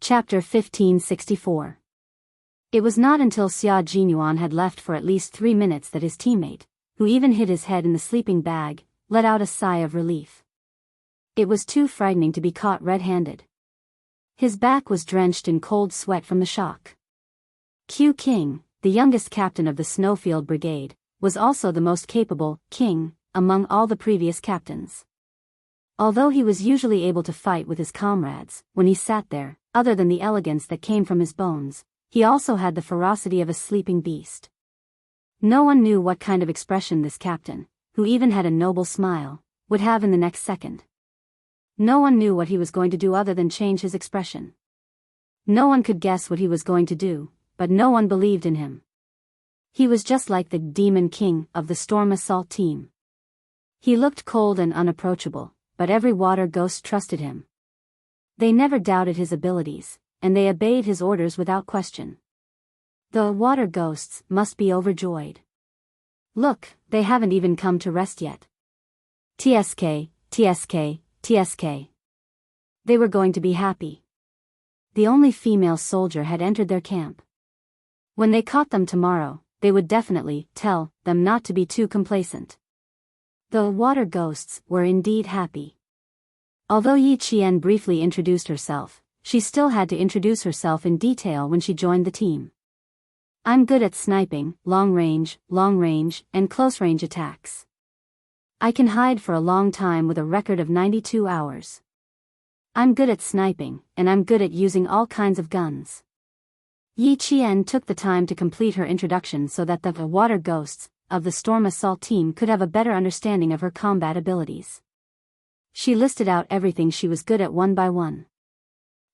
Chapter 1564. It was not until Xia Jinyuan had left for at least 3 minutes that his teammate, who even hid his head in the sleeping bag, let out a sigh of relief. It was too frightening to be caught red-handed. His back was drenched in cold sweat from the shock. Q King, the youngest captain of the Snowfield Brigade, was also the most capable king among all the previous captains. Although he was usually able to fight with his comrades, when he sat there, other than the elegance that came from his bones, he also had the ferocity of a sleeping beast. No one knew what kind of expression this captain, who even had a noble smile, would have in the next second. No one knew what he was going to do other than change his expression. No one could guess what he was going to do, but no one believed in him. He was just like the Demon King of the Storm Assault team. He looked cold and unapproachable, but every water ghost trusted him. They never doubted his abilities, and they obeyed his orders without question. The water ghosts must be overjoyed. Look, they haven't even come to rest yet. TSK, TSK, TSK. They were going to be happy. The only female soldier had entered their camp. When they caught them tomorrow, they would definitely tell them not to be too complacent. The water ghosts were indeed happy. Although Yi Qian briefly introduced herself, she still had to introduce herself in detail when she joined the team. I'm good at sniping, long range, and close-range attacks. I can hide for a long time with a record of 92 hours. I'm good at sniping, and I'm good at using all kinds of guns. Yi Qian took the time to complete her introduction so that the water ghosts of the Storm Assault team could have a better understanding of her combat abilities. She listed out everything she was good at one by one.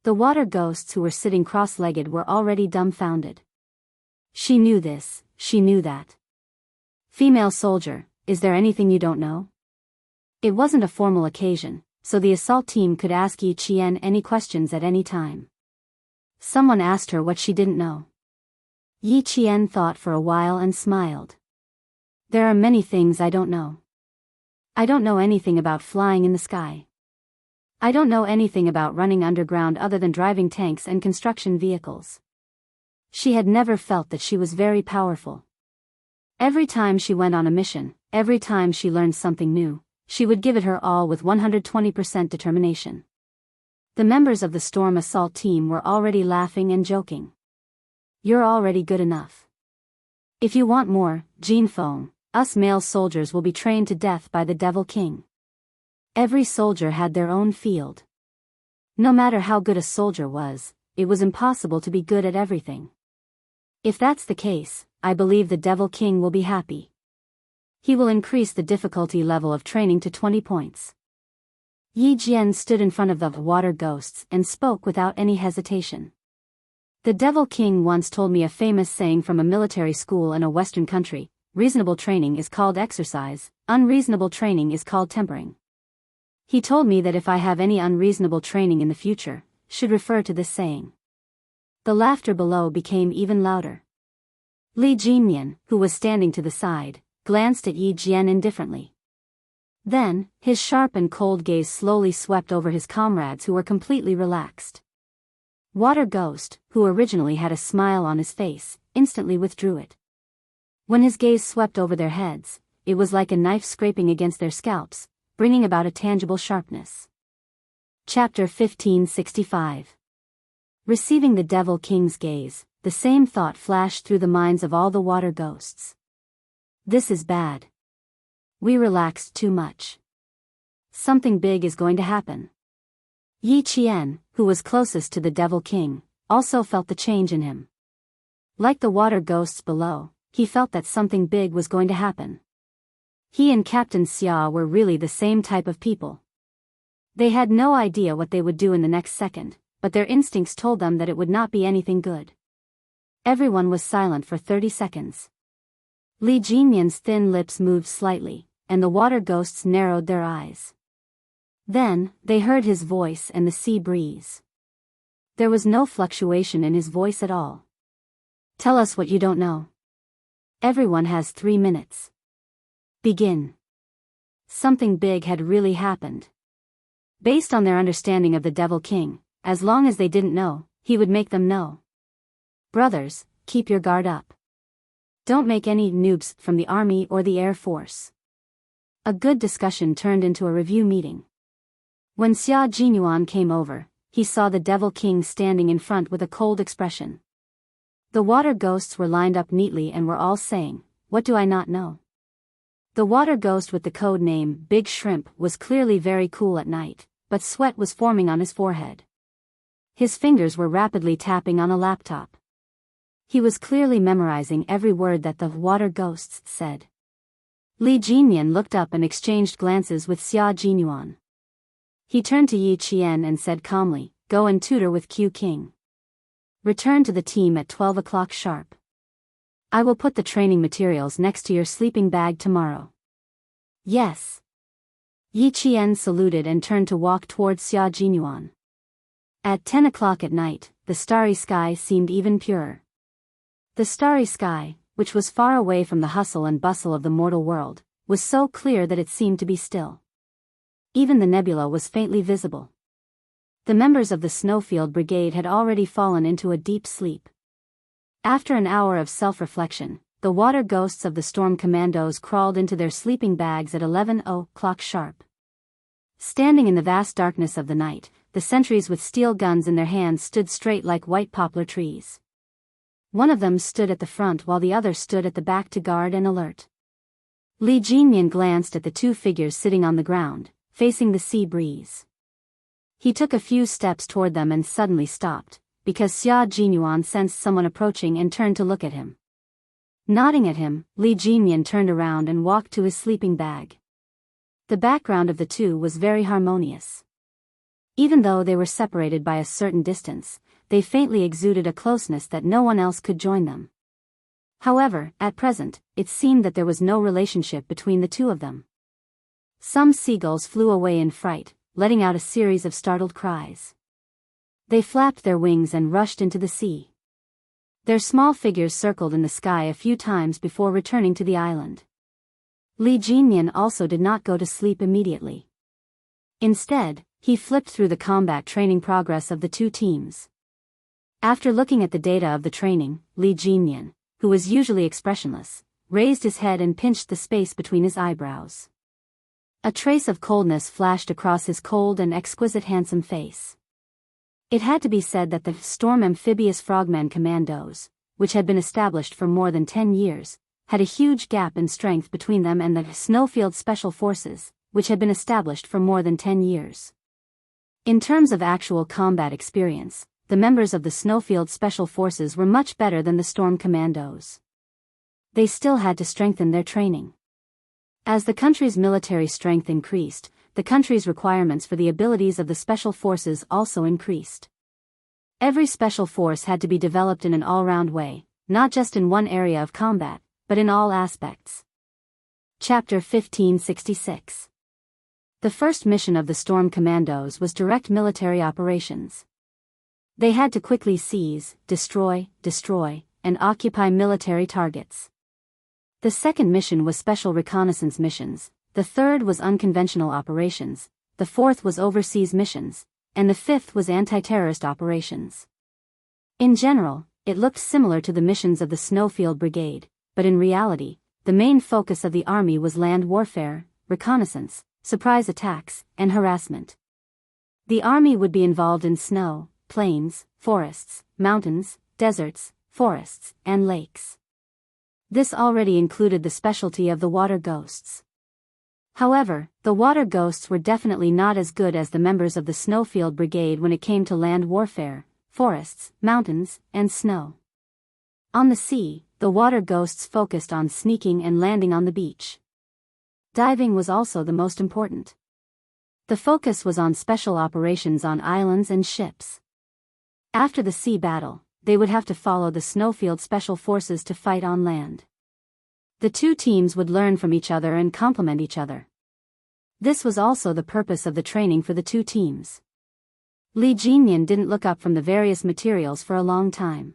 The water ghosts who were sitting cross-legged were already dumbfounded. She knew this, she knew that. Female soldier, is there anything you don't know? It wasn't a formal occasion, so the assault team could ask Yi Qian any questions at any time. Someone asked her what she didn't know. Yi Qian thought for a while and smiled. There are many things I don't know. I don't know anything about flying in the sky. I don't know anything about running underground other than driving tanks and construction vehicles. She had never felt that she was very powerful. Every time she went on a mission, every time she learned something new, she would give it her all with 120% determination. The members of the Storm Assault team were already laughing and joking. You're already good enough. If you want more, Jin Feng, us male soldiers will be trained to death by the Devil King. Every soldier had their own field. No matter how good a soldier was, it was impossible to be good at everything. If that's the case, I believe the Devil King will be happy. He will increase the difficulty level of training to 20 points. Yi Jian stood in front of the water ghosts and spoke without any hesitation. The Devil King once told me a famous saying from a military school in a Western country: reasonable training is called exercise, unreasonable training is called tempering. He told me that if I have any unreasonable training in the future, should refer to this saying. The laughter below became even louder. Li Jinyan, who was standing to the side, glanced at Yi Jian indifferently. Then, his sharp and cold gaze slowly swept over his comrades who were completely relaxed. Water Ghost, who originally had a smile on his face, instantly withdrew it. When his gaze swept over their heads, it was like a knife scraping against their scalps, bringing about a tangible sharpness. Chapter 1565. Receiving the Devil King's gaze, the same thought flashed through the minds of all the water ghosts. This is bad. We relaxed too much. Something big is going to happen. Yi Qian, who was closest to the Devil King, also felt the change in him. Like the water ghosts below, he felt that something big was going to happen. He and Captain Xia were really the same type of people. They had no idea what they would do in the next second, but their instincts told them that it would not be anything good. Everyone was silent for 30 seconds. Li Jinyan's thin lips moved slightly, and the water ghosts narrowed their eyes. Then, they heard his voice and the sea breeze. There was no fluctuation in his voice at all. Tell us what you don't know. Everyone has 3 minutes. Begin. Something big had really happened. Based on their understanding of the Devil King, as long as they didn't know, He would make them know. Brothers, keep your guard up. Don't make any noobs from the army or the air force. A good discussion turned into a review meeting. When Xia Jinyuan came over, he saw the Devil King standing in front with a cold expression. The water ghosts were lined up neatly and were all saying, "What do I not know?" The water ghost with the code name Big Shrimp was clearly very cool at night, but sweat was forming on his forehead. His fingers were rapidly tapping on a laptop. He was clearly memorizing every word that the water ghosts said. Li Jinyan looked up and exchanged glances with Xia Jinyuan. He turned to Yi Qian and said calmly, "Go and tutor with Q King. Return to the team at 12 o'clock sharp. I will put the training materials next to your sleeping bag tomorrow." "Yes." Yi Qian saluted and turned to walk towards Xia Jinyuan. At 10 o'clock at night, the starry sky seemed even purer. The starry sky, which was far away from the hustle and bustle of the mortal world, was so clear that it seemed to be still. Even the nebula was faintly visible. The members of the Snowfield Brigade had already fallen into a deep sleep. After an hour of self-reflection, the water ghosts of the Storm Commandos crawled into their sleeping bags at 11 o'clock sharp. Standing in the vast darkness of the night, the sentries with steel guns in their hands stood straight like white poplar trees. One of them stood at the front while the other stood at the back to guard and alert. Li Jinyan glanced at the two figures sitting on the ground, facing the sea breeze. He took a few steps toward them and suddenly stopped, because Xia Jinyuan sensed someone approaching and turned to look at him. Nodding at him, Li Jinyan turned around and walked to his sleeping bag. The background of the two was very harmonious. Even though they were separated by a certain distance, they faintly exuded a closeness that no one else could join them. However, at present, it seemed that there was no relationship between the two of them. Some seagulls flew away in fright, letting out a series of startled cries. They flapped their wings and rushed into the sea. Their small figures circled in the sky a few times before returning to the island. Li Jinyan also did not go to sleep immediately. Instead, he flipped through the combat training progress of the two teams. After looking at the data of the training, Li Jinyan, who was usually expressionless, raised his head and pinched the space between his eyebrows. A trace of coldness flashed across his cold and exquisite handsome face. It had to be said that the Storm Amphibious Frogmen Commandos, which had been established for more than 10 years, had a huge gap in strength between them and the Snowfield Special Forces, which had been established for more than 10 years. In terms of actual combat experience, the members of the Snowfield Special Forces were much better than the Storm Commandos. They still had to strengthen their training. As the country's military strength increased, the country's requirements for the abilities of the special forces also increased. Every special force had to be developed in an all-round way, not just in one area of combat, but in all aspects. Chapter 1566. The first mission of the Storm Commandos was direct military operations. They had to quickly seize, destroy, and occupy military targets. The second mission was special reconnaissance missions, the third was unconventional operations, the fourth was overseas missions, and the fifth was anti-terrorist operations. In general, it looked similar to the missions of the Snowfield Brigade, but in reality, the main focus of the army was land warfare, reconnaissance, surprise attacks, and harassment. The army would be involved in snow, plains, forests, mountains, deserts, forests, and lakes. This already included the specialty of the water ghosts. However, the water ghosts were definitely not as good as the members of the Snowfield Brigade when it came to land warfare, forests, mountains, and snow. On the sea, the water ghosts focused on sneaking and landing on the beach. Diving was also the most important. The focus was on special operations on islands and ships. After the sea battle, they would have to follow the Snowfield Special Forces to fight on land. The two teams would learn from each other and complement each other. This was also the purpose of the training for the two teams. Li Jinyan didn't look up from the various materials for a long time.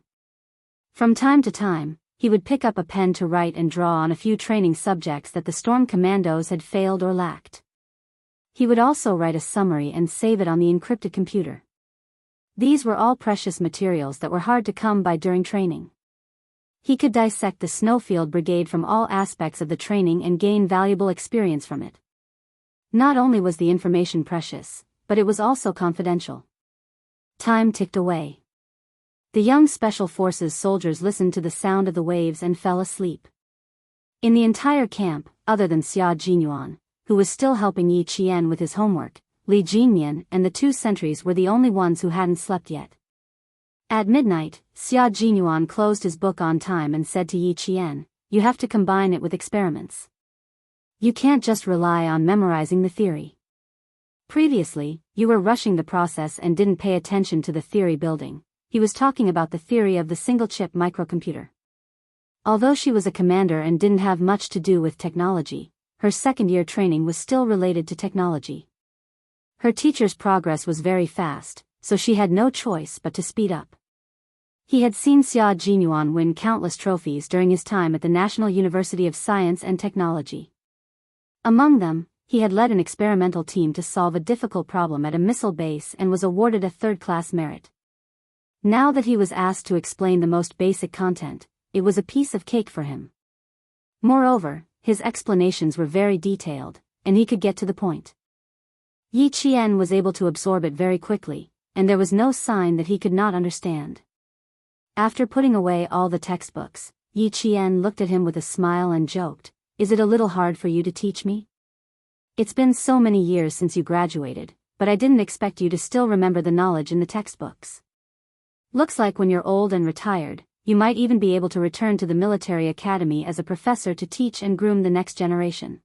From time to time, he would pick up a pen to write and draw on a few training subjects that the Storm Commandos had failed or lacked. He would also write a summary and save it on the encrypted computer. These were all precious materials that were hard to come by during training. He could dissect the Snowfield Brigade from all aspects of the training and gain valuable experience from it. Not only was the information precious, but it was also confidential. Time ticked away. The young Special Forces soldiers listened to the sound of the waves and fell asleep. In the entire camp, other than Xia Jinyuan, who was still helping Yi Qian with his homework, Li Jinmian and the 2 sentries were the only ones who hadn't slept yet. At midnight, Xia Jinyuan closed his book on time and said to Yi Qian, "You have to combine it with experiments. You can't just rely on memorizing the theory. Previously, you were rushing the process and didn't pay attention to the theory building." He was talking about the theory of the single-chip microcomputer. Although she was a commander and didn't have much to do with technology, her second-year training was still related to technology. Her teacher's progress was very fast, so she had no choice but to speed up. He had seen Xia Jinyuan win countless trophies during his time at the National University of Science and Technology. Among them, he had led an experimental team to solve a difficult problem at a missile base and was awarded a third-class merit. Now that he was asked to explain the most basic content, it was a piece of cake for him. Moreover, his explanations were very detailed, and he could get to the point. Yi Qian was able to absorb it very quickly, and there was no sign that he could not understand. After putting away all the textbooks, Yi Qian looked at him with a smile and joked, "Is it a little hard for you to teach me? It's been so many years since you graduated, but I didn't expect you to still remember the knowledge in the textbooks. Looks like when you're old and retired, you might even be able to return to the military academy as a professor to teach and groom the next generation."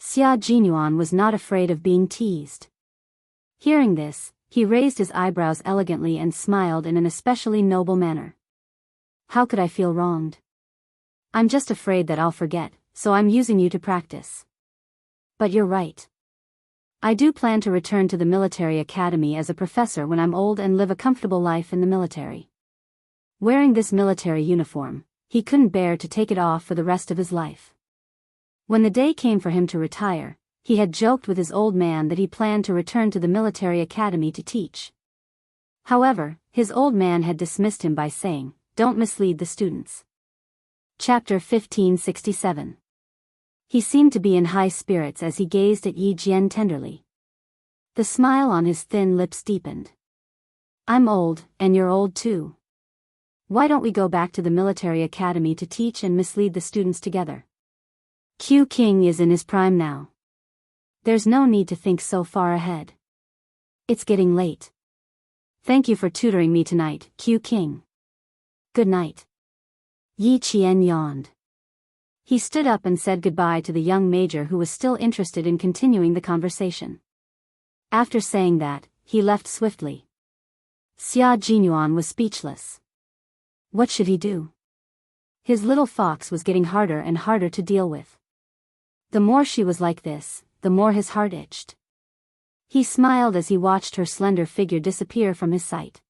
Xia Jinyuan was not afraid of being teased. Hearing this, he raised his eyebrows elegantly and smiled in an especially noble manner. "How could I feel wronged? I'm just afraid that I'll forget, so I'm using you to practice. But you're right. I do plan to return to the military academy as a professor when I'm old and live a comfortable life in the military." Wearing this military uniform, he couldn't bear to take it off for the rest of his life. When the day came for him to retire, he had joked with his old man that he planned to return to the military academy to teach. However, his old man had dismissed him by saying, "Don't mislead the students." Chapter 1567. He seemed to be in high spirits as he gazed at Yi Jian tenderly. The smile on his thin lips deepened. "I'm old, and you're old too. Why don't we go back to the military academy to teach and mislead the students together? Q King is in his prime now. There's no need to think so far ahead. It's getting late. Thank you for tutoring me tonight, Q King. Good night." Yi Qian yawned. He stood up and said goodbye to the young major who was still interested in continuing the conversation. After saying that, he left swiftly. Xia Jinyuan was speechless. What should he do? His little fox was getting harder and harder to deal with. The more she was like this, the more his heart itched. He smiled as he watched her slender figure disappear from his sight.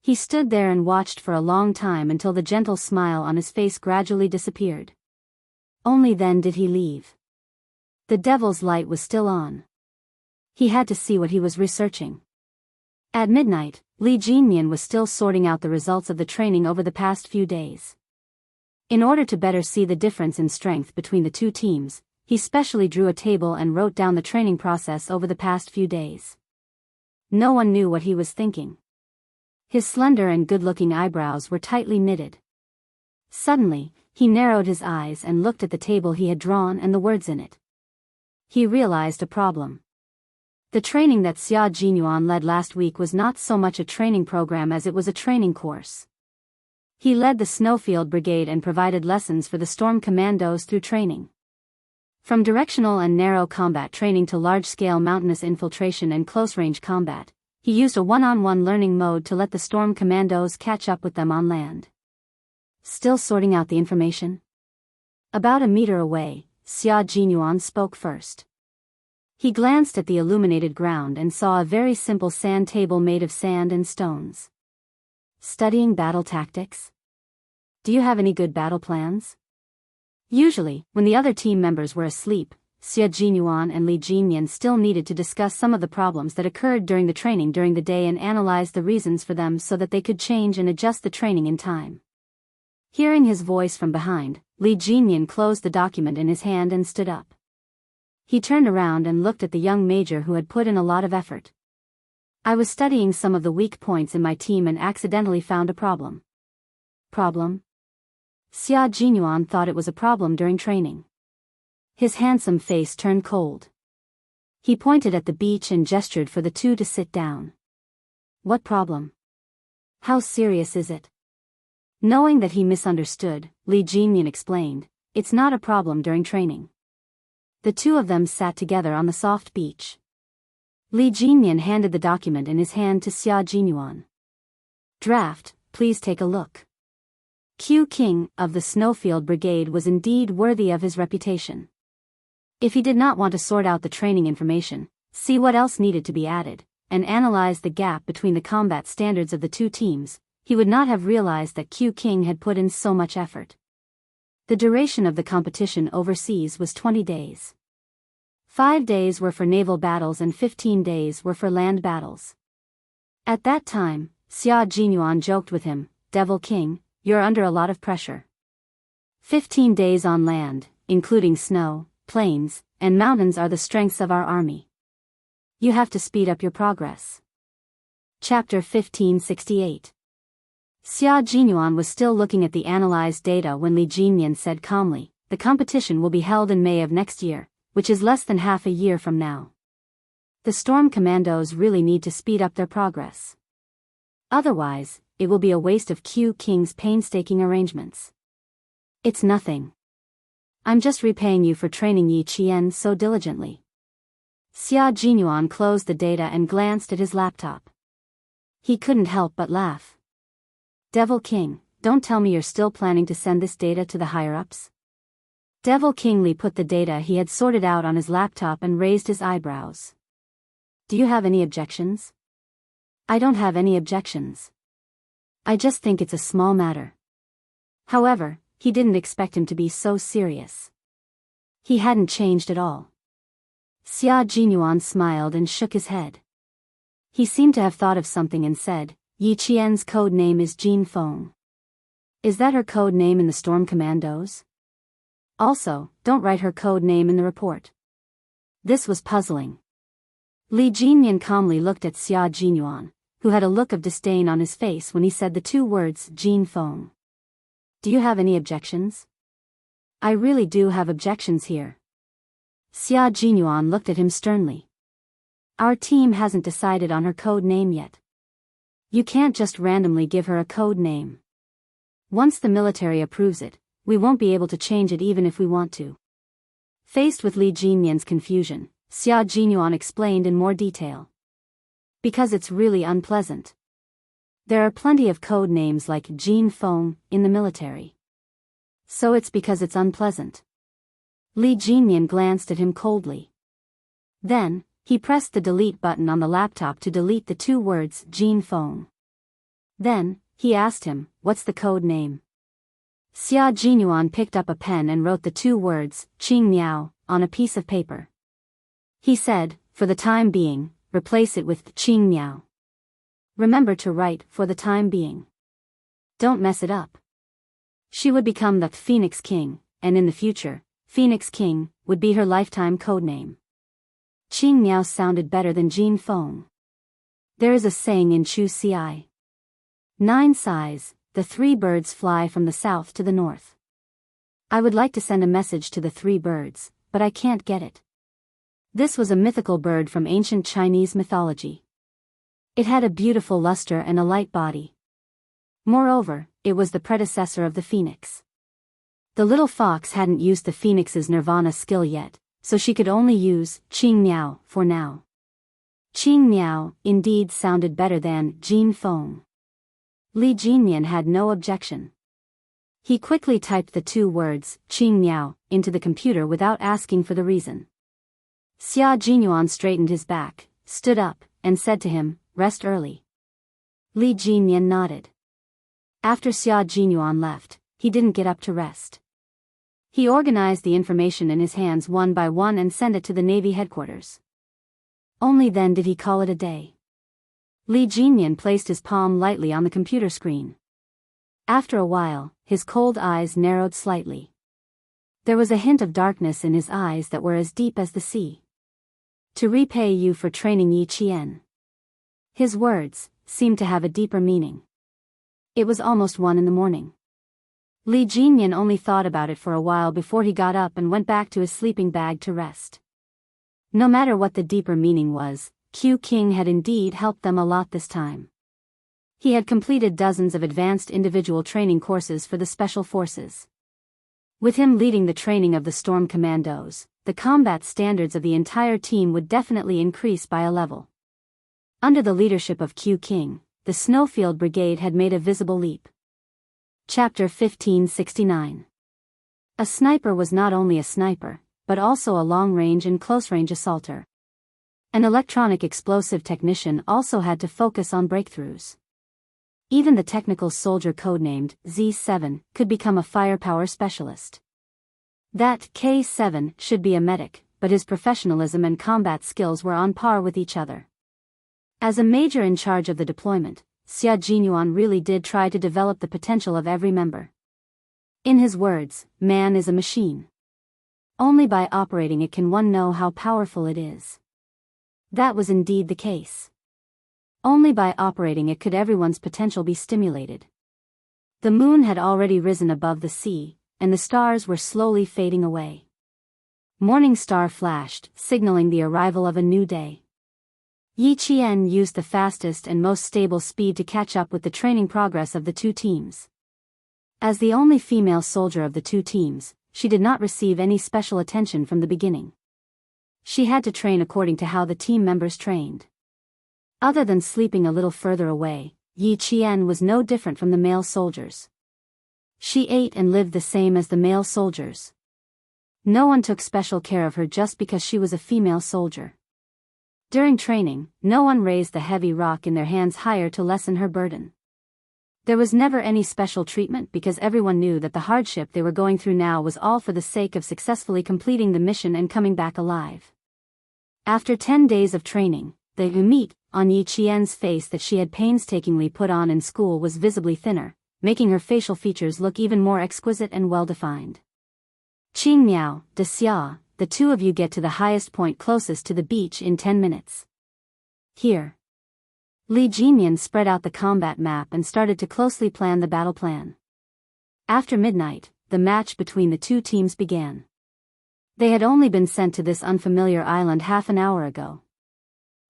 He stood there and watched for a long time until the gentle smile on his face gradually disappeared. Only then did he leave. The devil's light was still on. He had to see what he was researching. At midnight, Li Jinmian was still sorting out the results of the training over the past few days. In order to better see the difference in strength between the two teams, he specially drew a table and wrote down the training process over the past few days. No one knew what he was thinking. His slender and good-looking eyebrows were tightly knitted. Suddenly, he narrowed his eyes and looked at the table he had drawn and the words in it. He realized a problem. The training that Xia Jinyuan led last week was not so much a training program as it was a training course. He led the Snowfield Brigade and provided lessons for the Storm Commandos through training. From directional and narrow combat training to large-scale mountainous infiltration and close-range combat, he used a one-on-one learning mode to let the Storm Commandos catch up with them on land. Still sorting out the information? About a meter away, Xia Jinyuan spoke first. He glanced at the illuminated ground and saw a very simple sand table made of sand and stones. Studying battle tactics? Do you have any good battle plans? Usually, when the other team members were asleep, Xia Jinyuan and Li Jinyan still needed to discuss some of the problems that occurred during the training during the day and analyze the reasons for them so that they could change and adjust the training in time. Hearing his voice from behind, Li Jinyan closed the document in his hand and stood up. He turned around and looked at the young major who had put in a lot of effort. I was studying some of the weak points in my team and accidentally found a problem. Problem? Xia Jinyuan thought it was a problem during training. His handsome face turned cold. He pointed at the beach and gestured for the two to sit down. What problem? How serious is it? Knowing that he misunderstood, Li Jinyan explained, it's not a problem during training. The two of them sat together on the soft beach. Li Jinyan handed the document in his hand to Xia Jinyuan. Draft, please take a look. Q King of the Snowfield Brigade was indeed worthy of his reputation. If he did not want to sort out the training information, see what else needed to be added, and analyze the gap between the combat standards of the two teams, he would not have realized that Q King had put in so much effort. The duration of the competition overseas was 20 days. 5 days were for naval battles and 15 days were for land battles. At that time, Xia Jinyuan joked with him, Devil King, you're under a lot of pressure. 15 days on land, including snow, plains, and mountains are the strengths of our army. You have to speed up your progress. Chapter 1568. Xia Jinyuan was still looking at the analyzed data when Li Jinyan said calmly, the competition will be held in May of next year, which is less than half a year from now. The Storm Commandos really need to speed up their progress. Otherwise, it will be a waste of Q King's painstaking arrangements. It's nothing. I'm just repaying you for training Yi Qian so diligently. Xia Jinyuan closed the data and glanced at his laptop. He couldn't help but laugh. Devil King, don't tell me you're still planning to send this data to the higher-ups? Devil King Li put the data he had sorted out on his laptop and raised his eyebrows. Do you have any objections? I don't have any objections. I just think it's a small matter. However, he didn't expect him to be so serious. He hadn't changed at all. Xia Jinyuan smiled and shook his head. He seemed to have thought of something and said, Yi Qian's code name is Jin Feng. Is that her code name in the Storm Commandos? Also, don't write her code name in the report. This was puzzling. Li Jinyan calmly looked at Xia Jinyuan, who had a look of disdain on his face when he said the two words Jin Feng. Do you have any objections? I really do have objections here. Xia Jinyuan looked at him sternly. Our team hasn't decided on her code name yet. You can't just randomly give her a code name. Once the military approves it, we won't be able to change it even if we want to. Faced with Li Jinyan's confusion, Xia Jinyuan explained in more detail. Because it's really unpleasant. There are plenty of code names like Jin Feng in the military. So it's because it's unpleasant. Li Jinyan glanced at him coldly. Then, he pressed the delete button on the laptop to delete the two words Jin Feng. Then, he asked him, what's the code name? Xia Jinyuan picked up a pen and wrote the two words, Qing Miao, on a piece of paper. He said, for the time being, replace it with Qing Miao. Remember to write for the time being. Don't mess it up. She would become the Phoenix King, and in the future, Phoenix King would be her lifetime codename. Qing Miao sounded better than Jin Feng. There is a saying in Chu Ci. 9 sighs, the 3 birds fly from the south to the north. I would like to send a message to the 3 birds, but I can't get it. This was a mythical bird from ancient Chinese mythology. It had a beautiful luster and a light body. Moreover, it was the predecessor of the phoenix. The little fox hadn't used the phoenix's nirvana skill yet, so she could only use Qing Miao for now. Qing Miao indeed sounded better than Jin Feng. Li Jinyan had no objection. He quickly typed the 2 words, Qing Miao, into the computer without asking for the reason. Xia Jinyuan straightened his back, stood up, and said to him, rest early. Li Jinyan nodded. After Xia Jinyuan left, he didn't get up to rest. He organized the information in his hands one by one and sent it to the Navy headquarters. Only then did he call it a day. Li Jinyan placed his palm lightly on the computer screen. After a while, his cold eyes narrowed slightly. There was a hint of darkness in his eyes that were as deep as the sea. To repay you for training Yi Qian. His words seemed to have a deeper meaning. It was almost 1 in the morning. Li Jinyan only thought about it for a while before he got up and went back to his sleeping bag to rest. No matter what the deeper meaning was, Q King had indeed helped them a lot this time. He had completed dozens of advanced individual training courses for the Special Forces. With him leading the training of the Storm Commandos, the combat standards of the entire team would definitely increase by a level. Under the leadership of Q King, the Snowfield Brigade had made a visible leap. Chapter 1569. A sniper was not only a sniper, but also a long-range and close-range assaulter. An electronic explosive technician also had to focus on breakthroughs. Even the technical soldier codenamed Z7 could become a firepower specialist. That K7 should be a medic, but his professionalism and combat skills were on par with each other. As a major in charge of the deployment, Xia Jinyuan really did try to develop the potential of every member. In his words, man is a machine. Only by operating it can one know how powerful it is. That was indeed the case. Only by operating it could everyone's potential be stimulated. The moon had already risen above the sea, and the stars were slowly fading away. Morning star flashed, signaling the arrival of a new day. Yi Qian used the fastest and most stable speed to catch up with the training progress of the two teams. As the only female soldier of the two teams, she did not receive any special attention from the beginning. She had to train according to how the team members trained. Other than sleeping a little further away, Yi Qian was no different from the male soldiers. She ate and lived the same as the male soldiers. No one took special care of her just because she was a female soldier. During training, no one raised the heavy rock in their hands higher to lessen her burden. There was never any special treatment because everyone knew that the hardship they were going through now was all for the sake of successfully completing the mission and coming back alive. After 10 days of training, the meat on Yi Qian's face that she had painstakingly put on in school was visibly thinner, making her facial features look even more exquisite and well-defined. Qing Miao, De Xia, the two of you get to the highest point closest to the beach in 10 minutes. Here. Li Jinyan spread out the combat map and started to closely plan the battle plan. After midnight, the match between the two teams began. They had only been sent to this unfamiliar island half an hour ago.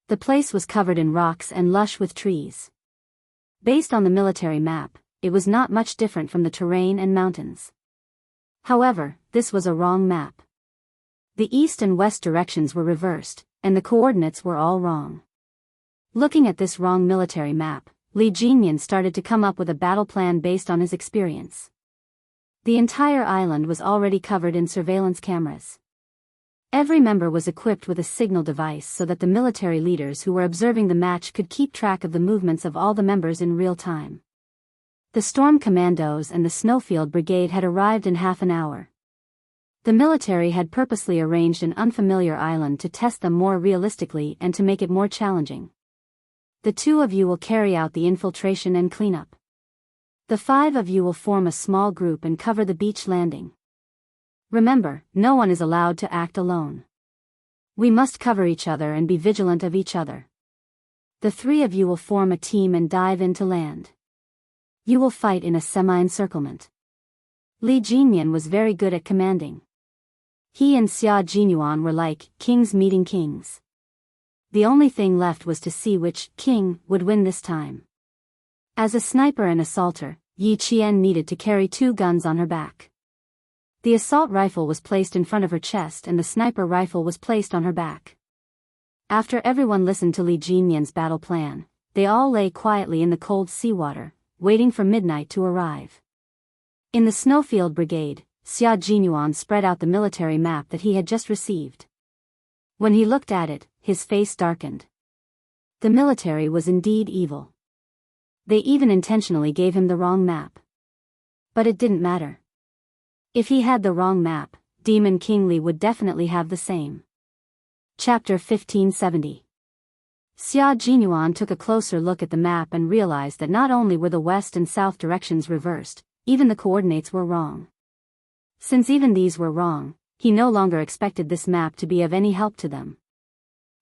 The place was covered in rocks and lush with trees. Based on the military map, it was not much different from the terrain and mountains. However, this was a wrong map. The east and west directions were reversed, and the coordinates were all wrong. Looking at this wrong military map, Li Jinyan started to come up with a battle plan based on his experience. The entire island was already covered in surveillance cameras. Every member was equipped with a signal device so that the military leaders who were observing the match could keep track of the movements of all the members in real time. The Storm Commandos and the Snowfield Brigade had arrived in half an hour. The military had purposely arranged an unfamiliar island to test them more realistically and to make it more challenging. The two of you will carry out the infiltration and cleanup. The 5 of you will form a small group and cover the beach landing. Remember, no one is allowed to act alone. We must cover each other and be vigilant of each other. The 3 of you will form a team and dive into land. You will fight in a semi-encirclement. Li Jinyan was very good at commanding. He and Xia Jinyuan were like kings meeting kings. The only thing left was to see which king would win this time. As a sniper and assaulter, Yi Qian needed to carry 2 guns on her back. The assault rifle was placed in front of her chest and the sniper rifle was placed on her back. After everyone listened to Li Jinyan's battle plan, they all lay quietly in the cold seawater, waiting for midnight to arrive. In the Snowfield Brigade, Xia Jinyuan spread out the military map that he had just received. When he looked at it, his face darkened. The military was indeed evil. They even intentionally gave him the wrong map. But it didn't matter. If he had the wrong map, Demon King Li would definitely have the same. Chapter 1570. Xia Jinyuan took a closer look at the map and realized that not only were the west and south directions reversed, even the coordinates were wrong. Since even these were wrong, he no longer expected this map to be of any help to them.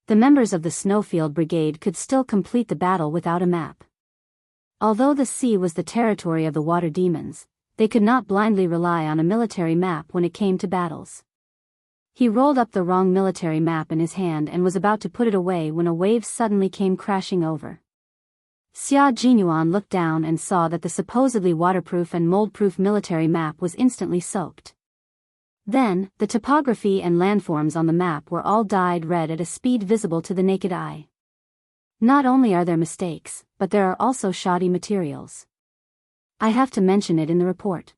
The members of the Snowfield Brigade could still complete the battle without a map. Although the sea was the territory of the water demons, they could not blindly rely on a military map when it came to battles. He rolled up the wrong military map in his hand and was about to put it away when a wave suddenly came crashing over. Xia Jinyuan looked down and saw that the supposedly waterproof and mold-proof military map was instantly soaked. Then, the topography and landforms on the map were all dyed red at a speed visible to the naked eye. Not only are there mistakes, but there are also shoddy materials. I have to mention it in the report.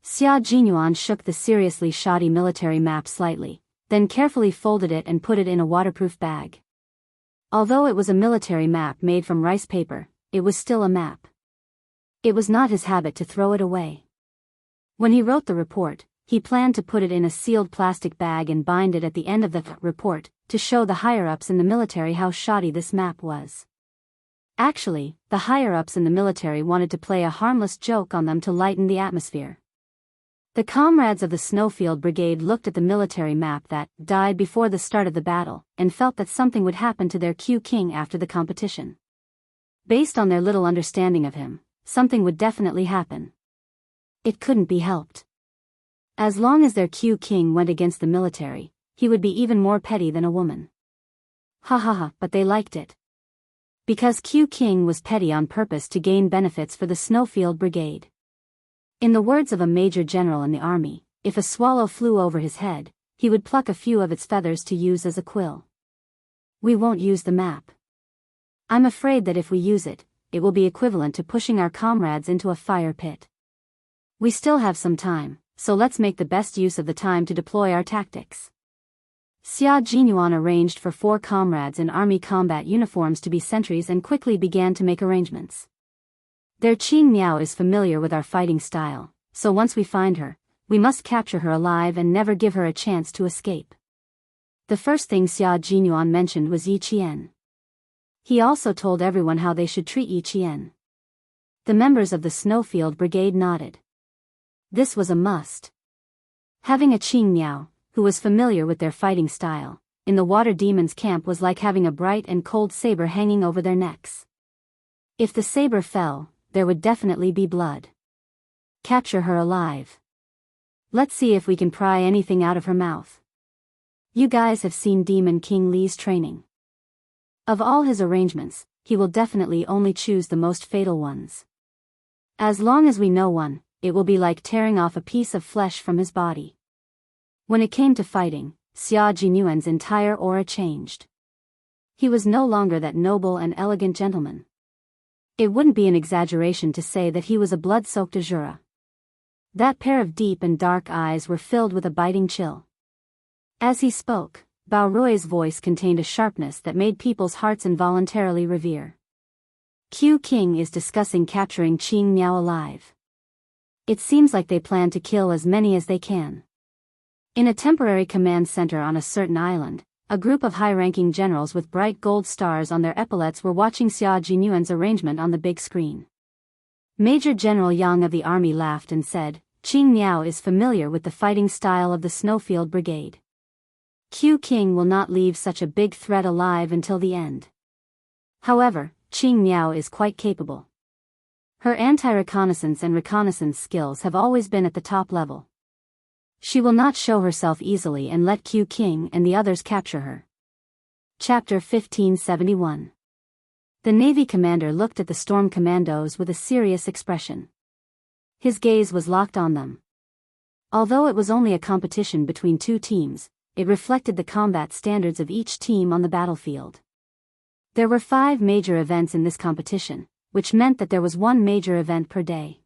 Xia Jinyuan shook the seriously shoddy military map slightly, then carefully folded it and put it in a waterproof bag. Although it was a military map made from rice paper, it was still a map. It was not his habit to throw it away. When he wrote the report, he planned to put it in a sealed plastic bag and bind it at the end of the report, to show the higher-ups in the military how shoddy this map was. Actually, the higher-ups in the military wanted to play a harmless joke on them to lighten the atmosphere. The comrades of the Snowfield Brigade looked at the military map that died before the start of the battle, and felt that something would happen to their Q King after the competition. Based on their little understanding of him, something would definitely happen. It couldn't be helped. As long as their Q King went against the military, he would be even more petty than a woman. Ha ha ha, but they liked it. Because Q King was petty on purpose to gain benefits for the Snowfield Brigade. In the words of a major general in the army, if a swallow flew over his head, he would pluck a few of its feathers to use as a quill. We won't use the map. I'm afraid that if we use it, it will be equivalent to pushing our comrades into a fire pit. We still have some time, so let's make the best use of the time to deploy our tactics. Xia Jinyuan arranged for 4 comrades in army combat uniforms to be sentries and quickly began to make arrangements. Their Qing Miao is familiar with our fighting style, so once we find her, we must capture her alive and never give her a chance to escape. The first thing Xia Jinyuan mentioned was Yi Qian. He also told everyone how they should treat Yi Qian. The members of the Snowfield Brigade nodded. This was a must. Having a Qing Miao, who was familiar with their fighting style, in the water demons' camp was like having a bright and cold saber hanging over their necks. If the saber fell, there would definitely be blood. Capture her alive. Let's see if we can pry anything out of her mouth. You guys have seen Demon King Li's training. Of all his arrangements, he will definitely only choose the most fatal ones. As long as we know one, it will be like tearing off a piece of flesh from his body. When it came to fighting, Xia Jinyuan's entire aura changed. He was no longer that noble and elegant gentleman. It wouldn't be an exaggeration to say that he was a blood-soaked Azura. That pair of deep and dark eyes were filled with a biting chill. As he spoke, Bao Rui's voice contained a sharpness that made people's hearts involuntarily revere. Q King is discussing capturing Qing Miao alive. It seems like they plan to kill as many as they can. In a temporary command center on a certain island, a group of high-ranking generals with bright gold stars on their epaulets were watching Xia Jinyuan's arrangement on the big screen. Major General Yang of the army laughed and said, Qing Miao is familiar with the fighting style of the Snowfield Brigade. Q King will not leave such a big threat alive until the end. However, Qing Miao is quite capable. Her anti-reconnaissance and reconnaissance skills have always been at the top level. She will not show herself easily and let Q King and the others capture her. Chapter 1571. The Navy commander looked at the Storm Commandos with a serious expression. His gaze was locked on them. Although it was only a competition between 2 teams, it reflected the combat standards of each team on the battlefield. There were 5 major events in this competition, which meant that there was 1 major event per day.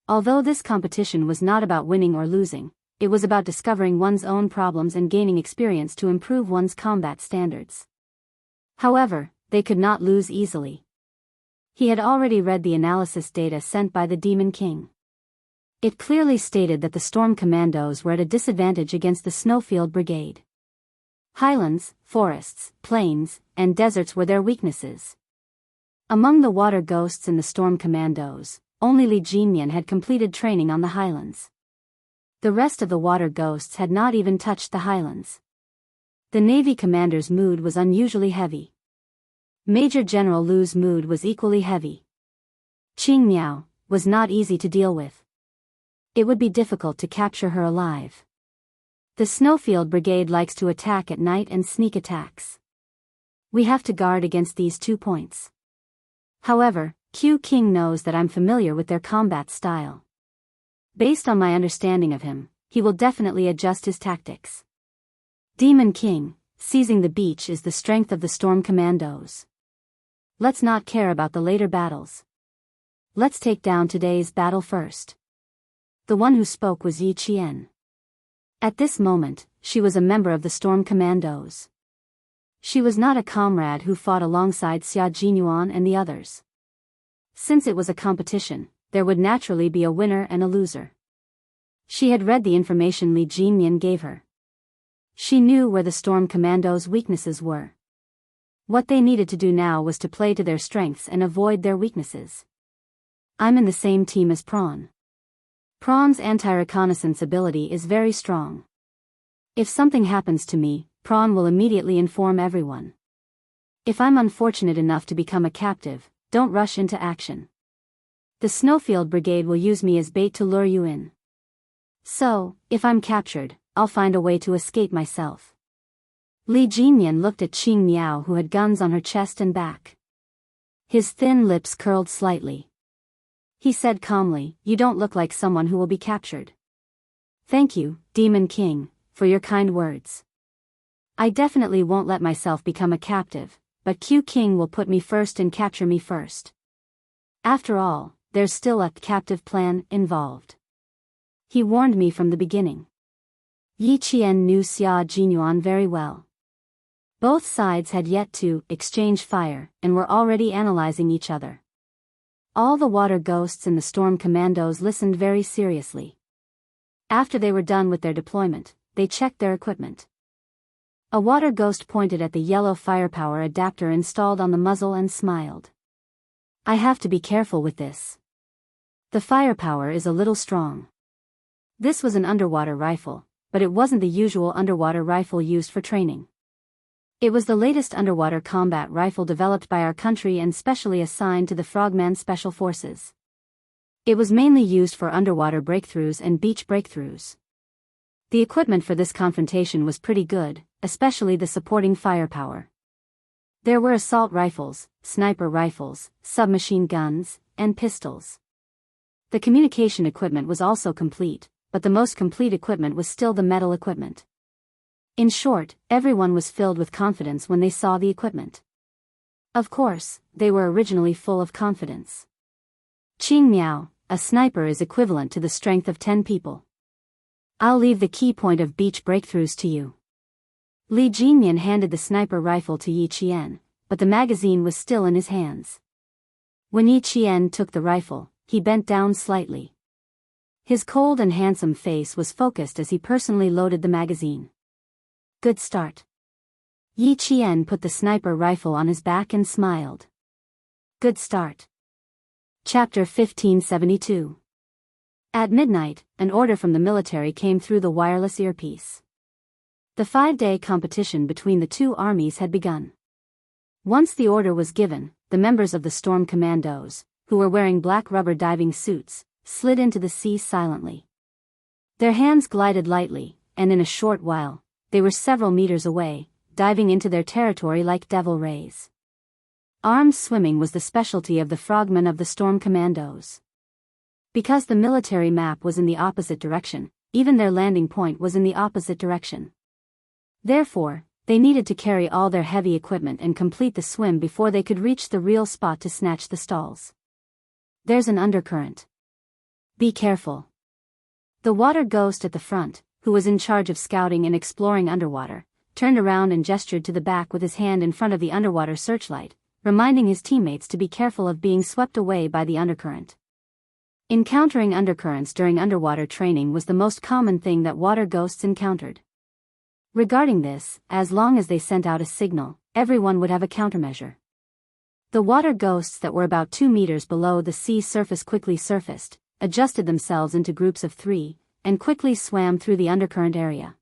Although this competition was not about winning or losing, it was about discovering one's own problems and gaining experience to improve one's combat standards. However, they could not lose easily. He had already read the analysis data sent by the Demon King. It clearly stated that the Storm Commandos were at a disadvantage against the Snowfield Brigade. Highlands, forests, plains, and deserts were their weaknesses. Among the water ghosts in the Storm Commandos, only Li Jinyan had completed training on the highlands. The rest of the water ghosts had not even touched the highlands. The Navy commander's mood was unusually heavy. Major General Lu's mood was equally heavy. Qing Miao was not easy to deal with. It would be difficult to capture her alive. The Snowfield Brigade likes to attack at night and sneak attacks. We have to guard against these 2 points. However, Q King knows that I'm familiar with their combat style. Based on my understanding of him, he will definitely adjust his tactics. Demon King, seizing the beach is the strength of the Storm Commandos. Let's not care about the later battles. Let's take down today's battle first. The one who spoke was Yi Qian. At this moment, she was a member of the Storm Commandos. She was not a comrade who fought alongside Xia Jinyuan and the others. Since it was a competition, there would naturally be a winner and a loser. She had read the information Li Jinyan gave her. She knew where the Storm Commandos' weaknesses were. What they needed to do now was to play to their strengths and avoid their weaknesses. I'm in the same team as Prawn. Prawn's anti-reconnaissance ability is very strong. If something happens to me, Prawn will immediately inform everyone. If I'm unfortunate enough to become a captive, don't rush into action. The Snowfield Brigade will use me as bait to lure you in. So, if I'm captured, I'll find a way to escape myself. Li Jinyan looked at Qing Miao, who had guns on her chest and back. His thin lips curled slightly. He said calmly, "You don't look like someone who will be captured." "Thank you, Demon King, for your kind words. I definitely won't let myself become a captive, but Q King will put me first and capture me first. After all, there's still a captive plan involved. He warned me from the beginning." Yi Qian knew Xia Jinyuan very well. Both sides had yet to exchange fire and were already analyzing each other. All the water ghosts in the Storm Commandos listened very seriously. After they were done with their deployment, they checked their equipment. A water ghost pointed at the yellow firepower adapter installed on the muzzle and smiled. "I have to be careful with this. The firepower is a little strong." This was an underwater rifle, but it wasn't the usual underwater rifle used for training. It was the latest underwater combat rifle developed by our country and specially assigned to the Frogman Special Forces. It was mainly used for underwater breakthroughs and beach breakthroughs. The equipment for this confrontation was pretty good, especially the supporting firepower. There were assault rifles, sniper rifles, submachine guns, and pistols. The communication equipment was also complete, but the most complete equipment was still the metal equipment. In short, everyone was filled with confidence when they saw the equipment. Of course, they were originally full of confidence. Qing Miao, a sniper is equivalent to the strength of 10 people. I'll leave the key point of beach breakthroughs to you. Li Jinyan handed the sniper rifle to Yi Qian, but the magazine was still in his hands. When Yi Qian took the rifle, he bent down slightly. His cold and handsome face was focused as he personally loaded the magazine. "Good start." Yi Qian put the sniper rifle on his back and smiled. "Good start." Chapter 1572. At midnight, an order from the military came through the wireless earpiece. The 5-day competition between the two armies had begun. Once the order was given, the members of the Storm Commandos, who were wearing black rubber diving suits, slid into the sea silently. Their hands glided lightly, and in a short while, they were several meters away, diving into their territory like devil rays. Armed swimming was the specialty of the frogmen of the Storm Commandos. Because the military map was in the opposite direction, even their landing point was in the opposite direction. Therefore, they needed to carry all their heavy equipment and complete the swim before they could reach the real spot to snatch the stalls. "There's an undercurrent. Be careful." The water ghost at the front, who was in charge of scouting and exploring underwater, turned around and gestured to the back with his hand in front of the underwater searchlight, reminding his teammates to be careful of being swept away by the undercurrent. Encountering undercurrents during underwater training was the most common thing that water ghosts encountered. Regarding this, as long as they sent out a signal, everyone would have a countermeasure. The water ghosts that were about 2 meters below the sea surface quickly surfaced, adjusted themselves into groups of 3, and quickly swam through the undercurrent area.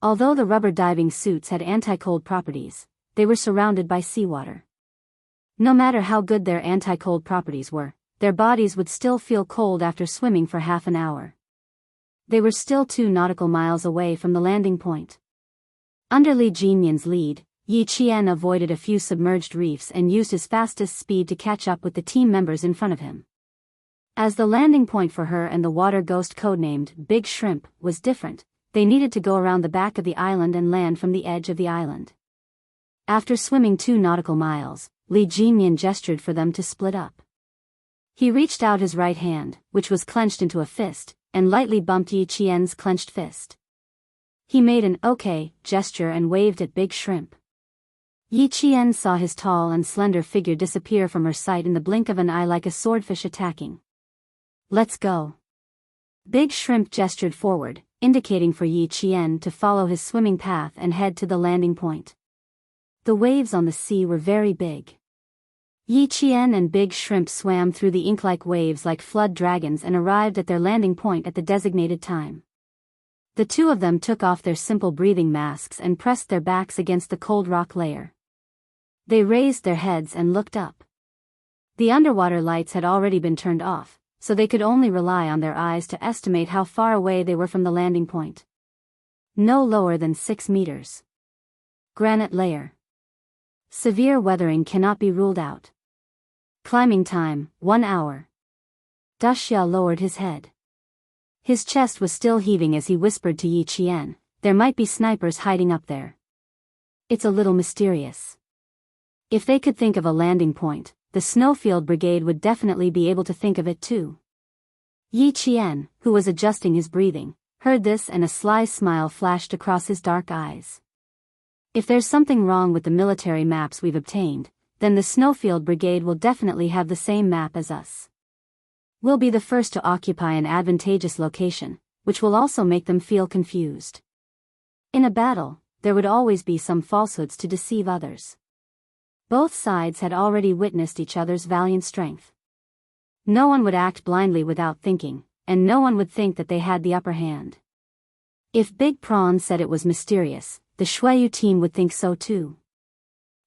Although the rubber diving suits had anti-cold properties, they were surrounded by seawater. No matter how good their anti-cold properties were, their bodies would still feel cold after swimming for half an hour. They were still 2 nautical miles away from the landing point. Under Li Jinyan's lead, Yi Qian avoided a few submerged reefs and used his fastest speed to catch up with the team members in front of him. As the landing point for her and the water ghost codenamed Big Shrimp was different, they needed to go around the back of the island and land from the edge of the island. After swimming 2 nautical miles, Li Jinyan gestured for them to split up. He reached out his right hand, which was clenched into a fist, and lightly bumped Yi Qian's clenched fist. He made an "okay" gesture and waved at Big Shrimp. Yi Qian saw his tall and slender figure disappear from her sight in the blink of an eye like a swordfish attacking. "Let's go." Big Shrimp gestured forward, indicating for Yi Qian to follow his swimming path and head to the landing point. The waves on the sea were very big. Yi Qian and Big Shrimp swam through the ink-like waves like flood dragons and arrived at their landing point at the designated time. The two of them took off their simple breathing masks and pressed their backs against the cold rock layer. They raised their heads and looked up. The underwater lights had already been turned off, so they could only rely on their eyes to estimate how far away they were from the landing point. No lower than 6 meters. Granite layer. Severe weathering cannot be ruled out. Climbing time, 1 hour. Daxia lowered his head. His chest was still heaving as he whispered to Yi Qian, "There might be snipers hiding up there. It's a little mysterious." If they could think of a landing point, the Snowfield Brigade would definitely be able to think of it too. Yi Qian, who was adjusting his breathing, heard this and a sly smile flashed across his dark eyes. If there's something wrong with the military maps we've obtained, then the Snowfield Brigade will definitely have the same map as us. We'll be the first to occupy an advantageous location, which will also make them feel confused. In a battle, there would always be some falsehoods to deceive others. Both sides had already witnessed each other's valiant strength. No one would act blindly without thinking, and no one would think that they had the upper hand. If Big Prawn said it was mysterious, the Shuiyu team would think so too.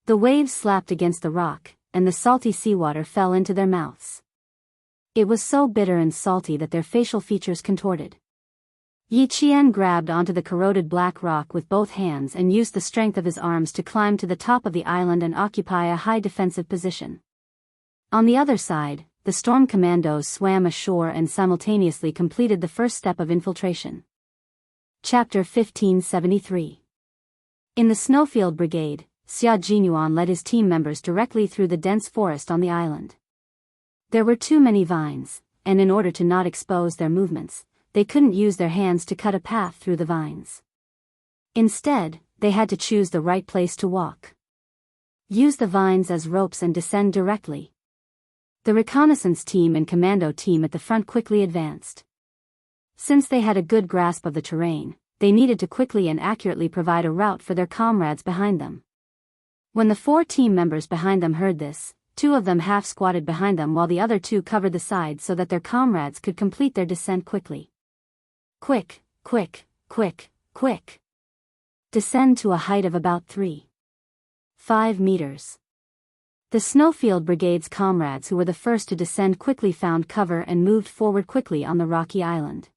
The waves slapped against the rock, and the salty seawater fell into their mouths. It was so bitter and salty that their facial features contorted. Yi Qian grabbed onto the corroded black rock with both hands and used the strength of his arms to climb to the top of the island and occupy a high defensive position. On the other side, the storm commandos swam ashore and simultaneously completed the first step of infiltration. Chapter 1573. In the Snowfield Brigade, Xia Jinyuan led his team members directly through the dense forest on the island. There were too many vines, and in order to not expose their movements, they couldn't use their hands to cut a path through the vines. Instead, they had to choose the right place to walk. Use the vines as ropes and descend directly. The reconnaissance team and commando team at the front quickly advanced. Since they had a good grasp of the terrain, they needed to quickly and accurately provide a route for their comrades behind them. When the 4 team members behind them heard this, 2 of them half-squatted behind them while the other 2 covered the sides so that their comrades could complete their descent quickly. Quick, quick, quick, quick. Descend to a height of about 3.5 meters. The Snowfield Brigade's comrades who were the first to descend quickly found cover and moved forward quickly on the rocky island.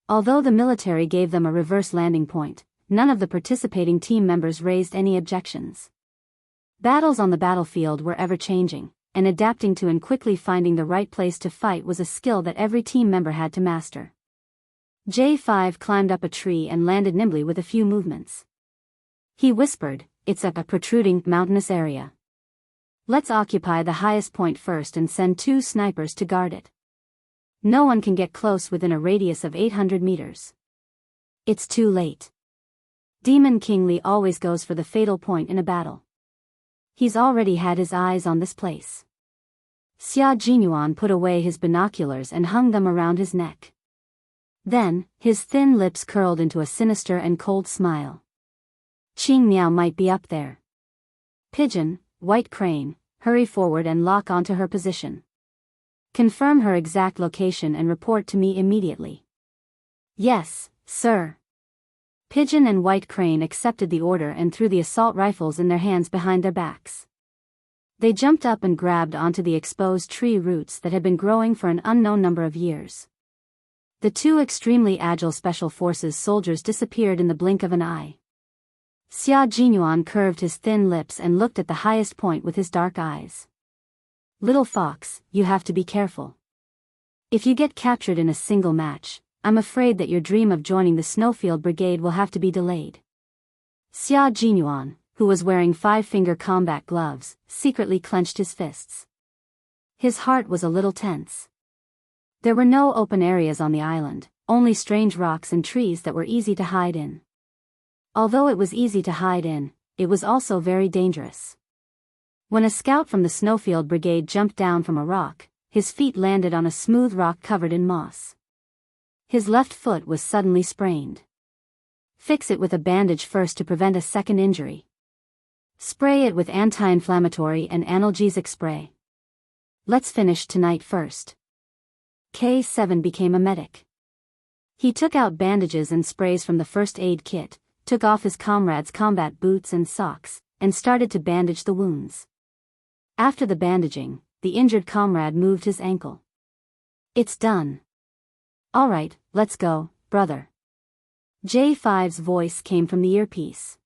Although the military gave them a reverse landing point, none of the participating team members raised any objections. Battles on the battlefield were ever-changing, and adapting to and quickly finding the right place to fight was a skill that every team member had to master. J5 climbed up a tree and landed nimbly with a few movements. He whispered, "It's a protruding mountainous area. Let's occupy the highest point first and send 2 snipers to guard it. No one can get close within a radius of 800 meters. It's too late. Demon King Li always goes for the fatal point in a battle. He's already had his eyes on this place. Xia Jinyuan put away his binoculars and hung them around his neck. Then, his thin lips curled into a sinister and cold smile. Qing Miao might be up there. Pigeon, White Crane, hurry forward and lock onto her position. Confirm her exact location and report to me immediately. Yes, sir. Pigeon and White Crane accepted the order and threw the assault rifles in their hands behind their backs. They jumped up and grabbed onto the exposed tree roots that had been growing for an unknown number of years. The two extremely agile Special Forces soldiers disappeared in the blink of an eye. Xia Jinyuan curved his thin lips and looked at the highest point with his dark eyes. Little fox, you have to be careful. If you get captured in a single match, I'm afraid that your dream of joining the Snowfield Brigade will have to be delayed. Xia Jinyuan, who was wearing five-finger combat gloves, secretly clenched his fists. His heart was a little tense. There were no open areas on the island, only strange rocks and trees that were easy to hide in. Although it was easy to hide in, it was also very dangerous. When a scout from the Snowfield Brigade jumped down from a rock, his feet landed on a smooth rock covered in moss. His left foot was suddenly sprained. Fix it with a bandage first to prevent a second injury. Spray it with anti-inflammatory and analgesic spray. Let's finish tonight first. K7 became a medic. He took out bandages and sprays from the first aid kit, took off his comrades' combat boots and socks, and started to bandage the wounds. After the bandaging, the injured comrade moved his ankle. It's done. All right, let's go, brother. J5's voice came from the earpiece.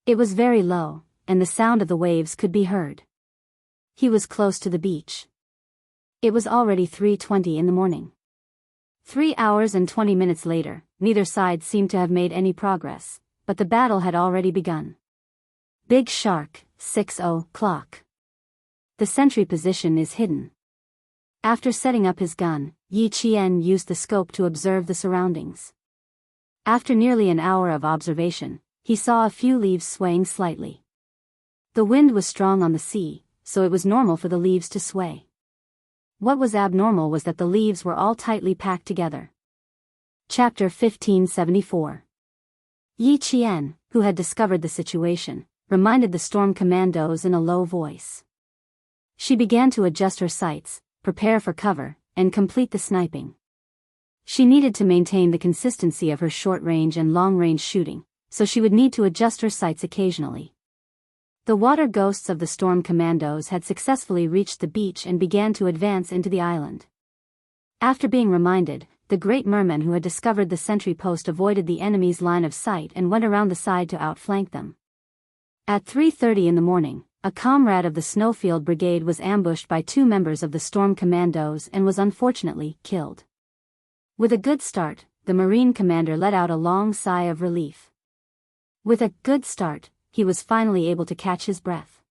It was very low, and the sound of the waves could be heard. He was close to the beach. It was already 3:20 in the morning. 3 hours and 20 minutes later, neither side seemed to have made any progress, but the battle had already begun. Big Shark, 6:00. The sentry position is hidden. After setting up his gun, Yi Qian used the scope to observe the surroundings. After nearly an hour of observation, he saw a few leaves swaying slightly. The wind was strong on the sea, so it was normal for the leaves to sway. What was abnormal was that the leaves were all tightly packed together. Chapter 1574. Yi Qian, who had discovered the situation, reminded the storm commandos in a low voice. She began to adjust her sights, prepare for cover, and complete the sniping. She needed to maintain the consistency of her short-range and long-range shooting, so she would need to adjust her sights occasionally. The water ghosts of the storm commandos had successfully reached the beach and began to advance into the island. After being reminded, the great merman who had discovered the sentry post avoided the enemy's line of sight and went around the side to outflank them. At 3:30 in the morning, a comrade of the Snowfield Brigade was ambushed by two members of the storm commandos and was unfortunately killed. With a good start, the Marine commander let out a long sigh of relief. With a good start, he was finally able to catch his breath.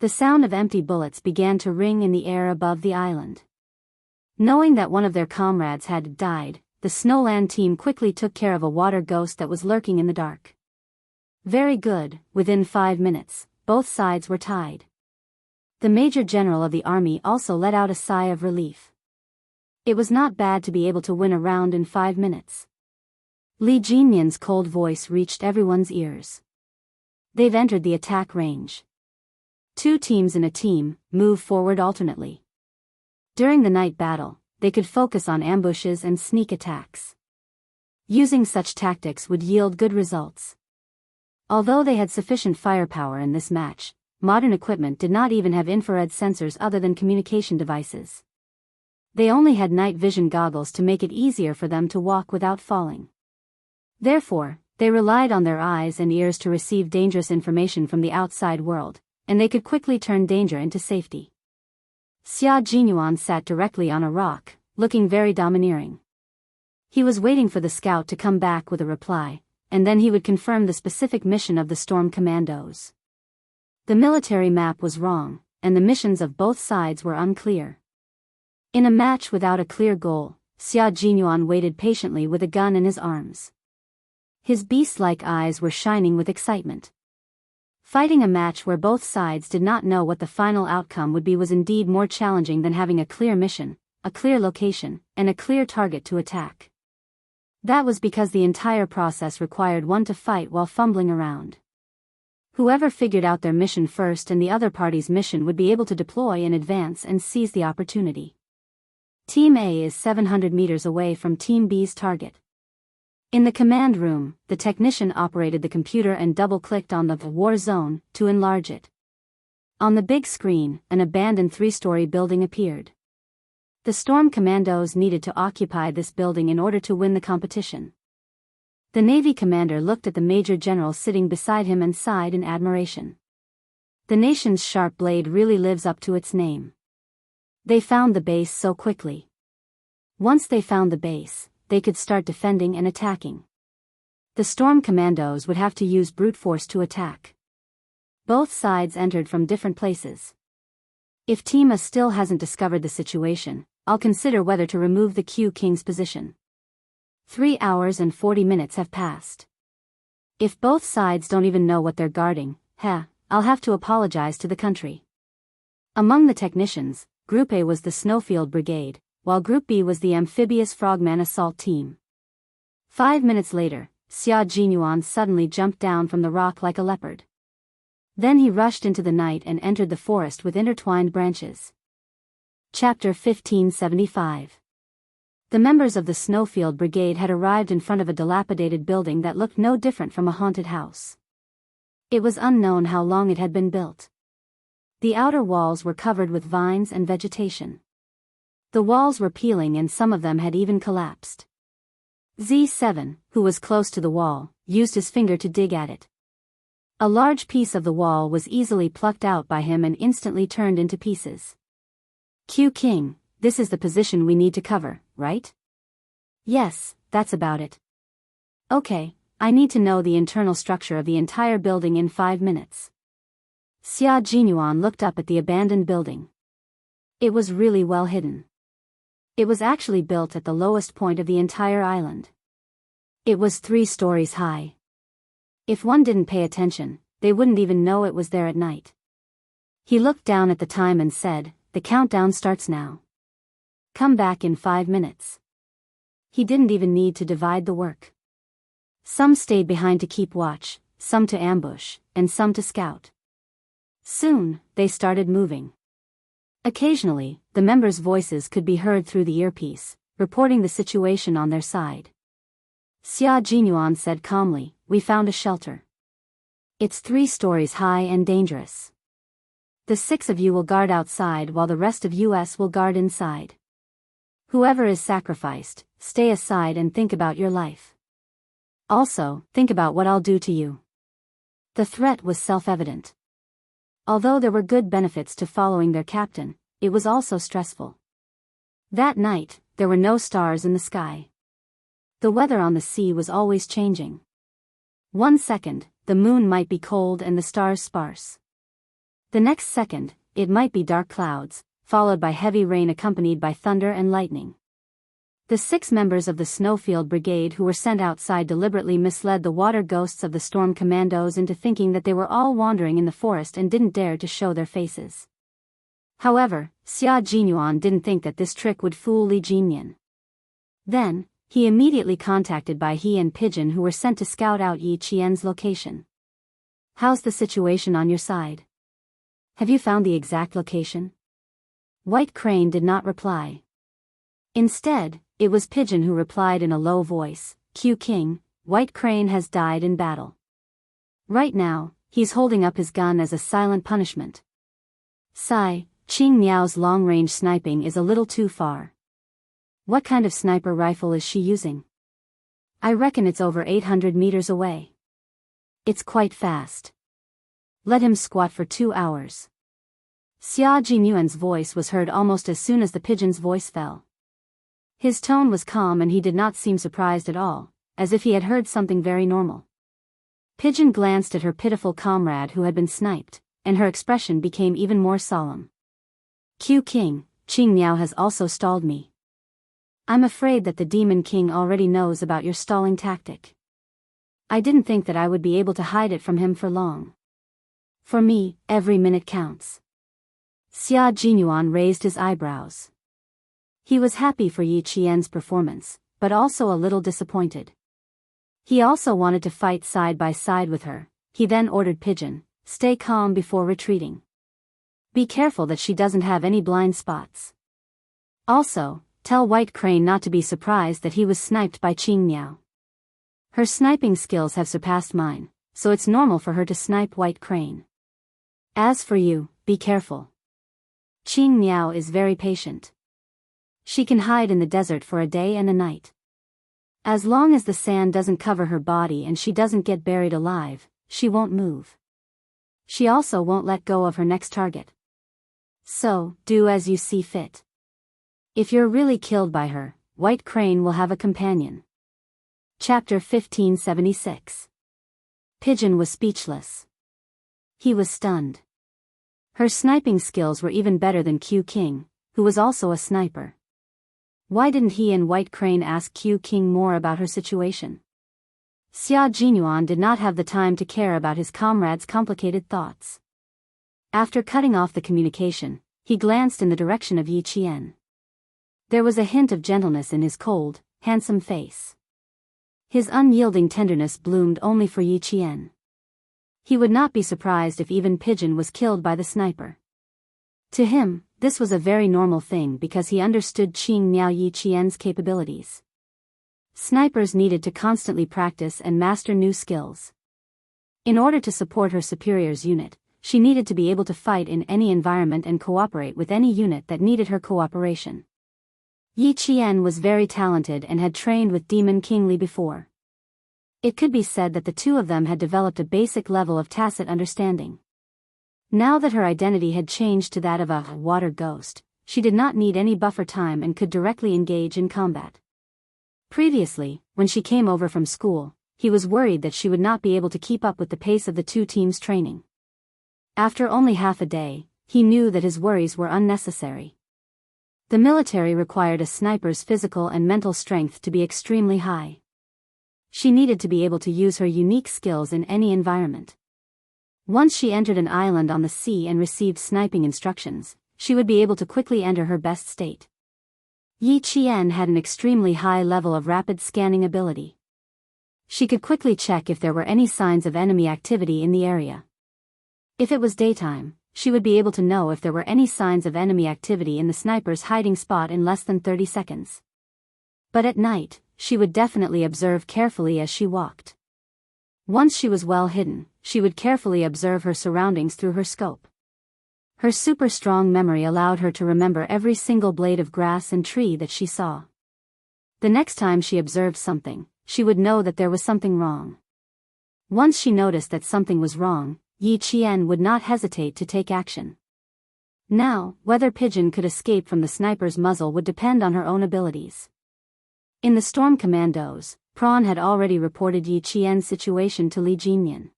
The sound of empty bullets began to ring in the air above the island. Knowing that one of their comrades had died, the Snowland team quickly took care of a water ghost that was lurking in the dark. Very good, within 5 minutes, both sides were tied. The Major General of the army also let out a sigh of relief. It was not bad to be able to win a round in 5 minutes. Li Jinyan's cold voice reached everyone's ears. They've entered the attack range. 2 teams in a team move forward alternately. During the night battle, they could focus on ambushes and sneak attacks. Using such tactics would yield good results. Although they had sufficient firepower in this match, modern equipment did not even have infrared sensors other than communication devices. They only had night vision goggles to make it easier for them to walk without falling. Therefore, they relied on their eyes and ears to receive dangerous information from the outside world, and they could quickly turn danger into safety. Xia Jinyuan sat directly on a rock, looking very domineering. He was waiting for the scout to come back with a reply, and then he would confirm the specific mission of the storm commandos. The military map was wrong, and the missions of both sides were unclear. In a match without a clear goal, Xia Jinyuan waited patiently with a gun in his arms. His beast-like eyes were shining with excitement. Fighting a match where both sides did not know what the final outcome would be was indeed more challenging than having a clear mission, a clear location, and a clear target to attack. That was because the entire process required one to fight while fumbling around. Whoever figured out their mission first and the other party's mission would be able to deploy in advance and seize the opportunity. Team A is 700 meters away from Team B's target. In the command room, the technician operated the computer and double-clicked on the war zone to enlarge it. On the big screen, an abandoned 3-story building appeared. The Storm Commandos needed to occupy this building in order to win the competition. The Navy commander looked at the Major General sitting beside him and sighed in admiration. The nation's sharp blade really lives up to its name. They found the base so quickly. Once they found the base, they could start defending and attacking. The Storm Commandos would have to use brute force to attack. Both sides entered from different places. If Team A still hasn't discovered the situation, I'll consider whether to remove the Q King's position. 3 hours and 40 minutes have passed. If both sides don't even know what they're guarding, I'll have to apologize to the country. Among the technicians, Group A was the Snowfield Brigade, while Group B was the Amphibious Frogman Assault Team. 5 minutes later, Xia Jinyuan suddenly jumped down from the rock like a leopard. Then he rushed into the night and entered the forest with intertwined branches. Chapter 1575. The members of the Snowfield Brigade had arrived in front of a dilapidated building that looked no different from a haunted house. It was unknown how long it had been built. The outer walls were covered with vines and vegetation. The walls were peeling and some of them had even collapsed. Z7, who was close to the wall, used his finger to dig at it. A large piece of the wall was easily plucked out by him and instantly turned into pieces. Q King, this is the position we need to cover, right? Yes, that's about it. Okay, I need to know the internal structure of the entire building in 5 minutes. Xia Jinyuan looked up at the abandoned building. It was really well hidden. It was actually built at the lowest point of the entire island. It was 3 stories high. If one didn't pay attention, they wouldn't even know it was there at night. He looked down at the time and said, "The countdown starts now. Come back in 5 minutes." He didn't even need to divide the work. Some stayed behind to keep watch, some to ambush, and some to scout. Soon, they started moving. Occasionally, the members' voices could be heard through the earpiece, reporting the situation on their side. Xia Jinyuan said calmly, "We found a shelter. It's 3 stories high and dangerous. The 6 of you will guard outside while the rest of us will guard inside. Whoever is sacrificed, stay aside and think about your life. Also, think about what I'll do to you." The threat was self-evident. Although there were good benefits to following their captain, it was also stressful. That night, there were no stars in the sky. The weather on the sea was always changing. 1 second, the moon might be cold and the stars sparse. The next second, it might be dark clouds, followed by heavy rain accompanied by thunder and lightning. The 6 members of the Snowfield Brigade who were sent outside deliberately misled the water ghosts of the Storm Commandos into thinking that they were all wandering in the forest and didn't dare to show their faces. However, Xia Jinyuan didn't think that this trick would fool Li Jinyan. Then, he immediately contacted Bai He and Pigeon who were sent to scout out Yi Qian's location. "How's the situation on your side? Have you found the exact location?" White Crane did not reply. Instead, it was Pigeon who replied in a low voice, "Q King, White Crane has died in battle. Right now, he's holding up his gun as a silent punishment. Sai, Qing Miao's long-range sniping is a little too far. What kind of sniper rifle is she using? I reckon it's over 800 meters away. It's quite fast. Let him squat for 2 hours." Xia Jinyuan's voice was heard almost as soon as the Pigeon's voice fell. His tone was calm and he did not seem surprised at all, as if he had heard something very normal. Pigeon glanced at her pitiful comrade who had been sniped, and her expression became even more solemn. "Q King, Qing Miao has also stalled me. I'm afraid that the Demon King already knows about your stalling tactic. I didn't think that I would be able to hide it from him for long. For me, every minute counts. Xia Jinyuan raised his eyebrows. He was happy for Yi Qian's performance, but also a little disappointed. He also wanted to fight side by side with her. He then ordered Pigeon, stay calm before retreating. Be careful that she doesn't have any blind spots. Also, tell White Crane not to be surprised that he was sniped by Qing Miao. Her sniping skills have surpassed mine, so it's normal for her to snipe White Crane. As for you, be careful. Qing Miao is very patient. She can hide in the desert for a day and a night. As long as the sand doesn't cover her body and she doesn't get buried alive, she won't move. She also won't let go of her next target. So, do as you see fit. If you're really killed by her, White Crane will have a companion. Chapter 1576. Pigeon was speechless. He was stunned. Her sniping skills were even better than Q King, who was also a sniper. Why didn't he and White Crane ask Q King more about her situation? Xia Jinyuan did not have the time to care about his comrade's complicated thoughts. After cutting off the communication, he glanced in the direction of Yi Qian. There was a hint of gentleness in his cold, handsome face. His unyielding tenderness bloomed only for Yi Qian. He would not be surprised if even Pigeon was killed by the sniper. To him, this was a very normal thing because he understood Qing Miao Yi Qian's capabilities. Snipers needed to constantly practice and master new skills. In order to support her superior's unit, she needed to be able to fight in any environment and cooperate with any unit that needed her cooperation. Yi Qian was very talented and had trained with Demon King Li before. It could be said that the two of them had developed a basic level of tacit understanding. Now that her identity had changed to that of a water ghost, she did not need any buffer time and could directly engage in combat. Previously, when she came over from school, he was worried that she would not be able to keep up with the pace of the two teams' training. After only half a day, he knew that his worries were unnecessary. The military required a sniper's physical and mental strength to be extremely high. She needed to be able to use her unique skills in any environment. Once she entered an island on the sea and received sniping instructions, she would be able to quickly enter her best state. Yi Qian had an extremely high level of rapid scanning ability. She could quickly check if there were any signs of enemy activity in the area. If it was daytime, she would be able to know if there were any signs of enemy activity in the sniper's hiding spot in less than 30 seconds. But at night, she would definitely observe carefully as she walked. Once she was well hidden, she would carefully observe her surroundings through her scope. Her super strong memory allowed her to remember every single blade of grass and tree that she saw. The next time she observed something, she would know that there was something wrong. Once she noticed that something was wrong, Yi Qian would not hesitate to take action. Now, whether Pigeon could escape from the sniper's muzzle would depend on her own abilities. In the Storm Commandos, Prawn had already reported Yi Qian's situation to Li Jinyan.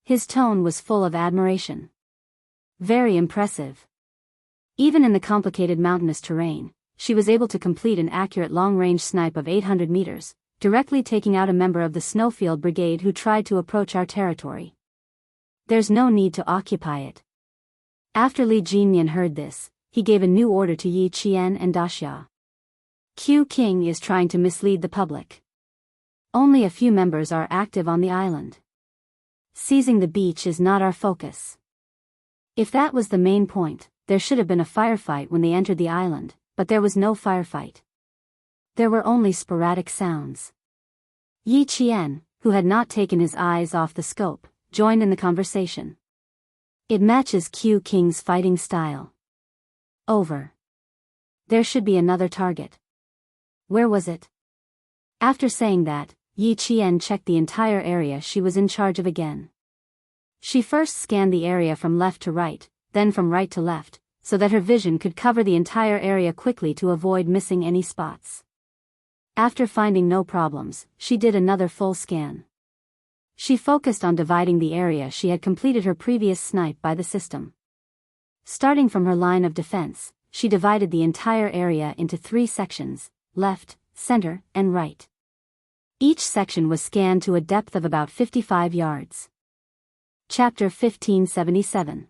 His tone was full of admiration. Very impressive. Even in the complicated mountainous terrain, she was able to complete an accurate long-range snipe of 800 meters, directly taking out a member of the Snowfield Brigade who tried to approach our territory. There's no need to occupy it. After Li Jinyan heard this, he gave a new order to Yi Qian and Daxia. Q King is trying to mislead the public. Only a few members are active on the island. Seizing the beach is not our focus. If that was the main point, there should have been a firefight when they entered the island, but there was no firefight. There were only sporadic sounds. Yi Qian, who had not taken his eyes off the scope, joined in the conversation. It matches Q King's fighting style. Over. There should be another target. Where was it? After saying that, Yi Qian checked the entire area she was in charge of again. She first scanned the area from left to right, then from right to left, so that her vision could cover the entire area quickly to avoid missing any spots. After finding no problems, she did another full scan. She focused on dividing the area she had completed her previous snipe by the system. Starting from her line of defense, she divided the entire area into 3 sections, left, center, and right. Each section was scanned to a depth of about 55 yards. Chapter 1577.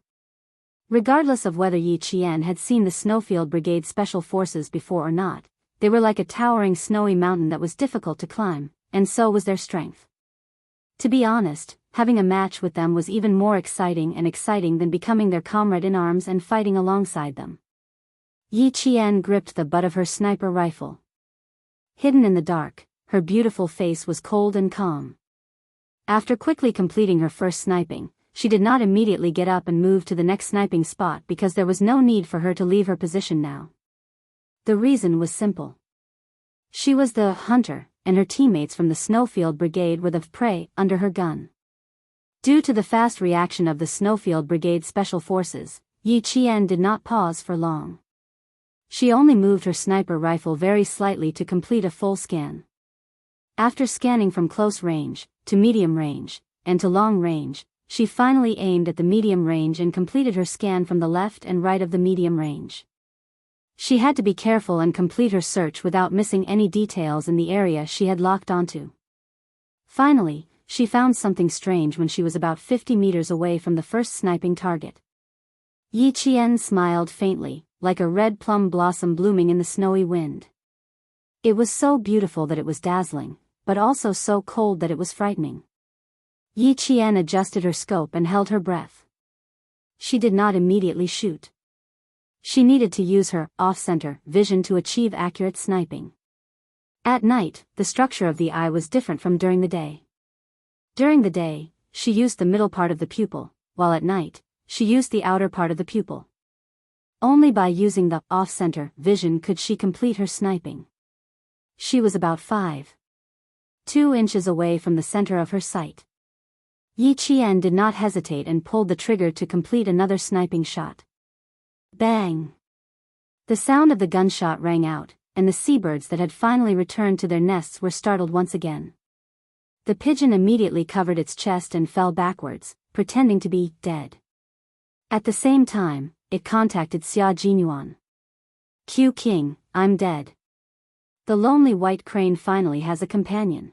Regardless of whether Yi Qian had seen the Snowfield Brigade Special Forces before or not, they were like a towering snowy mountain that was difficult to climb, and so was their strength. To be honest, having a match with them was even more exciting than becoming their comrade in arms and fighting alongside them. Yi Qian gripped the butt of her sniper rifle. Hidden in the dark, her beautiful face was cold and calm. After quickly completing her first sniping, she did not immediately get up and move to the next sniping spot because there was no need for her to leave her position now. The reason was simple. She was the hunter, and her teammates from the Snowfield Brigade were the prey under her gun. Due to the fast reaction of the Snowfield Brigade Special Forces, Yi Qian did not pause for long. She only moved her sniper rifle very slightly to complete a full scan. After scanning from close range, to medium range, and to long range, she finally aimed at the medium range and completed her scan from the left and right of the medium range. She had to be careful and complete her search without missing any details in the area she had locked onto. Finally, she found something strange when she was about 50 meters away from the first sniping target. Yi Qian smiled faintly, like a red plum blossom blooming in the snowy wind. It was so beautiful that it was dazzling, but also so cold that it was frightening. Yi Qian adjusted her scope and held her breath. She did not immediately shoot. She needed to use her off-center vision to achieve accurate sniping. At night, the structure of the eye was different from during the day. During the day, she used the middle part of the pupil, while at night, she used the outer part of the pupil. Only by using the off-center vision could she complete her sniping. She was about 5.2 inches away from the center of her sight. Yi Qian did not hesitate and pulled the trigger to complete another sniping shot. Bang! The sound of the gunshot rang out, and the seabirds that had finally returned to their nests were startled once again. The pigeon immediately covered its chest and fell backwards, pretending to be dead. At the same time, it contacted Xia Jinyuan. Q King, I'm dead. The lonely white crane finally has a companion.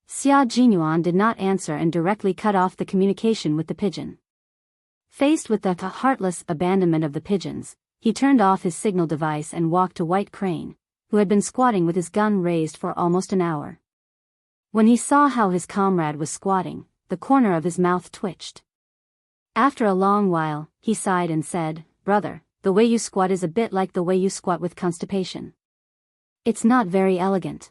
Xia Jinyuan did not answer and directly cut off the communication with the pigeon. Faced with the heartless abandonment of the pigeons, he turned off his signal device and walked to White Crane, who had been squatting with his gun raised for almost an hour. When he saw how his comrade was squatting, the corner of his mouth twitched. After a long while, he sighed and said, "Brother, the way you squat is a bit like the way you squat with constipation. It's not very elegant."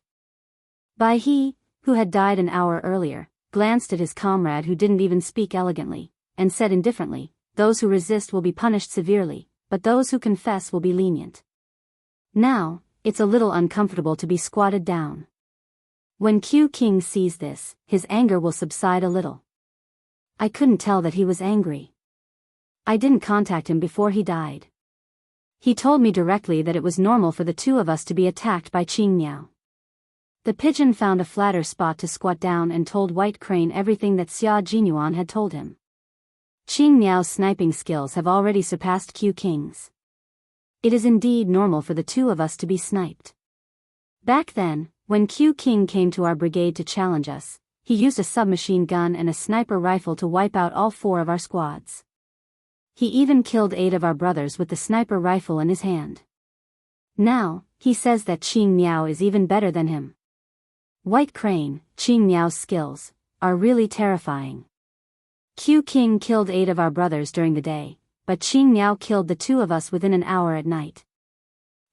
Bai He, who had died an hour earlier, glanced at his comrade who didn't even speak elegantly, and said indifferently, "Those who resist will be punished severely, but those who confess will be lenient. Now, it's a little uncomfortable to be squatted down. When Q King sees this, his anger will subside a little." I couldn't tell that he was angry. I didn't contact him before he died. He told me directly that it was normal for the two of us to be attacked by Qing Miao. The pigeon found a flatter spot to squat down and told White Crane everything that Xia Jinyuan had told him. Qing Miao's sniping skills have already surpassed Q King's. It is indeed normal for the two of us to be sniped. Back then, when Q King came to our brigade to challenge us, he used a submachine gun and a sniper rifle to wipe out all 4 of our squads. He even killed 8 of our brothers with the sniper rifle in his hand. Now, he says that Qing Miao is even better than him. White Crane, Qing Miao's skills are really terrifying. Q King killed 8 of our brothers during the day, but Qing Miao killed the 2 of us within an hour at night.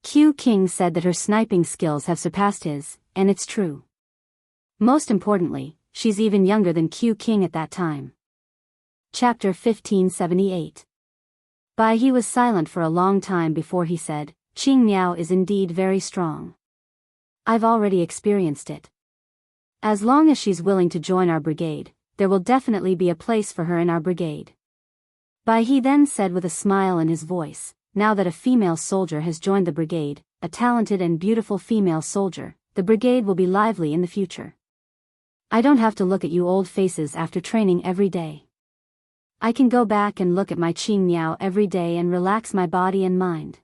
Q King said that her sniping skills have surpassed his, and it's true. Most importantly, she's even younger than Q King at that time. Chapter 1578. Bai He was silent for a long time before he said, "Qing Miao is indeed very strong. I've already experienced it. As long as she's willing to join our brigade, there will definitely be a place for her in our brigade." Bai He then said with a smile in his voice, "Now that a female soldier has joined the brigade, a talented and beautiful female soldier, the brigade will be lively in the future. I don't have to look at you old faces after training every day. I can go back and look at my Qing Miao every day and relax my body and mind."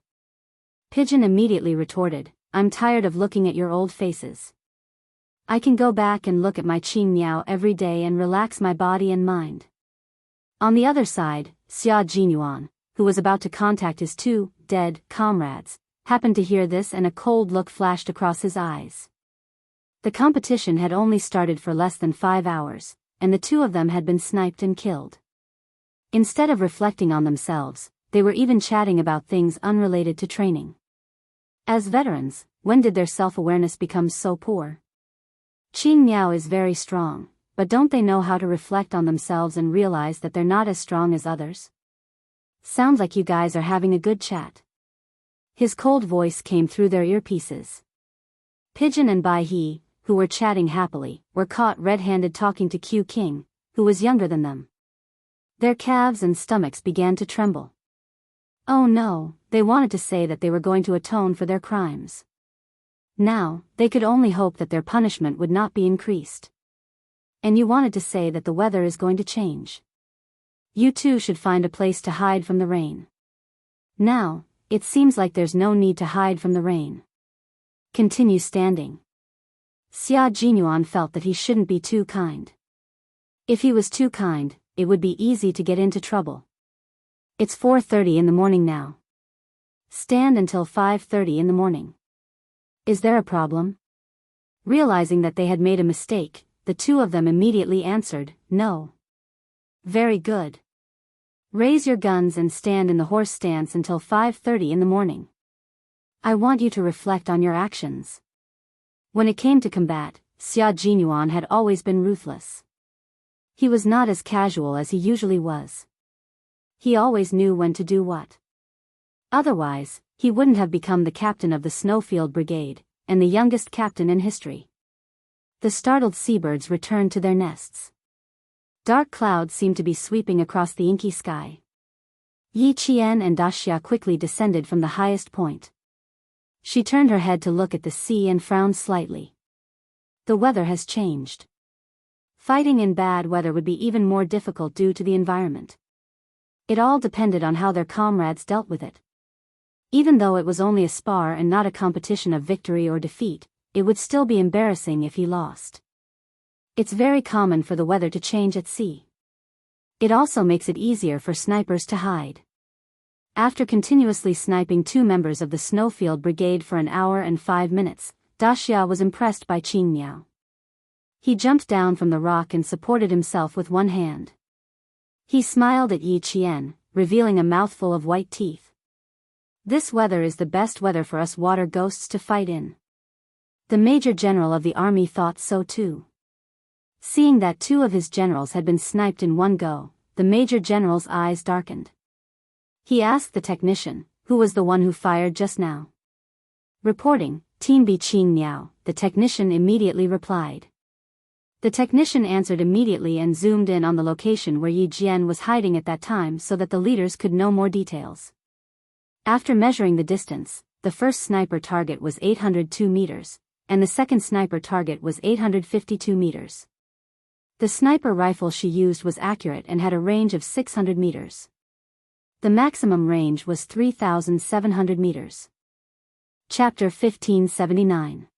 Pigeon immediately retorted, "I'm tired of looking at your old faces. I can go back and look at my Qing Miao every day and relax my body and mind." On the other side, Xia Jinyuan, who was about to contact his two dead comrades, happened to hear this and a cold look flashed across his eyes. The competition had only started for less than 5 hours, and the two of them had been sniped and killed. Instead of reflecting on themselves, they were even chatting about things unrelated to training. As veterans, when did their self-awareness become so poor? Qing Miao is very strong, but don't they know how to reflect on themselves and realize that they're not as strong as others? Sounds like you guys are having a good chat. His cold voice came through their earpieces. Pigeon and Bai He, who were chatting happily, were caught red-handed talking to Q King, who was younger than them. Their calves and stomachs began to tremble. Oh no, they wanted to say that they were going to atone for their crimes. Now, they could only hope that their punishment would not be increased. And you wanted to say that the weather is going to change. You too should find a place to hide from the rain. Now, it seems like there's no need to hide from the rain. Continue standing. Xia Jinyuan felt that he shouldn't be too kind. If he was too kind, it would be easy to get into trouble. It's 4:30 in the morning now. Stand until 5:30 in the morning. Is there a problem? Realizing that they had made a mistake, the two of them immediately answered, no. Very good. Raise your guns and stand in the horse stance until 5:30 in the morning. I want you to reflect on your actions. When it came to combat, Xia Jinyuan had always been ruthless. He was not as casual as he usually was. He always knew when to do what. Otherwise, he wouldn't have become the captain of the Snowfield Brigade, and the youngest captain in history. The startled seabirds returned to their nests. Dark clouds seemed to be sweeping across the inky sky. Yi Qian and Daxia quickly descended from the highest point. She turned her head to look at the sea and frowned slightly. The weather has changed. Fighting in bad weather would be even more difficult due to the environment. It all depended on how their comrades dealt with it. Even though it was only a spar and not a competition of victory or defeat, it would still be embarrassing if he lost. It's very common for the weather to change at sea. It also makes it easier for snipers to hide. After continuously sniping two members of the Snowfield Brigade for an hour and 5 minutes, Daxia was impressed by Qing Miao. He jumped down from the rock and supported himself with one hand. He smiled at Yi Qian, revealing a mouthful of white teeth. This weather is the best weather for us water ghosts to fight in. The Major General of the army thought so too. Seeing that two of his generals had been sniped in one go, the Major General's eyes darkened. He asked the technician, who was the one who fired just now. Reporting, Team B Qing Miao, the technician immediately replied. The technician answered immediately and zoomed in on the location where Yi Jian was hiding at that time so that the leaders could know more details. After measuring the distance, the first sniper target was 802 meters, and the second sniper target was 852 meters. The sniper rifle she used was accurate and had a range of 600 meters. The maximum range was 3,700 meters. Chapter 1579.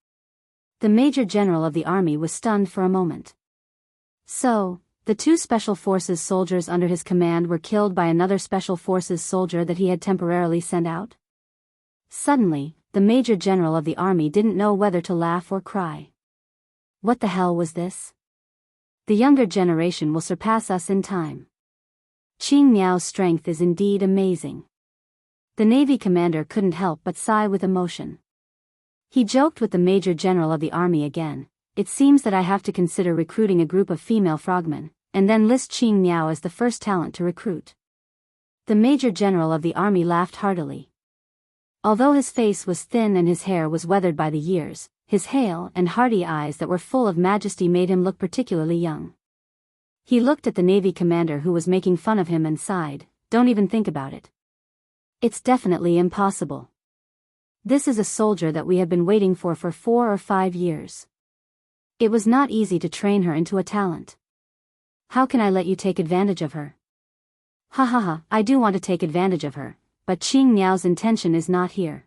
The Major General of the army was stunned for a moment. So, the two Special Forces soldiers under his command were killed by another Special Forces soldier that he had temporarily sent out? Suddenly, the Major General of the army didn't know whether to laugh or cry. What the hell was this? The younger generation will surpass us in time. Qing Miao's strength is indeed amazing. The Navy commander couldn't help but sigh with emotion. He joked with the Major General of the army again. It seems that I have to consider recruiting a group of female frogmen, and then list Qing Miao as the first talent to recruit. The Major General of the army laughed heartily. Although his face was thin and his hair was weathered by the years, his hale and hearty eyes that were full of majesty made him look particularly young. He looked at the Navy commander who was making fun of him and sighed, "Don't even think about it. It's definitely impossible. This is a soldier that we have been waiting for 4 or 5 years. It was not easy to train her into a talent. How can I let you take advantage of her?" Ha ha ha, I do want to take advantage of her, but Qing Miao's intention is not here.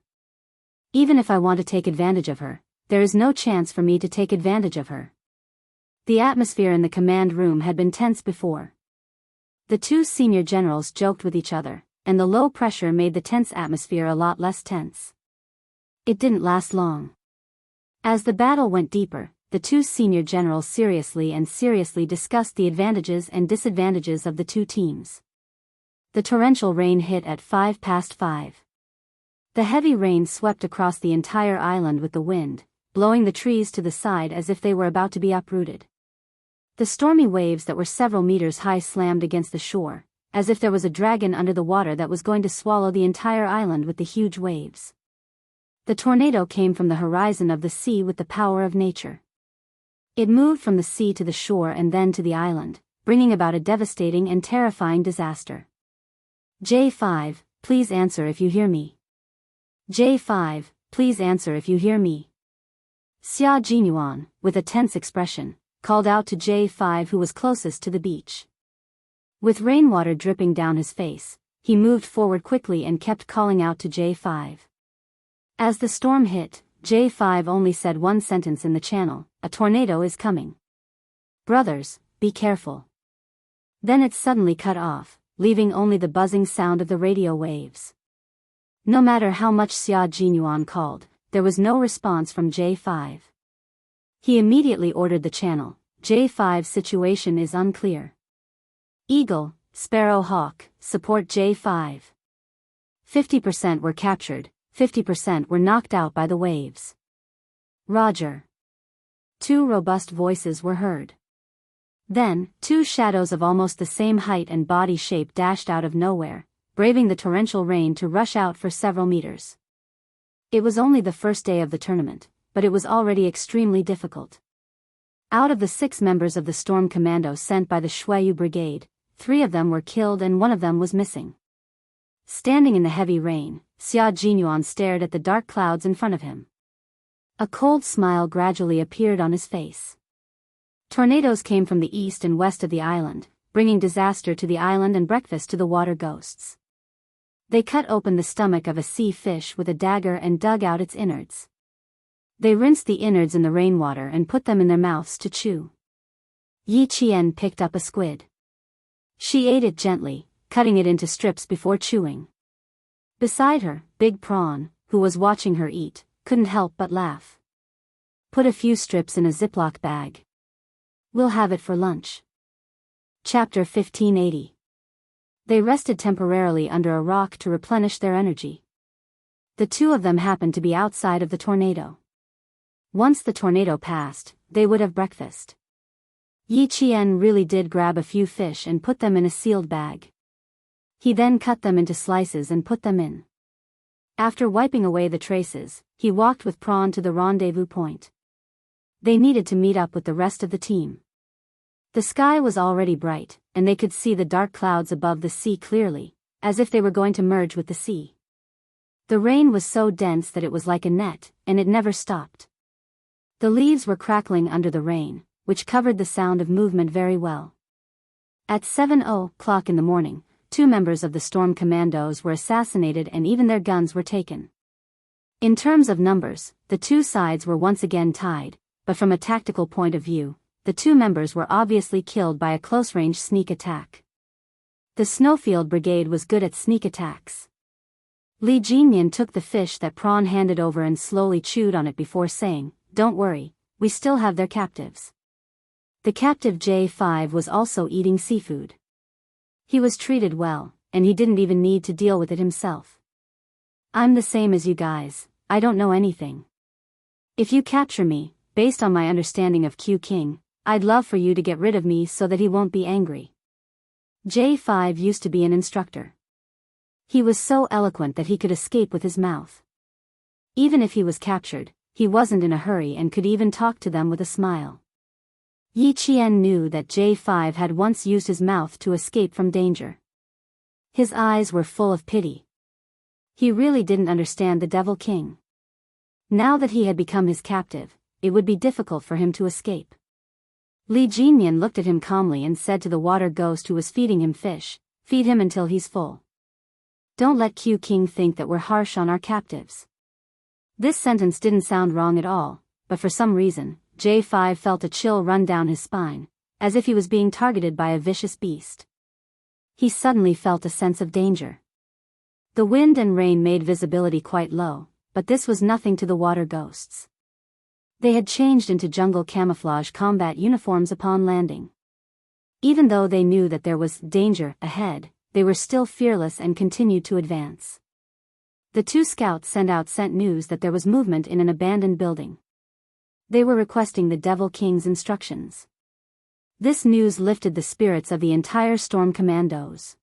Even if I want to take advantage of her, there is no chance for me to take advantage of her. The atmosphere in the command room had been tense before. The two senior generals joked with each other, and the low pressure made the tense atmosphere a lot less tense. It didn't last long. As the battle went deeper, the two senior generals seriously discussed the advantages and disadvantages of the two teams. The torrential rain hit at 5:05. The heavy rain swept across the entire island with the wind, blowing the trees to the side as if they were about to be uprooted. The stormy waves that were several meters high slammed against the shore, as if there was a dragon under the water that was going to swallow the entire island with the huge waves. The tornado came from the horizon of the sea with the power of nature. It moved from the sea to the shore and then to the island, bringing about a devastating and terrifying disaster. J5, please answer if you hear me. J5, please answer if you hear me. Xia Jinyuan, with a tense expression, called out to J5 who was closest to the beach. With rainwater dripping down his face, he moved forward quickly and kept calling out to J5. As the storm hit, J5 only said one sentence in the channel: "A tornado is coming. Brothers, be careful." Then it suddenly cut off, leaving only the buzzing sound of the radio waves. No matter how much Xia Jinyuan called, there was no response from J5. He immediately ordered the channel: "J5's situation is unclear. Eagle, Sparrow Hawk, support J5. 50% were captured, 50% were knocked out by the waves." Roger. Two robust voices were heard. Then, two shadows of almost the same height and body shape dashed out of nowhere, braving the torrential rain to rush out for several meters. It was only the first day of the tournament, but it was already extremely difficult. Out of the 6 members of the Storm Commando sent by the Shuiyu Brigade, 3 of them were killed and 1 of them was missing. Standing in the heavy rain, Xia Jinyuan stared at the dark clouds in front of him. A cold smile gradually appeared on his face. Tornadoes came from the east and west of the island, bringing disaster to the island and breakfast to the water ghosts. They cut open the stomach of a sea fish with a dagger and dug out its innards. They rinsed the innards in the rainwater and put them in their mouths to chew. Yi Qian picked up a squid. She ate it gently, cutting it into strips before chewing. Beside her, Big Prawn, who was watching her eat, couldn't help but laugh. "Put a few strips in a Ziploc bag. We'll have it for lunch." Chapter 1580. They rested temporarily under a rock to replenish their energy. The 2 of them happened to be outside of the tornado. Once the tornado passed, they would have breakfast. Yi Qian really did grab a few fish and put them in a sealed bag. He then cut them into slices and put them in. After wiping away the traces, he walked with Prawn to the rendezvous point. They needed to meet up with the rest of the team. The sky was already bright, and they could see the dark clouds above the sea clearly, as if they were going to merge with the sea. The rain was so dense that it was like a net, and it never stopped. The leaves were crackling under the rain, which covered the sound of movement very well. At 7:00 in the morning, 2 members of the Storm Commandos were assassinated and even their guns were taken. In terms of numbers, the 2 sides were once again tied, but from a tactical point of view, the 2 members were obviously killed by a close-range sneak attack. The Snowfield Brigade was good at sneak attacks. Li Jinyan took the fish that Prawn handed over and slowly chewed on it before saying, "Don't worry, we still have their captives." The captive J5 was also eating seafood. He was treated well, and he didn't even need to deal with it himself. "I'm the same as you guys, I don't know anything. If you capture me, based on my understanding of Q King, I'd love for you to get rid of me so that he won't be angry." J5 used to be an instructor. He was so eloquent that he could escape with his mouth. Even if he was captured, he wasn't in a hurry and could even talk to them with a smile. Yi Qian knew that J5 had once used his mouth to escape from danger. His eyes were full of pity. He really didn't understand the Devil King. Now that he had become his captive, it would be difficult for him to escape. Li Jinyan looked at him calmly and said to the water ghost who was feeding him fish, "Feed him until he's full. Don't let Q King think that we're harsh on our captives." This sentence didn't sound wrong at all, but for some reason, J5 felt a chill run down his spine, as if he was being targeted by a vicious beast. He suddenly felt a sense of danger. The wind and rain made visibility quite low, but this was nothing to the water ghosts. They had changed into jungle camouflage combat uniforms upon landing. Even though they knew that there was danger ahead, they were still fearless and continued to advance. The two scouts sent news that there was movement in an abandoned building. They were requesting the Devil King's instructions. This news lifted the spirits of the entire Storm Commandos.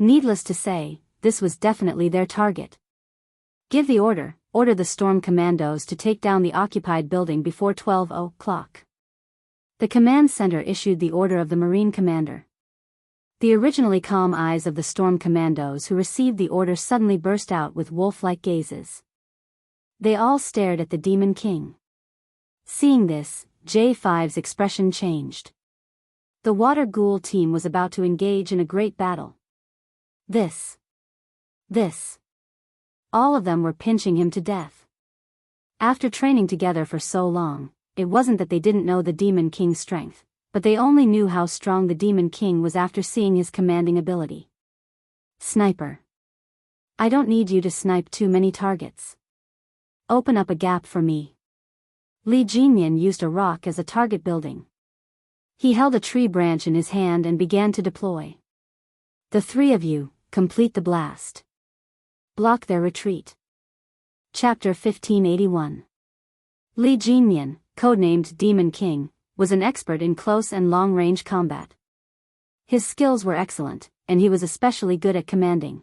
Needless to say, this was definitely their target. Give the order, order the Storm Commandos to take down the occupied building before 12 o'clock. The command center issued the order of the Marine commander. The originally calm eyes of the Storm Commandos who received the order suddenly burst out with wolf-like gazes. They all stared at the Demon King. Seeing this, J5's expression changed. The Water Ghoul team was about to engage in a great battle. This. All of them were pinching him to death. After training together for so long, it wasn't that they didn't know the Demon King's strength, but they only knew how strong the Demon King was after seeing his commanding ability. Sniper. I don't need you to snipe too many targets. Open up a gap for me. Li Jinyan used a rock as a target building. He held a tree branch in his hand and began to deploy. The three of you, complete the blast. Block their retreat. Chapter 1581. Li Jinyan, codenamed Demon King, was an expert in close and long-range combat. His skills were excellent, and he was especially good at commanding.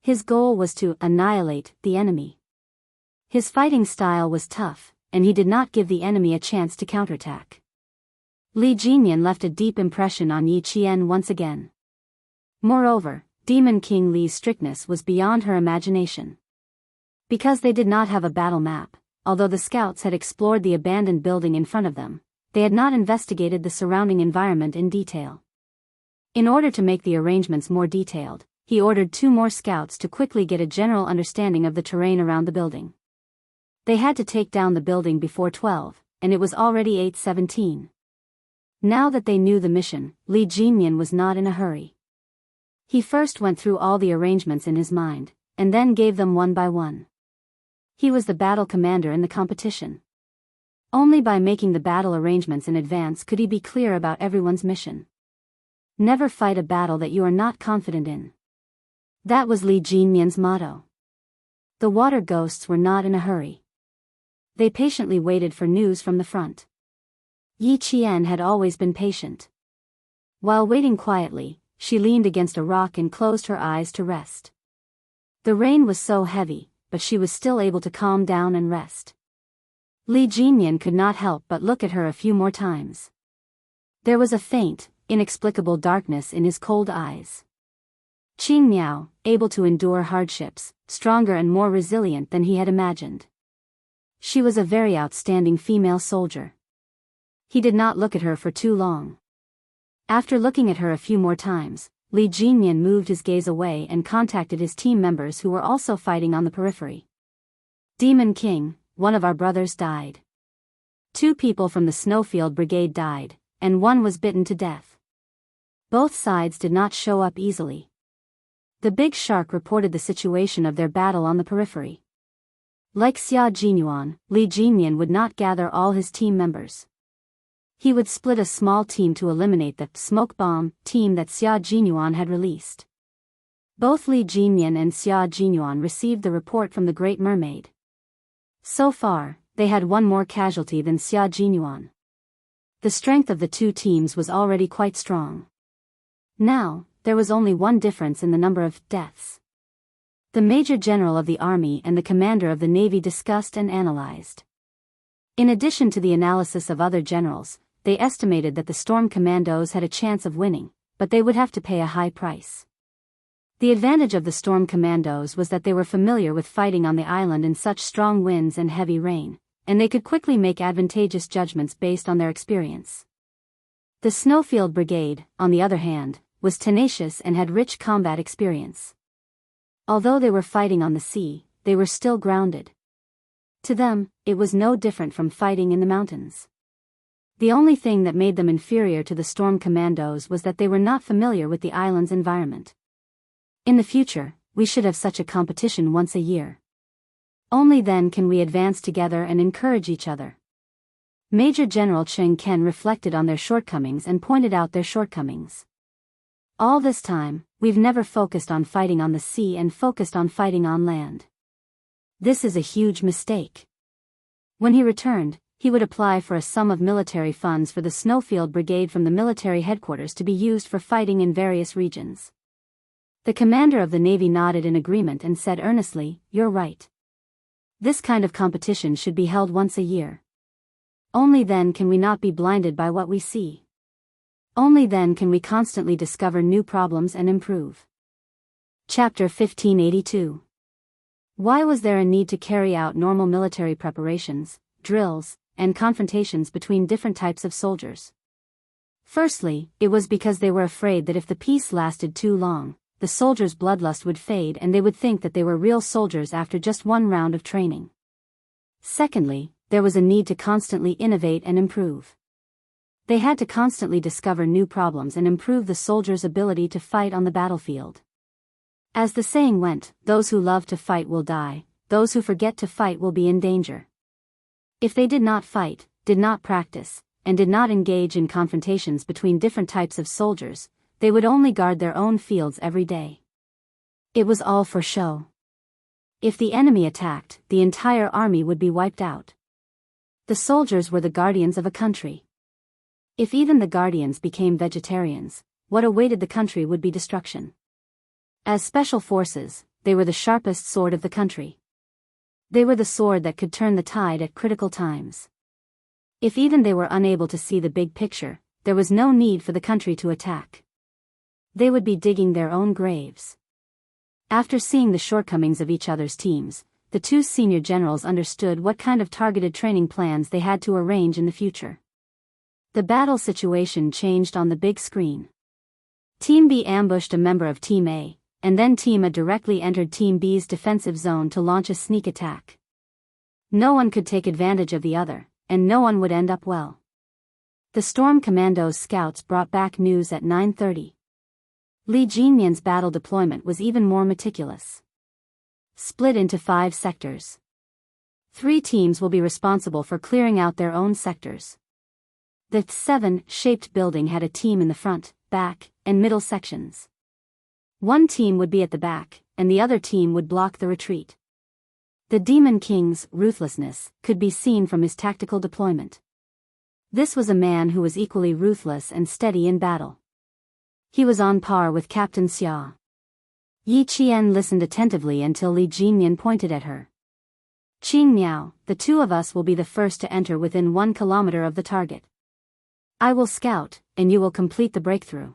His goal was to annihilate the enemy. His fighting style was tough, and he did not give the enemy a chance to counterattack. Li Jinyan left a deep impression on Yi Qian once again. Moreover, Demon King Li's strictness was beyond her imagination. Because they did not have a battle map, although the scouts had explored the abandoned building in front of them, they had not investigated the surrounding environment in detail. In order to make the arrangements more detailed, he ordered 2 more scouts to quickly get a general understanding of the terrain around the building. They had to take down the building before 12, and it was already 8:17. Now that they knew the mission, Li Jinyan was not in a hurry. He first went through all the arrangements in his mind, and then gave them one by one. He was the battle commander in the competition. Only by making the battle arrangements in advance could he be clear about everyone's mission. Never fight a battle that you are not confident in. That was Li Jinyan's motto. The water ghosts were not in a hurry. They patiently waited for news from the front. Yi Qian had always been patient. While waiting quietly, she leaned against a rock and closed her eyes to rest. The rain was so heavy, but she was still able to calm down and rest. Li Jinyan could not help but look at her a few more times. There was a faint, inexplicable darkness in his cold eyes. Qing Miao, able to endure hardships, stronger and more resilient than he had imagined. She was a very outstanding female soldier. He did not look at her for too long. After looking at her a few more times, Li Jinyan moved his gaze away and contacted his team members who were also fighting on the periphery. Demon King, one of our brothers died. 2 people from the Snowfield Brigade died, and 1 was bitten to death. Both sides did not show up easily. The Big Shark reported the situation of their battle on the periphery. Like Xia Jinyuan, Li Jinyan would not gather all his team members. He would split a small team to eliminate the smoke bomb team that Xia Jinyuan had released. Both Li Jinyan and Xia Jinyuan received the report from the Great Mermaid. So far, they had 1 more casualty than Xia Jinyuan. The strength of the 2 teams was already quite strong. Now, there was only one difference in the number of deaths. The Major General of the Army and the Commander of the Navy discussed and analyzed. In addition to the analysis of other generals, they estimated that the Storm Commandos had a chance of winning, but they would have to pay a high price. The advantage of the Storm Commandos was that they were familiar with fighting on the island in such strong winds and heavy rain, and they could quickly make advantageous judgments based on their experience. The Snowfield Brigade, on the other hand, was tenacious and had rich combat experience. Although they were fighting on the sea, they were still grounded. To them, it was no different from fighting in the mountains. The only thing that made them inferior to the Storm Commandos was that they were not familiar with the island's environment. In the future, we should have such a competition once a year. Only then can we advance together and encourage each other. Major General Cheng Ken reflected on their shortcomings and pointed out their shortcomings. All this time, we've never focused on fighting on the sea and focused on fighting on land. This is a huge mistake. When he returned, he would apply for a sum of military funds for the Snowfield Brigade from the military headquarters to be used for fighting in various regions. The commander of the Navy nodded in agreement and said earnestly, "You're right. This kind of competition should be held once a year. Only then can we not be blinded by what we see. Only then can we constantly discover new problems and improve." Chapter 1582. Why was there a need to carry out normal military preparations, drills, and confrontations between different types of soldiers? Firstly, it was because they were afraid that if the peace lasted too long, the soldiers' bloodlust would fade and they would think that they were real soldiers after just one round of training. Secondly, there was a need to constantly innovate and improve. They had to constantly discover new problems and improve the soldiers' ability to fight on the battlefield. As the saying went, those who love to fight will die, those who forget to fight will be in danger. If they did not fight, did not practice, and did not engage in confrontations between different types of soldiers, they would only guard their own fields every day. It was all for show. If the enemy attacked, the entire army would be wiped out. The soldiers were the guardians of a country. If even the guardians became vegetarians, what awaited the country would be destruction. As special forces, they were the sharpest sword of the country. They were the sword that could turn the tide at critical times. If even they were unable to see the big picture, there was no need for the country to attack. They would be digging their own graves. After seeing the shortcomings of each other's teams, the two senior generals understood what kind of targeted training plans they had to arrange in the future. The battle situation changed on the big screen. Team B ambushed a member of Team A, and then Team A directly entered Team B's defensive zone to launch a sneak attack. No one could take advantage of the other, and no one would end up well. The Storm Commandos scouts brought back news at 9:30. Li Jinyan's battle deployment was even more meticulous. Split into 5 sectors. 3 teams will be responsible for clearing out their own sectors. The 7-shaped building had a team in the front, back, and middle sections. One team would be at the back, and the other team would block the retreat. The Demon King's ruthlessness could be seen from his tactical deployment. This was a man who was equally ruthless and steady in battle. He was on par with Captain Xia. Yi Qian listened attentively until Li Jinyan pointed at her. "Qing Miao, the two of us will be the first to enter within 1 kilometer of the target. I will scout, and you will complete the breakthrough."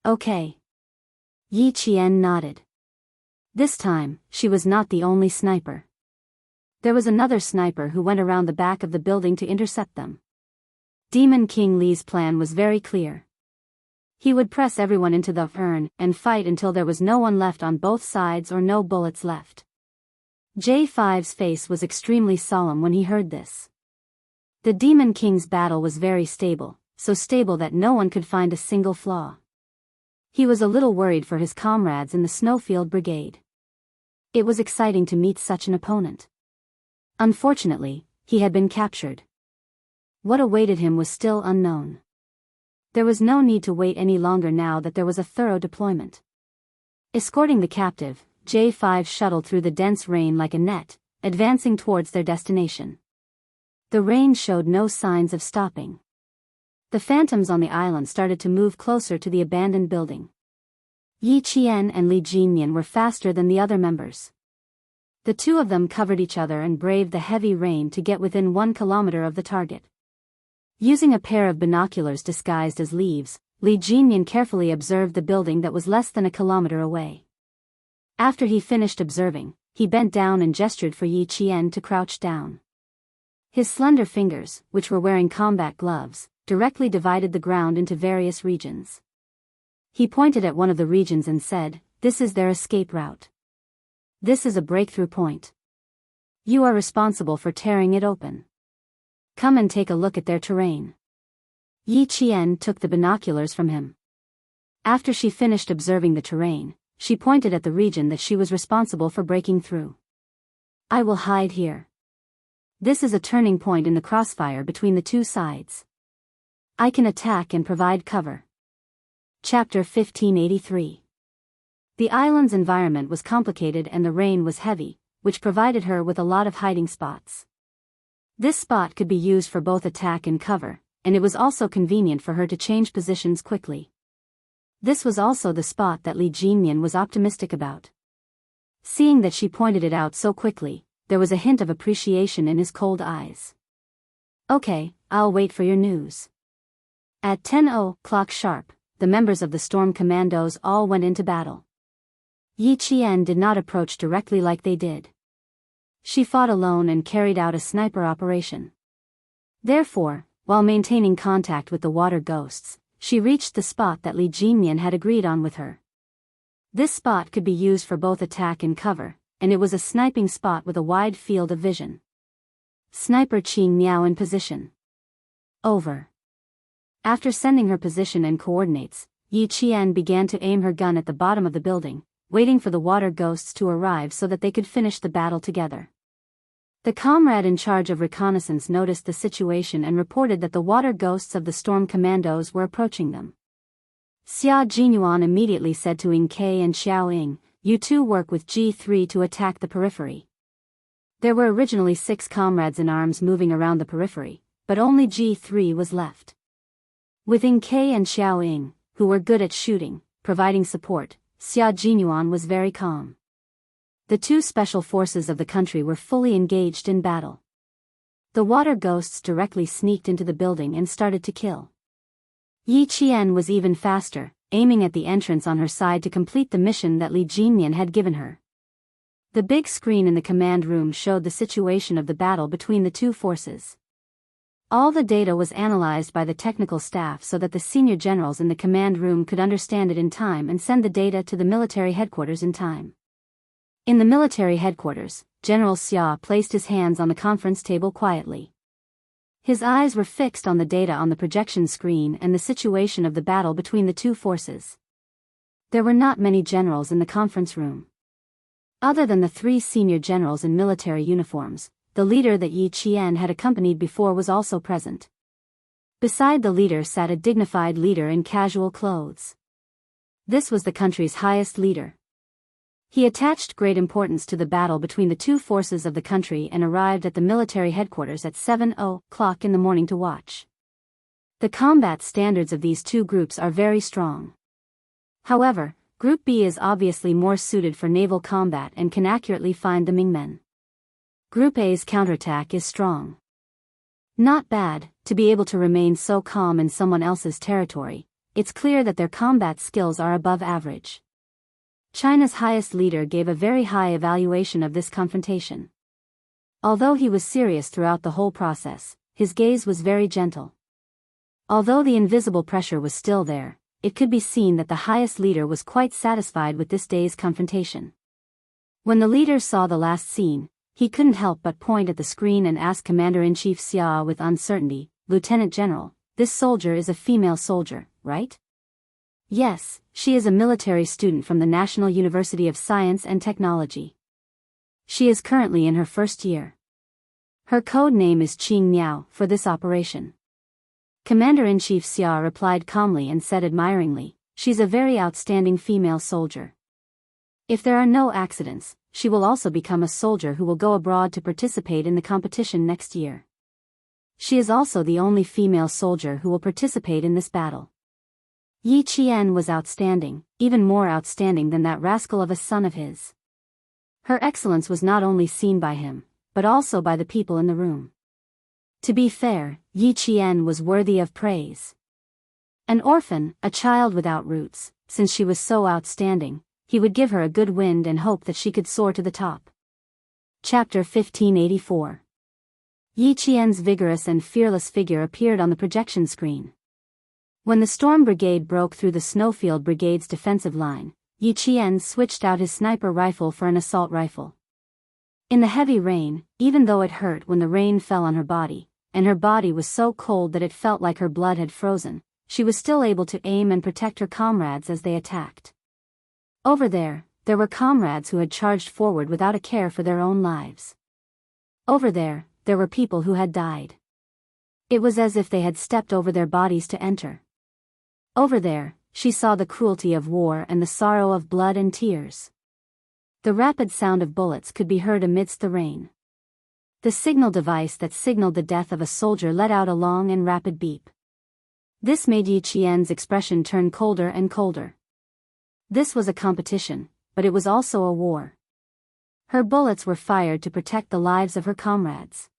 "Okay." Yi Qian nodded. This time, she was not the only sniper. There was another sniper who went around the back of the building to intercept them. Demon King Li's plan was very clear. He would press everyone into the urn and fight until there was no one left on both sides or no bullets left. J5's face was extremely solemn when he heard this. The Demon King's battle was very stable, so stable that no one could find a single flaw. He was a little worried for his comrades in the Snowfield Brigade. It was exciting to meet such an opponent. Unfortunately, he had been captured. What awaited him was still unknown. There was no need to wait any longer now that there was a thorough deployment. Escorting the captive, J5 shuttled through the dense rain like a net, advancing towards their destination. The rain showed no signs of stopping. The phantoms on the island started to move closer to the abandoned building. Yi Qian and Li Jinyan were faster than the other members. The two of them covered each other and braved the heavy rain to get within 1 kilometer of the target. Using a pair of binoculars disguised as leaves, Li Jinyan carefully observed the building that was less than 1 kilometer away. After he finished observing, he bent down and gestured for Yi Qian to crouch down. His slender fingers, which were wearing combat gloves, directly divided the ground into various regions. He pointed at one of the regions and said, "This is their escape route. This is a breakthrough point. You are responsible for tearing it open. Come and take a look at their terrain." Yi Qian took the binoculars from him. After she finished observing the terrain, she pointed at the region that she was responsible for breaking through. I will hide here. This is a turning point in the crossfire between the two sides. I can attack and provide cover. Chapter 1583. The island's environment was complicated and the rain was heavy, which provided her with a lot of hiding spots. This spot could be used for both attack and cover, and it was also convenient for her to change positions quickly. This was also the spot that Li Jinyan was optimistic about. Seeing that she pointed it out so quickly, there was a hint of appreciation in his cold eyes. Okay, I'll wait for your news. At 10:00 sharp, the members of the Storm Commandos all went into battle. Yi Qian did not approach directly like they did. She fought alone and carried out a sniper operation. Therefore, while maintaining contact with the water ghosts, she reached the spot that Li Jinyan had agreed on with her. This spot could be used for both attack and cover, and it was a sniping spot with a wide field of vision. Sniper Qing Miao in position. Over. After sending her position and coordinates, Yi Qian began to aim her gun at the bottom of the building, waiting for the water ghosts to arrive so that they could finish the battle together. The comrade in charge of reconnaissance noticed the situation and reported that the water ghosts of the Storm Commandos were approaching them. Xia Jinyuan immediately said to Ing Ke and Xiao Ying, "You two work with G3 to attack the periphery." There were originally 6 comrades in arms moving around the periphery, but only G3 was left. With Ing Ke and Xiao Ying, who were good at shooting, providing support, Xia Jinyuan was very calm. The two special forces of the country were fully engaged in battle. The water ghosts directly sneaked into the building and started to kill. Yi Qian was even faster, aiming at the entrance on her side to complete the mission that Li Jinyan had given her. The big screen in the command room showed the situation of the battle between the two forces. All the data was analyzed by the technical staff so that the senior generals in the command room could understand it in time and send the data to the military headquarters in time. In the military headquarters, General Xia placed his hands on the conference table quietly. His eyes were fixed on the data on the projection screen and the situation of the battle between the two forces. There were not many generals in the conference room. Other than the 3 senior generals in military uniforms, the leader that Yi Qian had accompanied before was also present. Beside the leader sat a dignified leader in casual clothes. This was the country's highest leader. He attached great importance to the battle between the two forces of the country and arrived at the military headquarters at 7:00 in the morning to watch. The combat standards of these two groups are very strong. However, Group B is obviously more suited for naval combat and can accurately find the Mingmen. Group A's counterattack is strong. Not bad, to be able to remain so calm in someone else's territory. It's clear that their combat skills are above average. China's highest leader gave a very high evaluation of this confrontation. Although he was serious throughout the whole process, his gaze was very gentle. Although the invisible pressure was still there, it could be seen that the highest leader was quite satisfied with this day's confrontation. When the leader saw the last scene, he couldn't help but point at the screen and ask Commander-in-Chief Xia with uncertainty, "Lieutenant General, this soldier is a female soldier, right?" "Yes, she is a military student from the National University of Science and Technology. She is currently in her first year. Her code name is Qing Miao for this operation." Commander-in-Chief Xia replied calmly and said admiringly, "She's a very outstanding female soldier. If there are no accidents, she will also become a soldier who will go abroad to participate in the competition next year. She is also the only female soldier who will participate in this battle." Yi Qian was outstanding, even more outstanding than that rascal of a son of his. Her excellence was not only seen by him, but also by the people in the room. To be fair, Yi Qian was worthy of praise. An orphan, a child without roots, since she was so outstanding, he would give her a good wind and hope that she could soar to the top. Chapter 1584. Yi Qian's vigorous and fearless figure appeared on the projection screen. When the Storm Brigade broke through the Snowfield Brigade's defensive line, Yi Qian switched out his sniper rifle for an assault rifle. In the heavy rain, even though it hurt when the rain fell on her body, and her body was so cold that it felt like her blood had frozen, she was still able to aim and protect her comrades as they attacked. Over there were comrades who had charged forward without a care for their own lives. Over there were people who had died. It was as if they had stepped over their bodies to enter. Over there, she saw the cruelty of war and the sorrow of blood and tears. The rapid sound of bullets could be heard amidst the rain. The signal device that signaled the death of a soldier let out a long and rapid beep. This made Yi Qian's expression turn colder and colder. This was a competition, but it was also a war. Her bullets were fired to protect the lives of her comrades.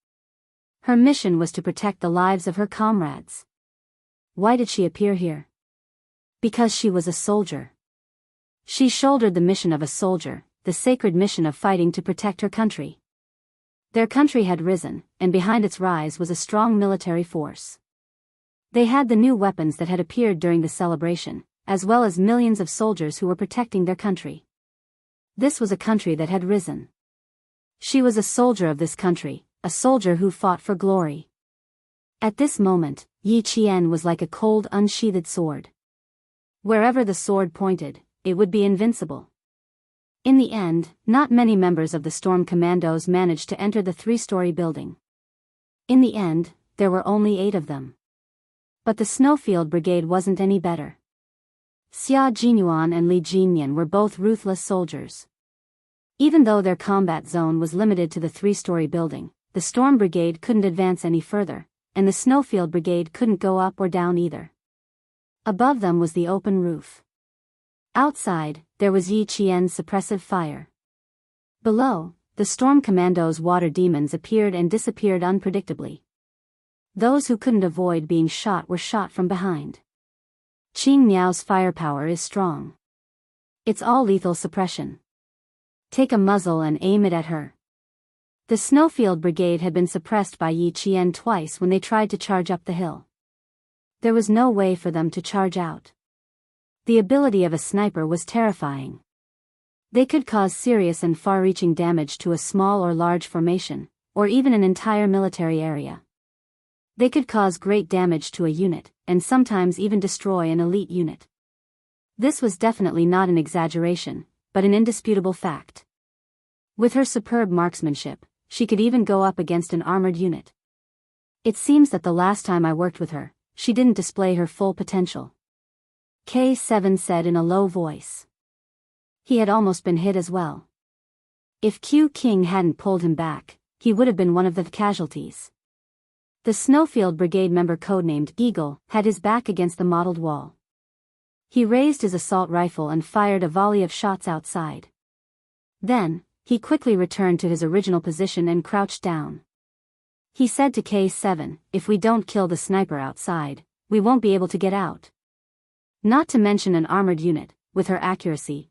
Her mission was to protect the lives of her comrades. Why did she appear here? Because she was a soldier. She shouldered the mission of a soldier, the sacred mission of fighting to protect her country. Their country had risen, and behind its rise was a strong military force. They had the new weapons that had appeared during the celebration, as well as millions of soldiers who were protecting their country. This was a country that had risen. She was a soldier of this country, a soldier who fought for glory. At this moment, Yi Qian was like a cold unsheathed sword. Wherever the sword pointed, it would be invincible. In the end, not many members of the Storm Commandos managed to enter the 3-story building. In the end, there were only 8 of them. But the Snowfield Brigade wasn't any better. Xia Jinyuan and Li Jinyan were both ruthless soldiers. Even though their combat zone was limited to the 3-story building, the Storm Brigade couldn't advance any further, and the Snowfield Brigade couldn't go up or down either. Above them was the open roof. Outside, there was Yi Qian's suppressive fire. Below, the Storm Commandos' water demons appeared and disappeared unpredictably. Those who couldn't avoid being shot were shot from behind. Qing Miao's firepower is strong. It's all lethal suppression. Take a muzzle and aim it at her. The Snowfield Brigade had been suppressed by Yi Qian twice when they tried to charge up the hill. There was no way for them to charge out. The ability of a sniper was terrifying. They could cause serious and far-reaching damage to a small or large formation, or even an entire military area. They could cause great damage to a unit, and sometimes even destroy an elite unit. This was definitely not an exaggeration, but an indisputable fact. With her superb marksmanship, she could even go up against an armored unit. It seems that the last time I worked with her, she didn't display her full potential. K7 said in a low voice. He had almost been hit as well. If Q King hadn't pulled him back, he would have been one of the casualties. The Snowfield Brigade member codenamed Eagle had his back against the mottled wall. He raised his assault rifle and fired a volley of shots outside. Then, he quickly returned to his original position and crouched down. He said to K7, "If we don't kill the sniper outside, we won't be able to get out." Not to mention an armored unit, with her accuracy,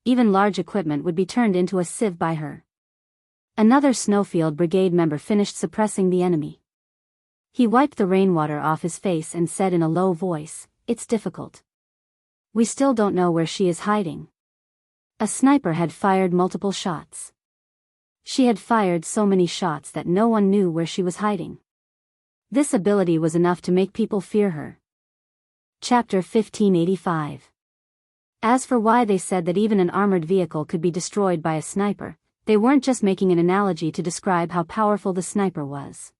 even large equipment would be turned into a sieve by her. Another Snowfield Brigade member finished suppressing the enemy. He wiped the rainwater off his face and said in a low voice, "It's difficult. We still don't know where she is hiding." A sniper had fired multiple shots. She had fired so many shots that no one knew where she was hiding. This ability was enough to make people fear her. Chapter 1585. As for why they said that even an armored vehicle could be destroyed by a sniper, they weren't just making an analogy to describe how powerful the sniper was.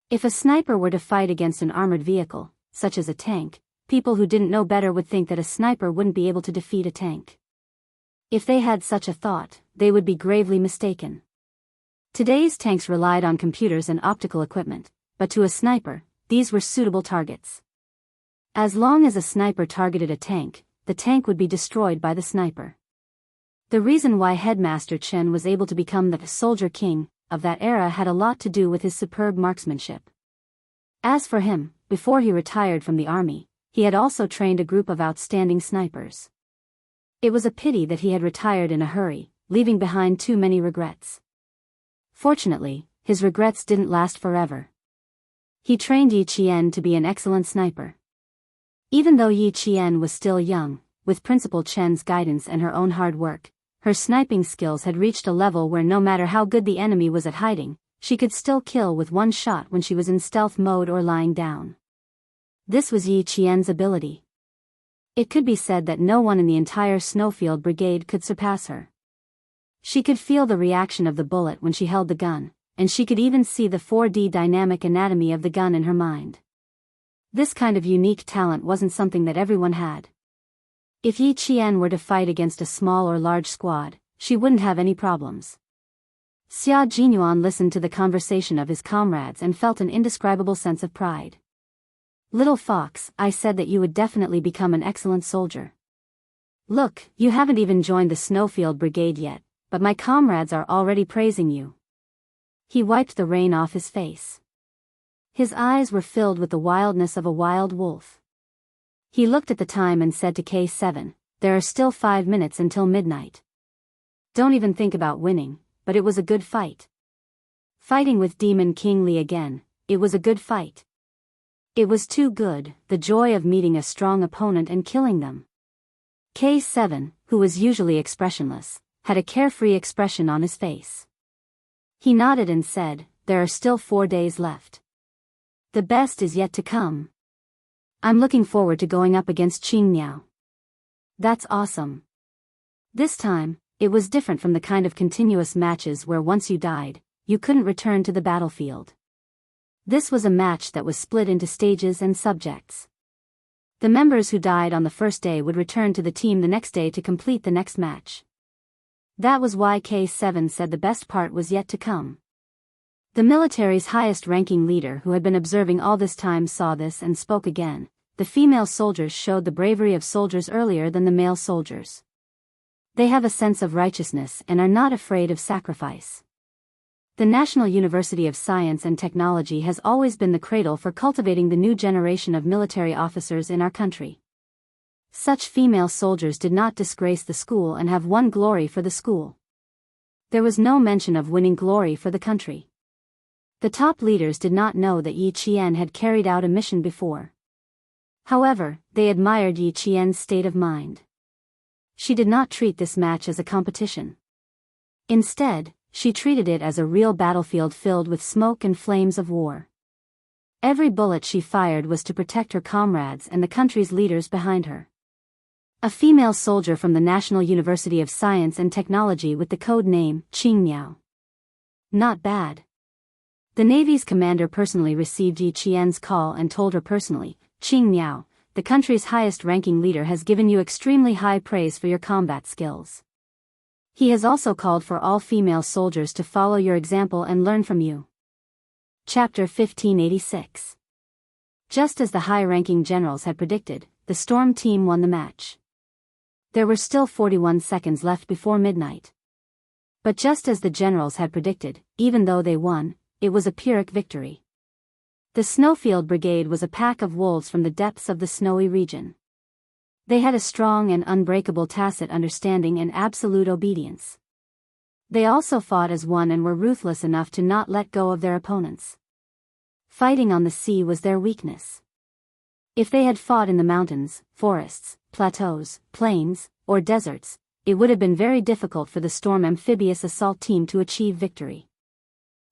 If a sniper were to fight against an armored vehicle, such as a tank, people who didn't know better would think that a sniper wouldn't be able to defeat a tank. If they had such a thought, they would be gravely mistaken. Today's tanks relied on computers and optical equipment, but to a sniper, these were suitable targets. As long as a sniper targeted a tank, the tank would be destroyed by the sniper. The reason why Headmaster Chen was able to become the soldier king of that era had a lot to do with his superb marksmanship. As for him, before he retired from the army, he had also trained a group of outstanding snipers. It was a pity that he had retired in a hurry, leaving behind too many regrets. Fortunately, his regrets didn't last forever. He trained Yi Qian to be an excellent sniper. Even though Yi Qian was still young, with Principal Chen's guidance and her own hard work, her sniping skills had reached a level where no matter how good the enemy was at hiding, she could still kill with one shot when she was in stealth mode or lying down. This was Yi Qian's ability. It could be said that no one in the entire Snowfield Brigade could surpass her. She could feel the reaction of the bullet when she held the gun, and she could even see the 4D dynamic anatomy of the gun in her mind. This kind of unique talent wasn't something that everyone had. If Yi Qian were to fight against a small or large squad, she wouldn't have any problems. Xia Jinyuan listened to the conversation of his comrades and felt an indescribable sense of pride. Little fox, I said that you would definitely become an excellent soldier. Look, you haven't even joined the Snowfield Brigade yet, but my comrades are already praising you. He wiped the rain off his face. His eyes were filled with the wildness of a wild wolf. He looked at the time and said to K7, there are still 5 minutes until midnight. Don't even think about winning, but it was a good fight. Fighting with Demon King Li again, it was a good fight. It was too good, the joy of meeting a strong opponent and killing them. K7, who was usually expressionless, had a carefree expression on his face. He nodded and said, there are still 4 days left. The best is yet to come. I'm looking forward to going up against Qing Miao. That's awesome. This time, it was different from the kind of continuous matches where once you died, you couldn't return to the battlefield. This was a match that was split into stages and subjects. The members who died on the first day would return to the team the next day to complete the next match. That was why K7 said the best part was yet to come. The military's highest-ranking leader who had been observing all this time saw this and spoke again. The female soldiers showed the bravery of soldiers earlier than the male soldiers. They have a sense of righteousness and are not afraid of sacrifice. The National University of Science and Technology has always been the cradle for cultivating the new generation of military officers in our country. Such female soldiers did not disgrace the school and have won glory for the school. There was no mention of winning glory for the country. The top leaders did not know that Yi Qian had carried out a mission before. However, they admired Yi Qian's state of mind. She did not treat this match as a competition. Instead, she treated it as a real battlefield filled with smoke and flames of war. Every bullet she fired was to protect her comrades and the country's leaders behind her. A female soldier from the National University of Science and Technology with the code name Qing Miao. Not bad. The Navy's commander personally received Yi Qian's call and told her personally, Qing Miao, the country's highest-ranking leader has given you extremely high praise for your combat skills. He has also called for all female soldiers to follow your example and learn from you. Chapter 1586. Just as the high-ranking generals had predicted, the Storm team won the match. There were still 41 seconds left before midnight. But just as the generals had predicted, even though they won, it was a Pyrrhic victory. The Snowfield Brigade was a pack of wolves from the depths of the snowy region. They had a strong and unbreakable tacit understanding and absolute obedience. They also fought as one and were ruthless enough to not let go of their opponents. Fighting on the sea was their weakness. If they had fought in the mountains, forests, plateaus, plains, or deserts, it would have been very difficult for the Storm Amphibious Assault Team to achieve victory.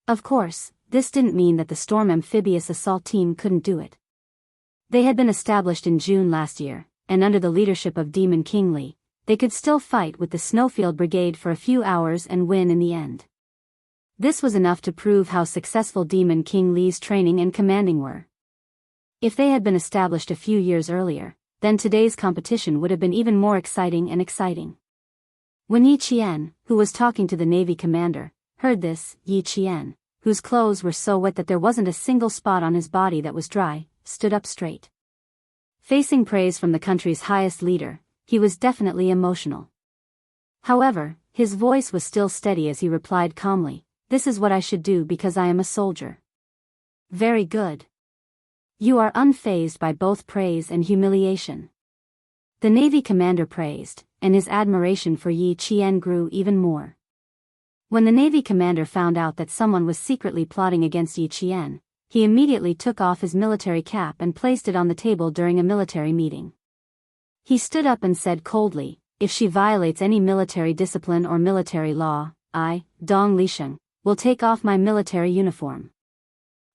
Of course, this didn't mean that the Storm Amphibious Assault Team couldn't do it. They had been established in June last year, and under the leadership of Demon King Li, they could still fight with the Snowfield Brigade for a few hours and win in the end. This was enough to prove how successful Demon King Li's training and commanding were. If they had been established a few years earlier, then today's competition would have been even more exciting and exciting. When Yi Qian, who was talking to the Navy commander, heard this, Yi Qian, whose clothes were so wet that there wasn't a single spot on his body that was dry, stood up straight. Facing praise from the country's highest leader, he was definitely emotional. However, his voice was still steady as he replied calmly, "This is what I should do because I am a soldier." Very good. You are unfazed by both praise and humiliation. The Navy commander praised, and his admiration for Yi Qian grew even more. When the Navy commander found out that someone was secretly plotting against Yi Qian, he immediately took off his military cap and placed it on the table during a military meeting. He stood up and said coldly, "If she violates any military discipline or military law, I, Dong Lisheng, will take off my military uniform.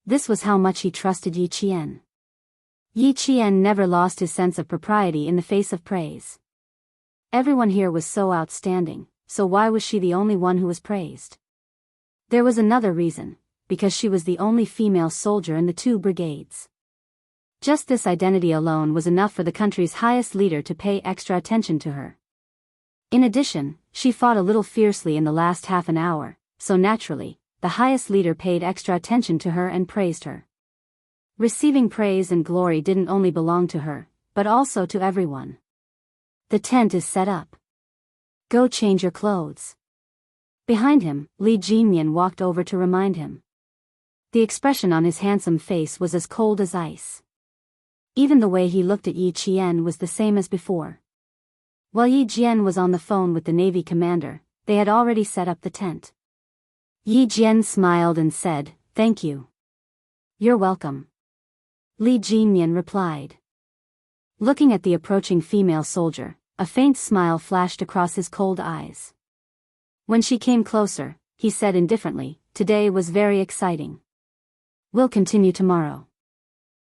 This was how much he trusted Yi Qian. Yi Qian never lost his sense of propriety in the face of praise. Everyone here was so outstanding, so why was she the only one who was praised? There was another reason, because she was the only female soldier in the 2 brigades. Just this identity alone was enough for the country's highest leader to pay extra attention to her. In addition, she fought a little fiercely in the last half an hour, so naturally, the highest leader paid extra attention to her and praised her. Receiving praise and glory didn't only belong to her, but also to everyone. The tent is set up. Go change your clothes. Behind him, Li Jinyan walked over to remind him. The expression on his handsome face was as cold as ice. Even the way he looked at Yi Qian was the same as before. While Yi Jian was on the phone with the Navy commander, they had already set up the tent. Yi Jian smiled and said, "Thank you." "You're welcome." Li Jinyan replied. Looking at the approaching female soldier, a faint smile flashed across his cold eyes. When she came closer, he said indifferently, "Today was very exciting. We'll continue tomorrow."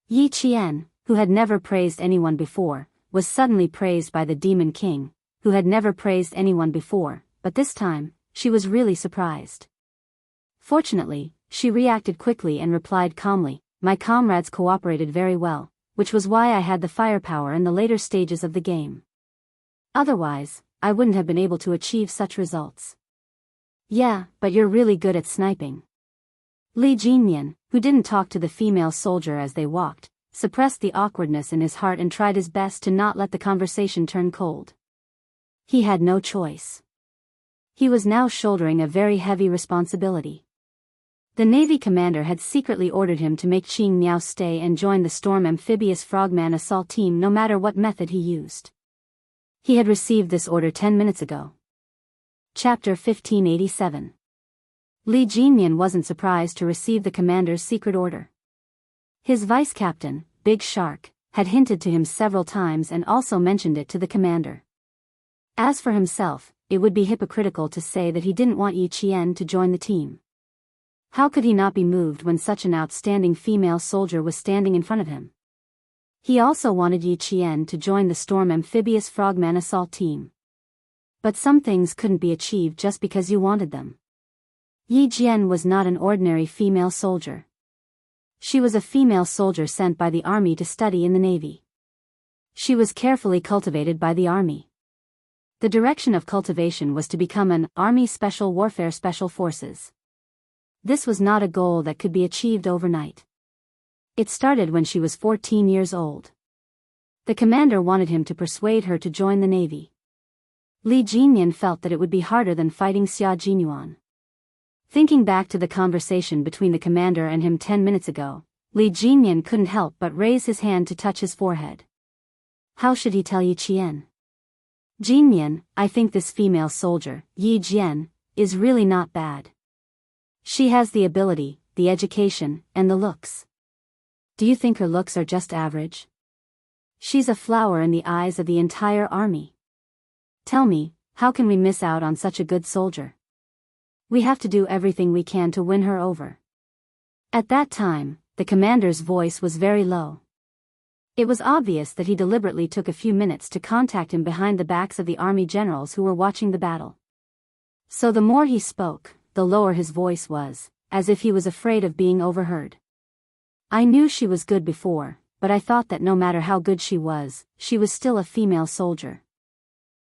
Yi Qian, who had never praised anyone before, was suddenly praised by the Demon King, who had never praised anyone before, but this time, she was really surprised. Fortunately, she reacted quickly and replied calmly, "My comrades cooperated very well, which was why I had the firepower in the later stages of the game. Otherwise, I wouldn't have been able to achieve such results." "Yeah, but you're really good at sniping." Li Jinyan, who didn't talk to the female soldier as they walked, suppressed the awkwardness in his heart and tried his best to not let the conversation turn cold. He had no choice. He was now shouldering a very heavy responsibility. The Navy commander had secretly ordered him to make Qing Miao stay and join the Storm Amphibious Frogman assault team no matter what method he used. He had received this order 10 minutes ago. Chapter 1587. Li Jinyan wasn't surprised to receive the commander's secret order. His vice-captain, Big Shark, had hinted to him several times and also mentioned it to the commander. As for himself, it would be hypocritical to say that he didn't want Yi Qian to join the team. How could he not be moved when such an outstanding female soldier was standing in front of him? He also wanted Yi Qian to join the Storm Amphibious Frogman assault team. But some things couldn't be achieved just because you wanted them. Yi Jian was not an ordinary female soldier. She was a female soldier sent by the army to study in the Navy. She was carefully cultivated by the army. The direction of cultivation was to become an Army Special Warfare Special Forces. This was not a goal that could be achieved overnight. It started when she was 14 years old. The commander wanted him to persuade her to join the Navy. Li Jinyan felt that it would be harder than fighting Xia Jinyuan. Thinking back to the conversation between the commander and him 10 minutes ago, Li Jinyan couldn't help but raise his hand to touch his forehead. How should he tell Yi Qian? "Jinyan, I think this female soldier, Yi Jian, is really not bad. She has the ability, the education, and the looks. Do you think her looks are just average? She's a flower in the eyes of the entire army. Tell me, how can we miss out on such a good soldier? We have to do everything we can to win her over." At that time, the commander's voice was very low. It was obvious that he deliberately took a few minutes to contact him behind the backs of the army generals who were watching the battle. So the more he spoke, the lower his voice was, as if he was afraid of being overheard. "I knew she was good before, but I thought that no matter how good she was still a female soldier.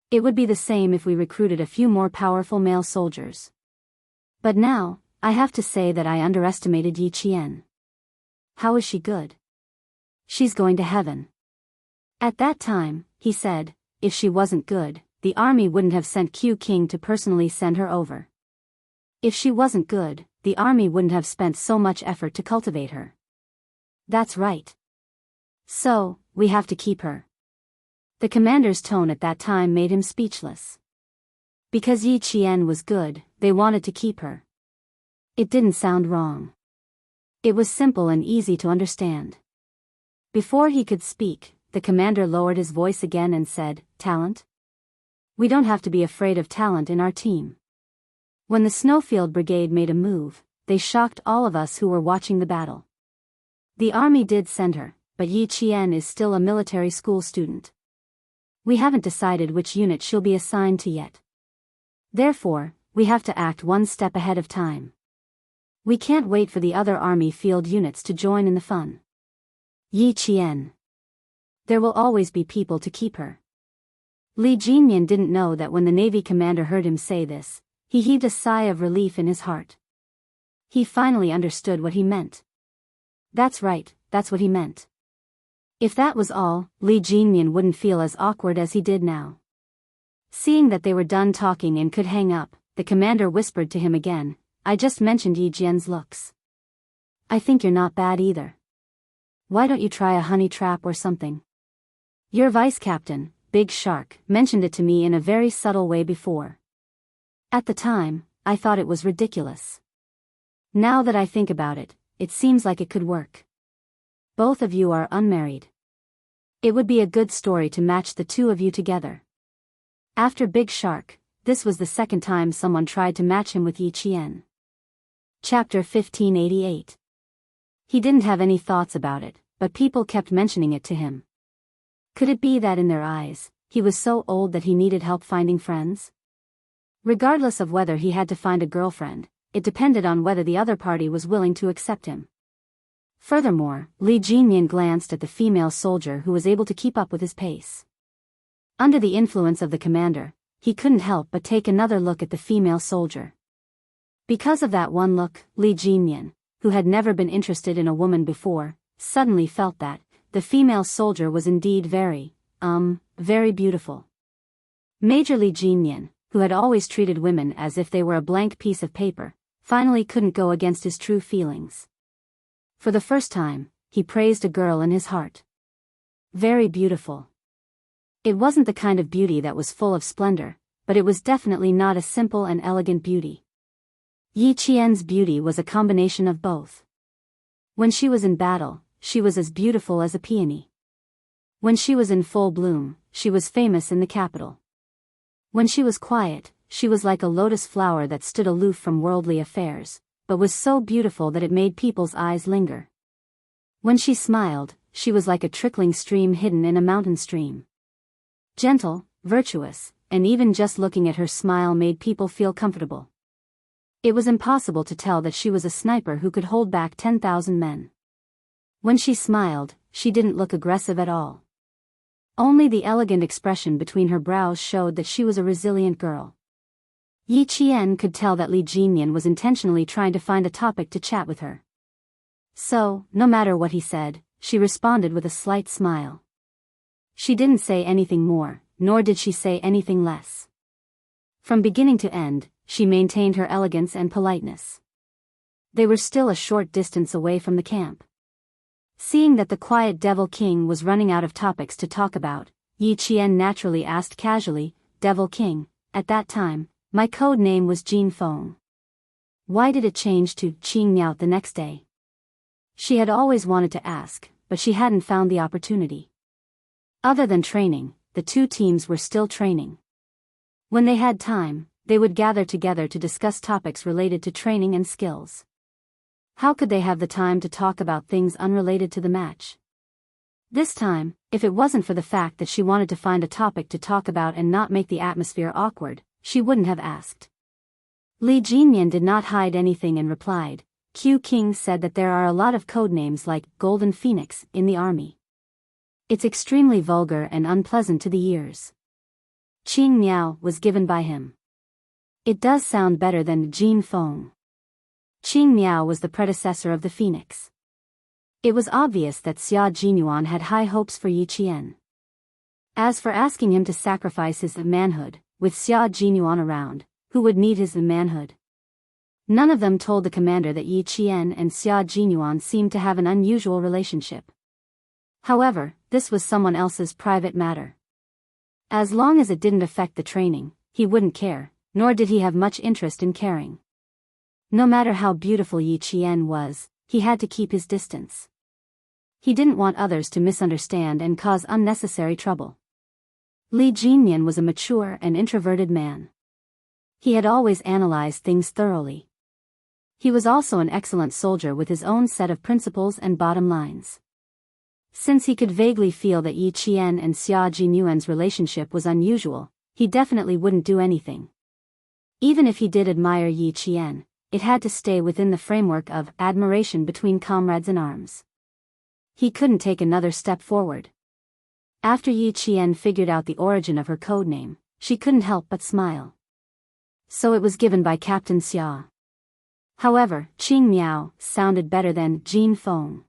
It would be the same if we recruited a few more powerful male soldiers. But now, I have to say that I underestimated Yi Qian. How is she good? She's going to heaven." At that time, he said, if she wasn't good, the army wouldn't have sent Q King to personally send her over. If she wasn't good, the army wouldn't have spent so much effort to cultivate her. That's right. So, we have to keep her. The commander's tone at that time made him speechless. Because Yi Qian was good, they wanted to keep her. It didn't sound wrong. It was simple and easy to understand. Before he could speak, the commander lowered his voice again and said, "Talent? We don't have to be afraid of talent in our team. When the Snowfield Brigade made a move, they shocked all of us who were watching the battle. The army did send her, but Yi Qian is still a military school student. We haven't decided which unit she'll be assigned to yet. Therefore, we have to act one step ahead of time. We can't wait for the other army field units to join in the fun. Yi Qian. There will always be people to keep her. Li Jinyan didn't know that when the Navy commander heard him say this, he heaved a sigh of relief in his heart. He finally understood what he meant. That's right, that's what he meant. If that was all, Li Jinyan wouldn't feel as awkward as he did now. Seeing that they were done talking and could hang up, the commander whispered to him again, I just mentioned Yi Jian's looks. I think you're not bad either. Why don't you try a honey trap or something? Your vice captain, Big Shark, mentioned it to me in a very subtle way before. At the time, I thought it was ridiculous. Now that I think about it, it seems like it could work. Both of you are unmarried. It would be a good story to match the two of you together. After Big Shark, this was the second time someone tried to match him with Yi Qian. Chapter 1588. He didn't have any thoughts about it, but people kept mentioning it to him. Could it be that in their eyes, he was so old that he needed help finding friends? Regardless of whether he had to find a girlfriend, it depended on whether the other party was willing to accept him. Furthermore, Li Jinyan glanced at the female soldier who was able to keep up with his pace. Under the influence of the commander, he couldn't help but take another look at the female soldier. Because of that one look, Li Jinyan, who had never been interested in a woman before, suddenly felt that the female soldier was indeed very beautiful. Major Li Jinyan, who had always treated women as if they were a blank piece of paper, finally couldn't go against his true feelings. For the first time, he praised a girl in his heart. Very beautiful. It wasn't the kind of beauty that was full of splendor, but it was definitely not a simple and elegant beauty. Yi Qian's beauty was a combination of both. When she was in battle, she was as beautiful as a peony. When she was in full bloom, she was famous in the capital. When she was quiet, she was like a lotus flower that stood aloof from worldly affairs, but was so beautiful that it made people's eyes linger. When she smiled, she was like a trickling stream hidden in a mountain stream. Gentle, virtuous, and even just looking at her smile made people feel comfortable. It was impossible to tell that she was a sniper who could hold back 10,000 men. When she smiled, she didn't look aggressive at all. Only the elegant expression between her brows showed that she was a resilient girl. Yi Qian could tell that Li Jinyan was intentionally trying to find a topic to chat with her. So, no matter what he said, she responded with a slight smile. She didn't say anything more, nor did she say anything less. From beginning to end, she maintained her elegance and politeness. They were still a short distance away from the camp. Seeing that the quiet Devil King was running out of topics to talk about, Yi Qian naturally asked casually, Devil King, at that time, my code name was Jin Feng. Why did it change to Qing Miao the next day? She had always wanted to ask, but she hadn't found the opportunity. Other than training, the two teams were still training. When they had time, they would gather together to discuss topics related to training and skills. How could they have the time to talk about things unrelated to the match? This time, if it wasn't for the fact that she wanted to find a topic to talk about and not make the atmosphere awkward, she wouldn't have asked. Li Jinyan did not hide anything and replied, Q King said that there are a lot of codenames like Golden Phoenix in the army. It's extremely vulgar and unpleasant to the ears. Qing Miao was given by him. It does sound better than Jin Feng. Qing Miao was the predecessor of the Phoenix. It was obvious that Xia Jinyuan had high hopes for Yi Qian. As for asking him to sacrifice his manhood, with Xia Jinyuan around, who would need his manhood? None of them told the commander that Yi Qian and Xia Jinyuan seemed to have an unusual relationship. However, this was someone else's private matter. As long as it didn't affect the training, he wouldn't care, nor did he have much interest in caring. No matter how beautiful Yi Qian was, he had to keep his distance. He didn't want others to misunderstand and cause unnecessary trouble. Li Jinyan was a mature and introverted man. He had always analyzed things thoroughly. He was also an excellent soldier with his own set of principles and bottom lines. Since he could vaguely feel that Yi Qian and Xia Jinyuan's relationship was unusual, he definitely wouldn't do anything. Even if he did admire Yi Qian, it had to stay within the framework of admiration between comrades in arms. He couldn't take another step forward. After Yi Qian figured out the origin of her code name, she couldn't help but smile. So it was given by Captain Xia. However, Qing Miao sounded better than Jin Feng.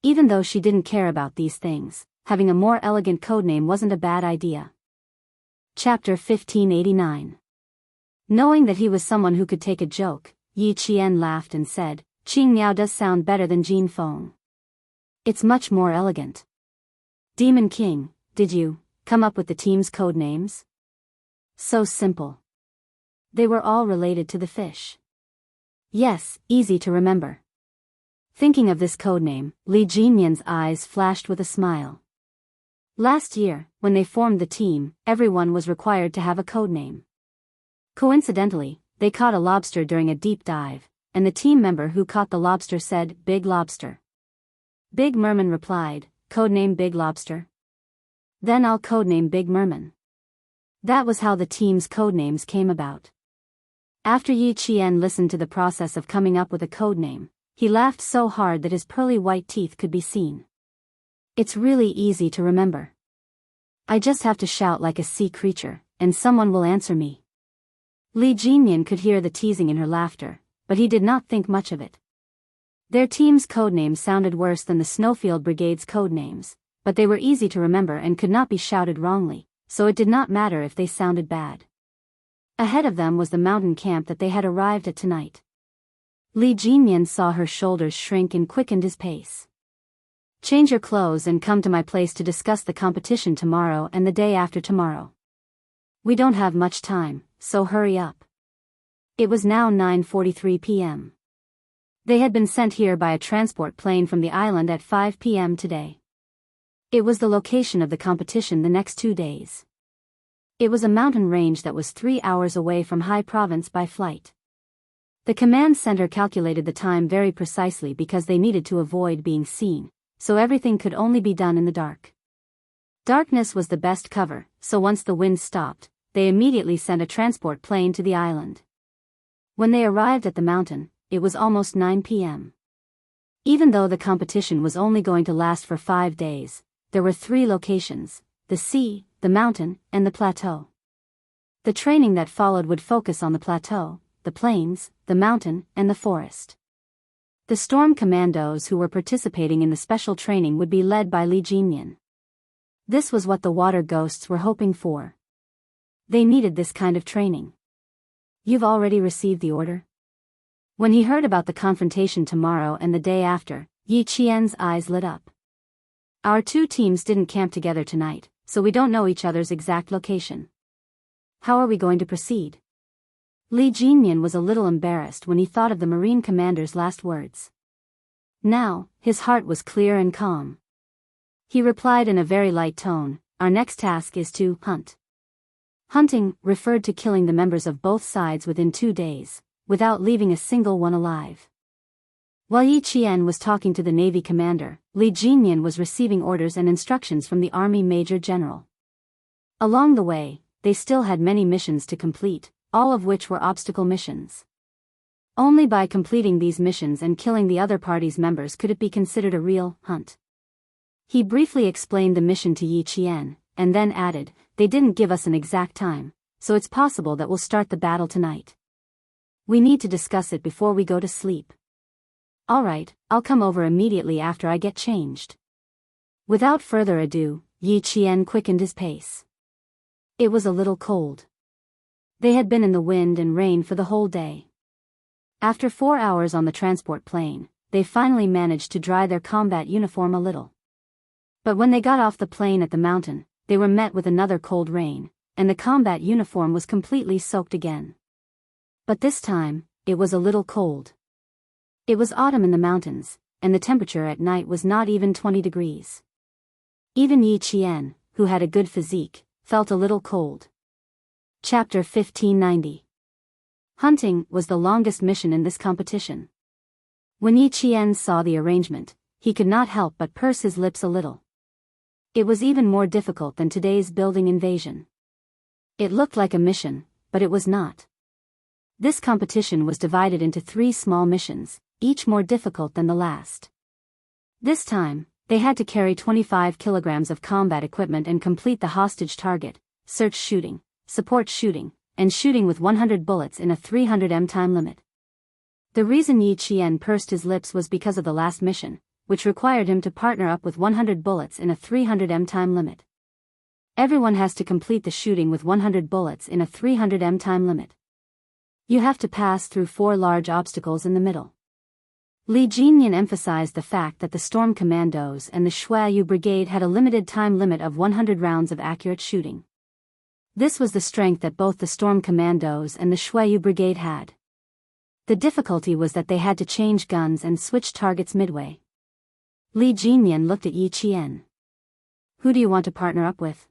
Even though she didn't care about these things, having a more elegant codename wasn't a bad idea. Chapter 1589. Knowing that he was someone who could take a joke, Yi Qian laughed and said, "Qing Miao does sound better than Jin Feng. It's much more elegant. Demon King, did you come up with the team's code names?" So simple. They were all related to the fish. Yes, easy to remember. Thinking of this codename, Li Jinyan's eyes flashed with a smile. Last year, when they formed the team, everyone was required to have a codename. Coincidentally, they caught a lobster during a deep dive, and the team member who caught the lobster said, "Big Lobster." Big Merman replied, "Codename Big Lobster? Then I'll codename Big Merman." That was how the team's codenames came about. After Yi Qian listened to the process of coming up with a codename, he laughed so hard that his pearly white teeth could be seen. It's really easy to remember. I just have to shout like a sea creature, and someone will answer me. Li Jinyan could hear the teasing in her laughter, but he did not think much of it. Their team's codenames sounded worse than the Snowfield Brigade's codenames, but they were easy to remember and could not be shouted wrongly, so it did not matter if they sounded bad. Ahead of them was the mountain camp that they had arrived at tonight. Li Jinyan saw her shoulders shrink and quickened his pace. "Change your clothes and come to my place to discuss the competition tomorrow and the day after tomorrow. We don't have much time, so hurry up." It was now 9:43 p.m. They had been sent here by a transport plane from the island at 5 p.m. today. It was the location of the competition the next 2 days. It was a mountain range that was 3 hours away from Hai Province by flight. The command center calculated the time very precisely because they needed to avoid being seen, so everything could only be done in the dark. Darkness was the best cover, so once the wind stopped, they immediately sent a transport plane to the island. When they arrived at the mountain, it was almost 9 p.m. Even though the competition was only going to last for 5 days, there were 3 locations: the sea, the mountain, and the plateau. The training that followed would focus on the plateau, the plains, the mountain, and the forest. The storm commandos who were participating in the special training would be led by Li Jinyan. This was what the water ghosts were hoping for. They needed this kind of training. "You've already received the order?" When he heard about the confrontation tomorrow and the day after, Yi Qian's eyes lit up. "Our 2 teams didn't camp together tonight, so we don't know each other's exact location. How are we going to proceed?" Li Jinyan was a little embarrassed when he thought of the Marine commander's last words. Now, his heart was clear and calm. He replied in a very light tone, "Our next task is to hunt." Hunting referred to killing the members of both sides within 2 days, without leaving a single one alive. While Yi Qian was talking to the Navy commander, Li Jinyan was receiving orders and instructions from the Army Major General. Along the way, they still had many missions to complete, all of which were obstacle missions. Only by completing these missions and killing the other party's members could it be considered a real hunt. He briefly explained the mission to Yi Qian, and then added, "They didn't give us an exact time, so it's possible that we'll start the battle tonight. We need to discuss it before we go to sleep." "All right, I'll come over immediately after I get changed." Without further ado, Yi Qian quickened his pace. It was a little cold. They had been in the wind and rain for the whole day. After 4 hours on the transport plane, they finally managed to dry their combat uniform a little. But when they got off the plane at the mountain, they were met with another cold rain, and the combat uniform was completely soaked again. But this time, it was a little cold. It was autumn in the mountains, and the temperature at night was not even 20 degrees. Even Yi Qian, who had a good physique, felt a little cold. Chapter 1590. Hunting was the longest mission in this competition. When Yi Qian saw the arrangement, he could not help but purse his lips a little. It was even more difficult than today's building invasion. It looked like a mission, but it was not. This competition was divided into 3 small missions, each more difficult than the last. This time, they had to carry 25 kilograms of combat equipment and complete the hostage target, search shooting, support shooting, and shooting with 100 bullets in a 300 m time limit. The reason Yi Qian pursed his lips was because of the last mission, which required him to partner up with 100 bullets in a 300 m time limit. Everyone has to complete the shooting with 100 bullets in a 300 m time limit. You have to pass through 4 large obstacles in the middle. Li Jinyan emphasized the fact that the Storm Commandos and the Shuayu Brigade had a limited time limit of 100 rounds of accurate shooting. This was the strength that both the Storm Commandos and the Shuayu Brigade had. The difficulty was that they had to change guns and switch targets midway. Li Jinyan looked at Yi Qian. Who do you want to partner up with?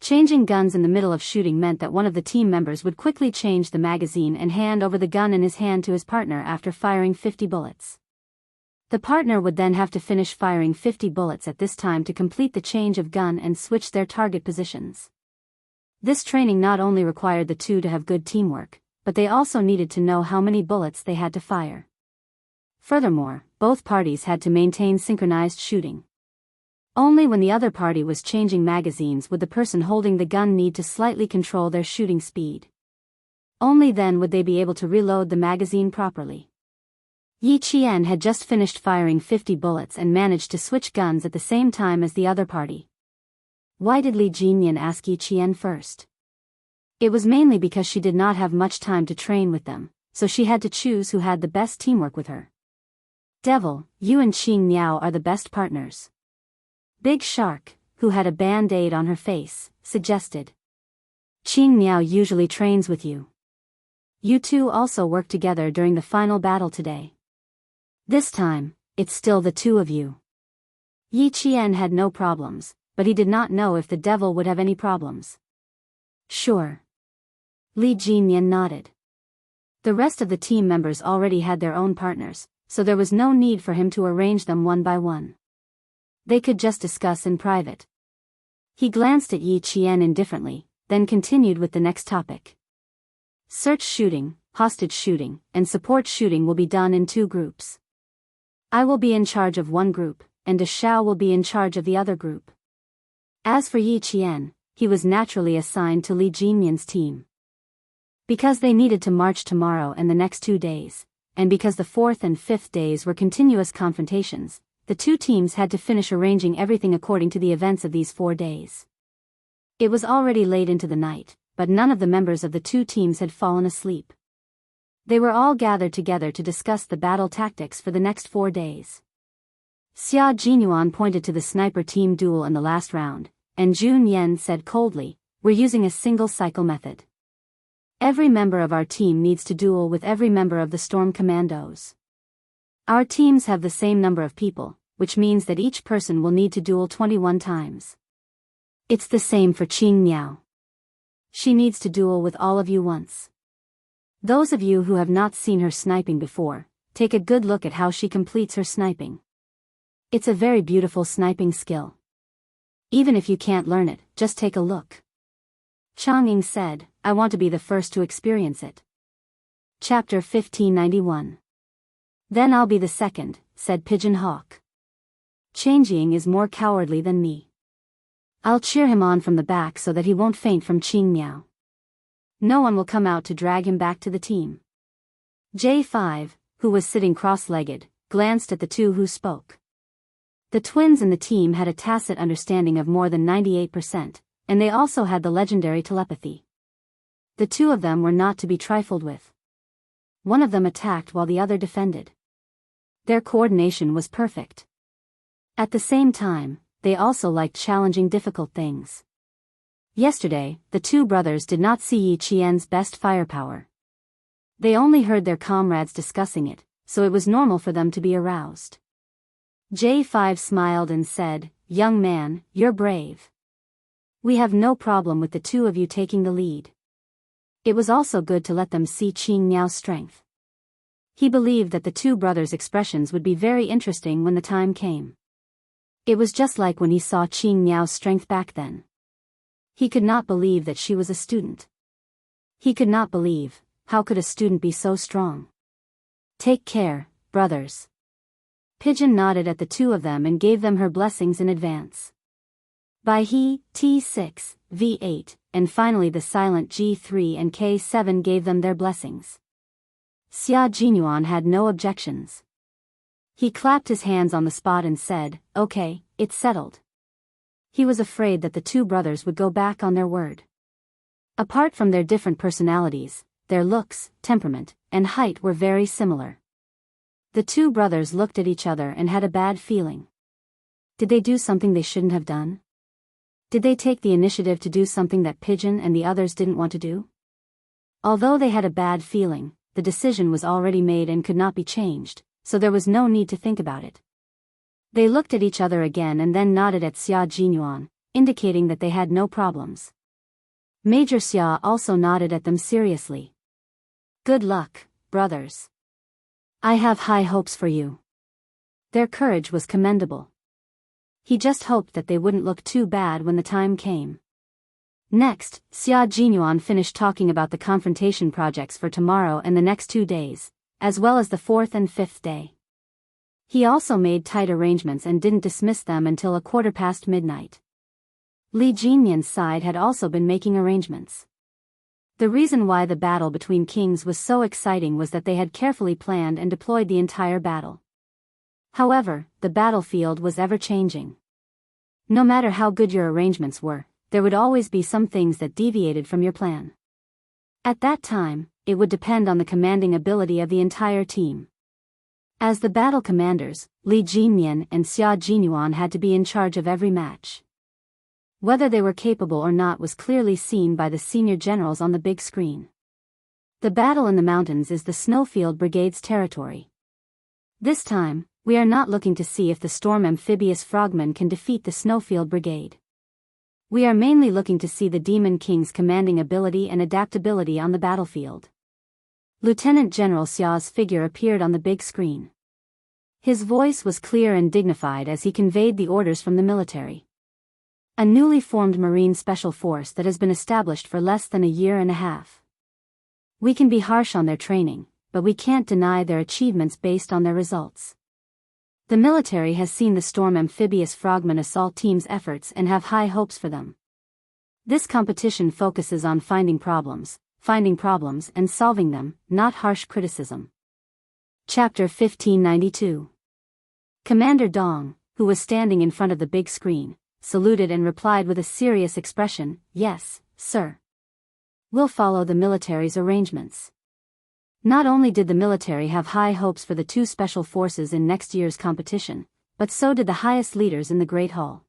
Changing guns in the middle of shooting meant that one of the team members would quickly change the magazine and hand over the gun in his hand to his partner after firing 50 bullets. The partner would then have to finish firing 50 bullets at this time to complete the change of gun and switch their target positions. This training not only required the two to have good teamwork, but they also needed to know how many bullets they had to fire. Furthermore, both parties had to maintain synchronized shooting. Only when the other party was changing magazines would the person holding the gun need to slightly control their shooting speed. Only then would they be able to reload the magazine properly. Yi Qian had just finished firing 50 bullets and managed to switch guns at the same time as the other party. Why did Li Jinyan ask Yi Qian first? It was mainly because she did not have much time to train with them, so she had to choose who had the best teamwork with her. Devil, you and Qing Miao are the best partners. Big Shark, who had a band-aid on her face, suggested. Qing Miao usually trains with you. You two also work together during the final battle today. This time, it's still the two of you. Yi Qian had no problems, but he did not know if the devil would have any problems. Sure. Li Jinyan nodded. The rest of the team members already had their own partners, so there was no need for him to arrange them one by one. They could just discuss in private. He glanced at Yi Qian indifferently, then continued with the next topic. Search shooting, hostage shooting, and support shooting will be done in 2 groups. I will be in charge of one group, and De Shao will be in charge of the other group. As for Yi Qian, he was naturally assigned to Li Jinyan's team. Because they needed to march tomorrow and the next 2 days, and because the 4th and 5th days were continuous confrontations, the 2 teams had to finish arranging everything according to the events of these 4 days. It was already late into the night, but none of the members of the 2 teams had fallen asleep. They were all gathered together to discuss the battle tactics for the next 4 days. Xia Jinyuan pointed to the sniper team duel in the last round, and Jun Yen said coldly, "We're using a single cycle method. Every member of our team needs to duel with every member of the Storm Commandos. Our teams have the same number of people, which means that each person will need to duel 21 times. It's the same for Qing Miao. She needs to duel with all of you once. Those of you who have not seen her sniping before, take a good look at how she completes her sniping. It's a very beautiful sniping skill. Even if you can't learn it, just take a look." Chang'ing said, "I want to be the first to experience it." Chapter 1591. "Then I'll be the second," said Pigeon Hawk. "Changjing is more cowardly than me. I'll cheer him on from the back so that he won't faint from Qing Miao. No one will come out to drag him back to the team." J5, who was sitting cross-legged, glanced at the 2 who spoke. The twins in the team had a tacit understanding of more than 98%, and they also had the legendary telepathy. The 2 of them were not to be trifled with. One of them attacked while the other defended. Their coordination was perfect. At the same time, they also liked challenging difficult things. Yesterday, the 2 brothers did not see Yi Qian's best firepower. They only heard their comrades discussing it, so it was normal for them to be aroused. J5 smiled and said, "Young man, you're brave. We have no problem with the 2 of you taking the lead. It was also good to let them see Qing Niao's strength. He believed that the two brothers' expressions would be very interesting when the time came. It was just like when he saw Qing Niao's strength back then. He could not believe that she was a student. He could not believe, how could a student be so strong? Take care, brothers. Pigeon nodded at the two of them and gave them her blessings in advance. Bai He, T6, V8, and finally the silent G3 and K7 gave them their blessings. Xia Jinyuan had no objections. He clapped his hands on the spot and said, "Okay, it's settled." He was afraid that the two brothers would go back on their word. Apart from their different personalities, their looks, temperament, and height were very similar. The two brothers looked at each other and had a bad feeling. Did they do something they shouldn't have done? Did they take the initiative to do something that Pigeon and the others didn't want to do? Although they had a bad feeling, the decision was already made and could not be changed, so there was no need to think about it. They looked at each other again and then nodded at Xia Jinyuan, indicating that they had no problems. Major Xia also nodded at them seriously. "Good luck, brothers. I have high hopes for you." Their courage was commendable. He just hoped that they wouldn't look too bad when the time came. Next, Xia Jinyuan finished talking about the confrontation projects for tomorrow and the next 2 days, as well as the 4th and 5th day. He also made tight arrangements and didn't dismiss them until 1:15 midnight. Li Jinyan's side had also been making arrangements. The reason why the battle between kings was so exciting was that they had carefully planned and deployed the entire battle. However, the battlefield was ever-changing. No matter how good your arrangements were, there would always be some things that deviated from your plan. At that time, it would depend on the commanding ability of the entire team. As the battle commanders, Li Jinyan and Xia Jinyuan had to be in charge of every match. Whether they were capable or not was clearly seen by the senior generals on the big screen. The battle in the mountains is the Snowfield Brigade's territory. This time, we are not looking to see if the Storm Amphibious Frogmen can defeat the Snowfield Brigade. We are mainly looking to see the Demon King's commanding ability and adaptability on the battlefield. Lieutenant General Xia's figure appeared on the big screen. His voice was clear and dignified as he conveyed the orders from the military. A newly formed Marine Special Force that has been established for less than a year and a half. We can be harsh on their training, but we can't deny their achievements based on their results. The military has seen the Storm Amphibious Frogmen Assault Team's efforts and have high hopes for them. This competition focuses on finding problems and solving them, not harsh criticism. Chapter 1592. Commander Dong, who was standing in front of the big screen, saluted and replied with a serious expression, "Yes, sir. We'll follow the military's arrangements." Not only did the military have high hopes for the two special forces in next year's competition, but so did the highest leaders in the Great Hall.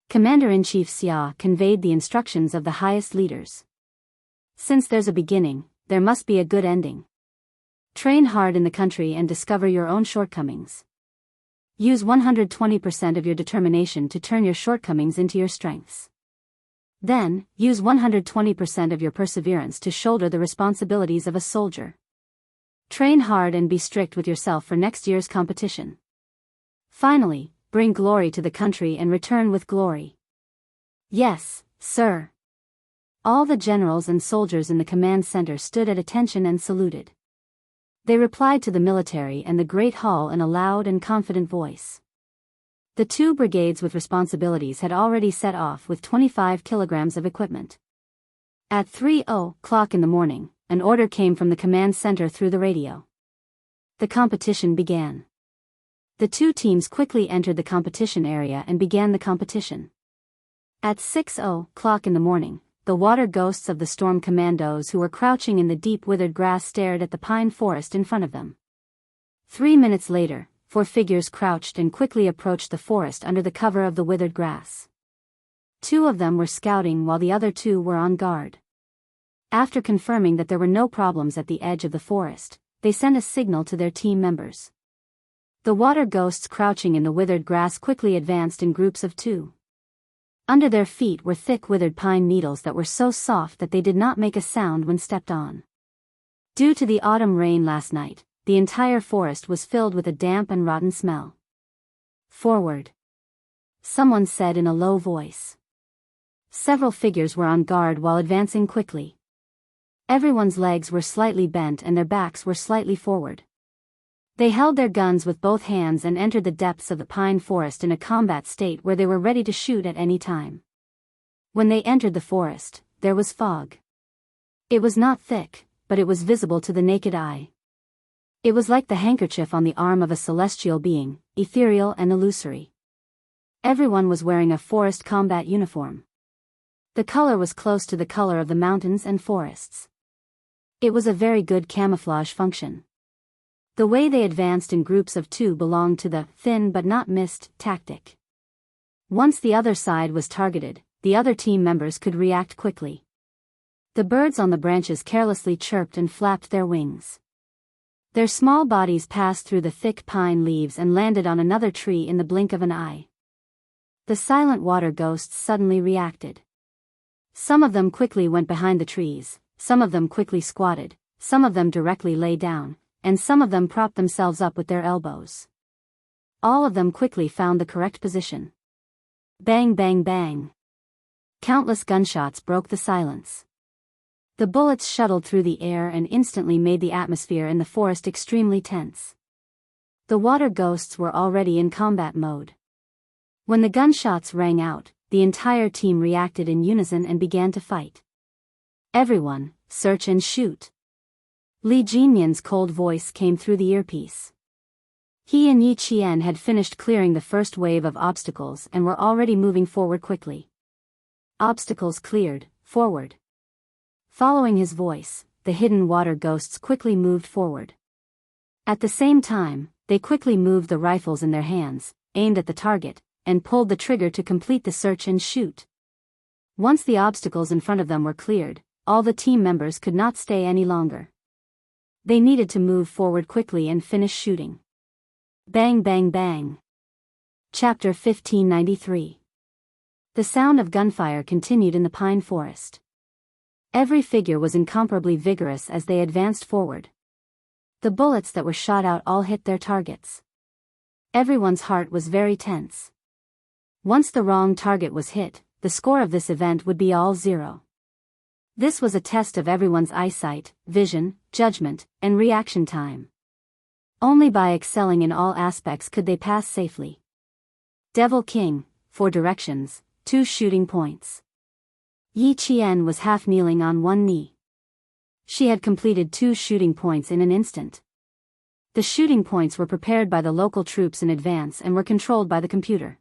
Commander-in-Chief Xia conveyed the instructions of the highest leaders. Since there's a beginning, there must be a good ending. Train hard in the country and discover your own shortcomings. Use 120% of your determination to turn your shortcomings into your strengths. Then, use 120% of your perseverance to shoulder the responsibilities of a soldier. Train hard and be strict with yourself for next year's competition. Finally, bring glory to the country and return with glory. Yes, sir. All the generals and soldiers in the command center stood at attention and saluted. They replied to the military and the Great Hall in a loud and confident voice. The two brigades with responsibilities had already set off with 25 kilograms of equipment. At 3:00 in the morning, an order came from the command center through the radio. The competition began. The two teams quickly entered the competition area and began the competition. At 6:00 in the morning, the water ghosts of the storm commandos who were crouching in the deep withered grass stared at the pine forest in front of them. 3 minutes later, 4 figures crouched and quickly approached the forest under the cover of the withered grass. 2 of them were scouting while the other 2 were on guard. After confirming that there were no problems at the edge of the forest, they sent a signal to their team members. The water ghosts crouching in the withered grass quickly advanced in groups of 2. Under their feet were thick withered pine needles that were so soft that they did not make a sound when stepped on. Due to the autumn rain last night, the entire forest was filled with a damp and rotten smell. "Forward," someone said in a low voice. Several figures were on guard while advancing quickly. Everyone's legs were slightly bent and their backs were slightly forward. They held their guns with both hands and entered the depths of the pine forest in a combat state where they were ready to shoot at any time. When they entered the forest, there was fog. It was not thick, but it was visible to the naked eye. It was like the handkerchief on the arm of a celestial being, ethereal and illusory. Everyone was wearing a forest combat uniform. The color was close to the color of the mountains and forests. It was a very good camouflage function. The way they advanced in groups of two belonged to the thin but not missed tactic. Once the other side was targeted, the other team members could react quickly. The birds on the branches carelessly chirped and flapped their wings. Their small bodies passed through the thick pine leaves and landed on another tree in the blink of an eye. The silent water ghosts suddenly reacted. Some of them quickly went behind the trees, some of them quickly squatted, some of them directly lay down, and some of them propped themselves up with their elbows. All of them quickly found the correct position. Bang bang bang. Countless gunshots broke the silence. The bullets shuttled through the air and instantly made the atmosphere in the forest extremely tense. The water ghosts were already in combat mode. When the gunshots rang out, the entire team reacted in unison and began to fight. "Everyone, search and shoot." Li Jinyan's cold voice came through the earpiece. He and Yi Qian had finished clearing the first wave of obstacles and were already moving forward quickly. Obstacles cleared, forward. Following his voice, the hidden water ghosts quickly moved forward. At the same time, they quickly moved the rifles in their hands, aimed at the target, and pulled the trigger to complete the search and shoot. Once the obstacles in front of them were cleared, all the team members could not stay any longer. They needed to move forward quickly and finish shooting. Bang bang bang. Chapter 1593. The sound of gunfire continued in the pine forest. Every figure was incomparably vigorous as they advanced forward. The bullets that were shot out all hit their targets. Everyone's heart was very tense. Once the wrong target was hit, the score of this event would be all zero. This was a test of everyone's eyesight, vision, judgment, and reaction time. Only by excelling in all aspects could they pass safely. Devil King, 4 directions, 2 shooting points. Yi Qian was half kneeling on one knee. She had completed 2 shooting points in an instant. The shooting points were prepared by the local troops in advance and were controlled by the computer.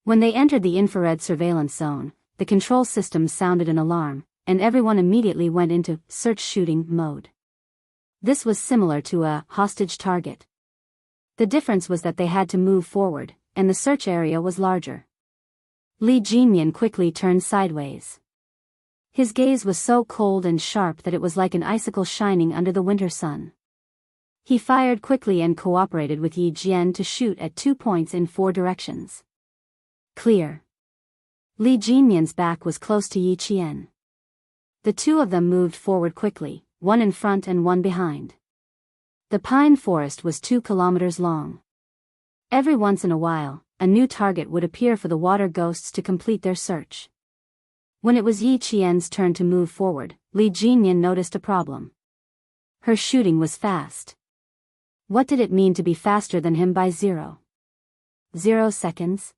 When they entered the infrared surveillance zone, the control system sounded an alarm, and everyone immediately went into search shooting mode. This was similar to a hostage target. The difference was that they had to move forward, and the search area was larger. Li Jinyan quickly turned sideways. His gaze was so cold and sharp that it was like an icicle shining under the winter sun. He fired quickly and cooperated with Yi Jian to shoot at 2 points in 4 directions. Clear. Li Jinyan's back was close to Yi Qian. The two of them moved forward quickly, one in front and one behind. The pine forest was 2 kilometers long. Every once in a while, a new target would appear for the water ghosts to complete their search. When it was Yi Qian's turn to move forward, Li Jinyan noticed a problem. Her shooting was fast. What did it mean to be faster than him by 0 seconds?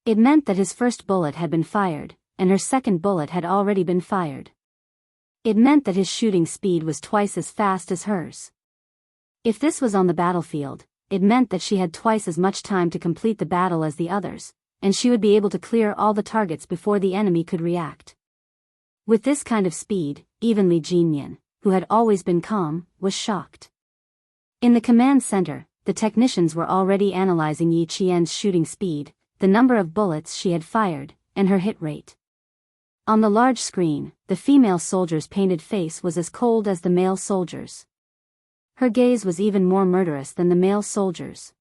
It meant that his first bullet had been fired, and her second bullet had already been fired. It meant that his shooting speed was twice as fast as hers. If this was on the battlefield, it meant that she had twice as much time to complete the battle as the others, and she would be able to clear all the targets before the enemy could react. With this kind of speed, even Li Jinyan, who had always been calm, was shocked. In the command center, the technicians were already analyzing Yi Qian's shooting speed, the number of bullets she had fired, and her hit rate. On the large screen, the female soldier's painted face was as cold as the male soldier's. Her gaze was even more murderous than the male soldier's.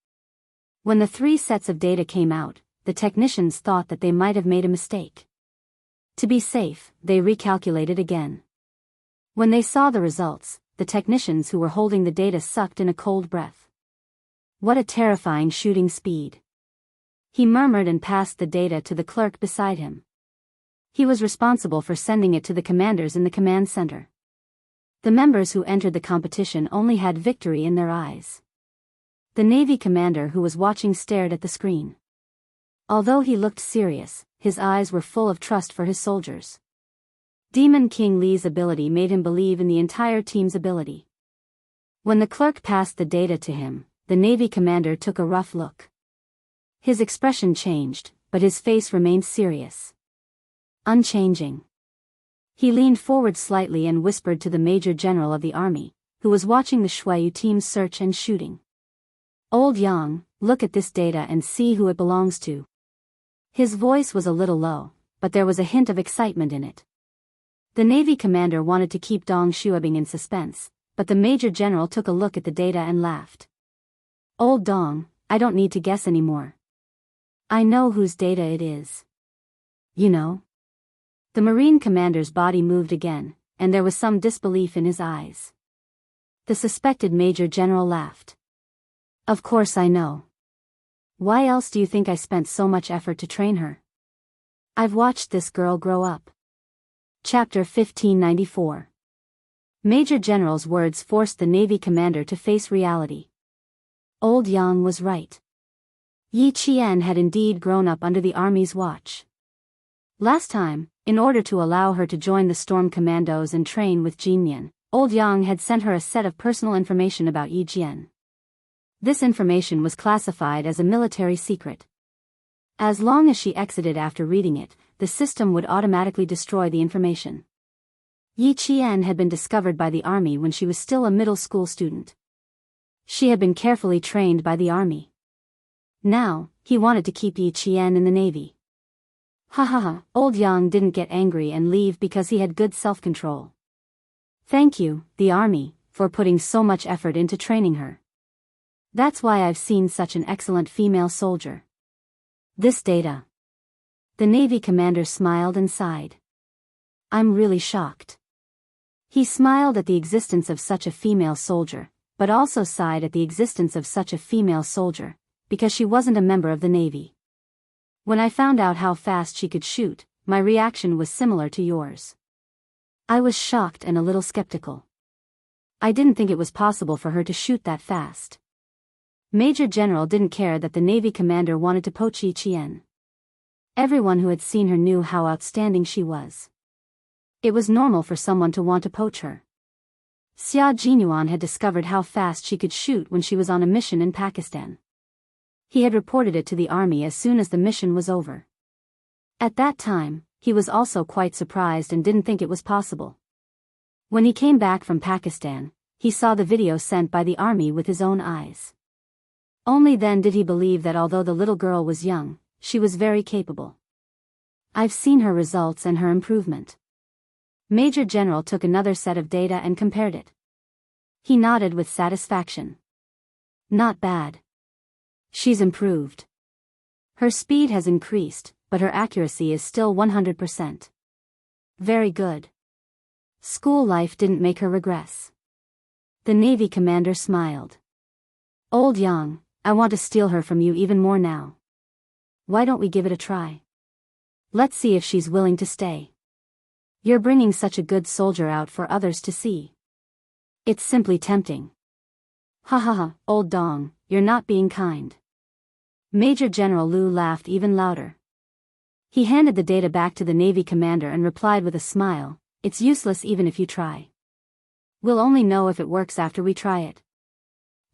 When the 3 sets of data came out, the technicians thought that they might have made a mistake. To be safe, they recalculated again. When they saw the results, the technicians who were holding the data sucked in a cold breath. What a terrifying shooting speed. He murmured and passed the data to the clerk beside him. He was responsible for sending it to the commanders in the command center. The members who entered the competition only had victory in their eyes. The Navy commander who was watching stared at the screen. Although he looked serious, his eyes were full of trust for his soldiers. Demon King Li's ability made him believe in the entire team's ability. When the clerk passed the data to him, the Navy commander took a rough look. His expression changed, but his face remained serious. Unchanging. He leaned forward slightly and whispered to the Major General of the Army, who was watching the Shuayu team's search and shooting. "Old Yang, look at this data and see who it belongs to." His voice was a little low, but there was a hint of excitement in it. The Navy commander wanted to keep Dong Xuebing in suspense, but the Major General took a look at the data and laughed. "Old Dong, I don't need to guess anymore. I know whose data it is." "You know?" The Marine commander's body moved again, and there was some disbelief in his eyes. The suspected Major General laughed. "Of course I know. Why else do you think I spent so much effort to train her? I've watched this girl grow up." Chapter 1594. Major General's words forced the Navy commander to face reality. Old Yang was right. Yi Qian had indeed grown up under the Army's watch. Last time, in order to allow her to join the Storm Commandos and train with Jinyan, Old Yang had sent her a set of personal information about Yi Jian. This information was classified as a military secret. As long as she exited after reading it, the system would automatically destroy the information. Yi Qian had been discovered by the Army when she was still a middle school student. She had been carefully trained by the Army. Now, he wanted to keep Yi Qian in the Navy. Ha ha ha, Old Yang didn't get angry and leave because he had good self-control. "Thank you, the Army, for putting so much effort into training her. That's why I've seen such an excellent female soldier." This data. The Navy commander smiled and sighed. "I'm really shocked." He smiled at the existence of such a female soldier, but also sighed at the existence of such a female soldier, because she wasn't a member of the Navy. "When I found out how fast she could shoot, my reaction was similar to yours. I was shocked and a little skeptical. I didn't think it was possible for her to shoot that fast." Major General didn't care that the Navy commander wanted to poach Yi Qian. Everyone who had seen her knew how outstanding she was. It was normal for someone to want to poach her. Xia Jinyuan had discovered how fast she could shoot when she was on a mission in Pakistan. He had reported it to the Army as soon as the mission was over. At that time, he was also quite surprised and didn't think it was possible. When he came back from Pakistan, he saw the video sent by the Army with his own eyes. Only then did he believe that although the little girl was young, she was very capable. "I've seen her results and her improvement." Major General took another set of data and compared it. He nodded with satisfaction. "Not bad. She's improved. Her speed has increased, but her accuracy is still 100%. Very good. School life didn't make her regress." The Navy commander smiled. "Old Yang, I want to steal her from you even more now. Why don't we give it a try? Let's see if she's willing to stay. You're bringing such a good soldier out for others to see. It's simply tempting." "Ha ha ha, Old Dong, you're not being kind." Major General Liu laughed even louder. He handed the data back to the Navy commander and replied with a smile, "It's useless even if you try. We'll only know if it works after we try it.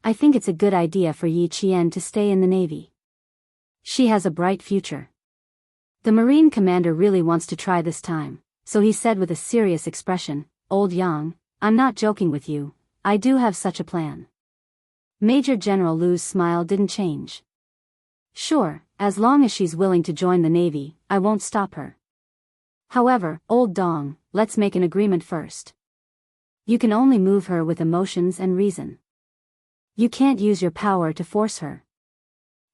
I think it's a good idea for Yi Qian to stay in the Navy. She has a bright future." The Marine commander really wants to try this time, so he said with a serious expression, "Old Yang, I'm not joking with you, I do have such a plan." Major General Liu's smile didn't change. "Sure, as long as she's willing to join the Navy, I won't stop her. However, Old Dong, let's make an agreement first. You can only move her with emotions and reason. You can't use your power to force her.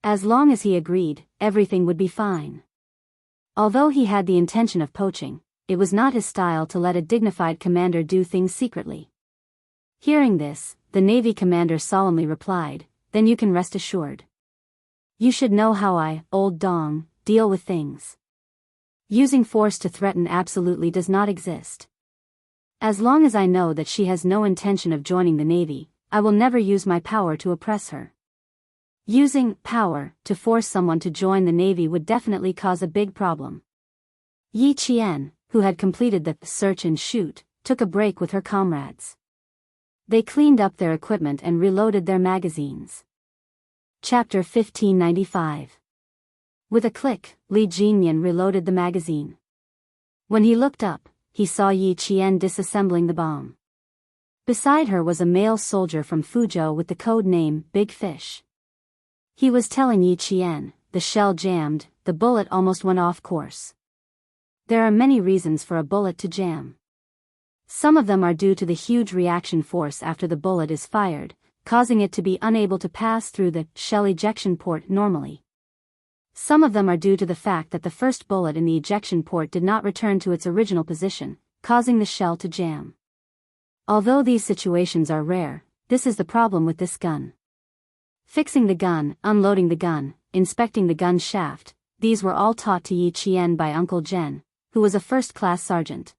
As long as he agreed, everything would be fine. Although he had the intention of poaching, it was not his style to let a dignified commander do things secretly. Hearing this, the Navy commander solemnly replied, "Then you can rest assured. You should know how I, Old Dong, deal with things. Using force to threaten absolutely does not exist. As long as I know that she has no intention of joining the Navy, I will never use my power to oppress her. Using power to force someone to join the Navy would definitely cause a big problem." Yi Qian, who had completed the search and shoot, took a break with her comrades. They cleaned up their equipment and reloaded their magazines. Chapter 1595. With a click, Li Jinyan reloaded the magazine. When he looked up, he saw Yi Qian disassembling the bomb. Beside her was a male soldier from Fuzhou with the code name Big Fish. He was telling Yi Qian, "The shell jammed, the bullet almost went off course." There are many reasons for a bullet to jam. Some of them are due to the huge reaction force after the bullet is fired, causing it to be unable to pass through the shell ejection port normally. Some of them are due to the fact that the first bullet in the ejection port did not return to its original position, causing the shell to jam. Although these situations are rare, this is the problem with this gun. Fixing the gun, unloading the gun, inspecting the gun shaft, these were all taught to Yi Qian by Uncle Zhen, who was a first-class sergeant.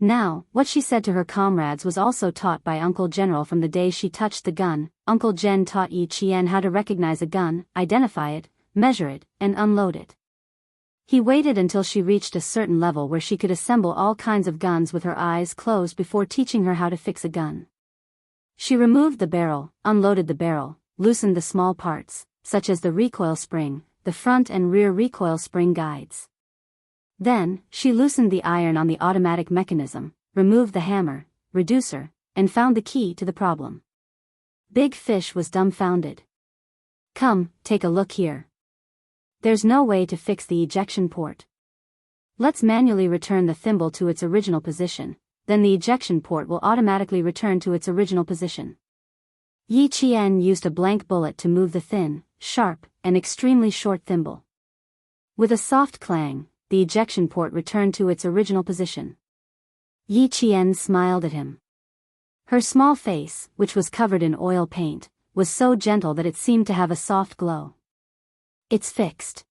Now, what she said to her comrades was also taught by Uncle General from the day she touched the gun. Uncle Zhen taught Yi Qian how to recognize a gun, identify it, measure it, and unload it. He waited until she reached a certain level where she could assemble all kinds of guns with her eyes closed before teaching her how to fix a gun. She removed the barrel, unloaded the barrel, loosened the small parts, such as the recoil spring, the front and rear recoil spring guides. Then, she loosened the iron on the automatic mechanism, removed the hammer, reducer, and found the key to the problem. Big Fish was dumbfounded. "Come, take a look here. There's no way to fix the ejection port. Let's manually return the thimble to its original position, then the ejection port will automatically return to its original position." Yi Qian used a blank bullet to move the thin, sharp, and extremely short thimble. With a soft clang, the ejection port returned to its original position. Yi Qian smiled at him. Her small face, which was covered in oil paint, was so gentle that it seemed to have a soft glow. "It's fixed.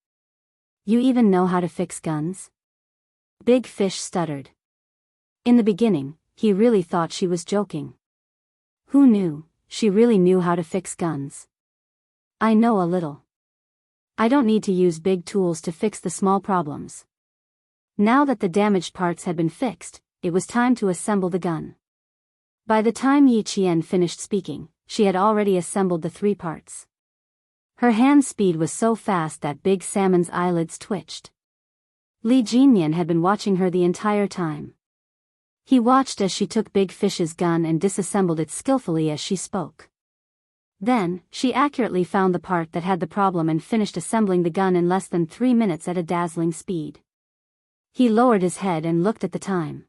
You even know how to fix guns?" Big Fish stuttered. In the beginning, he really thought she was joking. Who knew, she really knew how to fix guns. "I know a little. I don't need to use big tools to fix the small problems." Now that the damaged parts had been fixed, it was time to assemble the gun. By the time Yi Qian finished speaking, she had already assembled the 3 parts. Her hand speed was so fast that Big Salmon's eyelids twitched. Li Jinyan had been watching her the entire time. He watched as she took Big Fish's gun and disassembled it skillfully as she spoke. Then, she accurately found the part that had the problem and finished assembling the gun in less than 3 minutes at a dazzling speed. He lowered his head and looked at the time.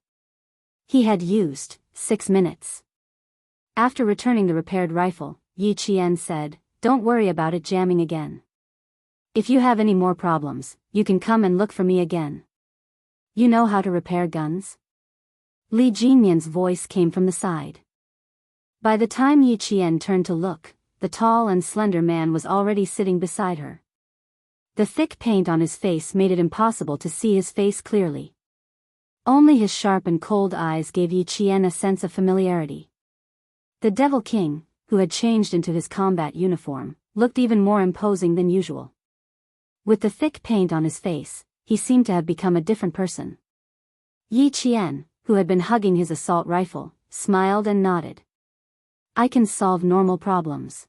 He had used 6 minutes. After returning the repaired rifle, Yi Qian said, "Don't worry about it jamming again. If you have any more problems, you can come and look for me again. You know how to repair guns?" Li Jinyan's voice came from the side. By the time Yi Qian turned to look, the tall and slender man was already sitting beside her. The thick paint on his face made it impossible to see his face clearly. Only his sharp and cold eyes gave Yi Qian a sense of familiarity. The Devil King, who had changed into his combat uniform, looked even more imposing than usual. With the thick paint on his face, he seemed to have become a different person. Yi Qian, who had been hugging his assault rifle, smiled and nodded. "I can solve normal problems.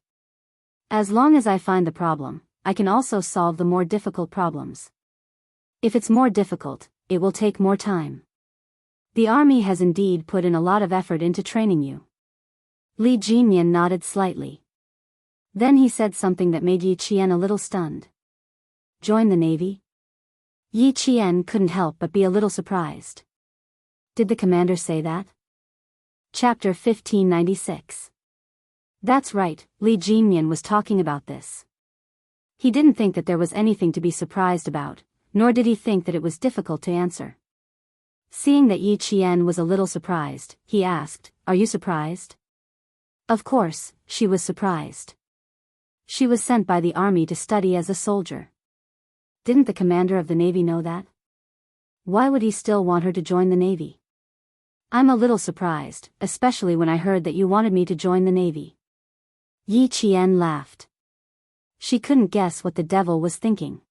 As long as I find the problem, I can also solve the more difficult problems. If it's more difficult, it will take more time. The army has indeed put in a lot of effort into training you." Li Jinyan nodded slightly. Then he said something that made Yi Qian a little stunned. "Join the Navy?" Yi Qian couldn't help but be a little surprised. Did the commander say that? Chapter 1596. That's right, Li Jinyan was talking about this. He didn't think that there was anything to be surprised about, nor did he think that it was difficult to answer. Seeing that Yi Qian was a little surprised, he asked, "Are you surprised?" Of course, she was surprised. She was sent by the army to study as a soldier. Didn't the commander of the navy know that? Why would he still want her to join the navy? I'm a little surprised, especially when I heard that you wanted me to join the navy. Yi Qian laughed. She couldn't guess what the devil was thinking.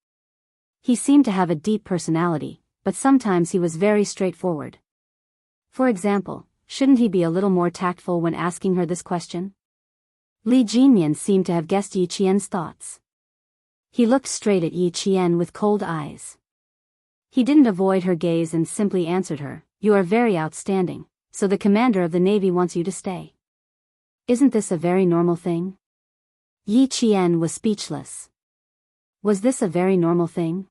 He seemed to have a deep personality, but sometimes he was very straightforward. For example, shouldn't he be a little more tactful when asking her this question? Li Jinyan seemed to have guessed Yi Qian's thoughts. He looked straight at Yi Qian with cold eyes. He didn't avoid her gaze and simply answered her, "You are very outstanding, so the commander of the navy wants you to stay." Isn't this a very normal thing? Yi Qian was speechless. Was this a very normal thing?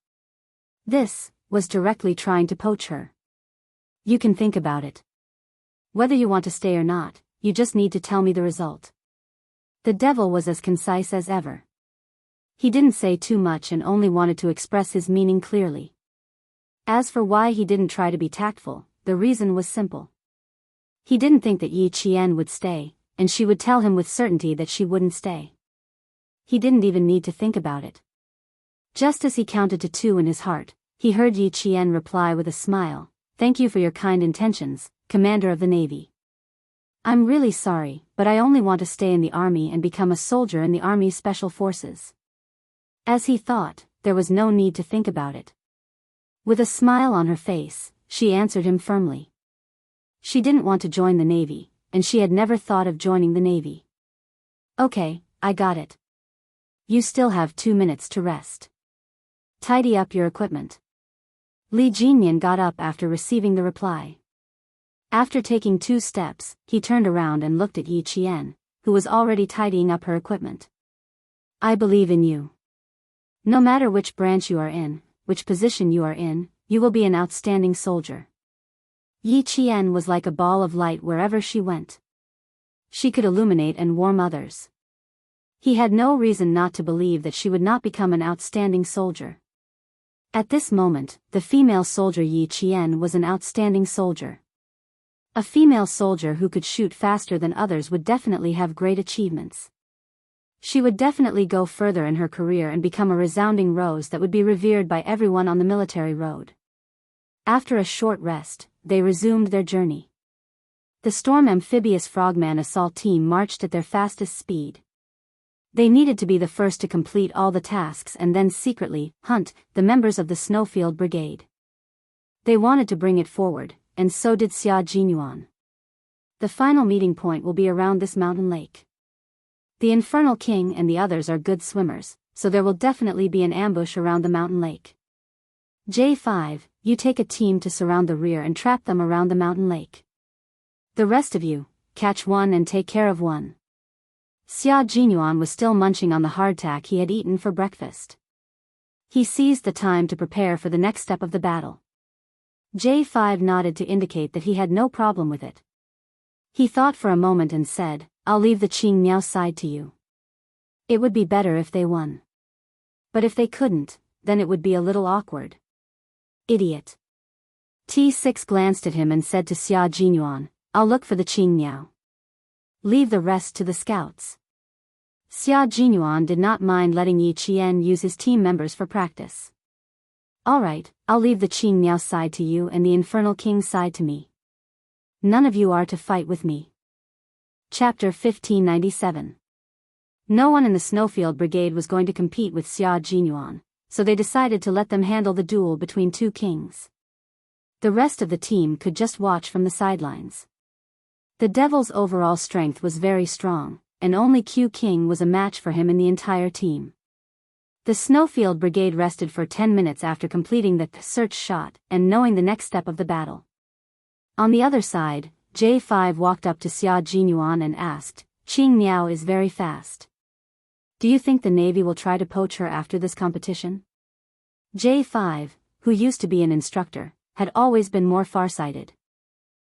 This was directly trying to poach her. You can think about it. Whether you want to stay or not, you just need to tell me the result. The devil was as concise as ever. He didn't say too much and only wanted to express his meaning clearly. As for why he didn't try to be tactful, the reason was simple. He didn't think that Yi Qian would stay, and she would tell him with certainty that she wouldn't stay. He didn't even need to think about it. Just as he counted to 2 in his heart, he heard Yi Qian reply with a smile, "Thank you for your kind intentions, Commander of the Navy. I'm really sorry, but I only want to stay in the army and become a soldier in the Army's Special Forces." As he thought, there was no need to think about it. With a smile on her face, she answered him firmly. She didn't want to join the Navy, and she had never thought of joining the Navy. "Okay, I got it. You still have 2 minutes to rest. Tidy up your equipment." Li Jinyan got up after receiving the reply. After taking 2 steps, he turned around and looked at Yi Qian, who was already tidying up her equipment. "I believe in you. No matter which branch you are in, which position you are in, you will be an outstanding soldier." Yi Qian was like a ball of light wherever she went. She could illuminate and warm others. He had no reason not to believe that she would not become an outstanding soldier. At this moment, the female soldier Yi Qian was an outstanding soldier. A female soldier who could shoot faster than others would definitely have great achievements. She would definitely go further in her career and become a resounding rose that would be revered by everyone on the military road. After a short rest, they resumed their journey. The Storm Amphibious Frogman Assault Team marched at their fastest speed. They needed to be the first to complete all the tasks and then secretly hunt the members of the Snowfield Brigade. They wanted to bring it forward, and so did Xia Jinyuan. The final meeting point will be around this mountain lake. The Infernal King and the others are good swimmers, so there will definitely be an ambush around the mountain lake. J5, you take a team to surround the rear and trap them around the mountain lake. The rest of you, catch one and take care of one. Xia Jinyuan was still munching on the hardtack he had eaten for breakfast. He seized the time to prepare for the next step of the battle. J5 nodded to indicate that he had no problem with it. He thought for a moment and said, "I'll leave the Qing Miao side to you. It would be better if they won. But if they couldn't, then it would be a little awkward." Idiot. T6 glanced at him and said to Xia Jinyuan, "I'll look for the Qing Miao. Leave the rest to the scouts." Xia Jinyuan did not mind letting Yi Qian use his team members for practice. "Alright, I'll leave the Qing Miao side to you and the Infernal King side to me. None of you are to fight with me." Chapter 1597. No one in the Snowfield Brigade was going to compete with Xia Jinyuan, so they decided to let them handle the duel between 2 kings. The rest of the team could just watch from the sidelines. The Devil's overall strength was very strong, and only Q King was a match for him in the entire team. The Snowfield Brigade rested for 10 minutes after completing the search shot and knowing the next step of the battle. On the other side, J5 walked up to Xia Jinyuan and asked, "Qing Miao is very fast. Do you think the Navy will try to poach her after this competition?" J5, who used to be an instructor, had always been more farsighted.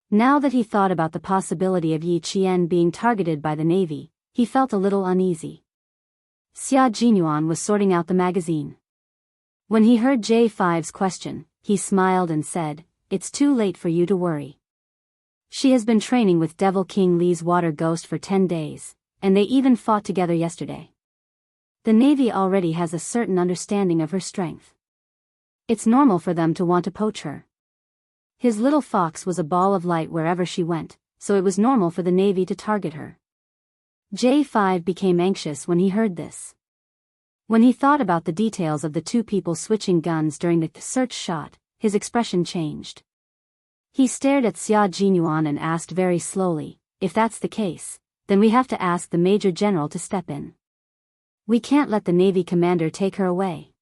Now that he thought about the possibility of Yi Qian being targeted by the Navy, he felt a little uneasy. Xia Jinyuan was sorting out the magazine. When he heard J5's question, he smiled and said, "It's too late for you to worry. She has been training with Devil King Li's water ghost for 10 days, and they even fought together yesterday. The Navy already has a certain understanding of her strength. It's normal for them to want to poach her. His little fox was a ball of light wherever she went, so it was normal for the Navy to target her." J5 became anxious when he heard this. When he thought about the details of the two people switching guns during the search shot, his expression changed. He stared at Xia Jinyuan and asked very slowly, "If that's the case, then we have to ask the Major General to step in. We can't let the Navy commander take her away."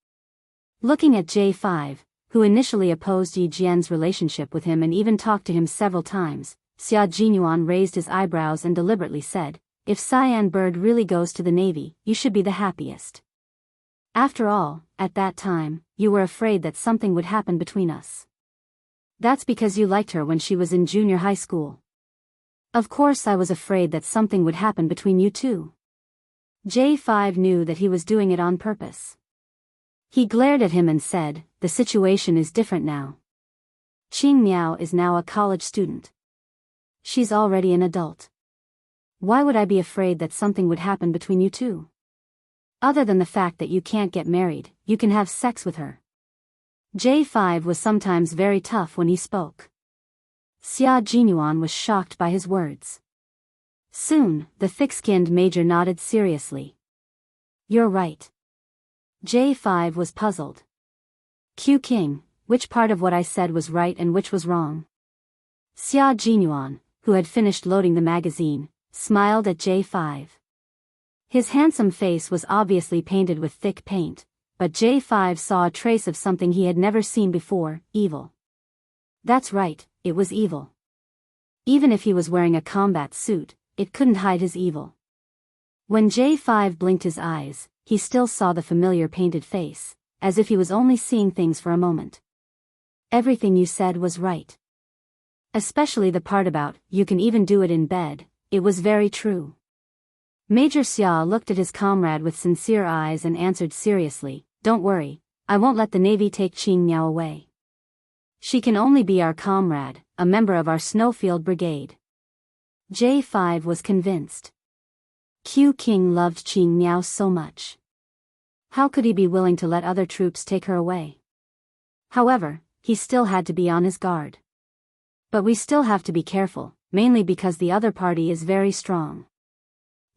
Looking at J5, who initially opposed Yi Jian's relationship with him and even talked to him several times, Xia Jinyuan raised his eyebrows and deliberately said, "If Cyan Bird really goes to the Navy, you should be the happiest. After all, at that time, you were afraid that something would happen between us. That's because you liked her when she was in junior high school. Of course I was afraid that something would happen between you two." J5 knew that he was doing it on purpose. He glared at him and said, "The situation is different now. Qing Miao is now a college student. She's already an adult. Why would I be afraid that something would happen between you two? Other than the fact that you can't get married, you can have sex with her." J5 was sometimes very tough when he spoke. Xia Jinyuan was shocked by his words. Soon, the thick-skinned major nodded seriously. "You're right." J5 was puzzled. "Q King, which part of what I said was right and which was wrong?" Xia Jinyuan, who had finished loading the magazine, smiled at J5. His handsome face was obviously painted with thick paint, but J5 saw a trace of something he had never seen before: evil. That's right, it was evil. Even if he was wearing a combat suit, it couldn't hide his evil. When J5 blinked his eyes, he still saw the familiar painted face, as if he was only seeing things for a moment. "Everything you said was right. Especially the part about, you can even do it in bed, it was very true." Major Xia looked at his comrade with sincere eyes and answered seriously, "Don't worry, I won't let the Navy take Qing Miao away. She can only be our comrade, a member of our Snowfield Brigade." J5 was convinced. Q King loved Qing Miao so much. How could he be willing to let other troops take her away? However, he still had to be on his guard. "But we still have to be careful, mainly because the other party is very strong."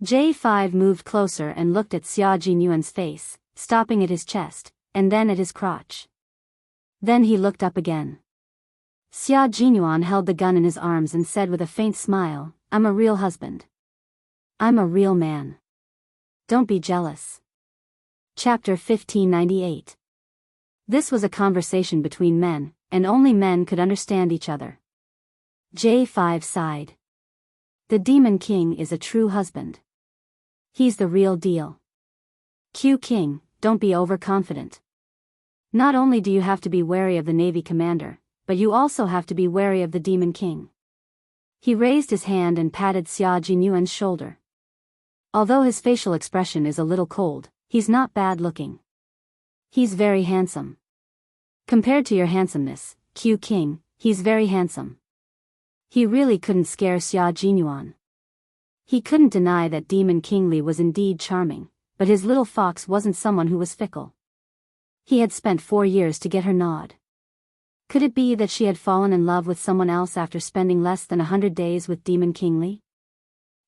J5 moved closer and looked at Xia Jinyuan's face, stopping at his chest, and then at his crotch. Then he looked up again. Xia Jinyuan held the gun in his arms and said with a faint smile, "I'm a real husband. I'm a real man. Don't be jealous." Chapter 1598. This was a conversation between men, and only men could understand each other. J5 sighed. The Demon King is a true husband. He's the real deal. Q King, don't be overconfident. Not only do you have to be wary of the Navy commander, but you also have to be wary of the Demon King. He raised his hand and patted Xia Jinyuan's shoulder. Although his facial expression is a little cold, he's not bad looking. He's very handsome. Compared to your handsomeness, Q King, he's very handsome. He really couldn't scare Xia Jinyuan. He couldn't deny that Demon King Li was indeed charming, but his little fox wasn't someone who was fickle. He had spent 4 years to get her nod. Could it be that she had fallen in love with someone else after spending less than 100 days with Demon King Li?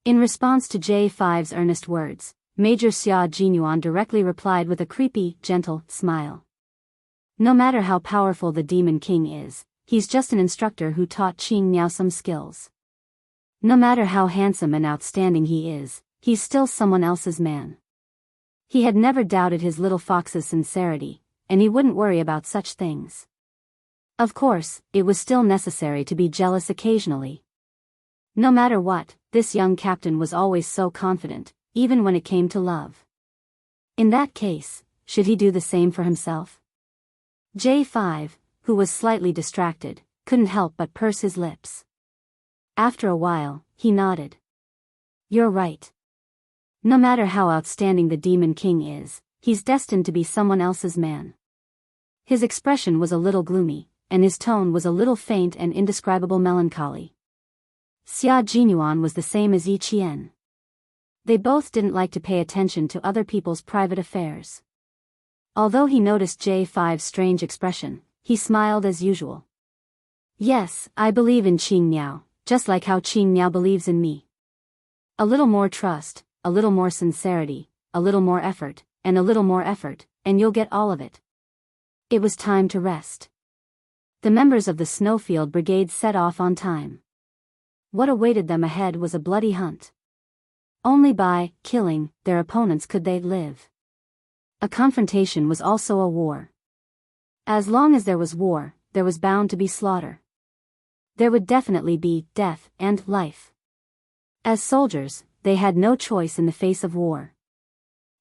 In response to J5's earnest words, Major Xia Jinyuan directly replied with a creepy, gentle smile. No matter how powerful the Demon King is, he's just an instructor who taught Qing Miao some skills. No matter how handsome and outstanding he is, he's still someone else's man. He had never doubted his little fox's sincerity, and he wouldn't worry about such things. Of course, it was still necessary to be jealous occasionally. No matter what, this young captain was always so confident, even when it came to love. In that case, should he do the same for himself? J5, who was slightly distracted, couldn't help but purse his lips. After a while, he nodded. You're right. No matter how outstanding the Demon King is, he's destined to be someone else's man. His expression was a little gloomy, and his tone was a little faint and indescribable melancholy. Xia Jinyuan was the same as Yi Qian. They both didn't like to pay attention to other people's private affairs. Although he noticed J5's strange expression, he smiled as usual. Yes, I believe in Qing Miao, just like how Qing Miao believes in me. A little more trust, a little more sincerity, a little more effort, and a little more effort, and you'll get all of it. It was time to rest. The members of the Snowfield Brigade set off on time. What awaited them ahead was a bloody hunt. Only by killing their opponents could they live. A confrontation was also a war. As long as there was war, there was bound to be slaughter. There would definitely be death and life. As soldiers, they had no choice in the face of war.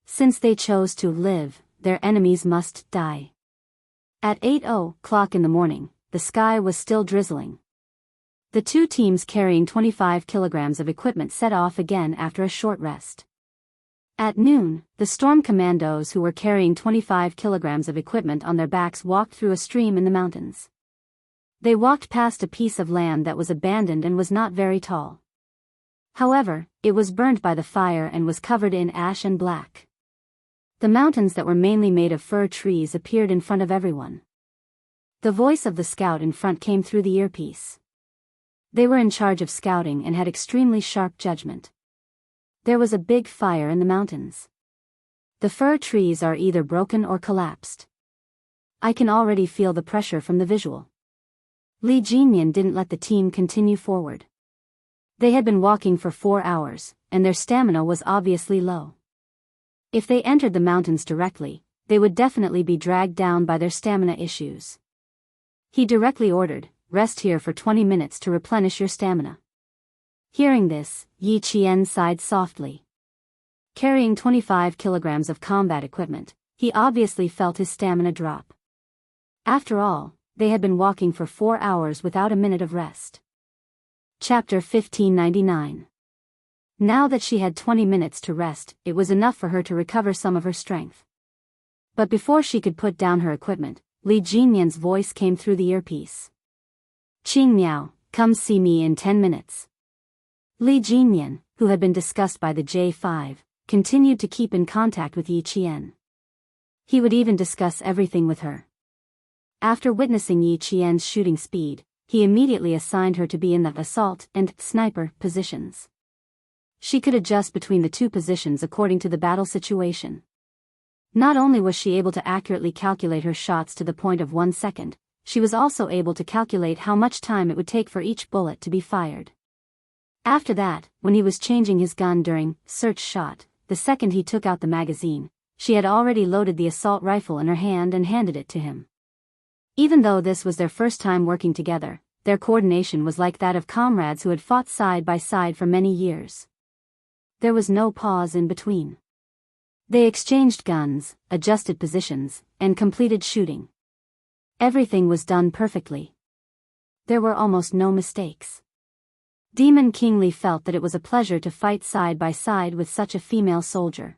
Since they chose to live, their enemies must die. At 8:00 in the morning, the sky was still drizzling. The two teams carrying 25 kilograms of equipment set off again after a short rest. At noon, the storm commandos who were carrying 25 kilograms of equipment on their backs walked through a stream in the mountains. They walked past a piece of land that was abandoned and was not very tall. However, it was burned by the fire and was covered in ash and black. The mountains that were mainly made of fir trees appeared in front of everyone. The voice of the scout in front came through the earpiece. They were in charge of scouting and had extremely sharp judgment. There was a big fire in the mountains. The fir trees are either broken or collapsed. I can already feel the pressure from the visual. Li Jinyan didn't let the team continue forward. They had been walking for 4 hours, and their stamina was obviously low. If they entered the mountains directly, they would definitely be dragged down by their stamina issues. He directly ordered, "Rest here for 20 minutes to replenish your stamina." Hearing this, Yi Qian sighed softly. Carrying 25 kilograms of combat equipment, he obviously felt his stamina drop. After all, they had been walking for 4 hours without a minute of rest. Chapter 1599. Now that she had 20 minutes to rest, it was enough for her to recover some of her strength. But before she could put down her equipment, Li Jinyan's voice came through the earpiece. "Qing Miao, come see me in 10 minutes. Li Jinyan, who had been discussed by the J5, continued to keep in contact with Yi Qian. He would even discuss everything with her. After witnessing Yi Qian's shooting speed, he immediately assigned her to be in the assault and sniper positions. She could adjust between the two positions according to the battle situation. Not only was she able to accurately calculate her shots to the point of 1 second, she was also able to calculate how much time it would take for each bullet to be fired. After that, when he was changing his gun during search shot, the second he took out the magazine, she had already loaded the assault rifle in her hand and handed it to him. Even though this was their first time working together, their coordination was like that of comrades who had fought side by side for many years. There was no pause in between. They exchanged guns, adjusted positions, and completed shooting. Everything was done perfectly. There were almost no mistakes. Demon King Li felt that it was a pleasure to fight side by side with such a female soldier.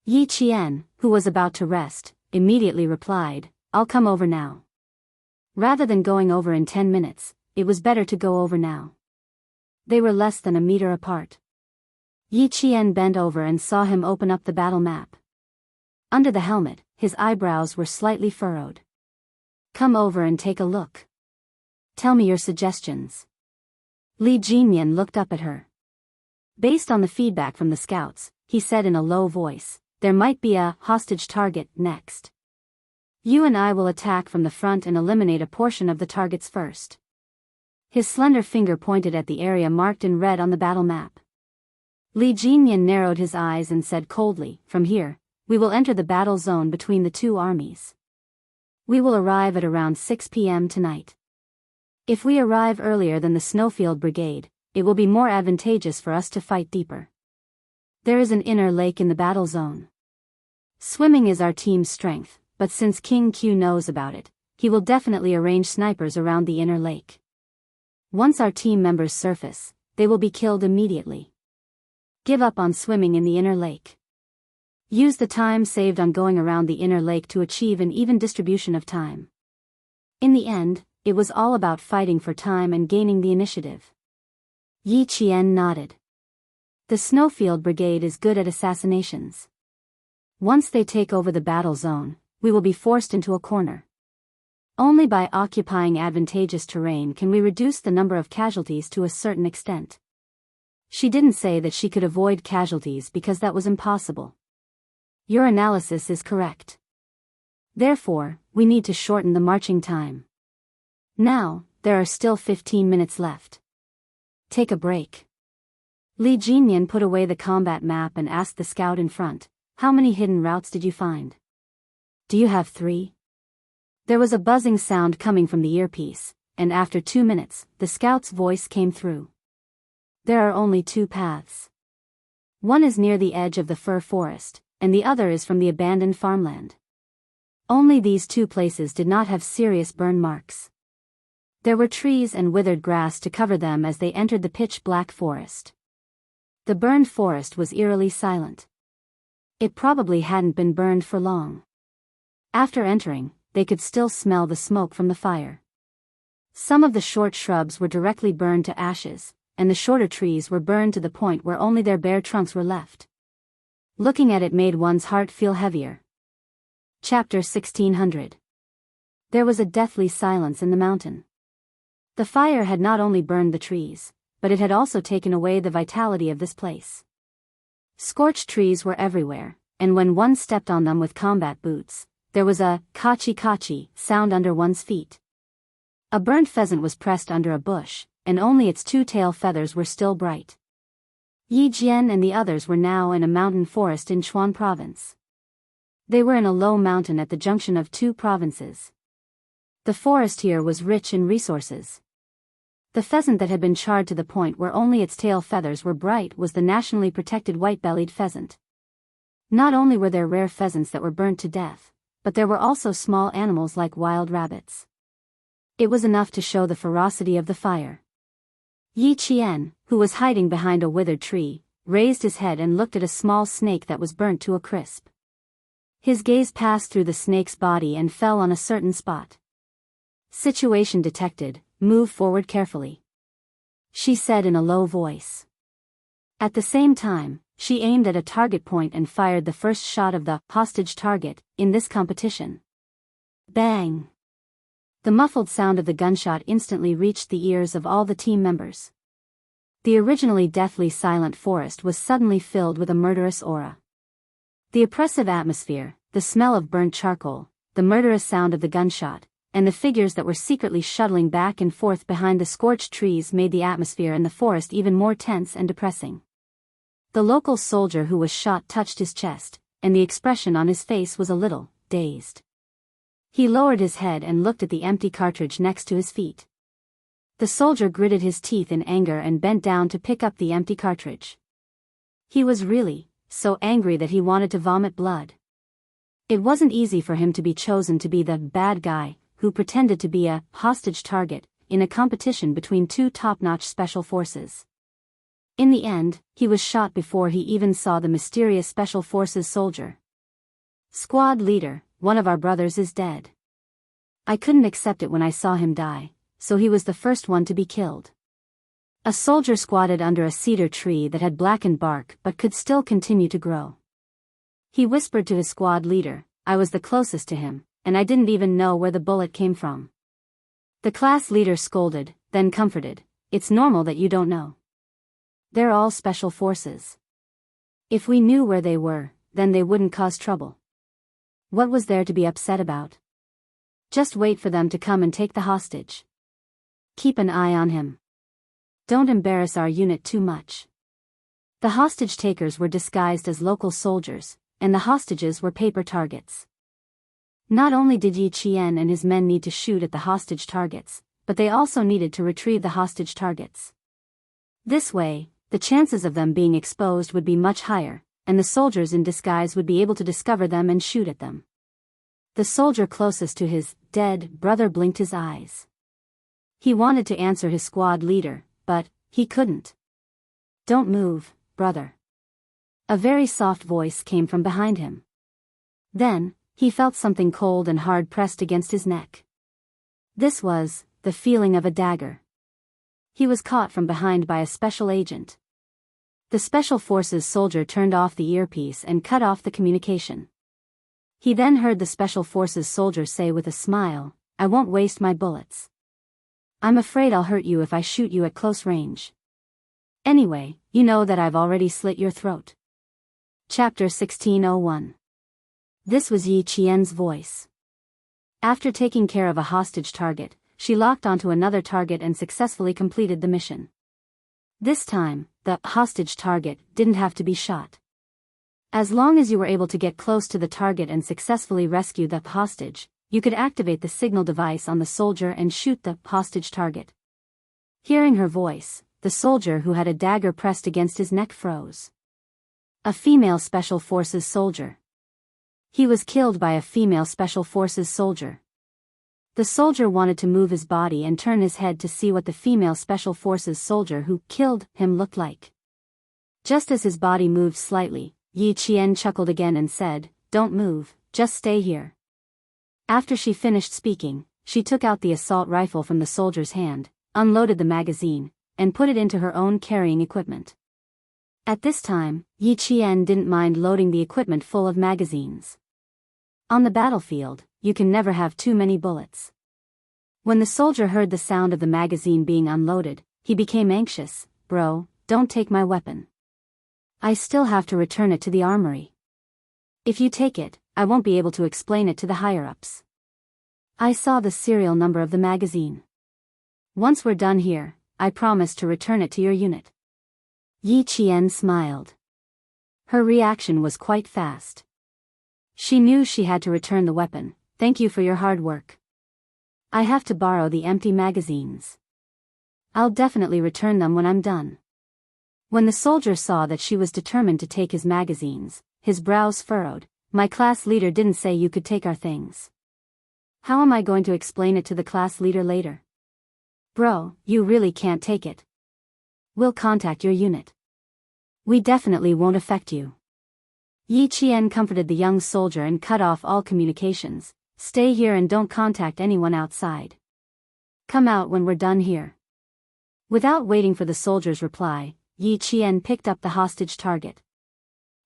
Yi Qian, who was about to rest, immediately replied, "I'll come over now." Rather than going over in 10 minutes, it was better to go over now. They were less than a meter apart. Yi Qian bent over and saw him open up the battle map. Under the helmet, his eyebrows were slightly furrowed. "Come over and take a look. Tell me your suggestions." Li Jinyan looked up at her. Based on the feedback from the scouts, he said in a low voice, "There might be a hostage target next. You and I will attack from the front and eliminate a portion of the targets first." His slender finger pointed at the area marked in red on the battle map. Li Jinyan narrowed his eyes and said coldly, "From here, we will enter the battle zone between the two armies. We will arrive at around 6 p.m. tonight. If we arrive earlier than the Snowfield Brigade, it will be more advantageous for us to fight deeper. There is an inner lake in the battle zone. Swimming is our team's strength, but since King Q knows about it, he will definitely arrange snipers around the inner lake. Once our team members surface, they will be killed immediately. Give up on swimming in the inner lake. Use the time saved on going around the inner lake to achieve an even distribution of time. In the end, it was all about fighting for time and gaining the initiative. Yi Qian nodded. The Snowfield Brigade is good at assassinations. Once they take over the battle zone, we will be forced into a corner. Only by occupying advantageous terrain can we reduce the number of casualties to a certain extent. She didn't say that she could avoid casualties because that was impossible. Your analysis is correct. Therefore, we need to shorten the marching time. Now, there are still 15 minutes left. Take a break. Li Jinyan put away the combat map and asked the scout in front, "How many hidden routes did you find?" "Do you have 3? There was a buzzing sound coming from the earpiece, and after 2 minutes, the scout's voice came through. "There are only 2 paths. One is near the edge of the fir forest, and the other is from the abandoned farmland." Only these 2 places did not have serious burn marks. There were trees and withered grass to cover them as they entered the pitch-black forest. The burned forest was eerily silent. It probably hadn't been burned for long. After entering, they could still smell the smoke from the fire. Some of the short shrubs were directly burned to ashes, and the shorter trees were burned to the point where only their bare trunks were left. Looking at it made one's heart feel heavier. Chapter 1600. There was a deathly silence in the mountain. The fire had not only burned the trees, but it had also taken away the vitality of this place. Scorched trees were everywhere, and when one stepped on them with combat boots, there was a kachi-kachi sound under one's feet. A burnt pheasant was pressed under a bush, and only its 2 tail feathers were still bright. Yi Jian and the others were now in a mountain forest in Chuan province. They were in a low mountain at the junction of 2 provinces. The forest here was rich in resources. The pheasant that had been charred to the point where only its tail feathers were bright was the nationally protected white-bellied pheasant. Not only were there rare pheasants that were burnt to death, but there were also small animals like wild rabbits. It was enough to show the ferocity of the fire. Yi Qian, who was hiding behind a withered tree, raised his head and looked at a small snake that was burnt to a crisp. His gaze passed through the snake's body and fell on a certain spot. "Situation detected, move forward carefully," she said in a low voice. At the same time, she aimed at a target point and fired the first shot of the hostage target in this competition. Bang! The muffled sound of the gunshot instantly reached the ears of all the team members. The originally deathly silent forest was suddenly filled with a murderous aura. The oppressive atmosphere, the smell of burnt charcoal, the murderous sound of the gunshot, and the figures that were secretly shuttling back and forth behind the scorched trees made the atmosphere in the forest even more tense and depressing. The local soldier who was shot touched his chest, and the expression on his face was a little dazed. He lowered his head and looked at the empty cartridge next to his feet. The soldier gritted his teeth in anger and bent down to pick up the empty cartridge. He was really so angry that he wanted to vomit blood. It wasn't easy for him to be chosen to be the bad guy who pretended to be a hostage target in a competition between 2 top-notch special forces. In the end, he was shot before he even saw the mysterious Special Forces soldier. "Squad leader, one of our brothers is dead. I couldn't accept it when I saw him die, so he was the first one to be killed." A soldier squatted under a cedar tree that had blackened bark but could still continue to grow. He whispered to his squad leader, "I was the closest to him, and I didn't even know where the bullet came from." The class leader scolded, then comforted, "It's normal that you don't know. They're all special forces. If we knew where they were, then they wouldn't cause trouble. What was there to be upset about? Just wait for them to come and take the hostage. Keep an eye on him. Don't embarrass our unit too much." The hostage takers were disguised as local soldiers, and the hostages were paper targets. Not only did Yi Qian and his men need to shoot at the hostage targets, but they also needed to retrieve the hostage targets. This way, the chances of them being exposed would be much higher, and the soldiers in disguise would be able to discover them and shoot at them. The soldier closest to his dead brother blinked his eyes. He wanted to answer his squad leader, but he couldn't. "Don't move, brother," A very soft voice came from behind him. Then, he felt something cold and hard pressed against his neck. This was the feeling of a dagger. He was caught from behind by a special agent. The Special Forces soldier turned off the earpiece and cut off the communication. He then heard the Special Forces soldier say with a smile, "I won't waste my bullets. I'm afraid I'll hurt you if I shoot you at close range. Anyway, you know that I've already slit your throat." Chapter 1601. This was Yi Qian's voice. After taking care of a hostage target, she locked onto another target and successfully completed the mission. This time, the hostage target didn't have to be shot. As long as you were able to get close to the target and successfully rescue the hostage, you could activate the signal device on the soldier and shoot the hostage target. Hearing her voice, the soldier who had a dagger pressed against his neck froze. A female Special Forces soldier. He was killed by a female Special Forces soldier. The soldier wanted to move his body and turn his head to see what the female Special Forces soldier who killed him looked like. Just as his body moved slightly, Yi Qian chuckled again and said, "Don't move, just stay here." After she finished speaking, she took out the assault rifle from the soldier's hand, unloaded the magazine, and put it into her own carrying equipment. At this time, Yi Qian didn't mind loading the equipment full of magazines. On the battlefield, you can never have too many bullets. When the soldier heard the sound of the magazine being unloaded, he became anxious. "Bro, don't take my weapon. I still have to return it to the armory. If you take it, I won't be able to explain it to the higher-ups. I saw the serial number of the magazine. Once we're done here, I promise to return it to your unit." Yi Qian smiled. Her reaction was quite fast. She knew she had to return the weapon. "Thank you for your hard work. I have to borrow the empty magazines. I'll definitely return them when I'm done." When the soldier saw that she was determined to take his magazines, his brows furrowed. "My class leader didn't say you could take our things. How am I going to explain it to the class leader later? Bro, you really can't take it. We'll contact your unit. We definitely won't affect you." Yi Qian comforted the young soldier and cut off all communications. "Stay here and don't contact anyone outside. Come out when we're done here." Without waiting for the soldier's reply, Yi Qian picked up the hostage target.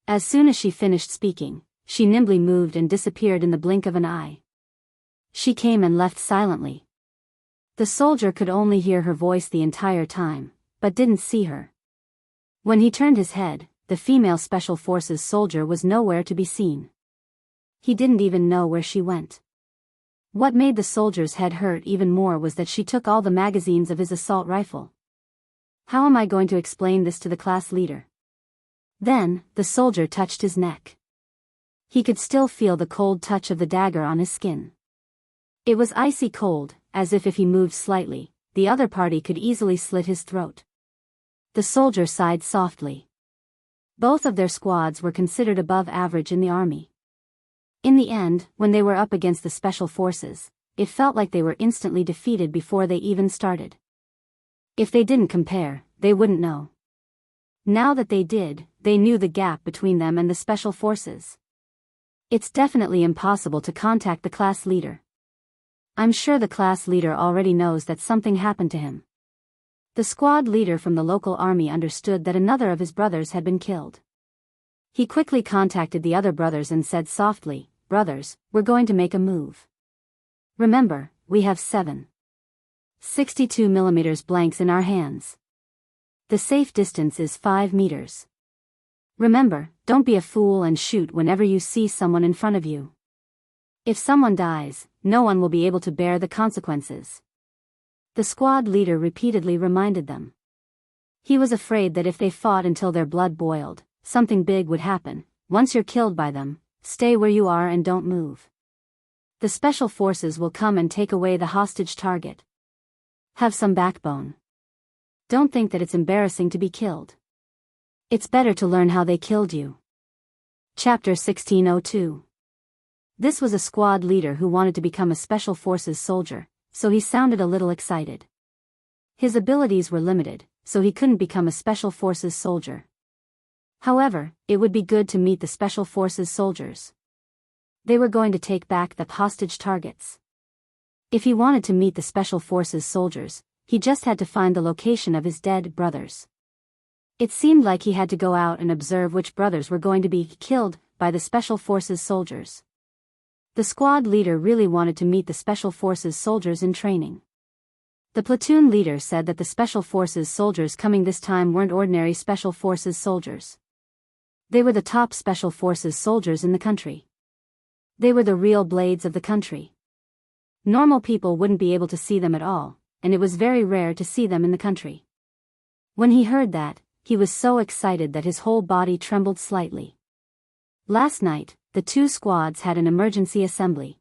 As soon as she finished speaking, she nimbly moved and disappeared in the blink of an eye. She came and left silently. The soldier could only hear her voice the entire time, but didn't see her. When he turned his head, the female Special Forces soldier was nowhere to be seen. He didn't even know where she went. What made the soldier's head hurt even more was that she took all the magazines of his assault rifle. How am I going to explain this to the class leader? Then, the soldier touched his neck. He could still feel the cold touch of the dagger on his skin. It was icy cold, as if he moved slightly, the other party could easily slit his throat. The soldier sighed softly. Both of their squads were considered above average in the army. In the end, when they were up against the Special Forces, it felt like they were instantly defeated before they even started. If they didn't compare, they wouldn't know. Now that they did, they knew the gap between them and the Special Forces. It's definitely impossible to contact the class leader. I'm sure the class leader already knows that something happened to him. The squad leader from the local army understood that another of his brothers had been killed. He quickly contacted the other brothers and said softly, "Brothers, we're going to make a move. Remember, we have 7.62mm blanks in our hands. The safe distance is 5 meters. Remember, don't be a fool and shoot whenever you see someone in front of you. If someone dies, no one will be able to bear the consequences." The squad leader repeatedly reminded them. He was afraid that if they fought until their blood boiled, something big would happen. "Once you're killed by them, stay where you are and don't move. The Special Forces will come and take away the hostage target. Have some backbone. Don't think that it's embarrassing to be killed. It's better to learn how they killed you." Chapter 1602. This was a squad leader who wanted to become a Special Forces soldier, so he sounded a little excited. His abilities were limited, so he couldn't become a Special Forces soldier. However, it would be good to meet the Special Forces soldiers. They were going to take back the hostage targets. If he wanted to meet the Special Forces soldiers, he just had to find the location of his dead brothers. It seemed like he had to go out and observe which brothers were going to be killed by the Special Forces soldiers. The squad leader really wanted to meet the Special Forces soldiers in training. The platoon leader said that the Special Forces soldiers coming this time weren't ordinary Special Forces soldiers. They were the top Special Forces soldiers in the country. They were the real blades of the country. Normal people wouldn't be able to see them at all, and it was very rare to see them in the country. When he heard that, he was so excited that his whole body trembled slightly. Last night, the two squads had an emergency assembly.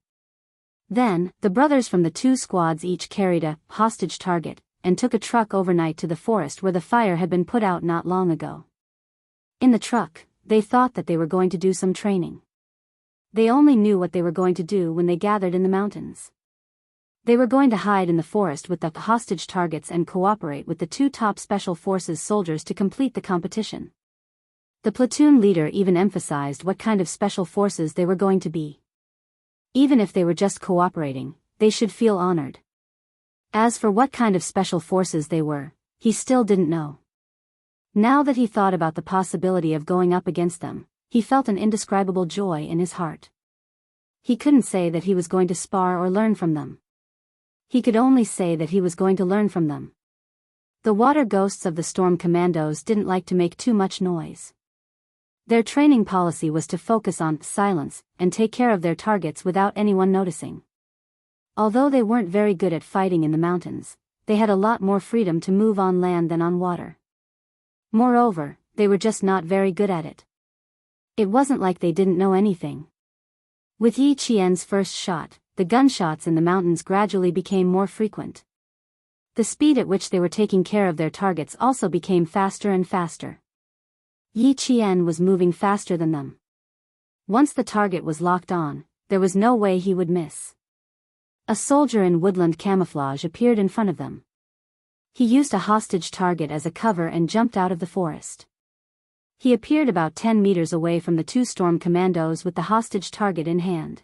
Then, the brothers from the two squads each carried a hostage target, and took a truck overnight to the forest where the fire had been put out not long ago. In the truck, they thought that they were going to do some training. They only knew what they were going to do when they gathered in the mountains. They were going to hide in the forest with the hostage targets and cooperate with the two top Special Forces soldiers to complete the competition. The platoon leader even emphasized what kind of Special Forces they were going to be. Even if they were just cooperating, they should feel honored. As for what kind of Special Forces they were, he still didn't know. Now that he thought about the possibility of going up against them, he felt an indescribable joy in his heart. He couldn't say that he was going to spar or learn from them. He could only say that he was going to learn from them. The water ghosts of the Storm Commandos didn't like to make too much noise. Their training policy was to focus on silence and take care of their targets without anyone noticing. Although they weren't very good at fighting in the mountains, they had a lot more freedom to move on land than on water. Moreover, they were just not very good at it. It wasn't like they didn't know anything. With Yi Qian's first shot, the gunshots in the mountains gradually became more frequent. The speed at which they were taking care of their targets also became faster and faster. Yi Qian was moving faster than them. Once the target was locked on, there was no way he would miss. A soldier in woodland camouflage appeared in front of them. He used a hostage target as a cover and jumped out of the forest. He appeared about 10 meters away from the two Storm Commandos with the hostage target in hand.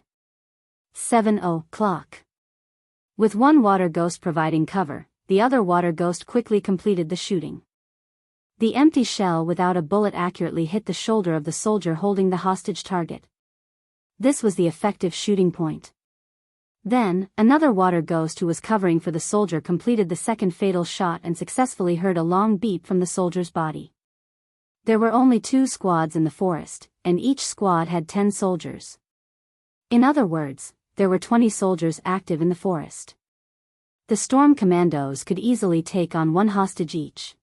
7:00. With one water ghost providing cover, the other water ghost quickly completed the shooting. The empty shell without a bullet accurately hit the shoulder of the soldier holding the hostage target. This was the effective shooting point. Then, another water ghost who was covering for the soldier completed the second fatal shot and successfully heard a long beep from the soldier's body. There were only 2 squads in the forest, and each squad had 10 soldiers. In other words, there were 20 soldiers active in the forest. The Storm Commandos could easily take on 1 hostage each.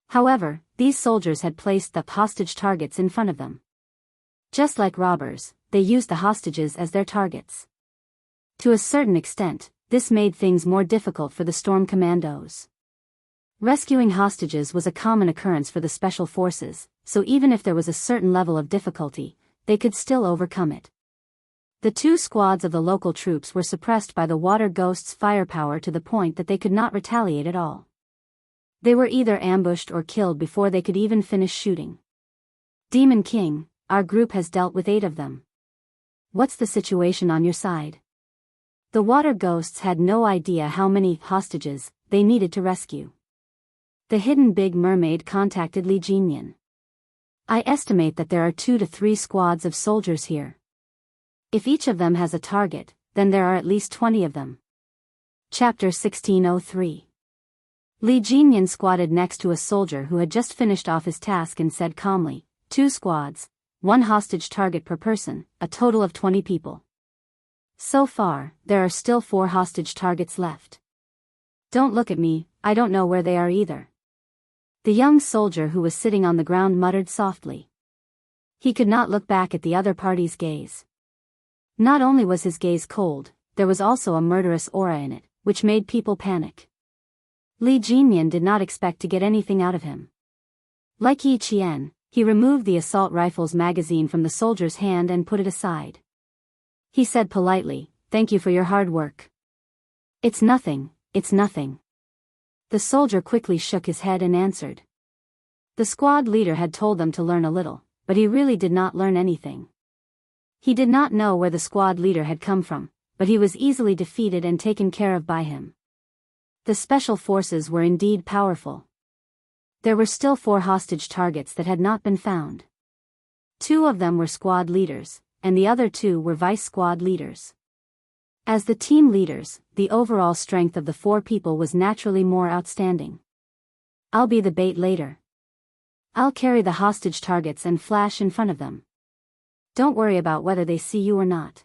However, these soldiers had placed the hostage targets in front of them. Just like robbers, they used the hostages as their targets. To a certain extent, this made things more difficult for the Storm Commandos. Rescuing hostages was a common occurrence for the Special Forces, so even if there was a certain level of difficulty, they could still overcome it. The 2 squads of the local troops were suppressed by the water ghosts' firepower to the point that they could not retaliate at all. They were either ambushed or killed before they could even finish shooting. Demon King, our group has dealt with 8 of them. What's the situation on your side? The water ghosts had no idea how many hostages they needed to rescue. The hidden big mermaid contacted Li Jinyan. I estimate that there are 2 to 3 squads of soldiers here. If each of them has a target, then there are at least 20 of them. Chapter 1603. Li Jinyan squatted next to a soldier who had just finished off his task and said calmly, 2 squads, 1 hostage target per person, a total of 20 people. So far, there are still 4 hostage targets left. Don't look at me, I don't know where they are either. The young soldier who was sitting on the ground muttered softly. He could not look back at the other party's gaze. Not only was his gaze cold, there was also a murderous aura in it, which made people panic. Li Jinyan did not expect to get anything out of him. Like Yi Qian, he removed the assault rifle's magazine from the soldier's hand and put it aside. He said politely, "Thank you for your hard work." It's nothing, it's nothing." The soldier quickly shook his head and answered. The squad leader had told them to learn a little, but he really did not learn anything. He did not know where the squad leader had come from, but he was easily defeated and taken care of by him. The special forces were indeed powerful. There were still 4 hostage targets that had not been found. 2 of them were squad leaders, and the other 2 were vice squad leaders. As the team leaders, the overall strength of the 4 people was naturally more outstanding. I'll be the bait later. I'll carry the hostage targets and flash in front of them. Don't worry about whether they see you or not.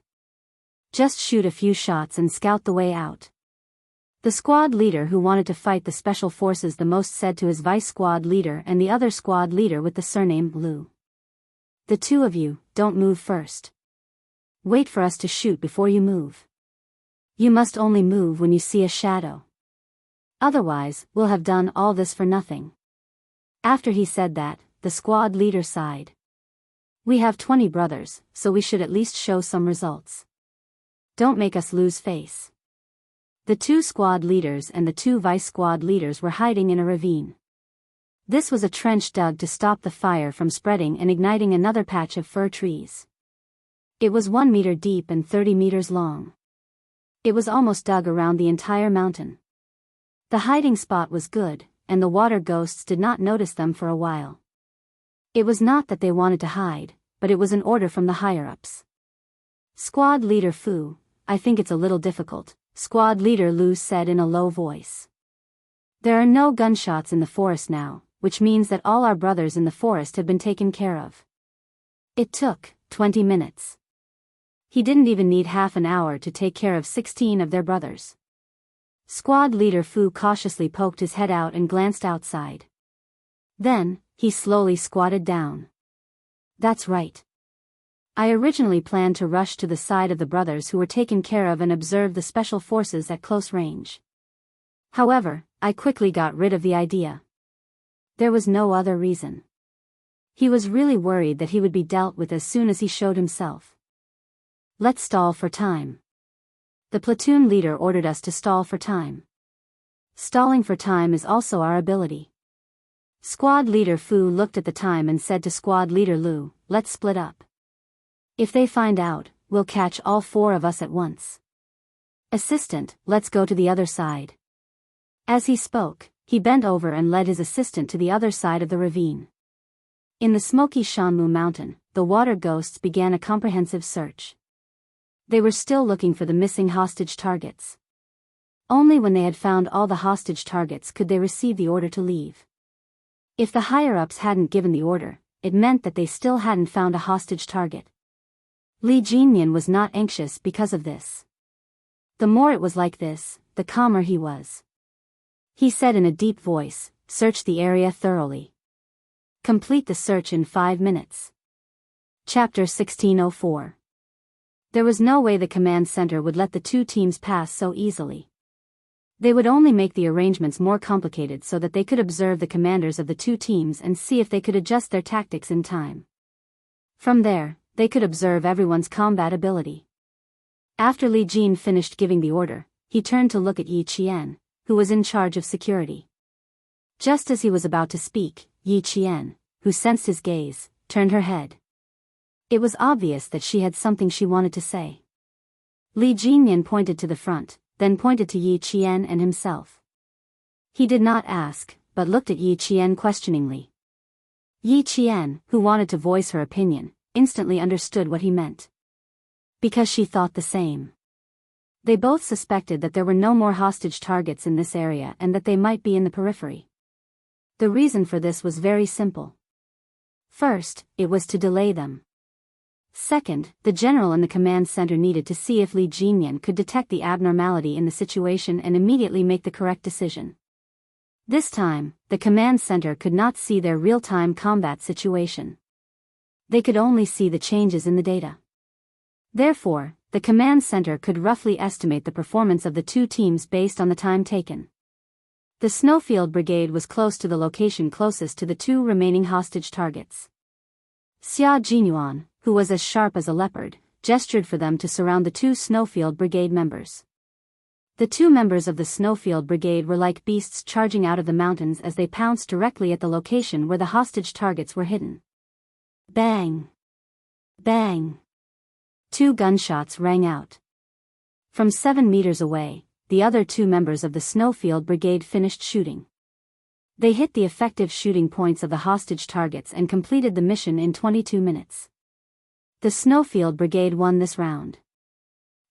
Just shoot a few shots and scout the way out. The squad leader who wanted to fight the special forces the most said to his vice squad leader and the other squad leader with the surname Lu. The 2 of you, don't move first. Wait for us to shoot before you move. You must only move when you see a shadow. Otherwise, we'll have done all this for nothing. After he said that, the squad leader sighed. We have 20 brothers, so we should at least show some results. Don't make us lose face. The 2 squad leaders and the 2 vice squad leaders were hiding in a ravine. This was a trench dug to stop the fire from spreading and igniting another patch of fir trees. It was 1 meter deep and 30 meters long. It was almost dug around the entire mountain. The hiding spot was good, and the water ghosts did not notice them for a while. It was not that they wanted to hide, but it was an order from the higher-ups. Squad leader Fu, I think it's a little difficult, squad leader Lu said in a low voice. There are no gunshots in the forest now, which means that all our brothers in the forest have been taken care of. It took 20 minutes. He didn't even need half an hour to take care of 16 of their brothers. Squad leader Fu cautiously poked his head out and glanced outside. Then, he slowly squatted down. That's right. I originally planned to rush to the side of the brothers who were taken care of and observe the special forces at close range. However, I quickly got rid of the idea. There was no other reason. He was really worried that he would be dealt with as soon as he showed himself. Let's stall for time. The platoon leader ordered us to stall for time. Stalling for time is also our ability. Squad leader Fu looked at the time and said to squad leader Lu, let's split up. If they find out, we'll catch all 4 of us at once. Assistant, let's go to the other side. As he spoke, he bent over and led his assistant to the other side of the ravine. In the smoky Shanmu mountain, the water ghosts began a comprehensive search. They were still looking for the missing hostage targets. Only when they had found all the hostage targets could they receive the order to leave. If the higher-ups hadn't given the order, it meant that they still hadn't found a hostage target. Li Jinyan was not anxious because of this. The more it was like this, the calmer he was. He said in a deep voice, search the area thoroughly. Complete the search in 5 minutes. Chapter 1604. There was no way the command center would let the 2 teams pass so easily. They would only make the arrangements more complicated so that they could observe the commanders of the 2 teams and see if they could adjust their tactics in time. From there, they could observe everyone's combat ability. After Li Jin finished giving the order, he turned to look at Yi Qian, who was in charge of security. Just as he was about to speak, Yi Qian, who sensed his gaze, turned her head. It was obvious that she had something she wanted to say. Li Jinyan pointed to the front, then pointed to Yi Qian and himself. He did not ask, but looked at Yi Qian questioningly. Yi Qian, who wanted to voice her opinion, instantly understood what he meant. Because she thought the same. They both suspected that there were no more hostage targets in this area and that they might be in the periphery. The reason for this was very simple. First, it was to delay them. Second, the general in the command center needed to see if Li Jinyan could detect the abnormality in the situation and immediately make the correct decision. This time, the command center could not see their real-time combat situation. They could only see the changes in the data. Therefore, the command center could roughly estimate the performance of the 2 teams based on the time taken. The Snowfield Brigade was close to the location closest to the 2 remaining hostage targets. Xia Jinyuan, who was as sharp as a leopard, gestured for them to surround the 2 Snowfield Brigade members. The two members of the Snowfield Brigade were like beasts charging out of the mountains as they pounced directly at the location where the hostage targets were hidden. Bang! Bang! 2 gunshots rang out. From 7 meters away, the other 2 members of the Snowfield Brigade finished shooting. They hit the effective shooting points of the hostage targets and completed the mission in 22 minutes. The Snowfield Brigade won this round.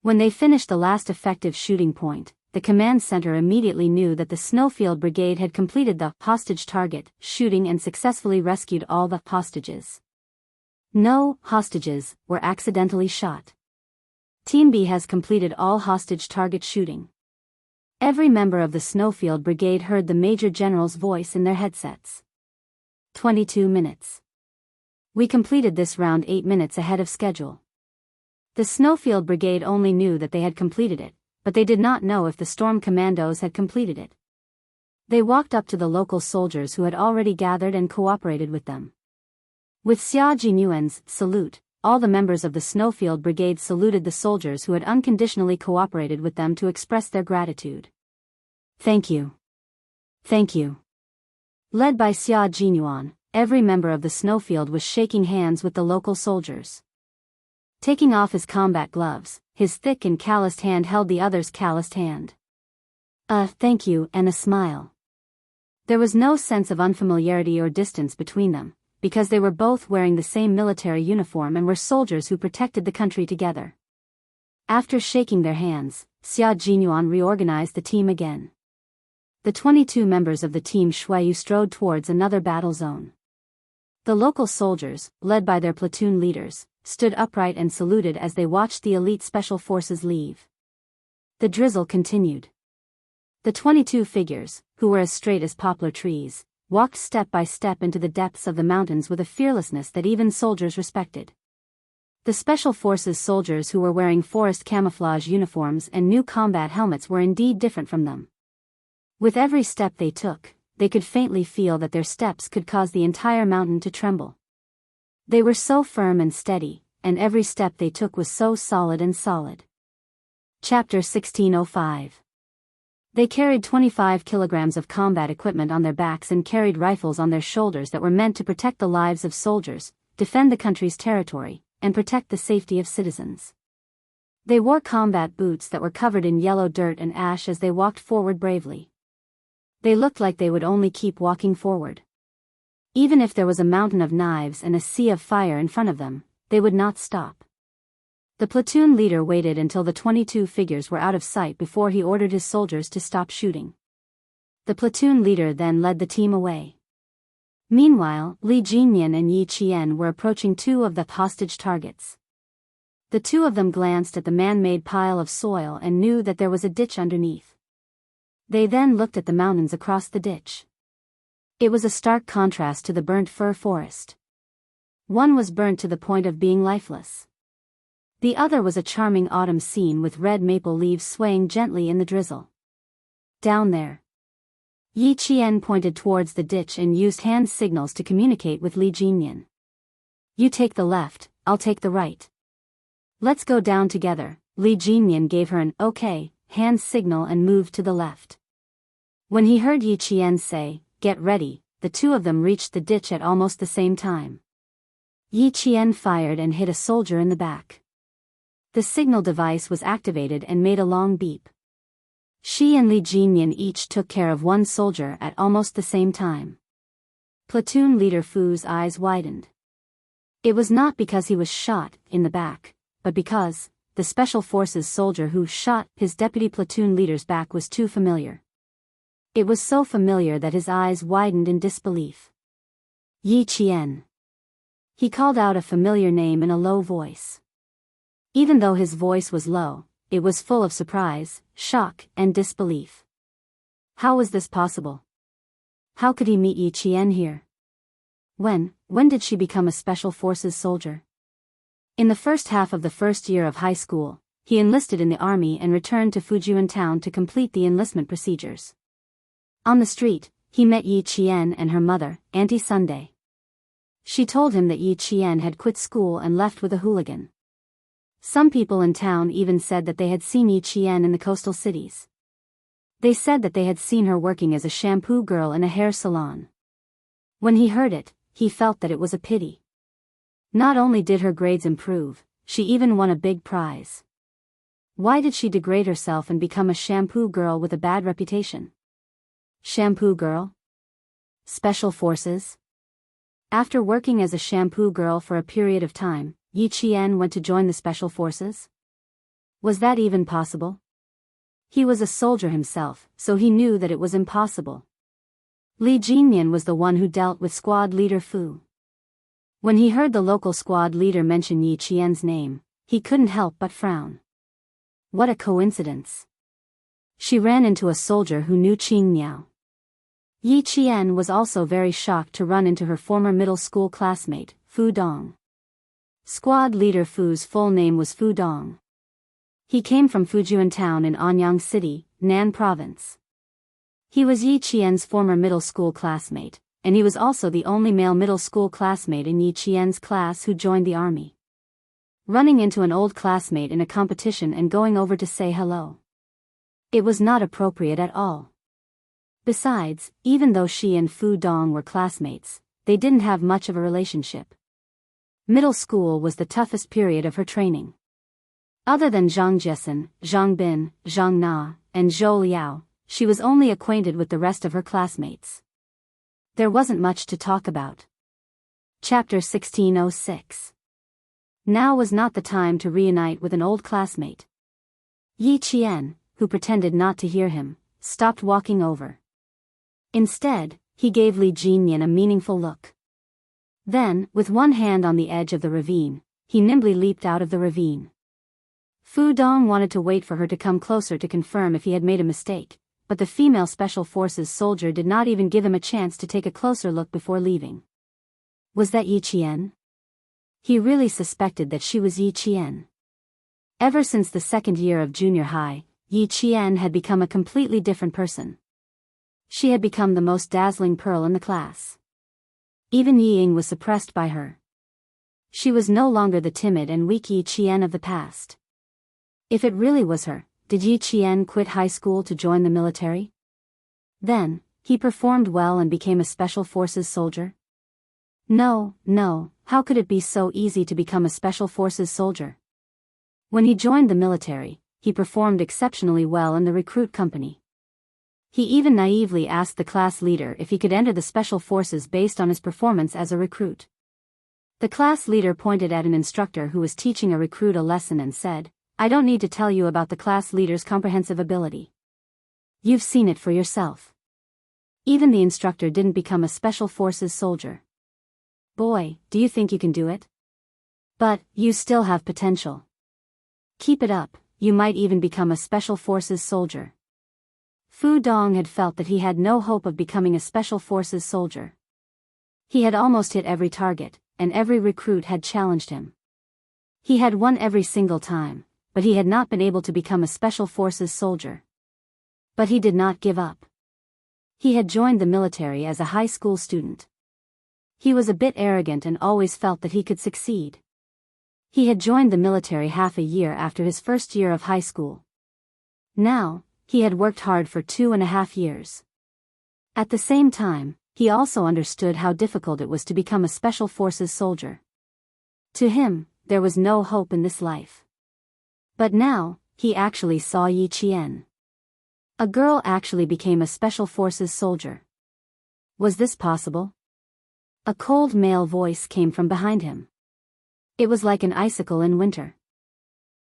When they finished the last effective shooting point, the command center immediately knew that the Snowfield Brigade had completed the hostage target shooting and successfully rescued all the hostages. No hostages were accidentally shot. Team B has completed all hostage target shooting. Every member of the Snowfield Brigade heard the Major General's voice in their headsets. 22 minutes. We completed this round 8 minutes ahead of schedule. The Snowfield Brigade only knew that they had completed it, but they did not know if the Storm Commandos had completed it. They walked up to the local soldiers who had already gathered and cooperated with them. With Xia Jinyuan's salute, all the members of the Snowfield Brigade saluted the soldiers who had unconditionally cooperated with them to express their gratitude. Thank you. Thank you. Led by Xia Jinyuan, every member of the Snowfield was shaking hands with the local soldiers. Taking off his combat gloves, his thick and calloused hand held the other's calloused hand. Thank you, and a smile. There was no sense of unfamiliarity or distance between them, because they were both wearing the same military uniform and were soldiers who protected the country together. After shaking their hands, Xia Jinyuan reorganized the team again. The 22 members of the team Shuayu strode towards another battle zone. The local soldiers, led by their platoon leaders, stood upright and saluted as they watched the elite special forces leave. The drizzle continued. The 22 figures, who were as straight as poplar trees, walked step by step into the depths of the mountains with a fearlessness that even soldiers respected. The special forces soldiers who were wearing forest camouflage uniforms and new combat helmets were indeed different from them. With every step they took, they could faintly feel that their steps could cause the entire mountain to tremble. They were so firm and steady, and every step they took was so solid and solid. Chapter 1605. They carried 25 kilograms of combat equipment on their backs and carried rifles on their shoulders that were meant to protect the lives of soldiers, defend the country's territory, and protect the safety of citizens. They wore combat boots that were covered in yellow dirt and ash as they walked forward bravely. They looked like they would only keep walking forward. Even if there was a mountain of knives and a sea of fire in front of them, they would not stop. The platoon leader waited until the 22 figures were out of sight before he ordered his soldiers to stop shooting. The platoon leader then led the team away. Meanwhile, Li Jinyan and Yi Qian were approaching 2 of the hostage targets. The 2 of them glanced at the man-made pile of soil and knew that there was a ditch underneath. They then looked at the mountains across the ditch. It was a stark contrast to the burnt fir forest. One was burnt to the point of being lifeless. The other was a charming autumn scene with red maple leaves swaying gently in the drizzle. Down there. Yi Qian pointed towards the ditch and used hand signals to communicate with Li Jinyan. You take the left, I'll take the right. Let's go down together. Li Jinyan gave her an okay hand signal and moved to the left. When he heard Yi Qian say, get ready, the 2 of them reached the ditch at almost the same time. Yi Qian fired and hit a soldier in the back. The signal device was activated and made a long beep. She and Li Jinyan each took care of 1 soldier at almost the same time. Platoon leader Fu's eyes widened. It was not because he was shot in the back, but because the special forces soldier who shot his deputy platoon leader's back was too familiar. It was so familiar that his eyes widened in disbelief. Yi Qian. He called out a familiar name in a low voice. Even though his voice was low, it was full of surprise, shock, and disbelief. How was this possible? How could he meet Yi Qian here? When did she become a special forces soldier? In the first half of the first year of high school, he enlisted in the army and returned to Fujian town to complete the enlistment procedures. On the street, he met Yi Qian and her mother, Auntie Sunday. She told him that Yi Qian had quit school and left with a hooligan. Some people in town even said that they had seen Yi Qian in the coastal cities. They said that they had seen her working as a shampoo girl in a hair salon. When he heard it, he felt that it was a pity. Not only did her grades improve, she even won a big prize. Why did she degrade herself and become a shampoo girl with a bad reputation? Shampoo girl? Special forces? After working as a shampoo girl for a period of time, Yi Qian went to join the special forces? Was that even possible? He was a soldier himself, so he knew that it was impossible. Li Jinyan was the one who dealt with squad leader Fu. When he heard the local squad leader mention Yi Qian's name, he couldn't help but frown. What a coincidence. She ran into a soldier who knew Qing Miao. Yi Qian was also very shocked to run into her former middle school classmate, Fu Dong. Squad leader Fu's full name was Fu Dong. He came from Fujian Town in Anyang City, Nan Province. He was Yi Qian's former middle school classmate, and he was also the only male middle school classmate in Yi Qian's class who joined the army. Running into an old classmate in a competition and going over to say hello. It was not appropriate at all. Besides, even though she and Fu Dong were classmates, they didn't have much of a relationship. Middle school was the toughest period of her training. Other than Zhang Jiesin, Zhang Bin, Zhang Na, and Zhou Liao, she was only acquainted with the rest of her classmates. There wasn't much to talk about. Chapter 1606. Now was not the time to reunite with an old classmate. Yi Qian, who pretended not to hear him, stopped walking over. Instead, he gave Li Jinyan a meaningful look. Then, with one hand on the edge of the ravine, he nimbly leaped out of the ravine. Fu Dong wanted to wait for her to come closer to confirm if he had made a mistake, but the female Special Forces soldier did not even give him a chance to take a closer look before leaving. Was that Yi Qian? He really suspected that she was Yi Qian. Ever since the second year of junior high, Yi Qian had become a completely different person. She had become the most dazzling pearl in the class. Even Yi Ying was suppressed by her. She was no longer the timid and weak Yi Qian of the past. If it really was her, did Yi Qian quit high school to join the military? Then, he performed well and became a Special Forces soldier? No, how could it be so easy to become a Special Forces soldier? When he joined the military, he performed exceptionally well in the recruit company. He even naively asked the class leader if he could enter the Special Forces based on his performance as a recruit. The class leader pointed at an instructor who was teaching a recruit a lesson and said, "I don't need to tell you about the class leader's comprehensive ability. You've seen it for yourself." Even the instructor didn't become a Special Forces soldier. Boy, do you think you can do it? But, you still have potential. Keep it up, you might even become a Special Forces soldier. Fu Dong had felt that he had no hope of becoming a Special Forces soldier. He had almost hit every target, and every recruit had challenged him. He had won every single time, but he had not been able to become a Special Forces soldier. But he did not give up. He had joined the military as a high school student. He was a bit arrogant and always felt that he could succeed. He had joined the military half a year after his first year of high school. Now, he had worked hard for 2.5 years. At the same time, he also understood how difficult it was to become a Special Forces soldier. To him, there was no hope in this life. But now, he actually saw Yi Qian. A girl actually became a Special Forces soldier. Was this possible? A cold male voice came from behind him. It was like an icicle in winter.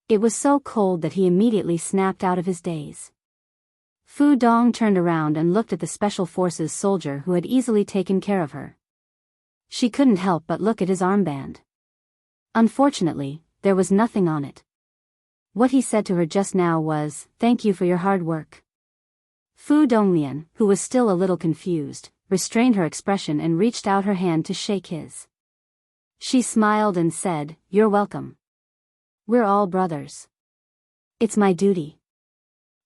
It was so cold that he immediately snapped out of his daze. Fu Dong turned around and looked at the Special Forces soldier who had easily taken care of her. She couldn't help but look at his armband. Unfortunately, there was nothing on it. What he said to her just now was, "Thank you for your hard work." Fu Donglian, who was still a little confused, restrained her expression and reached out her hand to shake his. She smiled and said, "You're welcome. We're all brothers. It's my duty."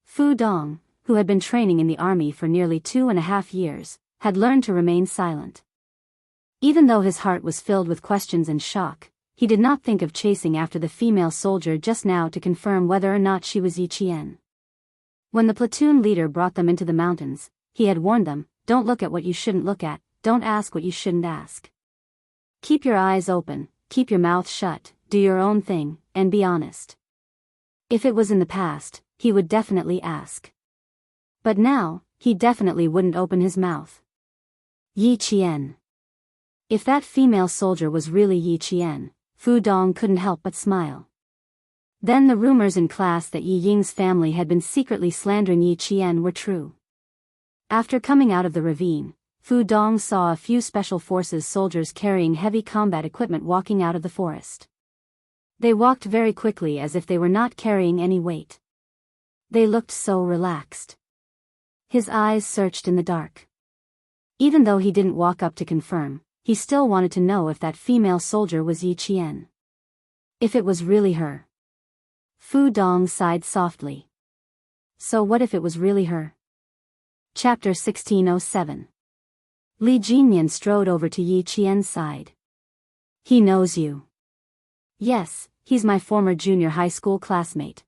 Fu Dong, who had been training in the army for nearly 2.5 years, had learned to remain silent. Even though his heart was filled with questions and shock, he did not think of chasing after the female soldier just now to confirm whether or not she was Yi Qian. When the platoon leader brought them into the mountains, he had warned them, "Don't look at what you shouldn't look at, don't ask what you shouldn't ask. Keep your eyes open, keep your mouth shut, do your own thing, and be honest." If it was in the past, he would definitely ask. But now, he definitely wouldn't open his mouth. Yi Qian. If that female soldier was really Yi Qian, Fu Dong couldn't help but smile. Then the rumors in class that Yi Ying's family had been secretly slandering Yi Qian were true. After coming out of the ravine, Fu Dong saw a few special forces soldiers carrying heavy combat equipment walking out of the forest. They walked very quickly as if they were not carrying any weight. They looked so relaxed. His eyes searched in the dark. Even though he didn't walk up to confirm, he still wanted to know if that female soldier was Yi Qian. If it was really her. Fu Dong sighed softly. So what if it was really her? Chapter 1607. Li Jinyan strode over to Yi Qian's side. "He knows you." "Yes, he's my former junior high school classmate."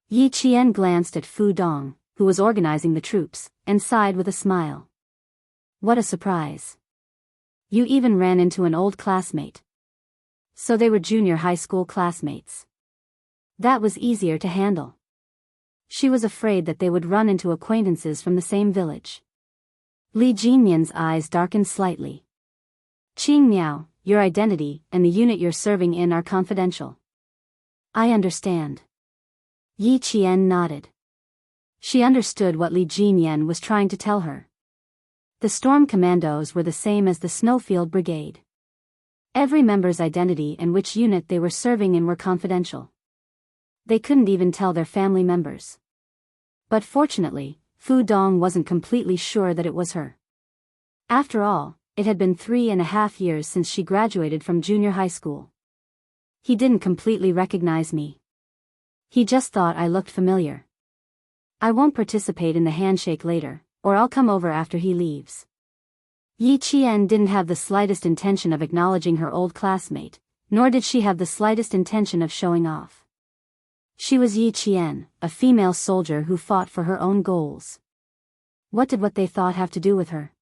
Yi Qian glanced at Fu Dong, who was organizing the troops, and sighed with a smile. "What a surprise. You even ran into an old classmate." So they were junior high school classmates. That was easier to handle. She was afraid that they would run into acquaintances from the same village. Li Jinyan's eyes darkened slightly. "Qing Miao, your identity and the unit you're serving in are confidential." "I understand." Yi Qian nodded. She understood what Li Jinyan was trying to tell her. The Storm Commandos were the same as the Snowfield Brigade. Every member's identity and which unit they were serving in were confidential. They couldn't even tell their family members. But fortunately, Fu Dong wasn't completely sure that it was her. After all, it had been 3.5 years since she graduated from junior high school. "He didn't completely recognize me. He just thought I looked familiar. I won't participate in the handshake later, or I'll come over after he leaves." Yi Qian didn't have the slightest intention of acknowledging her old classmate, nor did she have the slightest intention of showing off. She was Yi Qian, a female soldier who fought for her own goals. What did what they thought have to do with her?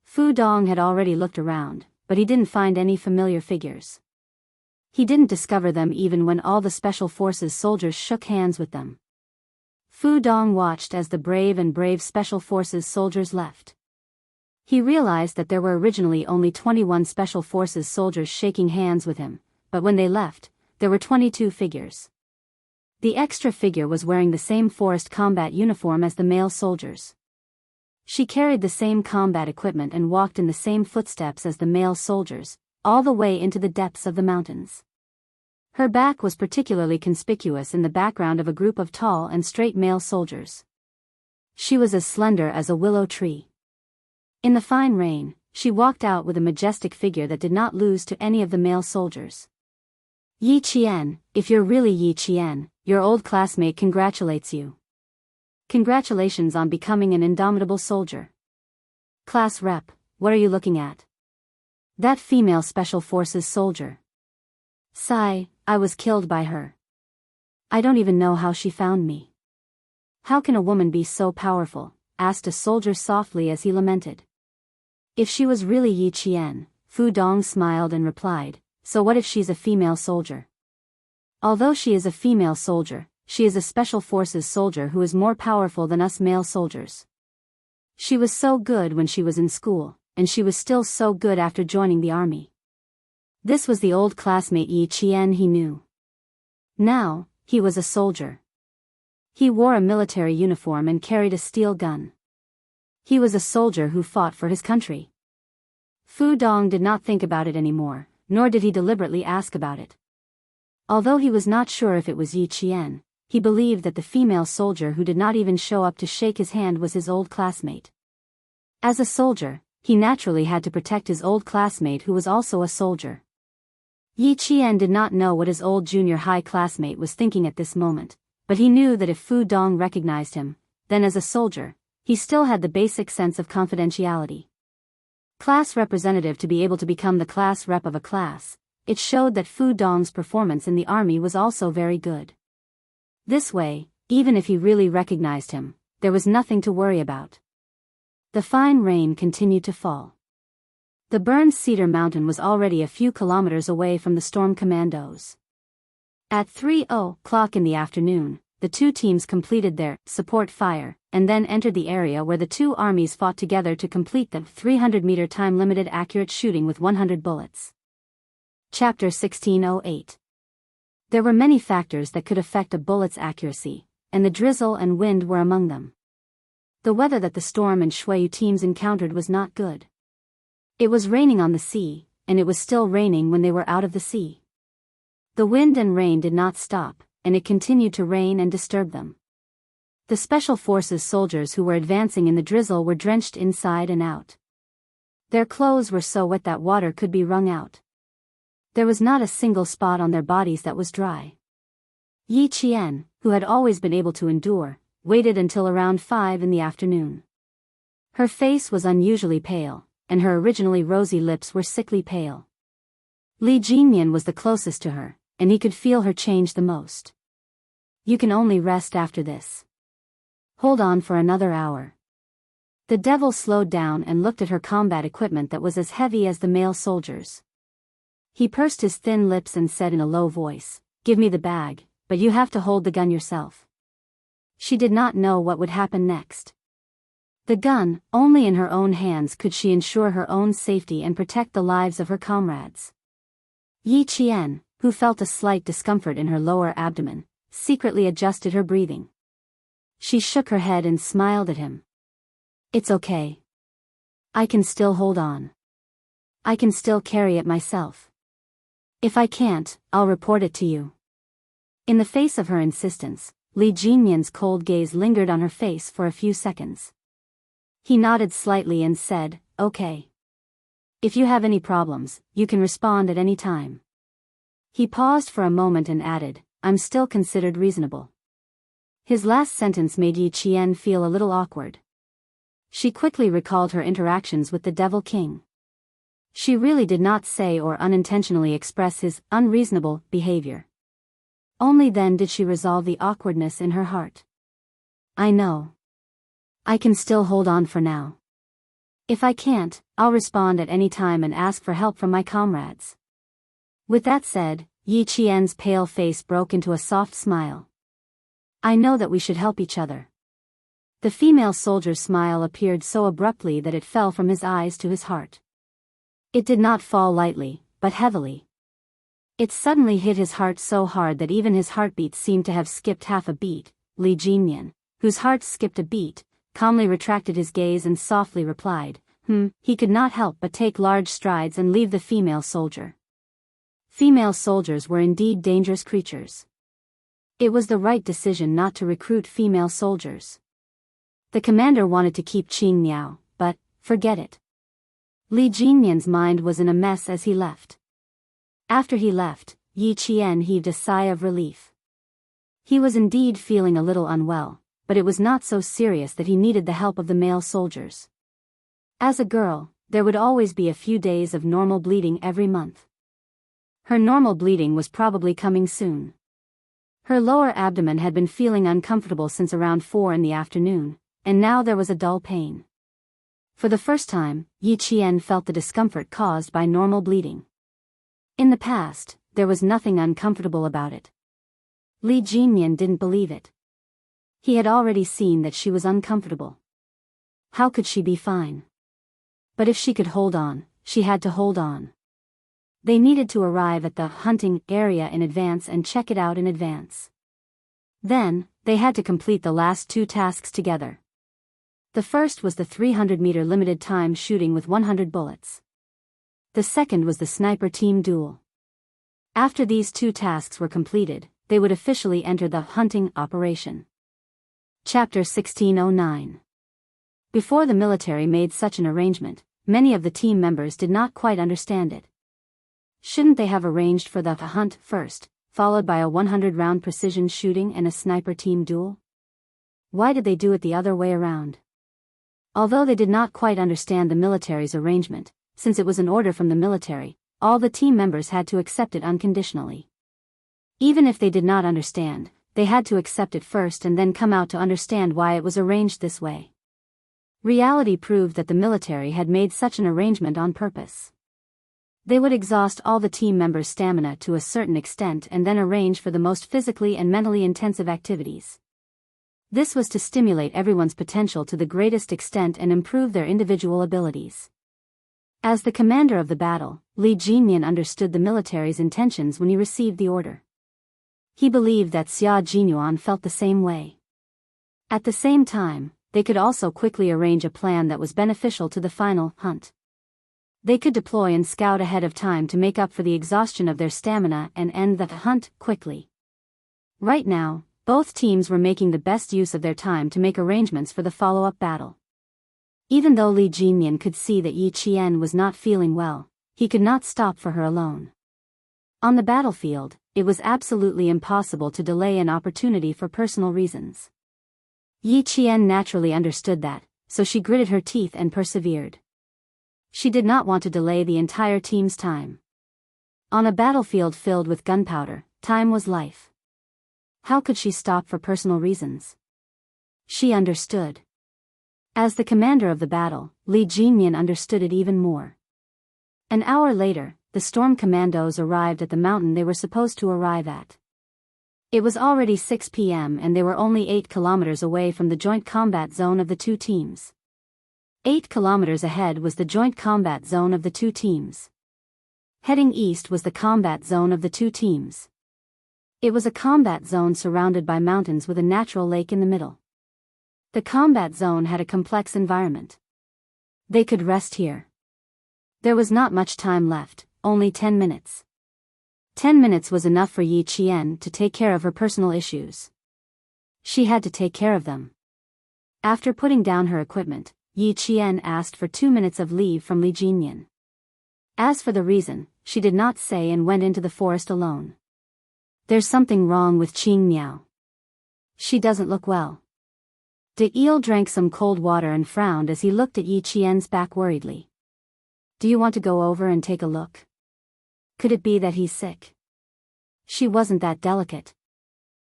Fu Dong had already looked around, but he didn't find any familiar figures. He didn't discover them even when all the Special Forces soldiers shook hands with them. Fu Dong watched as the brave Special Forces soldiers left. He realized that there were originally only 21 Special Forces soldiers shaking hands with him, but when they left, there were 22 figures. The extra figure was wearing the same forest combat uniform as the male soldiers. She carried the same combat equipment and walked in the same footsteps as the male soldiers, all the way into the depths of the mountains. Her back was particularly conspicuous in the background of a group of tall and straight male soldiers. She was as slender as a willow tree. In the fine rain, she walked out with a majestic figure that did not lose to any of the male soldiers. "Yi Qian, if you're really Yi Qian, your old classmate congratulates you. Congratulations on becoming an indomitable soldier. Class rep, what are you looking at?" "That female Special Forces soldier. Sigh, I was killed by her. I don't even know how she found me." "How can a woman be so powerful?" asked a soldier softly as he lamented. If she was really Yi Qian, Fu Dong smiled and replied, "So what if she's a female soldier?" "Although she is a female soldier, she is a Special Forces soldier who is more powerful than us male soldiers. She was so good when she was in school, and she was still so good after joining the army." This was the old classmate Yi Qian he knew. Now, he was a soldier. He wore a military uniform and carried a steel gun. He was a soldier who fought for his country. Fu Dong did not think about it anymore, nor did he deliberately ask about it. Although he was not sure if it was Yi Qian, he believed that the female soldier who did not even show up to shake his hand was his old classmate. As a soldier, he naturally had to protect his old classmate who was also a soldier. Yi Qian did not know what his old junior high classmate was thinking at this moment, but he knew that if Fu Dong recognized him, then as a soldier, he still had the basic sense of confidentiality. Class representative to be able to become the class rep of a class, it showed that Fu Dong's performance in the army was also very good. This way, even if he really recognized him, there was nothing to worry about. The fine rain continued to fall. The burned cedar mountain was already a few kilometers away from the storm commandos. At 3:00 in the afternoon, the two teams completed their support fire, and then entered the area where the two armies fought together to complete the 300-meter time-limited accurate shooting with 100 bullets. Chapter 1608. There were many factors that could affect a bullet's accuracy, and the drizzle and wind were among them. The weather that the storm and Shuayu teams encountered was not good. It was raining on the sea, and it was still raining when they were out of the sea. The wind and rain did not stop, and it continued to rain and disturb them. The Special Forces soldiers who were advancing in the drizzle were drenched inside and out. Their clothes were so wet that water could be wrung out. There was not a single spot on their bodies that was dry. Yi Qian, who had always been able to endure, waited until around 5 in the afternoon. Her face was unusually pale, and her originally rosy lips were sickly pale. Li Jinyan was the closest to her, and he could feel her change the most. You can only rest after this. Hold on for another hour. The devil slowed down and looked at her combat equipment that was as heavy as the male soldiers. He pursed his thin lips and said in a low voice, "Give me the bag, but you have to hold the gun yourself." She did not know what would happen next. The gun, only in her own hands could she ensure her own safety and protect the lives of her comrades. Yi Qian, who felt a slight discomfort in her lower abdomen, secretly adjusted her breathing. She shook her head and smiled at him. "It's okay. I can still hold on. I can still carry it myself. If I can't, I'll report it to you." In the face of her insistence, Li Jinyan's cold gaze lingered on her face for a few seconds. He nodded slightly and said, "Okay. If you have any problems, you can respond at any time." He paused for a moment and added, "I'm still considered reasonable." His last sentence made Yi Qian feel a little awkward. She quickly recalled her interactions with the Devil King. She really did not say or unintentionally express his unreasonable behavior. Only then did she resolve the awkwardness in her heart. "I know. I can still hold on for now. If I can't, I'll respond at any time and ask for help from my comrades." With that said, Yi Qian's pale face broke into a soft smile. "I know that we should help each other." The female soldier's smile appeared so abruptly that it fell from his eyes to his heart. It did not fall lightly, but heavily. It suddenly hit his heart so hard that even his heartbeat seemed to have skipped half a beat. Li Jinyan, whose heart skipped a beat, calmly retracted his gaze and softly replied, He could not help but take large strides and leave the female soldier. Female soldiers were indeed dangerous creatures. It was the right decision not to recruit female soldiers. The commander wanted to keep Qing Miao, but, forget it. Li Jinyan's mind was in a mess as he left. After he left, Yi Qian heaved a sigh of relief. He was indeed feeling a little unwell, but it was not so serious that he needed the help of the male soldiers. As a girl, there would always be a few days of normal bleeding every month. Her normal bleeding was probably coming soon. Her lower abdomen had been feeling uncomfortable since around 4 in the afternoon, and now there was a dull pain. For the first time, Yi Qian felt the discomfort caused by normal bleeding. In the past, there was nothing uncomfortable about it. Li Jinyan didn't believe it. He had already seen that she was uncomfortable. How could she be fine? But if she could hold on, she had to hold on. They needed to arrive at the hunting area in advance and check it out in advance. Then, they had to complete the last 2 tasks together. The first was the 300-meter limited time shooting with 100 bullets. The second was the sniper team duel. After these 2 tasks were completed, they would officially enter the hunting operation. Chapter 1609. Before the military made such an arrangement, many of the team members did not quite understand it. Shouldn't they have arranged for the hunt first, followed by a 100-round precision shooting and a sniper team duel? Why did they do it the other way around? Although they did not quite understand the military's arrangement, since it was an order from the military, all the team members had to accept it unconditionally. Even if they did not understand, they had to accept it first and then come out to understand why it was arranged this way. Reality proved that the military had made such an arrangement on purpose. They would exhaust all the team members' stamina to a certain extent and then arrange for the most physically and mentally intensive activities. This was to stimulate everyone's potential to the greatest extent and improve their individual abilities. As the commander of the battle, Li Jinyan understood the military's intentions when he received the order. He believed that Xia Jinyuan felt the same way. At the same time, they could also quickly arrange a plan that was beneficial to the final hunt. They could deploy and scout ahead of time to make up for the exhaustion of their stamina and end the hunt quickly. Right now, both teams were making the best use of their time to make arrangements for the follow-up battle. Even though Li Jinyan could see that Yi Qian was not feeling well, he could not stop for her alone. On the battlefield, it was absolutely impossible to delay an opportunity for personal reasons. Yi Qian naturally understood that, so she gritted her teeth and persevered. She did not want to delay the entire team's time. On a battlefield filled with gunpowder, time was life. How could she stop for personal reasons? She understood. As the commander of the battle, Li Jinyan understood it even more. An hour later, the storm commandos arrived at the mountain they were supposed to arrive at. It was already 6 p.m. and they were only 8 kilometers away from the joint combat zone of the two teams. 8 kilometers ahead was the joint combat zone of the two teams. Heading east was the combat zone of the two teams. It was a combat zone surrounded by mountains with a natural lake in the middle. The combat zone had a complex environment. They could rest here. There was not much time left, only 10 minutes. 10 minutes was enough for Yi Qian to take care of her personal issues. She had to take care of them. After putting down her equipment, Yi Qian asked for 2 minutes of leave from Li Jinyan. As for the reason, she did not say and went into the forest alone. There's something wrong with Qing Miao. She doesn't look well. De Il drank some cold water and frowned as he looked at Yi Qian's back worriedly. Do you want to go over and take a look? Could it be that he's sick? She wasn't that delicate.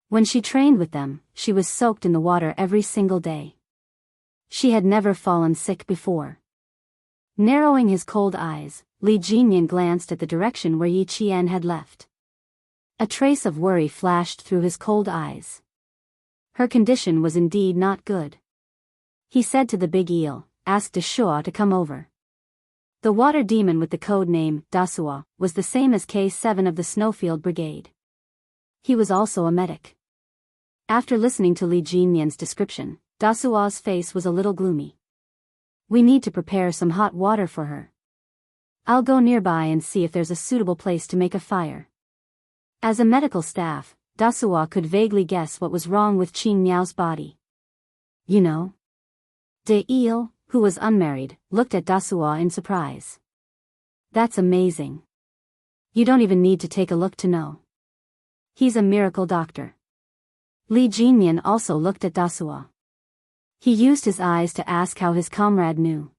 When she trained with them, she was soaked in the water every single day. She had never fallen sick before. Narrowing his cold eyes, Li Jinyan glanced at the direction where Yi Qian had left. A trace of worry flashed through his cold eyes. Her condition was indeed not good. He said to the big eel, ask De Shua to come over. The water demon with the code name, Dasua, was the same as K7 of the Snowfield Brigade. He was also a medic. After listening to Li Jinyan's description, Dasua's face was a little gloomy. We need to prepare some hot water for her. I'll go nearby and see if there's a suitable place to make a fire. As a medical staff, Dasua could vaguely guess what was wrong with Qing Miao's body. You know? De Il, who was unmarried, looked at Dasua in surprise. That's amazing. You don't even need to take a look to know. He's a miracle doctor. Li Jinyan also looked at Dasua. He used his eyes to ask how his comrade knew.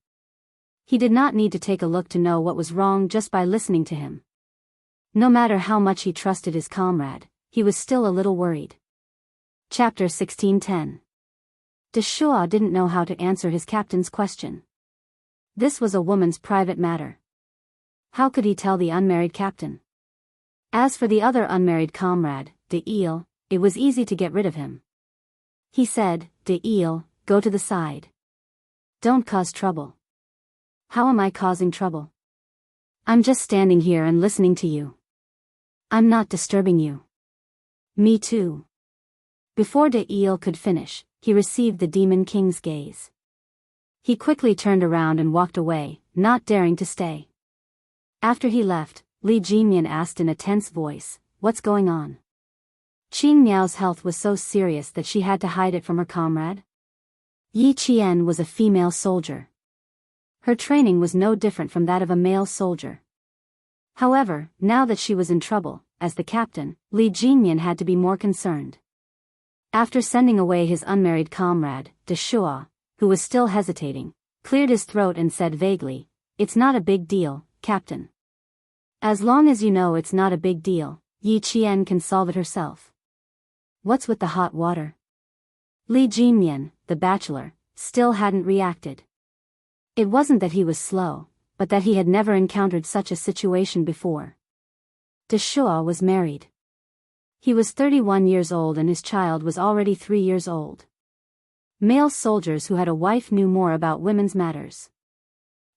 He did not need to take a look to know what was wrong just by listening to him. No matter how much he trusted his comrade, he was still a little worried. Chapter 1610. De Shua didn't know how to answer his captain's question. This was a woman's private matter. How could he tell the unmarried captain? As for the other unmarried comrade, De Il, it was easy to get rid of him. He said, De Il, go to the side. Don't cause trouble. How am I causing trouble? I'm just standing here and listening to you. I'm not disturbing you. Me too. Before De Il could finish, he received the Demon King's gaze. He quickly turned around and walked away, not daring to stay. After he left, Li Jinyan asked in a tense voice, what's going on? Qing Miao's health was so serious that she had to hide it from her comrade? Yi Qian was a female soldier. Her training was no different from that of a male soldier. However, now that she was in trouble, as the captain, Li Jinyan had to be more concerned. After sending away his unmarried comrade, De Shua, who was still hesitating, cleared his throat and said vaguely, it's not a big deal, Captain. As long as you know it's not a big deal, Yi Qian can solve it herself. What's with the hot water? Li Jinyan, the bachelor, still hadn't reacted. It wasn't that he was slow, but that he had never encountered such a situation before. De Shuo was married. He was 31 years old and his child was already 3 years old. Male soldiers who had a wife knew more about women's matters.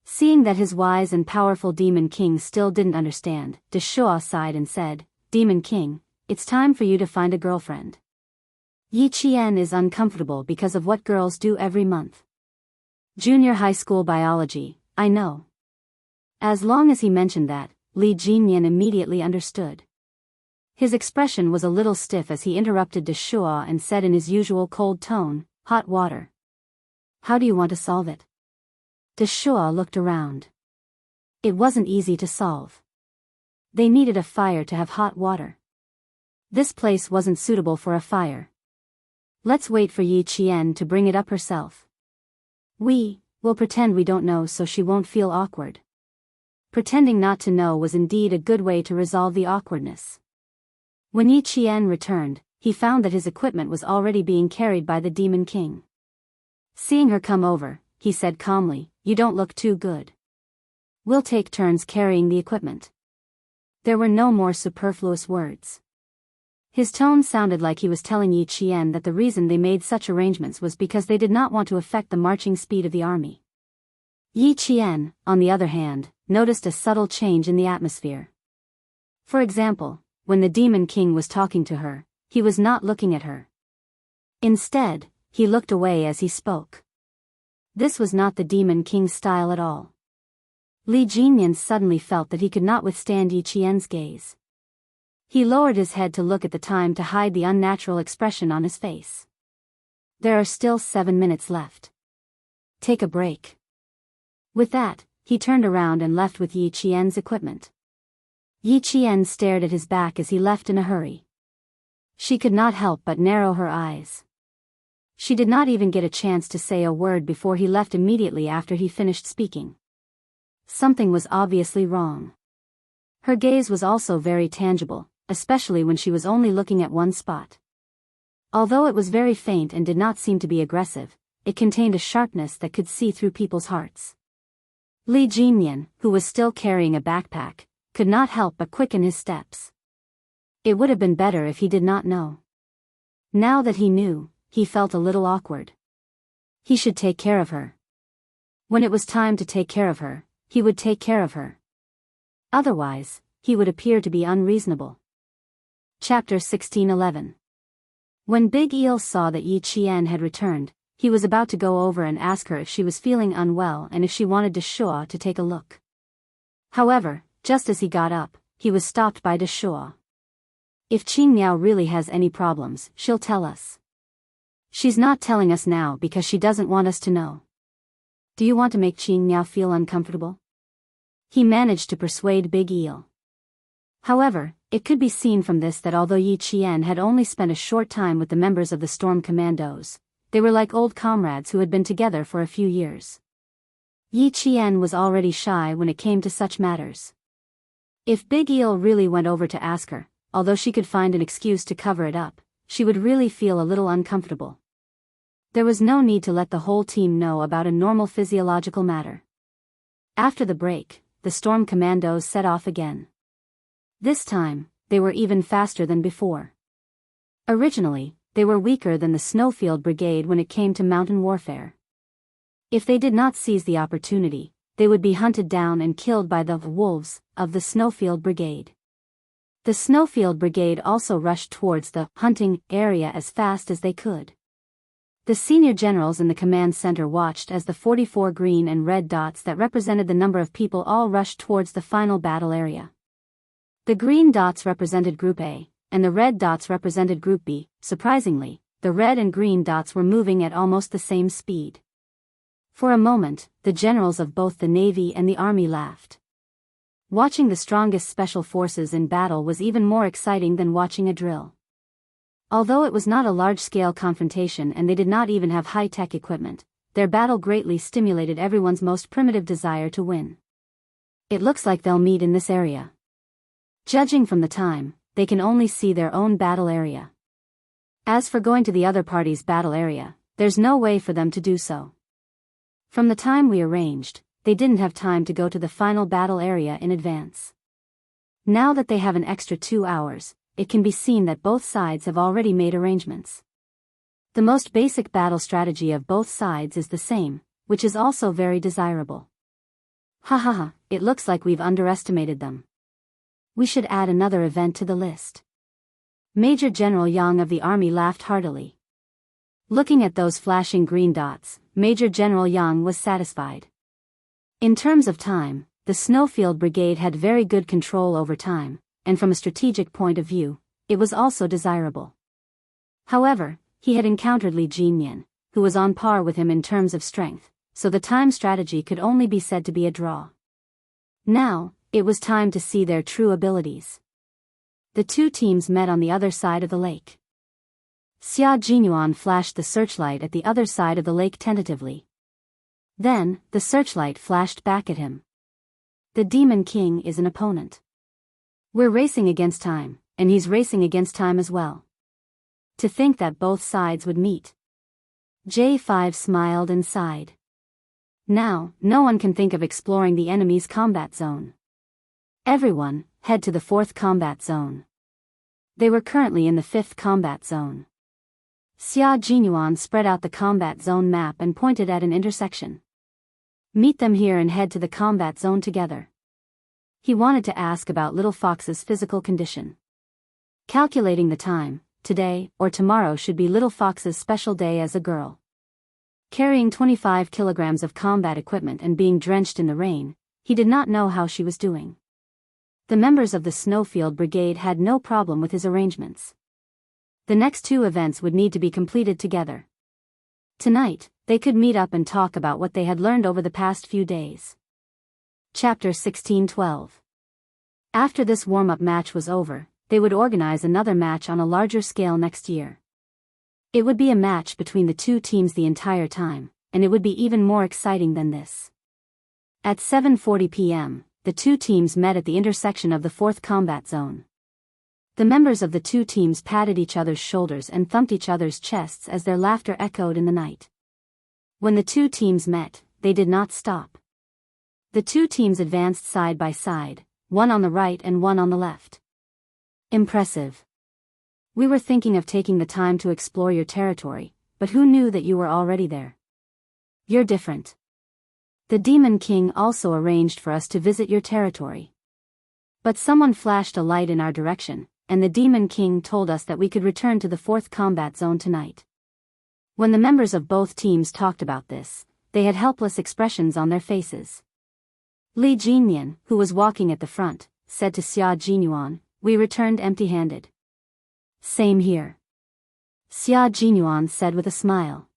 Seeing that his wise and powerful Demon King still didn't understand, De Shuo sighed and said, "Demon King, it's time for you to find a girlfriend. Yi Qian is uncomfortable because of what girls do every month. Junior high school biology, I know." As long as he mentioned that, Li Jinyan immediately understood. His expression was a little stiff as he interrupted De Shuo and said in his usual cold tone, "Hot water. How do you want to solve it?" De Shuo looked around. It wasn't easy to solve. They needed a fire to have hot water. This place wasn't suitable for a fire. Let's wait for Yi Qian to bring it up herself. We'll pretend we don't know so she won't feel awkward. Pretending not to know was indeed a good way to resolve the awkwardness. When Yi Qian returned, he found that his equipment was already being carried by the Demon King. Seeing her come over, he said calmly, "You don't look too good. We'll take turns carrying the equipment." There were no more superfluous words. His tone sounded like he was telling Yi Qian that the reason they made such arrangements was because they did not want to affect the marching speed of the army. Yi Qian, on the other hand, noticed a subtle change in the atmosphere. For example, when the Demon King was talking to her, he was not looking at her. Instead, he looked away as he spoke. This was not the Demon King's style at all. Li Jinyan suddenly felt that he could not withstand Yi Qian's gaze. He lowered his head to look at the time to hide the unnatural expression on his face. There are still 7 minutes left. Take a break. With that, he turned around and left with Yi Qian's equipment. Yi Qian stared at his back as he left in a hurry. She could not help but narrow her eyes. She did not even get a chance to say a word before he left immediately after he finished speaking. Something was obviously wrong. Her gaze was also very tangible, especially when she was only looking at one spot. Although it was very faint and did not seem to be aggressive, it contained a sharpness that could see through people's hearts. Li Jinyan, who was still carrying a backpack, could not help but quicken his steps. It would have been better if he did not know. Now that he knew, he felt a little awkward. He should take care of her. When it was time to take care of her, he would take care of her. Otherwise, he would appear to be unreasonable. Chapter 16:11. When Big Eel saw that Yi Qian had returned, he was about to go over and ask her if she was feeling unwell and if she wanted De Shuo to take a look. However, just as he got up, he was stopped by De Shuo. "If Qing Miao really has any problems, she'll tell us. She's not telling us now because she doesn't want us to know. Do you want to make Qing Miao feel uncomfortable?" He managed to persuade Big Eel. However, it could be seen from this that although Yi Qian had only spent a short time with the members of the Storm Commandos, they were like old comrades who had been together for a few years. Yi Qian was already shy when it came to such matters. If Big Eel really went over to ask her, although she could find an excuse to cover it up, she would really feel a little uncomfortable. There was no need to let the whole team know about a normal physiological matter. After the break, the Storm Commandos set off again. This time, they were even faster than before. Originally, they were weaker than the Snowfield Brigade when it came to mountain warfare. If they did not seize the opportunity, they would be hunted down and killed by the wolves of the Snowfield Brigade. The Snowfield Brigade also rushed towards the hunting area as fast as they could. The senior generals in the command center watched as the 44 green and red dots that represented the number of people all rushed towards the final battle area. The green dots represented Group A, and the red dots represented Group B. Surprisingly, the red and green dots were moving at almost the same speed. For a moment, the generals of both the Navy and the Army laughed. Watching the strongest special forces in battle was even more exciting than watching a drill. Although it was not a large-scale confrontation and they did not even have high-tech equipment, their battle greatly stimulated everyone's most primitive desire to win. It looks like they'll meet in this area. Judging from the time, they can only see their own battle area. As for going to the other party's battle area, there's no way for them to do so. From the time we arranged, they didn't have time to go to the final battle area in advance. Now that they have an extra 2 hours, it can be seen that both sides have already made arrangements. The most basic battle strategy of both sides is the same, which is also very desirable. Ha, it looks like we've underestimated them. We should add another event to the list. Major General Yang of the army laughed heartily. Looking at those flashing green dots, Major General Yang was satisfied. In terms of time, the Snowfield Brigade had very good control over time, and from a strategic point of view, it was also desirable. However, he had encountered Li Jinyan, who was on par with him in terms of strength, so the time strategy could only be said to be a draw. Now, it was time to see their true abilities. The two teams met on the other side of the lake. Xia Jinyuan flashed the searchlight at the other side of the lake tentatively. Then, the searchlight flashed back at him. The Demon King is an opponent. We're racing against time, and he's racing against time as well. To think that both sides would meet. J5 smiled and sighed. Now, no one can think of exploring the enemy's combat zone. Everyone, head to the 4th combat zone. They were currently in the 5th combat zone. Xia Jinyuan spread out the combat zone map and pointed at an intersection. Meet them here and head to the combat zone together. He wanted to ask about Little Fox's physical condition. Calculating the time, today or tomorrow should be Little Fox's special day as a girl. Carrying 25 kilograms of combat equipment and being drenched in the rain, he did not know how she was doing. The members of the Snowfield Brigade had no problem with his arrangements. The next 2 events would need to be completed together. Tonight, they could meet up and talk about what they had learned over the past few days. Chapter 16:12. After this warm-up match was over, they would organize another match on a larger scale next year. It would be a match between the two teams the entire time, and it would be even more exciting than this. At 7:40 p.m., the two teams met at the intersection of the 4th combat zone. The members of the two teams patted each other's shoulders and thumped each other's chests as their laughter echoed in the night. When the two teams met, they did not stop. The two teams advanced side by side, one on the right and one on the left. Impressive. We were thinking of taking the time to explore your territory, but who knew that you were already there? You're different. The Demon King also arranged for us to visit your territory. But someone flashed a light in our direction, and the Demon King told us that we could return to the 4th combat zone tonight. When the members of both teams talked about this, they had helpless expressions on their faces. Li Jinyan, who was walking at the front, said to Xia Jinyuan, "We returned empty-handed." "Same here," Xia Jinyuan said with a smile.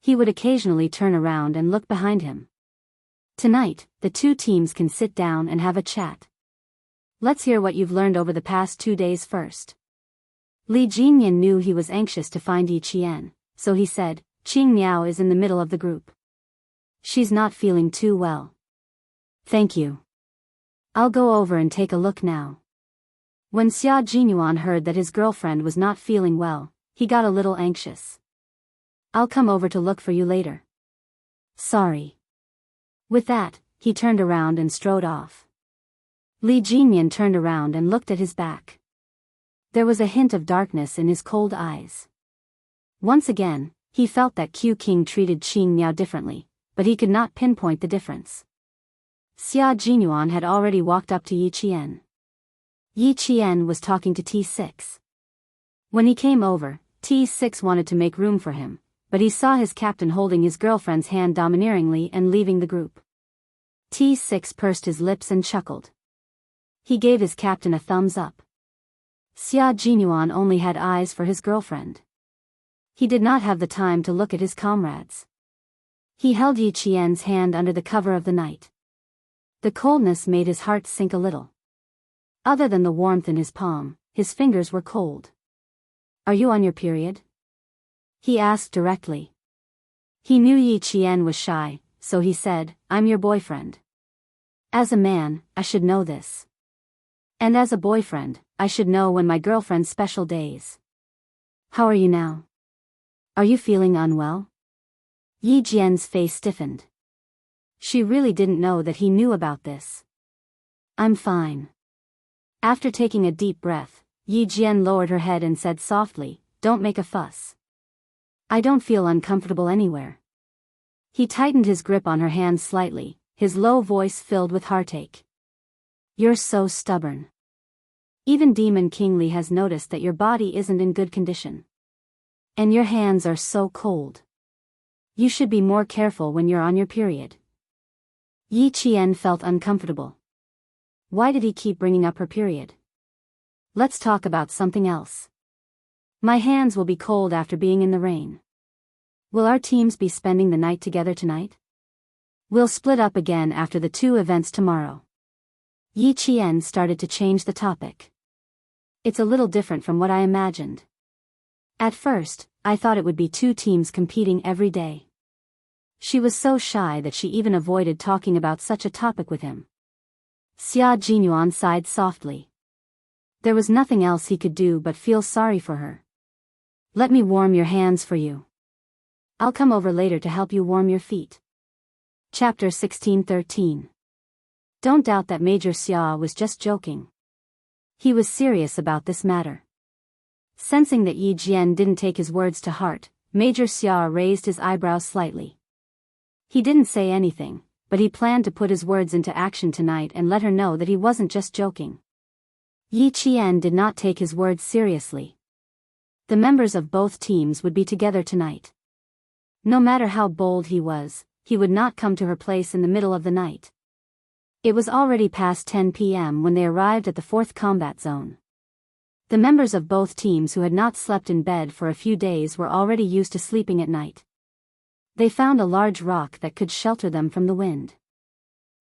He would occasionally turn around and look behind him. Tonight, the two teams can sit down and have a chat. Let's hear what you've learned over the past 2 days first. Li Jinyan knew he was anxious to find Yi Qian, so he said, "Qing Miao is in the middle of the group. She's not feeling too well." "Thank you. I'll go over and take a look now." When Xia Jinyuan heard that his girlfriend was not feeling well, he got a little anxious. "I'll come over to look for you later." "Sorry." With that, he turned around and strode off. Li Jinyan turned around and looked at his back. There was a hint of darkness in his cold eyes. Once again, he felt that Q King treated Qing Miao differently, but he could not pinpoint the difference. Xia Jinyuan had already walked up to Yi Qian. Yi Qian was talking to T6. When he came over, T6 wanted to make room for him, but he saw his captain holding his girlfriend's hand domineeringly and leaving the group. T6 pursed his lips and chuckled. He gave his captain a thumbs up. Xia Jinyuan only had eyes for his girlfriend. He did not have the time to look at his comrades. He held Yi Qian's hand under the cover of the night. The coldness made his heart sink a little. Other than the warmth in his palm, his fingers were cold. "Are you on your period?" he asked directly. He knew Yi Qian was shy, so he said, "I'm your boyfriend. As a man, I should know this. And as a boyfriend, I should know when my girlfriend's special days." How are you now? Are you feeling unwell? Yi Jian's face stiffened. She really didn't know that he knew about this. I'm fine. After taking a deep breath, Yi Jian lowered her head and said softly, don't make a fuss. I don't feel uncomfortable anywhere. He tightened his grip on her hand slightly, his low voice filled with heartache. You're so stubborn. Even Demon King Li has noticed that your body isn't in good condition. And your hands are so cold. You should be more careful when you're on your period. Yi Qian felt uncomfortable. Why did he keep bringing up her period? Let's talk about something else. My hands will be cold after being in the rain. Will our teams be spending the night together tonight? We'll split up again after the 2 events tomorrow. Yi Qian started to change the topic. It's a little different from what I imagined. At first, I thought it would be 2 teams competing every day. She was so shy that she even avoided talking about such a topic with him. Xia Jinyuan sighed softly. There was nothing else he could do but feel sorry for her. Let me warm your hands for you. I'll come over later to help you warm your feet. Chapter 16:13. Don't doubt that Major Xia was just joking. He was serious about this matter. Sensing that Yi Jian didn't take his words to heart, Major Xia raised his eyebrows slightly. He didn't say anything, but he planned to put his words into action tonight and let her know that he wasn't just joking. Yi Qian did not take his words seriously. The members of both teams would be together tonight. No matter how bold he would not come to her place in the middle of the night. It was already past 10 p.m. when they arrived at the 4th combat zone. The members of both teams who had not slept in bed for a few days were already used to sleeping at night. They found a large rock that could shelter them from the wind.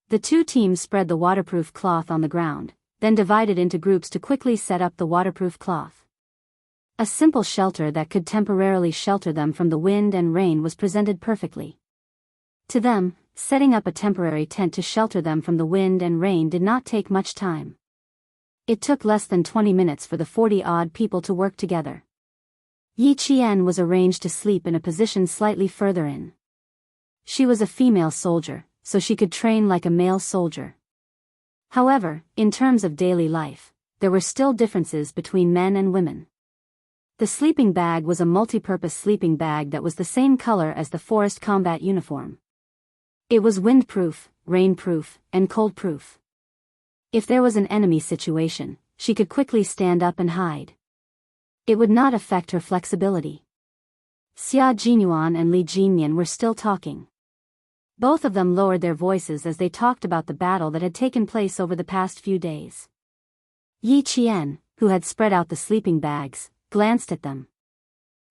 The 2 teams spread the waterproof cloth on the ground, then divided into groups to quickly set up the waterproof cloth. A simple shelter that could temporarily shelter them from the wind and rain was presented perfectly. To them, setting up a temporary tent to shelter them from the wind and rain did not take much time. It took less than 20 minutes for the 40-odd people to work together. Yi Qian was arranged to sleep in a position slightly further in. She was a female soldier, so she could train like a male soldier. However, in terms of daily life, there were still differences between men and women. The sleeping bag was a multi-purpose sleeping bag that was the same color as the forest combat uniform. It was windproof, rainproof, and coldproof. If there was an enemy situation, she could quickly stand up and hide. It would not affect her flexibility. Xia Jinyuan and Li Jinyan were still talking. Both of them lowered their voices as they talked about the battle that had taken place over the past few days. Yi Qian, who had spread out the sleeping bags, glanced at them.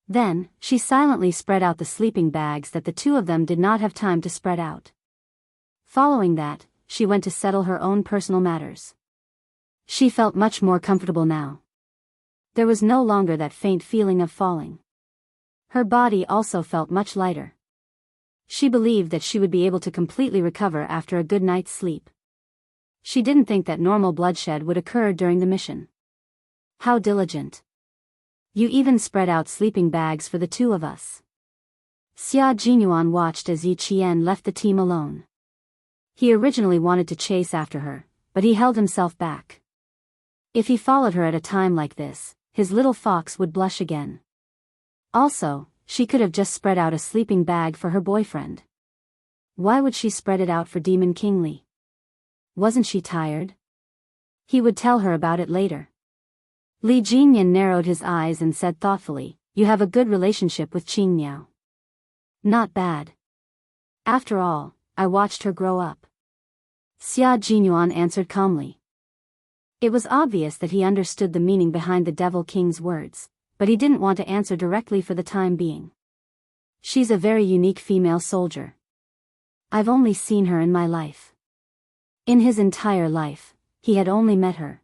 Then, she silently spread out the sleeping bags that the 2 of them did not have time to spread out. Following that, she went to settle her own personal matters. She felt much more comfortable now. There was no longer that faint feeling of falling. Her body also felt much lighter. She believed that she would be able to completely recover after a good night's sleep. She didn't think that normal bloodshed would occur during the mission. How diligent. You even spread out sleeping bags for the 2 of us. Xia Jinyuan watched as Yi Qian left the team alone. He originally wanted to chase after her, but he held himself back. If he followed her at a time like this, his little fox would blush again. Also, she could have just spread out a sleeping bag for her boyfriend. Why would she spread it out for Demon King Li? Wasn't she tired? He would tell her about it later. Li Jinyan narrowed his eyes and said thoughtfully, you have a good relationship with Qing Miao. Not bad. After all, I watched her grow up. Xia Jinyuan answered calmly. It was obvious that he understood the meaning behind the Devil King's words, but he didn't want to answer directly for the time being. She's a very unique female soldier. I've only seen her in my life. In his entire life, he had only met her.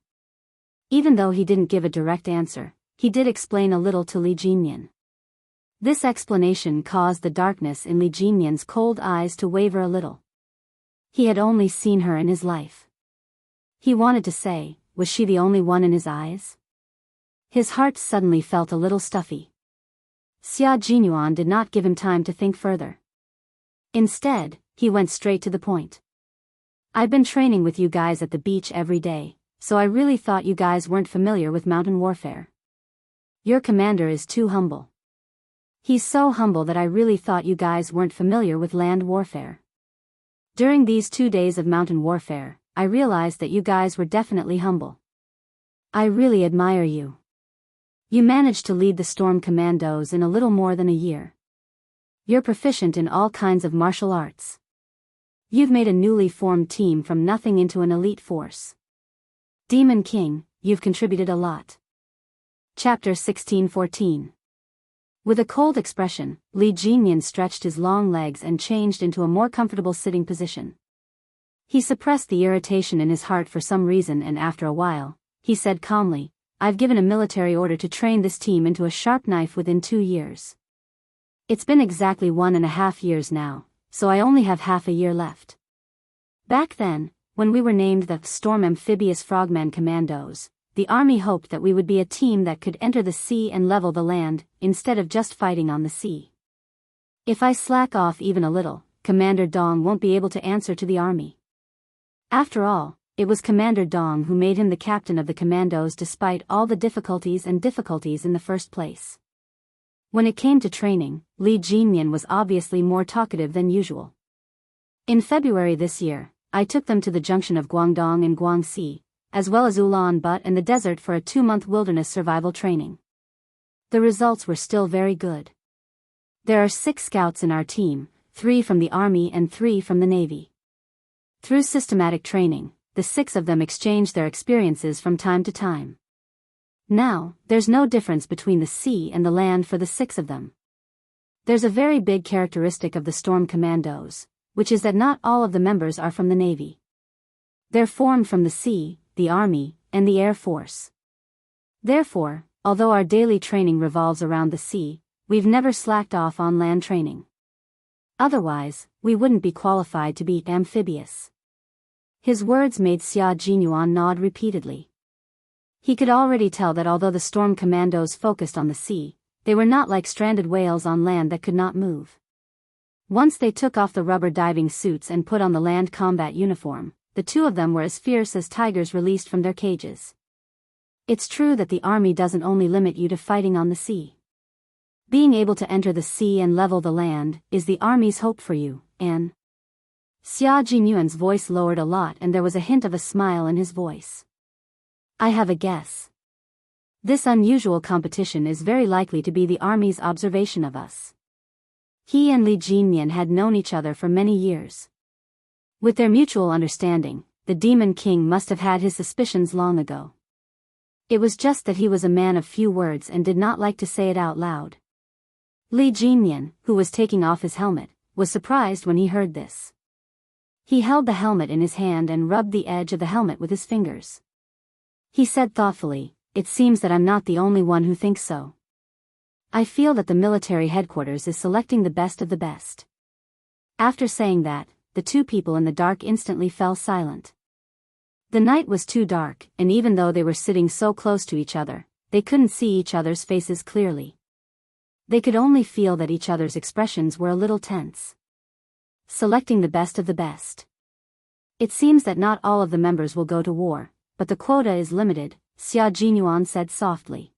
Even though he didn't give a direct answer, he did explain a little to Li Jinyan. This explanation caused the darkness in Li Jinyan's cold eyes to waver a little. He had only seen her in his life. He wanted to say, was she the only one in his eyes? His heart suddenly felt a little stuffy. Xia Jinyuan did not give him time to think further. Instead, he went straight to the point. I've been training with you guys at the beach every day, so I really thought you guys weren't familiar with mountain warfare. Your commander is too humble. He's so humble that I really thought you guys weren't familiar with land warfare. During these 2 days of mountain warfare, I realized that you guys were definitely humble. I really admire you. You managed to lead the Storm Commandos in a little more than a year. You're proficient in all kinds of martial arts. You've made a newly formed team from nothing into an elite force. Demon King, you've contributed a lot. Chapter 1614. With a cold expression, Li Jinyan stretched his long legs and changed into a more comfortable sitting position. He suppressed the irritation in his heart for some reason, and after a while, he said calmly, I've given a military order to train this team into a sharp knife within 2 years. It's been exactly 1.5 years now, so I only have half a year left. Back then, when we were named the Storm Amphibious Frogman Commandos, the army hoped that we would be a team that could enter the sea and level the land, instead of just fighting on the sea. If I slack off even a little, Commander Dong won't be able to answer to the army. After all, it was Commander Dong who made him the captain of the commandos despite all the difficulties in the first place. When it came to training, Li Jinyan was obviously more talkative than usual. In February this year, I took them to the junction of Guangdong and Guangxi, as well as Ulaanbaatar and the desert for a 2-month wilderness survival training. The results were still very good. There are 6 scouts in our team, 3 from the army and 3 from the navy. Through systematic training, the 6 of them exchange their experiences from time to time. Now, there's no difference between the sea and the land for the 6 of them. There's a very big characteristic of the Storm Commandos, which is that not all of the members are from the navy. They're formed from the sea, the army, and the air force. Therefore, although our daily training revolves around the sea, we've never slacked off on land training. Otherwise, we wouldn't be qualified to be amphibious. His words made Xia Jinyuan nod repeatedly. He could already tell that although the Storm Commandos focused on the sea, they were not like stranded whales on land that could not move. Once they took off the rubber diving suits and put on the land combat uniform, the 2 of them were as fierce as tigers released from their cages. It's true that the army doesn't only limit you to fighting on the sea. Being able to enter the sea and level the land is the army's hope for you, Anne. Xia Jinyuan's voice lowered a lot and there was a hint of a smile in his voice. I have a guess. This unusual competition is very likely to be the army's observation of us. He and Li Jinyan had known each other for many years. With their mutual understanding, the Demon King must have had his suspicions long ago. It was just that he was a man of few words and did not like to say it out loud. Li Jinyan, who was taking off his helmet, was surprised when he heard this. He held the helmet in his hand and rubbed the edge of the helmet with his fingers. He said thoughtfully, it seems that I'm not the only one who thinks so. I feel that the military headquarters is selecting the best of the best. After saying that, the 2 people in the dark instantly fell silent. The night was too dark, and even though they were sitting so close to each other, they couldn't see each other's faces clearly. They could only feel that each other's expressions were a little tense. Selecting the best of the best. It seems that not all of the members will go to war, but the quota is limited, Xia Jinyuan said softly.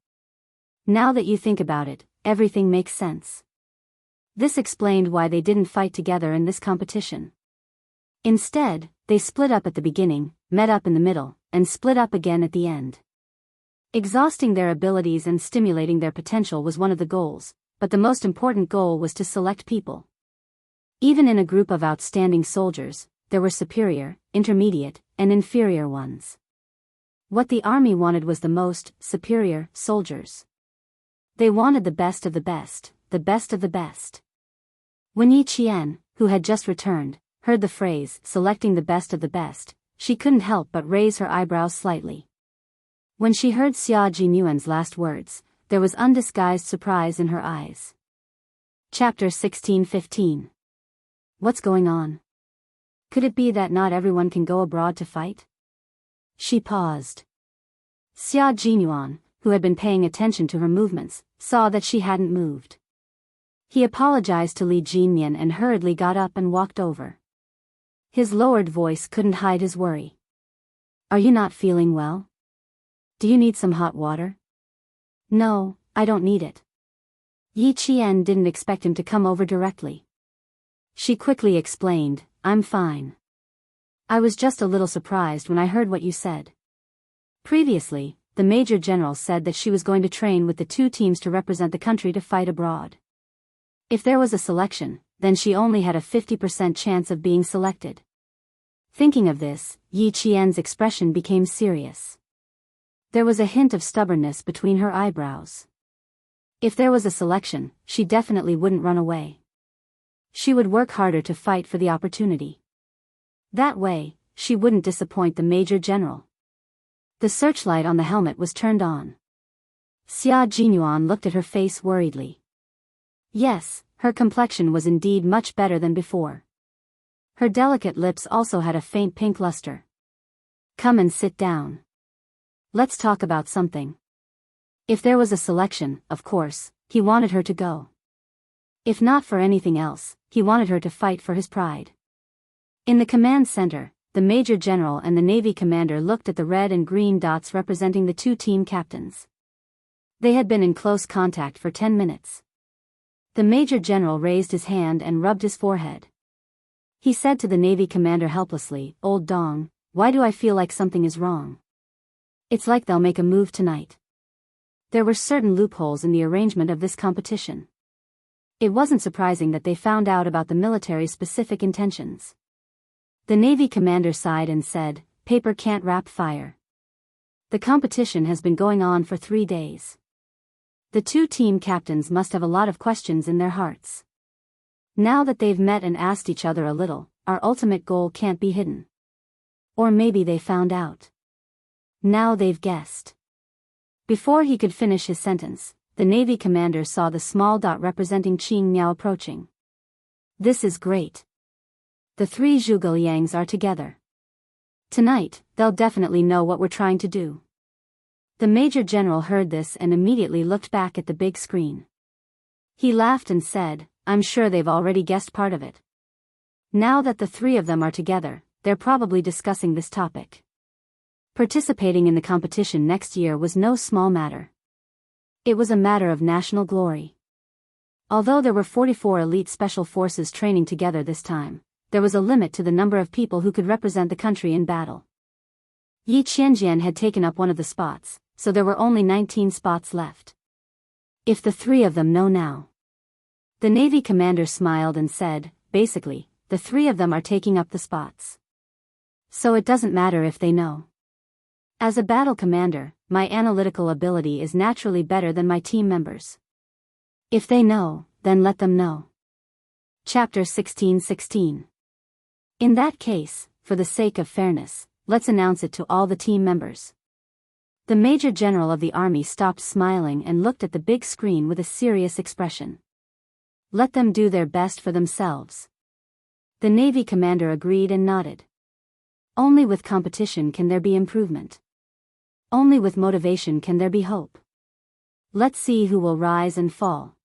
Now that you think about it, everything makes sense. This explained why they didn't fight together in this competition. Instead, they split up at the beginning, met up in the middle, and split up again at the end. Exhausting their abilities and stimulating their potential was one of the goals, but the most important goal was to select people. Even in a group of outstanding soldiers, there were superior, intermediate, and inferior ones. What the army wanted was the most superior soldiers. They wanted the best of the best, the best of the best. When Yi Qian, who had just returned, heard the phrase, selecting the best of the best, she couldn't help but raise her eyebrows slightly. When she heard Xia Jinyuan's last words, there was undisguised surprise in her eyes. Chapter 1615. What's going on? Could it be that not everyone can go abroad to fight? She paused. Xia Jinyuan, who had been paying attention to her movements, saw that she hadn't moved. He apologized to Li Jinyan and hurriedly got up and walked over. His lowered voice couldn't hide his worry. Are you not feeling well? Do you need some hot water? No, I don't need it. Yi Qian didn't expect him to come over directly. She quickly explained, I'm fine. I was just a little surprised when I heard what you said. Previously, the Major General said that she was going to train with the two teams to represent the country to fight abroad. If there was a selection, then she only had a 50% chance of being selected. Thinking of this, Yi Qian's expression became serious. There was a hint of stubbornness between her eyebrows. If there was a selection, she definitely wouldn't run away. She would work harder to fight for the opportunity. That way, she wouldn't disappoint the Major General. The searchlight on the helmet was turned on. Xia Jinyuan looked at her face worriedly. Yes, her complexion was indeed much better than before. Her delicate lips also had a faint pink luster. Come and sit down. Let's talk about something. If there was a selection, of course, he wanted her to go. If not for anything else, he wanted her to fight for his pride. In the command center, the Major General and the Navy commander looked at the red and green dots representing the two team captains. They had been in close contact for 10 minutes. The Major General raised his hand and rubbed his forehead. He said to the Navy commander helplessly, Old Dong, why do I feel like something is wrong? It's like they'll make a move tonight. There were certain loopholes in the arrangement of this competition. It wasn't surprising that they found out about the military's specific intentions. The Navy commander sighed and said, Paper can't wrap fire. The competition has been going on for 3 days. The two team captains must have a lot of questions in their hearts. Now that they've met and asked each other a little, our ultimate goal can't be hidden. Or maybe they found out. Now they've guessed. Before he could finish his sentence, the Navy commander saw the small dot representing Qing Miao approaching. This is great. The three Zhuge are together. Tonight, they'll definitely know what we're trying to do. The Major General heard this and immediately looked back at the big screen. He laughed and said, I'm sure they've already guessed part of it. Now that the three of them are together, they're probably discussing this topic. Participating in the competition next year was no small matter. It was a matter of national glory. Although there were 44 elite special forces training together this time, there was a limit to the number of people who could represent the country in battle. Yi Qianjian had taken up one of the spots, so there were only 19 spots left. If the three of them know now. The Navy commander smiled and said, basically, the three of them are taking up the spots. So it doesn't matter if they know. As a battle commander, my analytical ability is naturally better than my team members. If they know, then let them know. Chapter 16:16. In that case, for the sake of fairness, let's announce it to all the team members. The Major General of the Army stopped smiling and looked at the big screen with a serious expression. Let them do their best for themselves. The Navy commander agreed and nodded. Only with competition can there be improvement. Only with motivation can there be hope. Let's see who will rise and fall.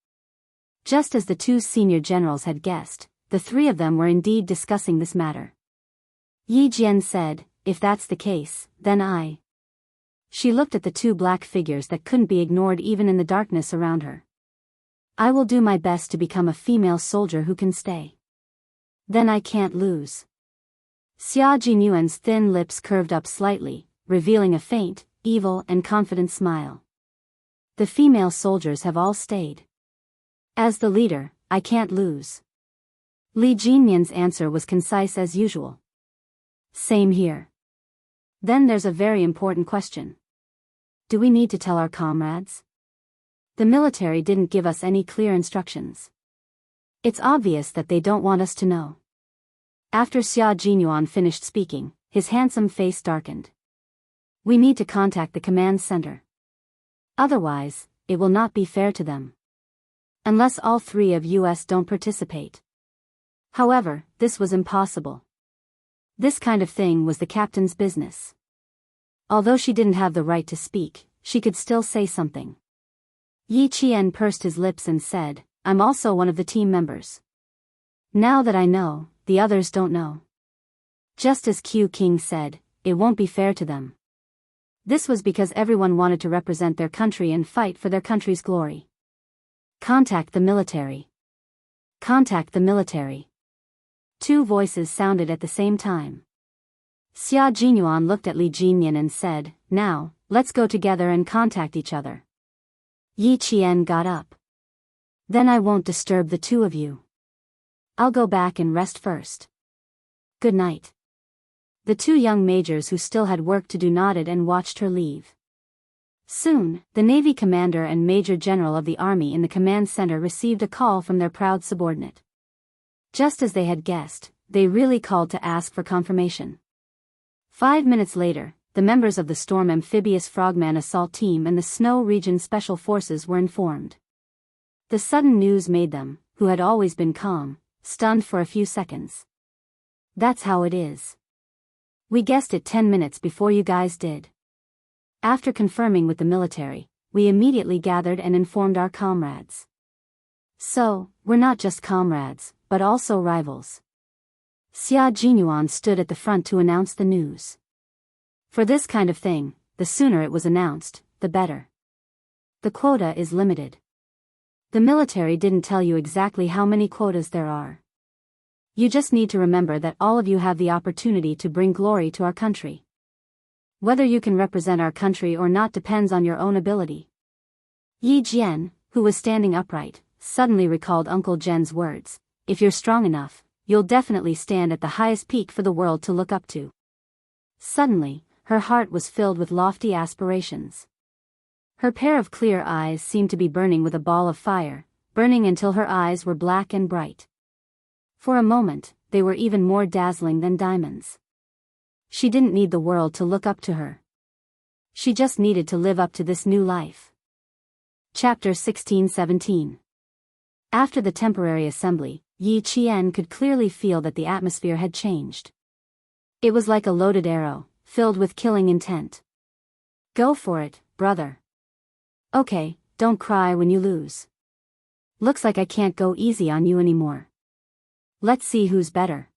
Just as the two senior generals had guessed, the three of them were indeed discussing this matter. Yi Jian said, if that's the case, then I. She looked at the two black figures that couldn't be ignored even in the darkness around her. I will do my best to become a female soldier who can stay. Then I can't lose. Xia Jinyuan's thin lips curved up slightly, revealing a faint, evil and confident smile. The female soldiers have all stayed. As the leader, I can't lose. Li Jinyan's answer was concise as usual. Same here. Then there's a very important question. Do we need to tell our comrades? The military didn't give us any clear instructions. It's obvious that they don't want us to know. After Xia Jinyuan finished speaking, his handsome face darkened. We need to contact the command center. Otherwise, it will not be fair to them. Unless all three of us don't participate. However, this was impossible. This kind of thing was the captain's business. Although she didn't have the right to speak, she could still say something. Yi Qian pursed his lips and said, I'm also one of the team members. Now that I know, the others don't know. Just as Q King said, it won't be fair to them. This was because everyone wanted to represent their country and fight for their country's glory. Contact the military. Contact the military. Two voices sounded at the same time. Xia Jinyuan looked at Li Jinyan and said, now, let's go together and contact each other. Yi Qian got up. Then I won't disturb the two of you. I'll go back and rest first. Good night. The two young majors who still had work to do nodded and watched her leave. Soon, the Navy commander and Major General of the Army in the command center received a call from their proud subordinate. Just as they had guessed, they really called to ask for confirmation. 5 minutes later, the members of the Storm Amphibious Frogman Assault Team and the Snow Region Special Forces were informed. The sudden news made them, who had always been calm, stunned for a few seconds. That's how it is. We guessed it 10 minutes before you guys did. After confirming with the military, we immediately gathered and informed our comrades. So, we're not just comrades, but also rivals. Xia Jinyuan stood at the front to announce the news. For this kind of thing, the sooner it was announced, the better. The quota is limited. The military didn't tell you exactly how many quotas there are. You just need to remember that all of you have the opportunity to bring glory to our country. Whether you can represent our country or not depends on your own ability. Yi Jian, who was standing upright, suddenly recalled Uncle Zhen's words, if you're strong enough, you'll definitely stand at the highest peak for the world to look up to. Suddenly, her heart was filled with lofty aspirations. Her pair of clear eyes seemed to be burning with a ball of fire, burning until her eyes were black and bright. For a moment, they were even more dazzling than diamonds. She didn't need the world to look up to her. She just needed to live up to this new life. Chapter 16-17. After the temporary assembly, Yi Qian could clearly feel that the atmosphere had changed. It was like a loaded arrow, filled with killing intent. Go for it, brother. Okay, don't cry when you lose. Looks like I can't go easy on you anymore. Let's see who's better.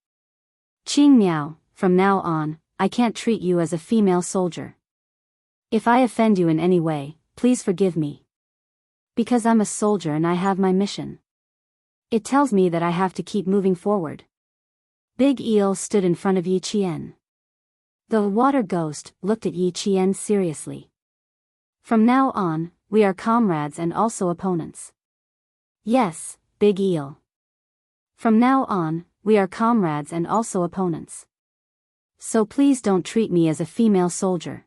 Qing Miao, from now on, I can't treat you as a female soldier. If I offend you in any way, please forgive me. Because I'm a soldier and I have my mission. It tells me that I have to keep moving forward. Big Eel stood in front of Yi Qian. The water ghost looked at Yi Qian seriously. From now on, we are comrades and also opponents. Yes, Big Eel. From now on, we are comrades and also opponents. So please don't treat me as a female soldier.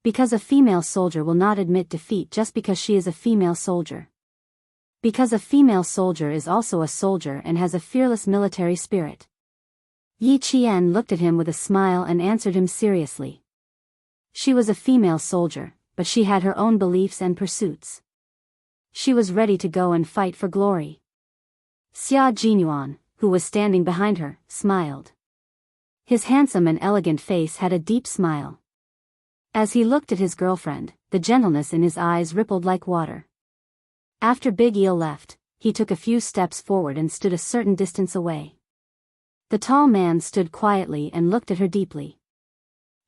Because a female soldier will not admit defeat just because she is a female soldier. Because a female soldier is also a soldier and has a fearless military spirit. Yi Qian looked at him with a smile and answered him seriously. She was a female soldier, but she had her own beliefs and pursuits. She was ready to go and fight for glory. Xia Jinyuan, who was standing behind her, smiled. His handsome and elegant face had a deep smile. As he looked at his girlfriend, the gentleness in his eyes rippled like water. After Big Eel left, he took a few steps forward and stood a certain distance away. The tall man stood quietly and looked at her deeply.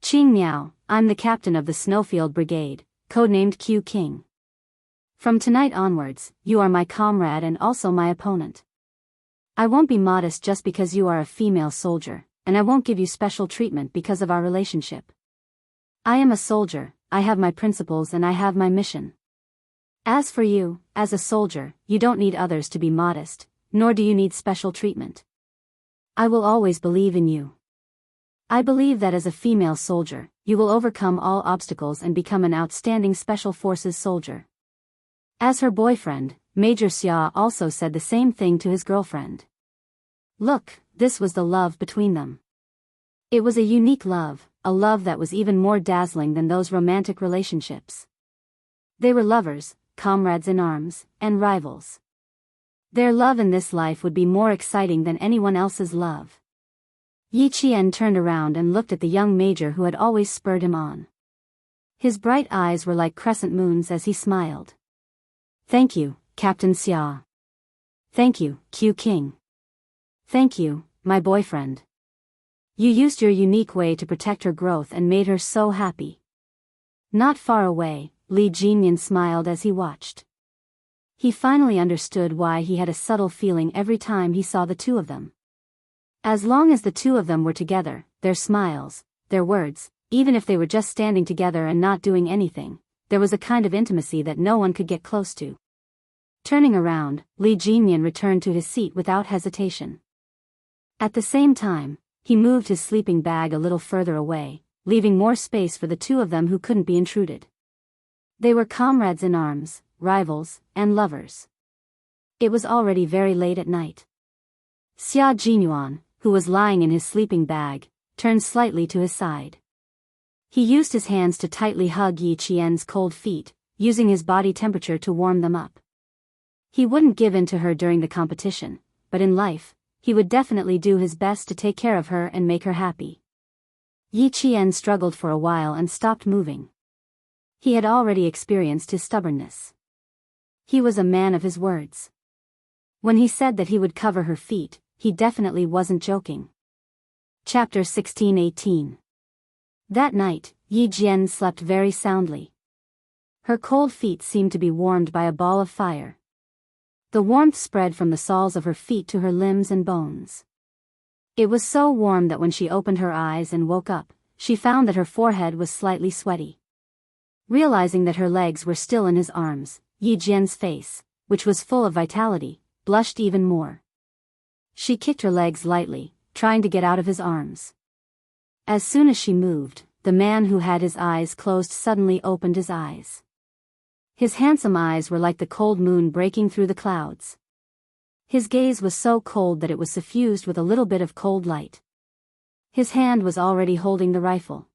Qing Miao, I'm the captain of the Snowfield Brigade, codenamed Q King. From tonight onwards, you are my comrade and also my opponent. I won't be modest just because you are a female soldier, and I won't give you special treatment because of our relationship. I am a soldier, I have my principles and I have my mission. As for you, as a soldier, you don't need others to be modest, nor do you need special treatment. I will always believe in you. I believe that as a female soldier, you will overcome all obstacles and become an outstanding Special Forces soldier. As her boyfriend, Major Xia also said the same thing to his girlfriend. Look, this was the love between them. It was a unique love, a love that was even more dazzling than those romantic relationships. They were lovers, comrades in arms, and rivals. Their love in this life would be more exciting than anyone else's love. Yi Qian turned around and looked at the young major who had always spurred him on. His bright eyes were like crescent moons as he smiled. Thank you, Captain Xia. Thank you, Q King. Thank you, my boyfriend. You used your unique way to protect her growth and made her so happy. Not far away, Li Jinyan smiled as he watched. He finally understood why he had a subtle feeling every time he saw the two of them. As long as the two of them were together, their smiles, their words, even if they were just standing together and not doing anything, there was a kind of intimacy that no one could get close to. Turning around, Li Jinyan returned to his seat without hesitation. At the same time, he moved his sleeping bag a little further away, leaving more space for the two of them who couldn't be intruded. They were comrades in arms, rivals, and lovers. It was already very late at night. Xia Jinyuan, who was lying in his sleeping bag, turned slightly to his side. He used his hands to tightly hug Yi Qian's cold feet, using his body temperature to warm them up. He wouldn't give in to her during the competition, but in life, he would definitely do his best to take care of her and make her happy. Yi Qian struggled for a while and stopped moving. He had already experienced his stubbornness. He was a man of his words. When he said that he would cover her feet, he definitely wasn't joking. Chapter 16-18. That night, Yi Jian slept very soundly. Her cold feet seemed to be warmed by a ball of fire. The warmth spread from the soles of her feet to her limbs and bones. It was so warm that when she opened her eyes and woke up, she found that her forehead was slightly sweaty. Realizing that her legs were still in his arms, Yi Jian's face, which was full of vitality, blushed even more. She kicked her legs lightly, trying to get out of his arms. As soon as she moved, the man who had his eyes closed suddenly opened his eyes. His handsome eyes were like the cold moon breaking through the clouds. His gaze was so cold that it was suffused with a little bit of cold light. His hand was already holding the rifle.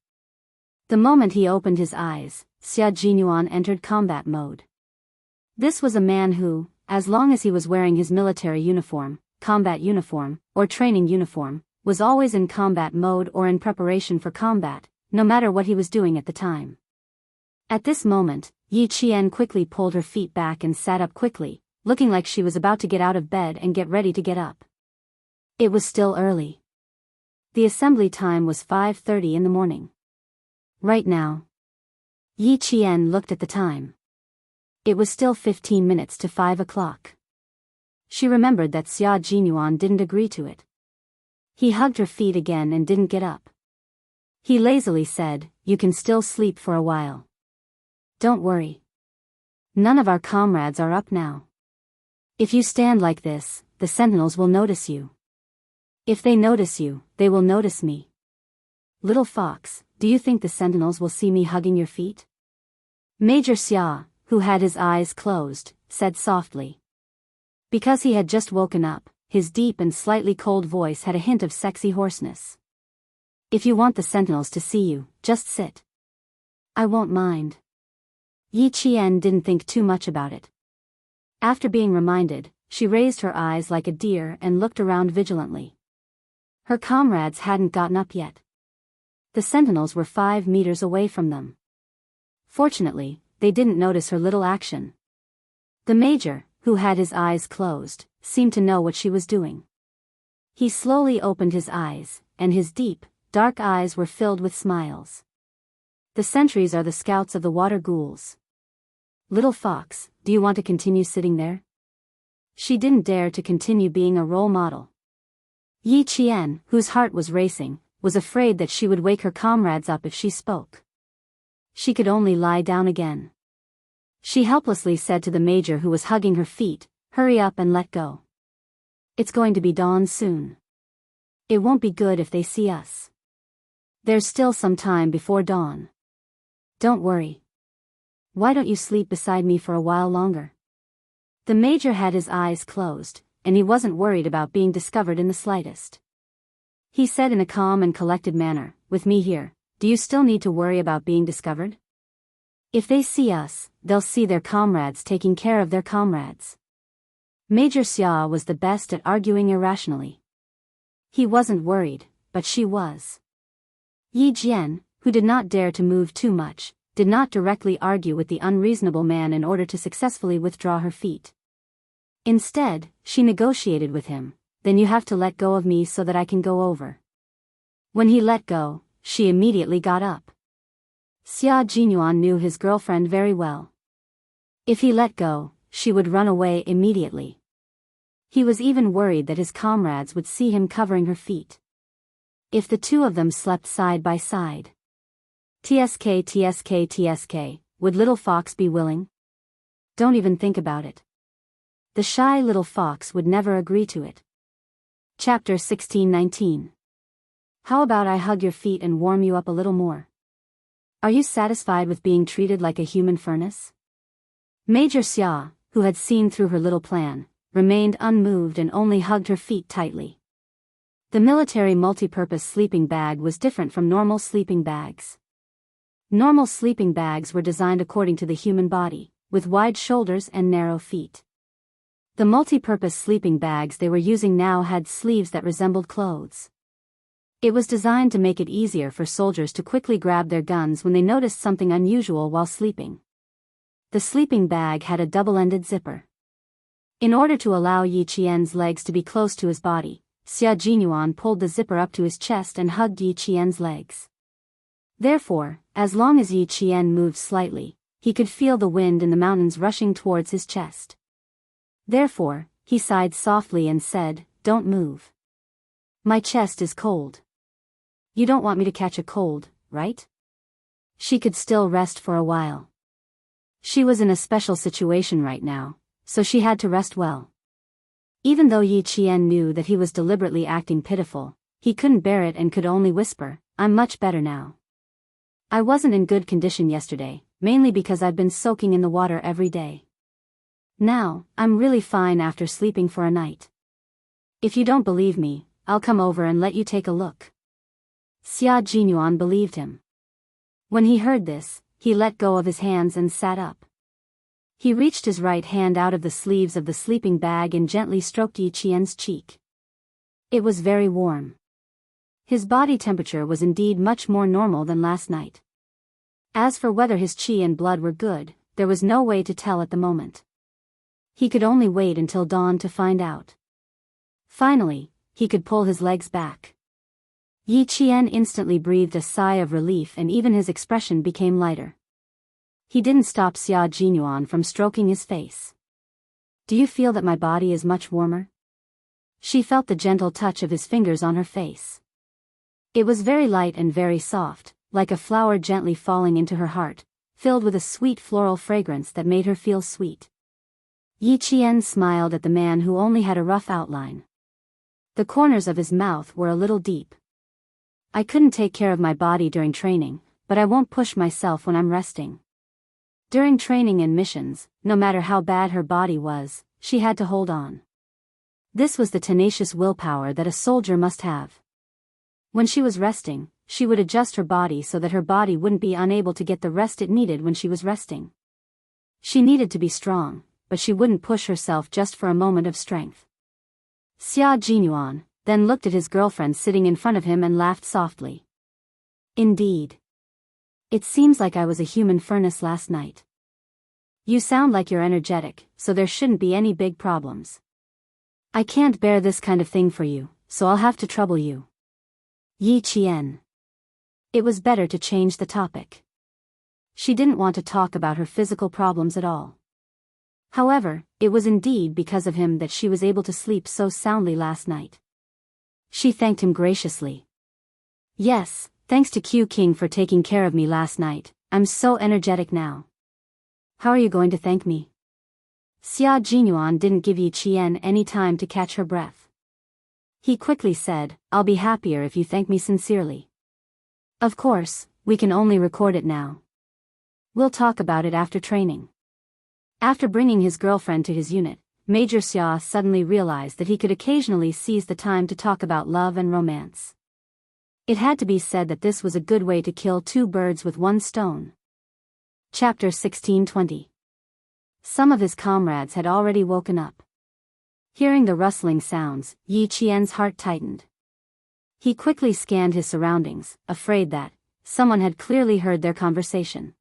The moment he opened his eyes, Xia Jinyuan entered combat mode. This was a man who, as long as he was wearing his military uniform, combat uniform, or training uniform, was always in combat mode or in preparation for combat, no matter what he was doing at the time. At this moment, Yi Qian quickly pulled her feet back and sat up quickly, looking like she was about to get out of bed and get ready to get up. It was still early. The assembly time was 5:30 in the morning. Right now. Yi Qian looked at the time. It was still 15 minutes to 5 o'clock. She remembered that Xia Jinyuan didn't agree to it. He hugged her feet again and didn't get up. He lazily said, "You can still sleep for a while. Don't worry. None of our comrades are up now. If you stand like this, the sentinels will notice you. If they notice you, they will notice me. Little fox, do you think the sentinels will see me hugging your feet?" Major Xia, who had his eyes closed, said softly. Because he had just woken up, his deep and slightly cold voice had a hint of sexy hoarseness. "If you want the sentinels to see you, just sit. I won't mind." Yi Qian didn't think too much about it. After being reminded, she raised her eyes like a deer and looked around vigilantly. Her comrades hadn't gotten up yet. The sentinels were 5 meters away from them. Fortunately, they didn't notice her little action. The major, who had his eyes closed, seemed to know what she was doing. He slowly opened his eyes, and his deep, dark eyes were filled with smiles. "The sentries are the scouts of the water ghouls. Little fox, do you want to continue sitting there?" She didn't dare to continue being a role model. Yi Qian, whose heart was racing, was afraid that she would wake her comrades up if she spoke. She could only lie down again. She helplessly said to the major who was hugging her feet, "Hurry up and let go. It's going to be dawn soon. It won't be good if they see us. There's still some time before dawn. Don't worry. Why don't you sleep beside me for a while longer?" The major had his eyes closed, and he wasn't worried about being discovered in the slightest. He said in a calm and collected manner, "With me here, do you still need to worry about being discovered? If they see us, they'll see their comrades taking care of their comrades." Major Xia was the best at arguing irrationally. He wasn't worried, but she was. Yi Jian, who did not dare to move too much, did not directly argue with the unreasonable man in order to successfully withdraw her feet. Instead, she negotiated with him, "Then you have to let go of me so that I can go over." When he let go, she immediately got up. Xia Jinyuan knew his girlfriend very well. If he let go, she would run away immediately. He was even worried that his comrades would see him covering her feet. If the two of them slept side by side. TSK, would little fox be willing? Don't even think about it. The shy little fox would never agree to it. Chapter 16-19. How about I hug your feet and warm you up a little more? Are you satisfied with being treated like a human furnace? Major Xia, who had seen through her little plan, remained unmoved and only hugged her feet tightly. The military multipurpose sleeping bag was different from normal sleeping bags. Normal sleeping bags were designed according to the human body, with wide shoulders and narrow feet. The multipurpose sleeping bags they were using now had sleeves that resembled clothes. It was designed to make it easier for soldiers to quickly grab their guns when they noticed something unusual while sleeping. The sleeping bag had a double-ended zipper. In order to allow Yi Qian's legs to be close to his body, Xia Jinyuan pulled the zipper up to his chest and hugged Yi Qian's legs. Therefore, as long as Yi Qian moved slightly, he could feel the wind in the mountains rushing towards his chest. Therefore, he sighed softly and said, "Don't move. My chest is cold. You don't want me to catch a cold, right?" She could still rest for a while. She was in a special situation right now, so she had to rest well. Even though Yi Qian knew that he was deliberately acting pitiful, he couldn't bear it and could only whisper, "I'm much better now. I wasn't in good condition yesterday, mainly because I've been soaking in the water every day. Now, I'm really fine after sleeping for a night. If you don't believe me, I'll come over and let you take a look." Xia Jinyuan believed him. When he heard this, he let go of his hands and sat up. He reached his right hand out of the sleeves of the sleeping bag and gently stroked Yi Qian's cheek. It was very warm. His body temperature was indeed much more normal than last night. As for whether his qi and blood were good, there was no way to tell at the moment. He could only wait until dawn to find out. Finally, he could pull his legs back. Yi Qian instantly breathed a sigh of relief and even his expression became lighter. He didn't stop Xia Jinyuan from stroking his face. "Do you feel that my body is much warmer?" She felt the gentle touch of his fingers on her face. It was very light and very soft, like a flower gently falling into her heart, filled with a sweet floral fragrance that made her feel sweet. Yi Qian smiled at the man who only had a rough outline. The corners of his mouth were a little deep. "I couldn't take care of my body during training, but I won't push myself when I'm resting." During training and missions, no matter how bad her body was, she had to hold on. This was the tenacious willpower that a soldier must have. When she was resting, she would adjust her body so that her body wouldn't be unable to get the rest it needed when she was resting. She needed to be strong, but she wouldn't push herself just for a moment of strength. Xia Jinyuan then looked at his girlfriend sitting in front of him and laughed softly. "Indeed. It seems like I was a human furnace last night. You sound like you're energetic, so there shouldn't be any big problems. I can't bear this kind of thing for you, so I'll have to trouble you." Yi Qian. It was better to change the topic. She didn't want to talk about her physical problems at all. However, it was indeed because of him that she was able to sleep so soundly last night. She thanked him graciously. "Yes, thanks to Q King for taking care of me last night, I'm so energetic now." "How are you going to thank me?" Xia Jinyuan didn't give Yi Qian any time to catch her breath. He quickly said, "I'll be happier if you thank me sincerely. Of course, we can only record it now. We'll talk about it after training." After bringing his girlfriend to his unit, Major Xia suddenly realized that he could occasionally seize the time to talk about love and romance. It had to be said that this was a good way to kill two birds with one stone. Chapter 16-20. Some of his comrades had already woken up. Hearing the rustling sounds, Yi Qian's heart tightened. He quickly scanned his surroundings, afraid that someone had clearly heard their conversation.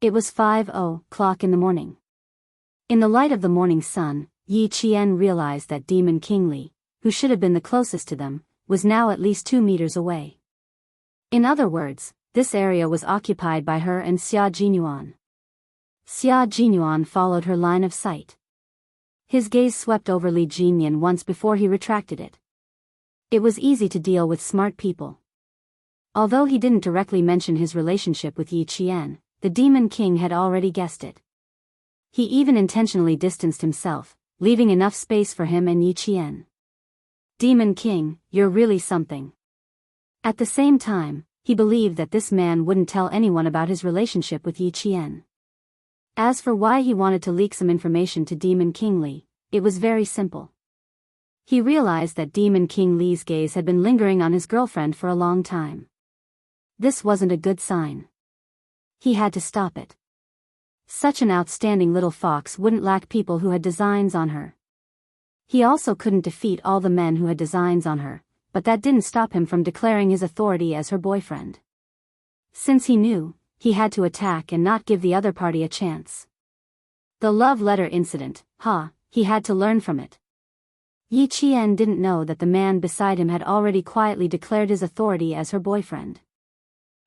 It was 5:00 o'clock in the morning. In the light of the morning sun, Yi Qian realized that Demon King Li, who should have been the closest to them, was now at least 2 meters away. In other words, this area was occupied by her and Xia Jinyuan. Xia Jinyuan followed her line of sight. His gaze swept over Li Jinyan once before he retracted it. It was easy to deal with smart people. Although he didn't directly mention his relationship with Yi Qian, the Demon King had already guessed it. He even intentionally distanced himself, leaving enough space for him and Yi Qian. Demon King, you're really something. At the same time, he believed that this man wouldn't tell anyone about his relationship with Yi Qian. As for why he wanted to leak some information to Demon King Li, it was very simple. He realized that Demon King Li's gaze had been lingering on his girlfriend for a long time. This wasn't a good sign. He had to stop it. Such an outstanding little fox wouldn't lack people who had designs on her. He also couldn't defeat all the men who had designs on her, but that didn't stop him from declaring his authority as her boyfriend. Since he knew, he had to attack and not give the other party a chance. The love letter incident, he had to learn from it. Yi Qian didn't know that the man beside him had already quietly declared his authority as her boyfriend.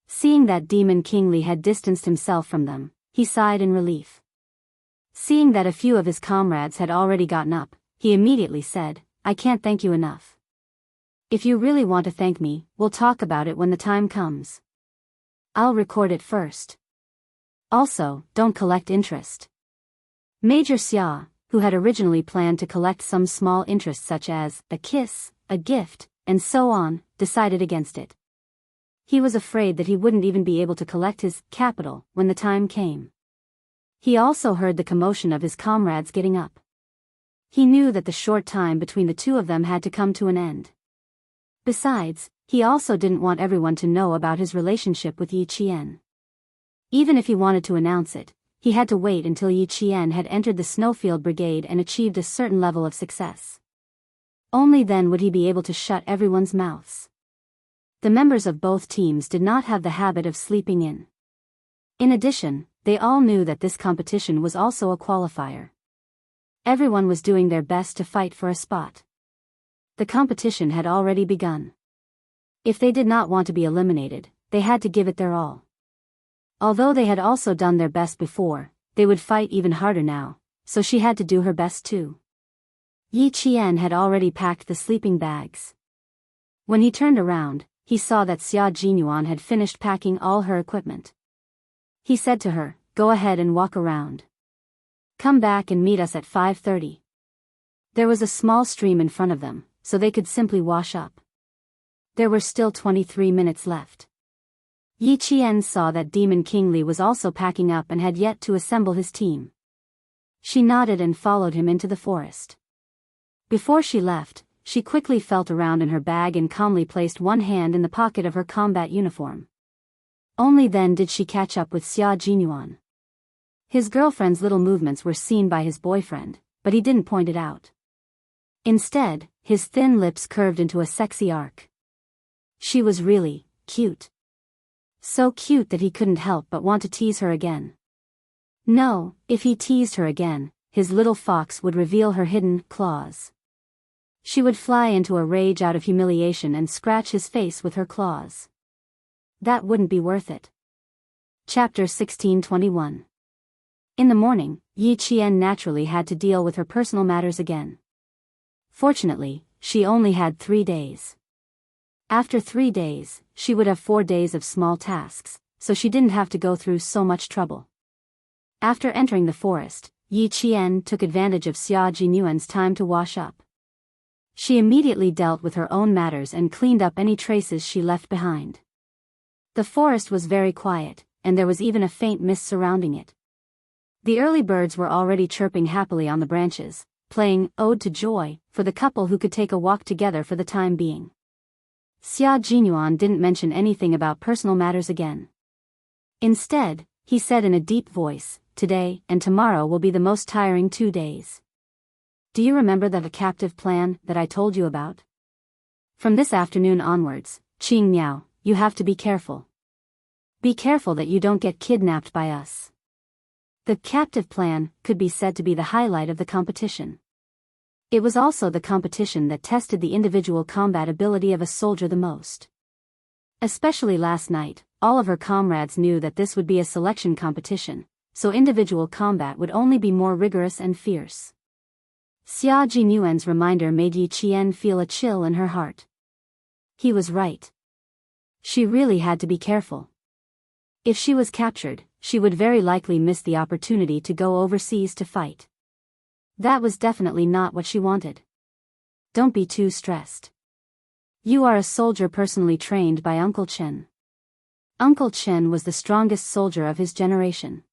Seeing that Demon King Li had distanced himself from them, he sighed in relief. Seeing that a few of his comrades had already gotten up, he immediately said, I can't thank you enough. If you really want to thank me, we'll talk about it when the time comes. I'll record it first. Also, don't collect interest. Major Xia, who had originally planned to collect some small interest such as a kiss, a gift, and so on, decided against it. He was afraid that he wouldn't even be able to collect his capital when the time came. He also heard the commotion of his comrades getting up. He knew that the short time between the two of them had to come to an end. Besides, he also didn't want everyone to know about his relationship with Yi Qian. Even if he wanted to announce it, he had to wait until Yi Qian had entered the Snowfield Brigade and achieved a certain level of success. Only then would he be able to shut everyone's mouths. The members of both teams did not have the habit of sleeping in. In addition, they all knew that this competition was also a qualifier. Everyone was doing their best to fight for a spot. The competition had already begun. If they did not want to be eliminated, they had to give it their all. Although they had also done their best before, they would fight even harder now, so she had to do her best too. Yi Qian had already packed the sleeping bags. When he turned around, he saw that Xia Jinyuan had finished packing all her equipment. He said to her, go ahead and walk around. Come back and meet us at 5:30. There was a small stream in front of them, so they could simply wash up. There were still 23 minutes left. Yi Qian saw that Demon King Li was also packing up and had yet to assemble his team. She nodded and followed him into the forest. Before she left, she quickly felt around in her bag and calmly placed one hand in the pocket of her combat uniform. Only then did she catch up with Xia Jinyuan. His girlfriend's little movements were seen by his boyfriend, but he didn't point it out. Instead, his thin lips curved into a sexy arc. She was really cute. So cute that he couldn't help but want to tease her again. No, if he teased her again, his little fox would reveal her hidden claws. She would fly into a rage out of humiliation and scratch his face with her claws. That wouldn't be worth it. Chapter 1621. In the morning, Yi Qian naturally had to deal with her personal matters again. Fortunately, she only had 3 days. After 3 days, she would have 4 days of small tasks, so she didn't have to go through so much trouble. After entering the forest, Yi Qian took advantage of Xia Jinyuan's time to wash up. She immediately dealt with her own matters and cleaned up any traces she left behind. The forest was very quiet, and there was even a faint mist surrounding it. The early birds were already chirping happily on the branches, playing Ode to Joy for the couple who could take a walk together for the time being. Xia Jinyuan didn't mention anything about personal matters again. Instead, he said in a deep voice, today and tomorrow will be the most tiring 2 days. Do you remember the captive plan that I told you about? From this afternoon onwards, Qing Miao, you have to be careful. Be careful that you don't get kidnapped by us. The captive plan could be said to be the highlight of the competition. It was also the competition that tested the individual combat ability of a soldier the most. Especially last night, all of her comrades knew that this would be a selection competition, so individual combat would only be more rigorous and fierce. Xia Jinyuan's reminder made Yi Qian feel a chill in her heart. He was right. She really had to be careful. If she was captured, she would very likely miss the opportunity to go overseas to fight. That was definitely not what she wanted. Don't be too stressed. You are a soldier personally trained by Uncle Chen. Uncle Chen was the strongest soldier of his generation.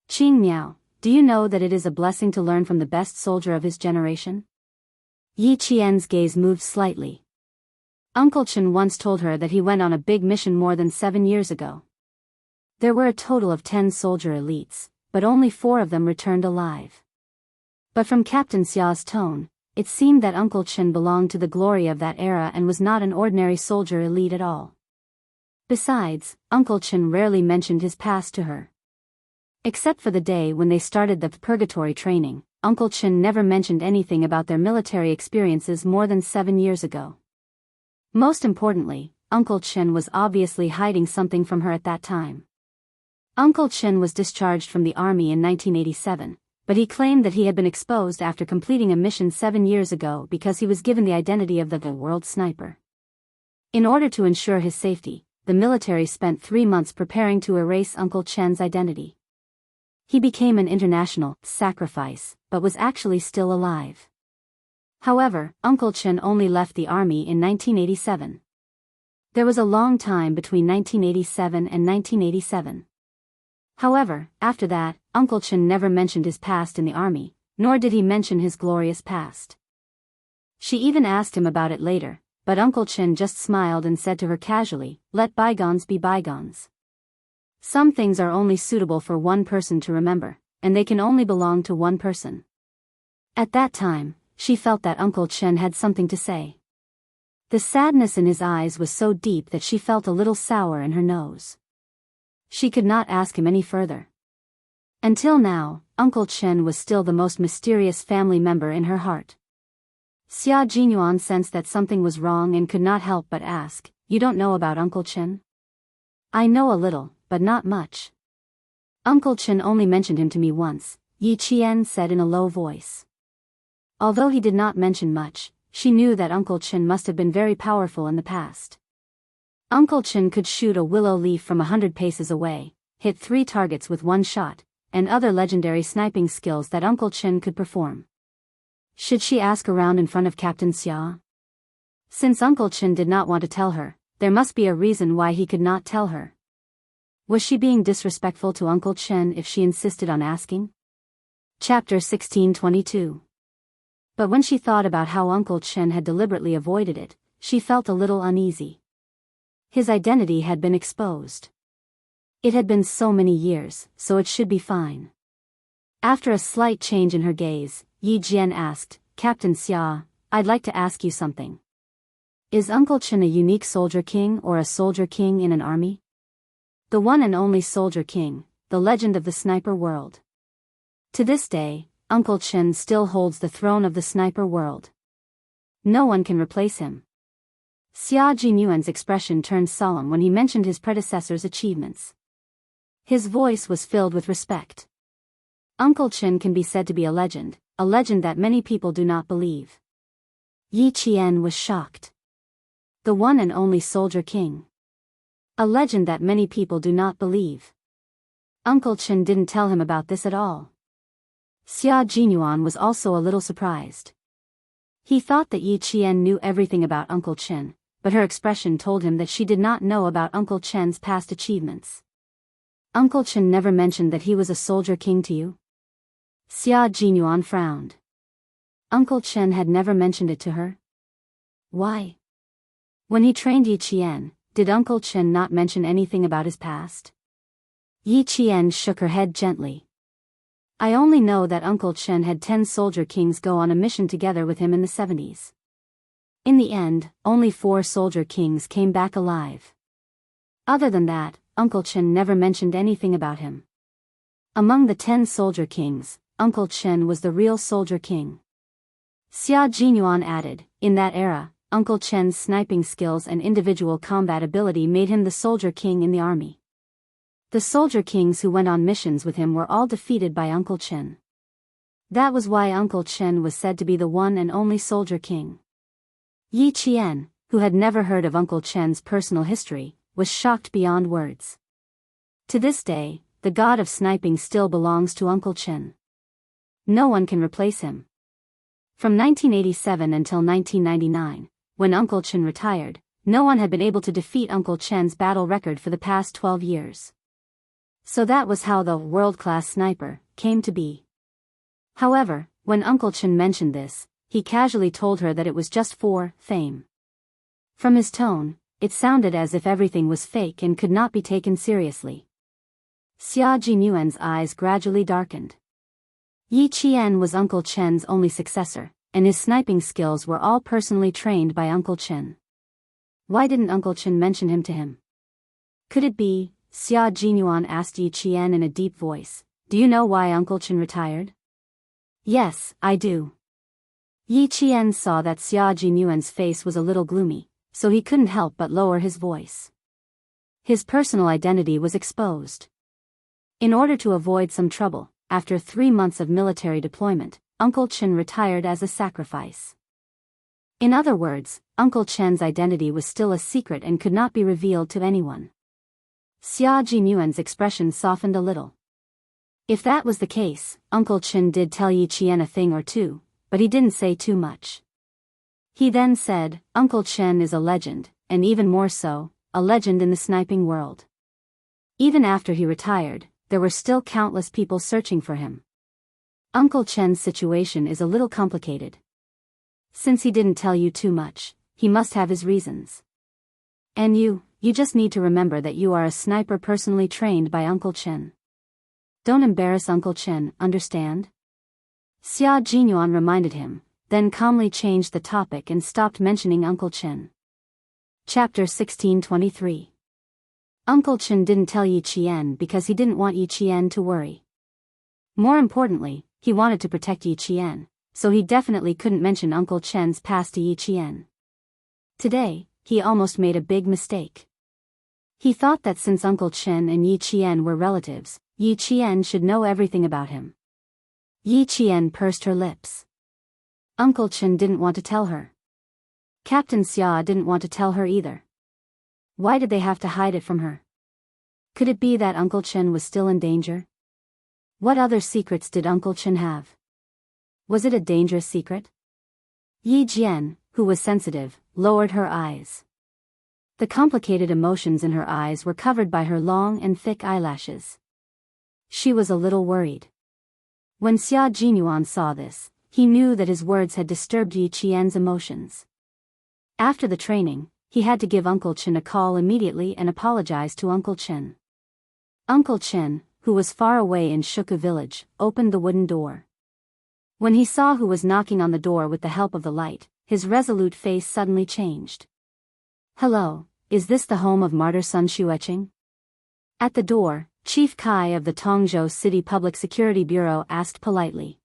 Qing Miao, do you know that it is a blessing to learn from the best soldier of his generation? Yi Qian's gaze moved slightly. Uncle Chen once told her that he went on a big mission more than 7 years ago. There were a total of 10 soldier elites, but only 4 of them returned alive. But from Captain Xia's tone, it seemed that Uncle Chen belonged to the glory of that era and was not an ordinary soldier elite at all. Besides, Uncle Chen rarely mentioned his past to her. Except for the day when they started the purgatory training, Uncle Chen never mentioned anything about their military experiences more than 7 years ago. Most importantly, Uncle Chen was obviously hiding something from her at that time. Uncle Chen was discharged from the army in 1987, but he claimed that he had been exposed after completing a mission 7 years ago because he was given the identity of the world sniper. In order to ensure his safety, the military spent 3 months preparing to erase Uncle Chen's identity. He became an international sacrifice, but was actually still alive. However, Uncle Chen only left the army in 1987. There was a long time between 1987 and 1987. However, after that, Uncle Chen never mentioned his past in the army, nor did he mention his glorious past. She even asked him about it later, but Uncle Chen just smiled and said to her casually, "Let bygones be bygones. Some things are only suitable for one person to remember, and they can only belong to one person." At that time, she felt that Uncle Chen had something to say. The sadness in his eyes was so deep that she felt a little sour in her nose. She could not ask him any further. Until now, Uncle Chen was still the most mysterious family member in her heart. Xia Jinyuan sensed that something was wrong and could not help but ask, "You don't know about Uncle Chen?" "I know a little, but not much. Uncle Chen only mentioned him to me once," Yi Qian said in a low voice. Although he did not mention much, she knew that Uncle Chen must have been very powerful in the past. Uncle Chen could shoot a willow leaf from 100 paces away, hit 3 targets with 1 shot, and other legendary sniping skills that Uncle Chen could perform. Should she ask around in front of Captain Xia? Since Uncle Chen did not want to tell her, there must be a reason why he could not tell her. Was she being disrespectful to Uncle Chen if she insisted on asking? Chapter 1622. But when she thought about how Uncle Chen had deliberately avoided it, she felt a little uneasy. His identity had been exposed. It had been so many years, so it should be fine. After a slight change in her gaze, Yi Jian asked, "Captain Xia, I'd like to ask you something. Is Uncle Chen a unique soldier king or a soldier king in an army?" "The one and only soldier king, the legend of the sniper world. To this day, Uncle Chen still holds the throne of the sniper world. No one can replace him." Xia Jinyuan's expression turned solemn when he mentioned his predecessor's achievements. His voice was filled with respect. Uncle Chen can be said to be a legend that many people do not believe. Yi Qian was shocked. The one and only soldier king. A legend that many people do not believe. Uncle Chen didn't tell him about this at all. Xia Jinyuan was also a little surprised. He thought that Yi Qian knew everything about Uncle Chen, but her expression told him that she did not know about Uncle Chen's past achievements. "Uncle Chen never mentioned that he was a soldier king to you?" Xia Jinyuan frowned. Uncle Chen had never mentioned it to her? Why? When he trained Yi Qian, did Uncle Chen not mention anything about his past? Yi Qian shook her head gently. "I only know that Uncle Chen had 10 soldier kings go on a mission together with him in the 70s. In the end, only 4 soldier kings came back alive. Other than that, Uncle Chen never mentioned anything about him. Among the 10 soldier kings, Uncle Chen was the real soldier king." Xia Jinyuan added, in that era, Uncle Chen's sniping skills and individual combat ability made him the soldier king in the army. The soldier kings who went on missions with him were all defeated by Uncle Chen. That was why Uncle Chen was said to be the one and only soldier king. Yi Qian, who had never heard of Uncle Chen's personal history, was shocked beyond words. To this day, the god of sniping still belongs to Uncle Chen. No one can replace him. From 1987 until 1999, when Uncle Chen retired, no one had been able to defeat Uncle Chen's battle record for the past 12 years. So that was how the world-class sniper came to be. However, when Uncle Chen mentioned this, he casually told her that it was just for fame. From his tone, it sounded as if everything was fake and could not be taken seriously. Xia Jinyuan's eyes gradually darkened. Yi Qian was Uncle Chen's only successor, and his sniping skills were all personally trained by Uncle Chen. Why didn't Uncle Chen mention him to him? Could it be, Xia Jinyuan asked Yi Qian in a deep voice, do you know why Uncle Chen retired? Yes, I do. Yi Qian saw that Xia Jinyuan's face was a little gloomy, so he couldn't help but lower his voice. His personal identity was exposed. In order to avoid some trouble, after 3 months of military deployment, Uncle Chen retired as a sacrifice. In other words, Uncle Chen's identity was still a secret and could not be revealed to anyone. Xia Jinyuan's expression softened a little. If that was the case, Uncle Chen did tell Yi Qian a thing or two, but he didn't say too much. He then said, Uncle Chen is a legend, and even more so, a legend in the sniping world. Even after he retired, there were still countless people searching for him. Uncle Chen's situation is a little complicated. Since he didn't tell you too much, he must have his reasons. And you just need to remember that you are a sniper personally trained by Uncle Chen. Don't embarrass Uncle Chen, understand? Xia Jinyuan reminded him, then calmly changed the topic and stopped mentioning Uncle Chen. Chapter 1623. Uncle Chen didn't tell Yi Qian because he didn't want Yi Qian to worry. More importantly, he wanted to protect Yi Qian, so he definitely couldn't mention Uncle Chen's past to Yi Qian. Today, he almost made a big mistake. He thought that since Uncle Chen and Yi Qian were relatives, Yi Qian should know everything about him. Yi Qian pursed her lips. Uncle Chen didn't want to tell her. Captain Xia didn't want to tell her either. Why did they have to hide it from her? Could it be that Uncle Chen was still in danger? What other secrets did Uncle Chen have? Was it a dangerous secret? Yi Jian, who was sensitive, lowered her eyes. The complicated emotions in her eyes were covered by her long and thick eyelashes. She was a little worried. When Xia Jinyuan saw this, he knew that his words had disturbed Yi Qian's emotions. After the training, he had to give Uncle Chen a call immediately and apologize to Uncle Chen. Uncle Chen, who was far away in Shuku village, opened the wooden door. When he saw who was knocking on the door with the help of the light, his resolute face suddenly changed. Hello, is this the home of Martyr Sun Xuecheng? At the door, Chief Kai of the Tongzhou City Public Security Bureau asked politely.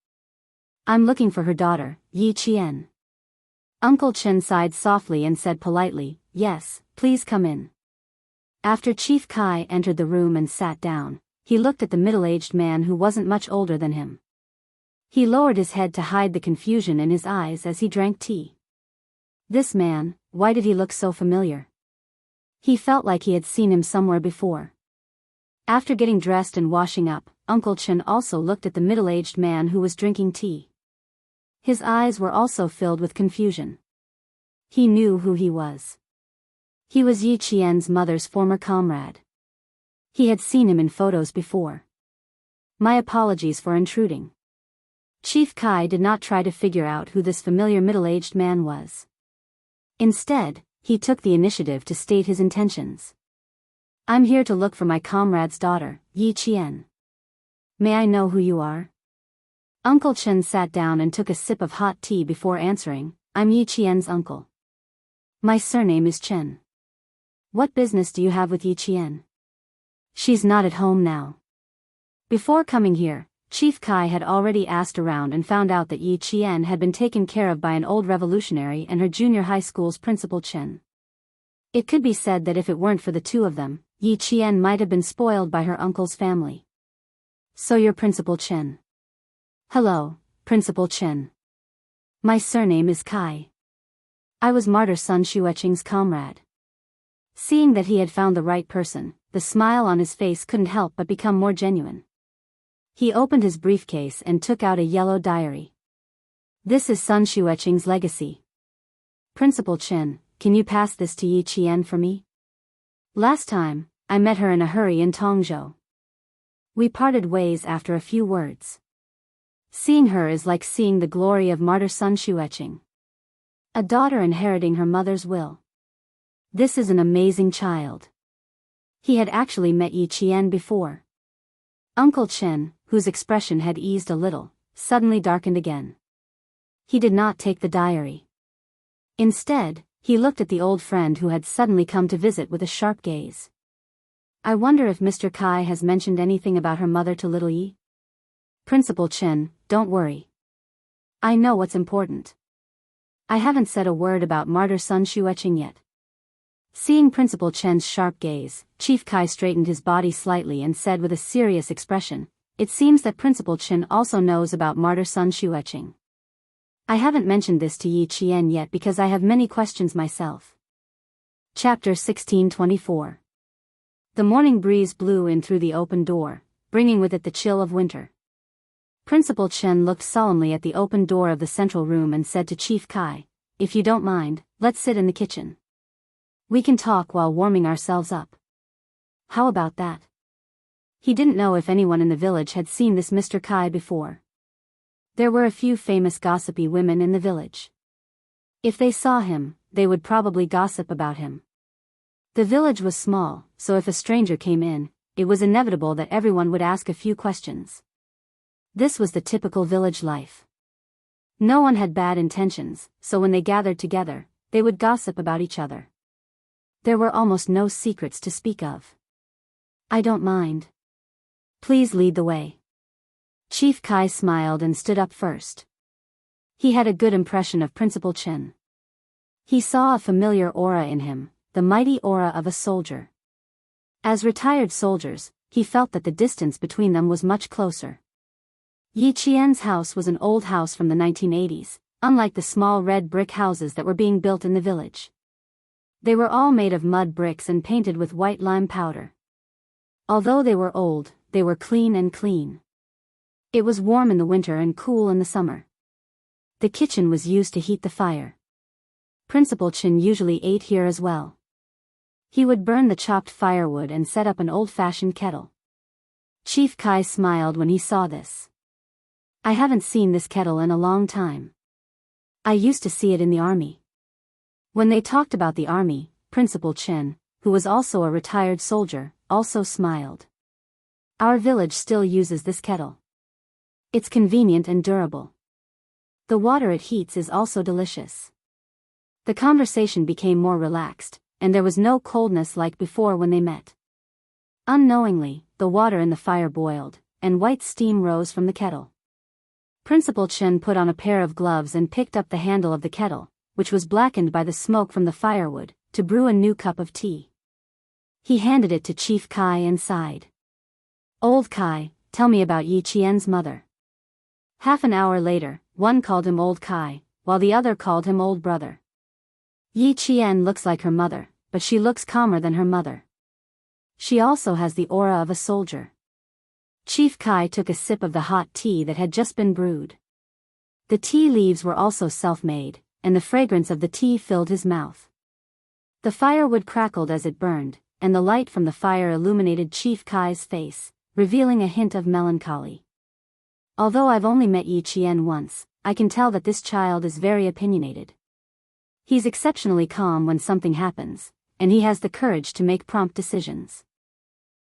I'm looking for her daughter, Yi Qian. Uncle Chen sighed softly and said politely, yes, please come in. After Chief Kai entered the room and sat down, he looked at the middle-aged man who wasn't much older than him. He lowered his head to hide the confusion in his eyes as he drank tea. This man, why did he look so familiar? He felt like he had seen him somewhere before. After getting dressed and washing up, Uncle Chen also looked at the middle-aged man who was drinking tea. His eyes were also filled with confusion. He knew who he was. He was Yi Qian's mother's former comrade. He had seen him in photos before. My apologies for intruding. Chief Kai did not try to figure out who this familiar middle-aged man was. Instead, he took the initiative to state his intentions. I'm here to look for my comrade's daughter, Yi Qian. May I know who you are? Uncle Chen sat down and took a sip of hot tea before answering, I'm Yi Qian's uncle. My surname is Chen. What business do you have with Yi Qian? She's not at home now. Before coming here, Chief Kai had already asked around and found out that Yi Qian had been taken care of by an old revolutionary and her junior high school's principal Chen. It could be said that if it weren't for the two of them, Yi Qian might have been spoiled by her uncle's family. So you're Principal Chen. Hello, Principal Chen. My surname is Kai. I was Martyr Sun Xueqing's comrade. Seeing that he had found the right person, the smile on his face couldn't help but become more genuine. He opened his briefcase and took out a yellow diary. This is Sun Xueqing's legacy. Principal Chen, can you pass this to Yi Qian for me? Last time, I met her in a hurry in Tongzhou. We parted ways after a few words. Seeing her is like seeing the glory of Martyr Sun Xueqing. A daughter inheriting her mother's will. This is an amazing child. He had actually met Yi Qian before. Uncle Chen, whose expression had eased a little, suddenly darkened again. He did not take the diary. Instead, he looked at the old friend who had suddenly come to visit with a sharp gaze. I wonder if Mr. Kai has mentioned anything about her mother to little Yi? Principal Chen, don't worry. I know what's important. I haven't said a word about Martyr Sun Xueqing yet. Seeing Principal Chen's sharp gaze, Chief Kai straightened his body slightly and said with a serious expression, it seems that Principal Chen also knows about Martyr Sun Xueqing. I haven't mentioned this to Yi Qian yet because I have many questions myself. Chapter 1624. The morning breeze blew in through the open door, bringing with it the chill of winter. Principal Chen looked solemnly at the open door of the central room and said to Chief Kai, if you don't mind, let's sit in the kitchen. We can talk while warming ourselves up. How about that? He didn't know if anyone in the village had seen this Mr. Kai before. There were a few famous gossipy women in the village. If they saw him, they would probably gossip about him. The village was small, so if a stranger came in, it was inevitable that everyone would ask a few questions. This was the typical village life. No one had bad intentions, so when they gathered together, they would gossip about each other. There were almost no secrets to speak of. I don't mind. Please lead the way. Chief Kai smiled and stood up first. He had a good impression of Principal Chen. He saw a familiar aura in him, the mighty aura of a soldier. As retired soldiers, he felt that the distance between them was much closer. Yi Qian's house was an old house from the 1980s, unlike the small red brick houses that were being built in the village. They were all made of mud bricks and painted with white lime powder. Although they were old, they were clean and clean. It was warm in the winter and cool in the summer. The kitchen was used to heat the fire. Principal Chen usually ate here as well. He would burn the chopped firewood and set up an old-fashioned kettle. Chief Kai smiled when he saw this. I haven't seen this kettle in a long time. I used to see it in the army. When they talked about the army, Principal Chen, who was also a retired soldier, also smiled. Our village still uses this kettle. It's convenient and durable. The water it heats is also delicious. The conversation became more relaxed, and there was no coldness like before when they met. Unknowingly, the water in the fire boiled, and white steam rose from the kettle. Principal Chen put on a pair of gloves and picked up the handle of the kettle, which was blackened by the smoke from the firewood, to brew a new cup of tea. He handed it to Chief Kai and sighed. Old Kai, tell me about Yi Qian's mother. Half an hour later, one called him Old Kai, while the other called him Old Brother. Yi Qian looks like her mother, but she looks calmer than her mother. She also has the aura of a soldier. Chief Kai took a sip of the hot tea that had just been brewed. The tea leaves were also self-made, and the fragrance of the tea filled his mouth. The firewood crackled as it burned, and the light from the fire illuminated Chief Kai's face, revealing a hint of melancholy. Although I've only met Yi Qian once, I can tell that this child is very opinionated. He's exceptionally calm when something happens, and he has the courage to make prompt decisions.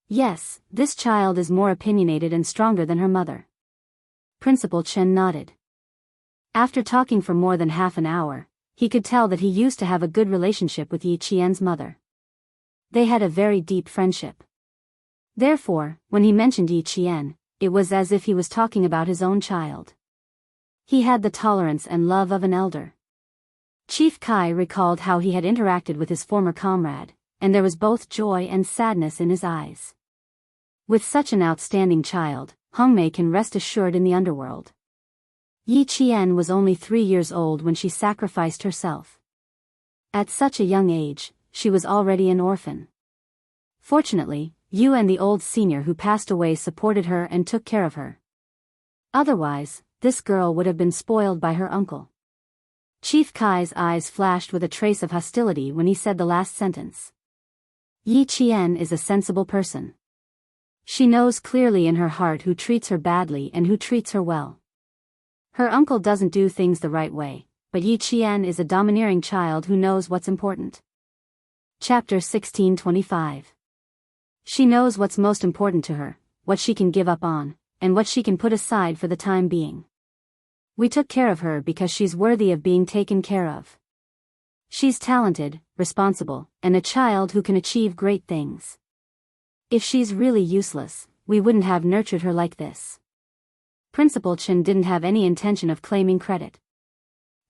Yes, this child is more opinionated and stronger than her mother. Principal Chen nodded. After talking for more than half an hour, he could tell that he used to have a good relationship with Yi Qian's mother. They had a very deep friendship. Therefore, when he mentioned Yi Qian, it was as if he was talking about his own child. He had the tolerance and love of an elder. Chief Kai recalled how he had interacted with his former comrade, and there was both joy and sadness in his eyes. With such an outstanding child, Hongmei can rest assured in the underworld. Yi Qian was only 3 years old when she sacrificed herself. At such a young age, she was already an orphan. Fortunately, Yu and the old senior who passed away supported her and took care of her. Otherwise, this girl would have been spoiled by her uncle. Chief Kai's eyes flashed with a trace of hostility when he said the last sentence. Yi Qian is a sensible person. She knows clearly in her heart who treats her badly and who treats her well. Her uncle doesn't do things the right way, but Yi Qian is a domineering child who knows what's important. Chapter 1625. She knows what's most important to her, what she can give up on, and what she can put aside for the time being. We took care of her because she's worthy of being taken care of. She's talented, responsible, and a child who can achieve great things. If she's really useless, we wouldn't have nurtured her like this. Principal Chen didn't have any intention of claiming credit.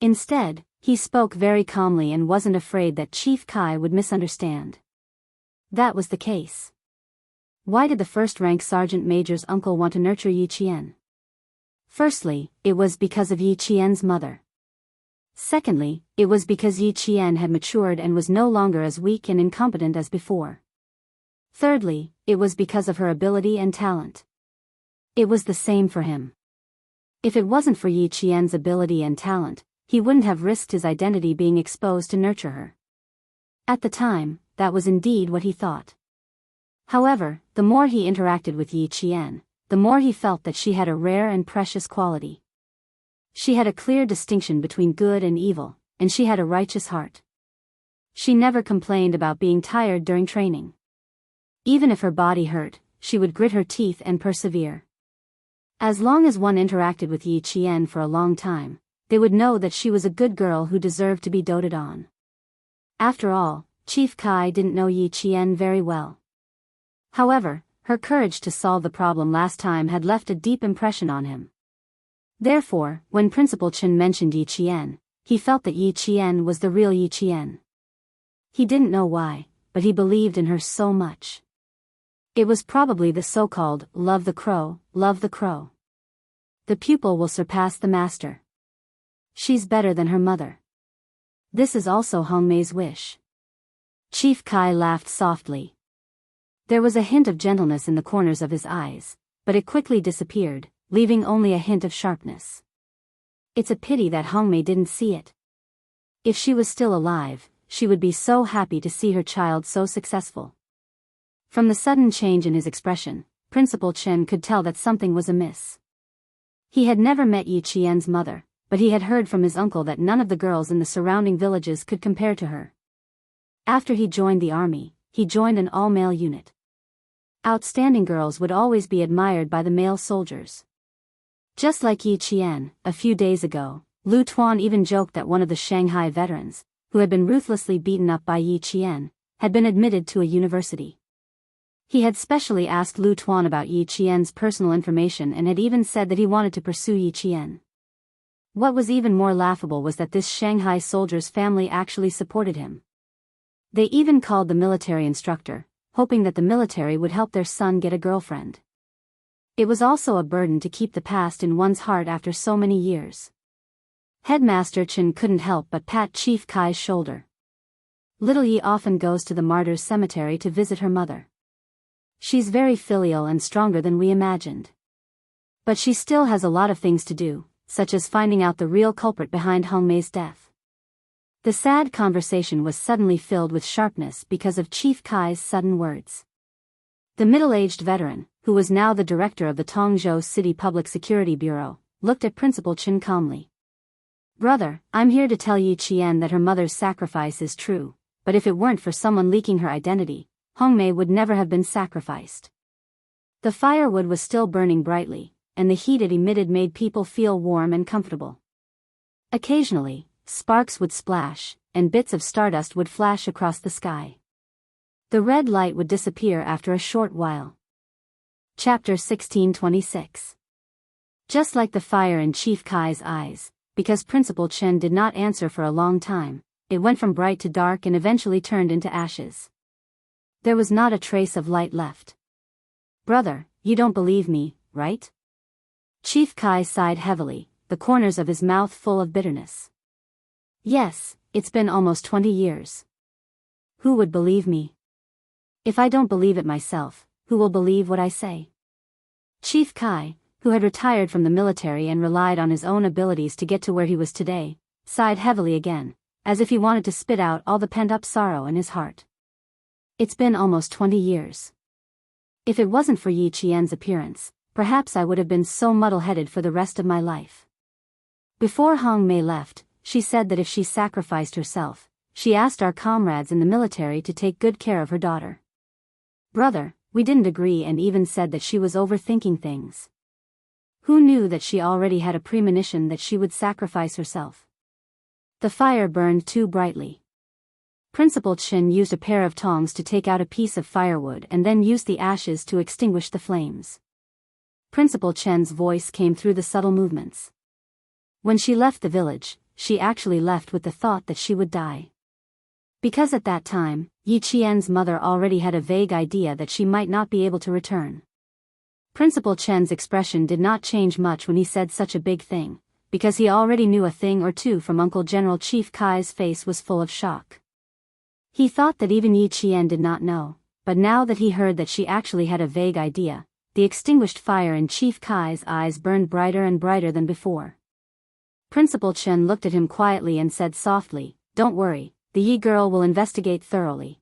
Instead, he spoke very calmly and wasn't afraid that Chief Kai would misunderstand. That was the case. Why did the first-rank sergeant major's uncle want to nurture Yi Qian? Firstly, it was because of Yi Qian's mother. Secondly, it was because Yi Qian had matured and was no longer as weak and incompetent as before. Thirdly, it was because of her ability and talent. It was the same for him. If it wasn't for Yi Qian's ability and talent, he wouldn't have risked his identity being exposed to nurture her. At the time, that was indeed what he thought. However, the more he interacted with Yi Qian, the more he felt that she had a rare and precious quality. She had a clear distinction between good and evil, and she had a righteous heart. She never complained about being tired during training. Even if her body hurt, she would grit her teeth and persevere. As long as one interacted with Yi Qian for a long time, they would know that she was a good girl who deserved to be doted on. After all, Chief Kai didn't know Yi Qian very well. However, her courage to solve the problem last time had left a deep impression on him. Therefore, when Principal Chen mentioned Yi Qian, he felt that Yi Qian was the real Yi Qian. He didn't know why, but he believed in her so much. It was probably the so-called love the crow, love the crow. The pupil will surpass the master. She's better than her mother. This is also Hongmei's wish. Chief Kai laughed softly. There was a hint of gentleness in the corners of his eyes, but it quickly disappeared, leaving only a hint of sharpness. It's a pity that Hongmei didn't see it. If she was still alive, she would be so happy to see her child so successful. From the sudden change in his expression, Principal Chen could tell that something was amiss. He had never met Yi Qian's mother, but he had heard from his uncle that none of the girls in the surrounding villages could compare to her. After he joined the army, he joined an all-male unit. Outstanding girls would always be admired by the male soldiers. Just like Yi Qian, a few days ago, Lu Tuan even joked that one of the Shanghai veterans, who had been ruthlessly beaten up by Yi Qian, had been admitted to a university. He had specially asked Lu Tuan about Yi Qian's personal information and had even said that he wanted to pursue Yi Qian. What was even more laughable was that this Shanghai soldier's family actually supported him. They even called the military instructor, hoping that the military would help their son get a girlfriend. It was also a burden to keep the past in one's heart after so many years. Headmaster Chen couldn't help but pat Chief Kai's shoulder. Little Yi often goes to the martyrs' cemetery to visit her mother. She's very filial and stronger than we imagined. But she still has a lot of things to do, such as finding out the real culprit behind Hongmei's death. The sad conversation was suddenly filled with sharpness because of Chief Kai's sudden words. The middle-aged veteran, who was now the director of the Tongzhou City Public Security Bureau, looked at Principal Chen calmly. "Brother, I'm here to tell Yi Qian that her mother's sacrifice is true, but if it weren't for someone leaking her identity, Hongmei would never have been sacrificed." The firewood was still burning brightly, and the heat it emitted made people feel warm and comfortable. Occasionally, sparks would splash, and bits of stardust would flash across the sky. The red light would disappear after a short while. Chapter 1626. Just like the fire in Chief Kai's eyes, because Principal Chen did not answer for a long time, it went from bright to dark and eventually turned into ashes. There was not a trace of light left. "Brother, you don't believe me, right?" Chief Kai sighed heavily, the corners of his mouth full of bitterness. "Yes, it's been almost 20 years. Who would believe me? If I don't believe it myself, who will believe what I say?" Chief Kai, who had retired from the military and relied on his own abilities to get to where he was today, sighed heavily again, as if he wanted to spit out all the pent-up sorrow in his heart. It's been almost 20 years. If it wasn't for Yi Qian's appearance, perhaps I would have been so muddle-headed for the rest of my life. Before Hong Mei left, she said that if she sacrificed herself, she asked our comrades in the military to take good care of her daughter. Brother, we didn't agree and even said that she was overthinking things. Who knew that she already had a premonition that she would sacrifice herself? The fire burned too brightly. Principal Chen used a pair of tongs to take out a piece of firewood and then used the ashes to extinguish the flames. Principal Chen's voice came through the subtle movements. When she left the village, she actually left with the thought that she would die. Because at that time, Yi Qian's mother already had a vague idea that she might not be able to return. Principal Chen's expression did not change much when he said such a big thing, because he already knew a thing or two from Uncle General. Chief Kai's face was full of shock. He thought that even Yi Qian did not know, but now that he heard that she actually had a vague idea, the extinguished fire in Chief Kai's eyes burned brighter and brighter than before. Principal Chen looked at him quietly and said softly, "Don't worry, the Yi girl will investigate thoroughly.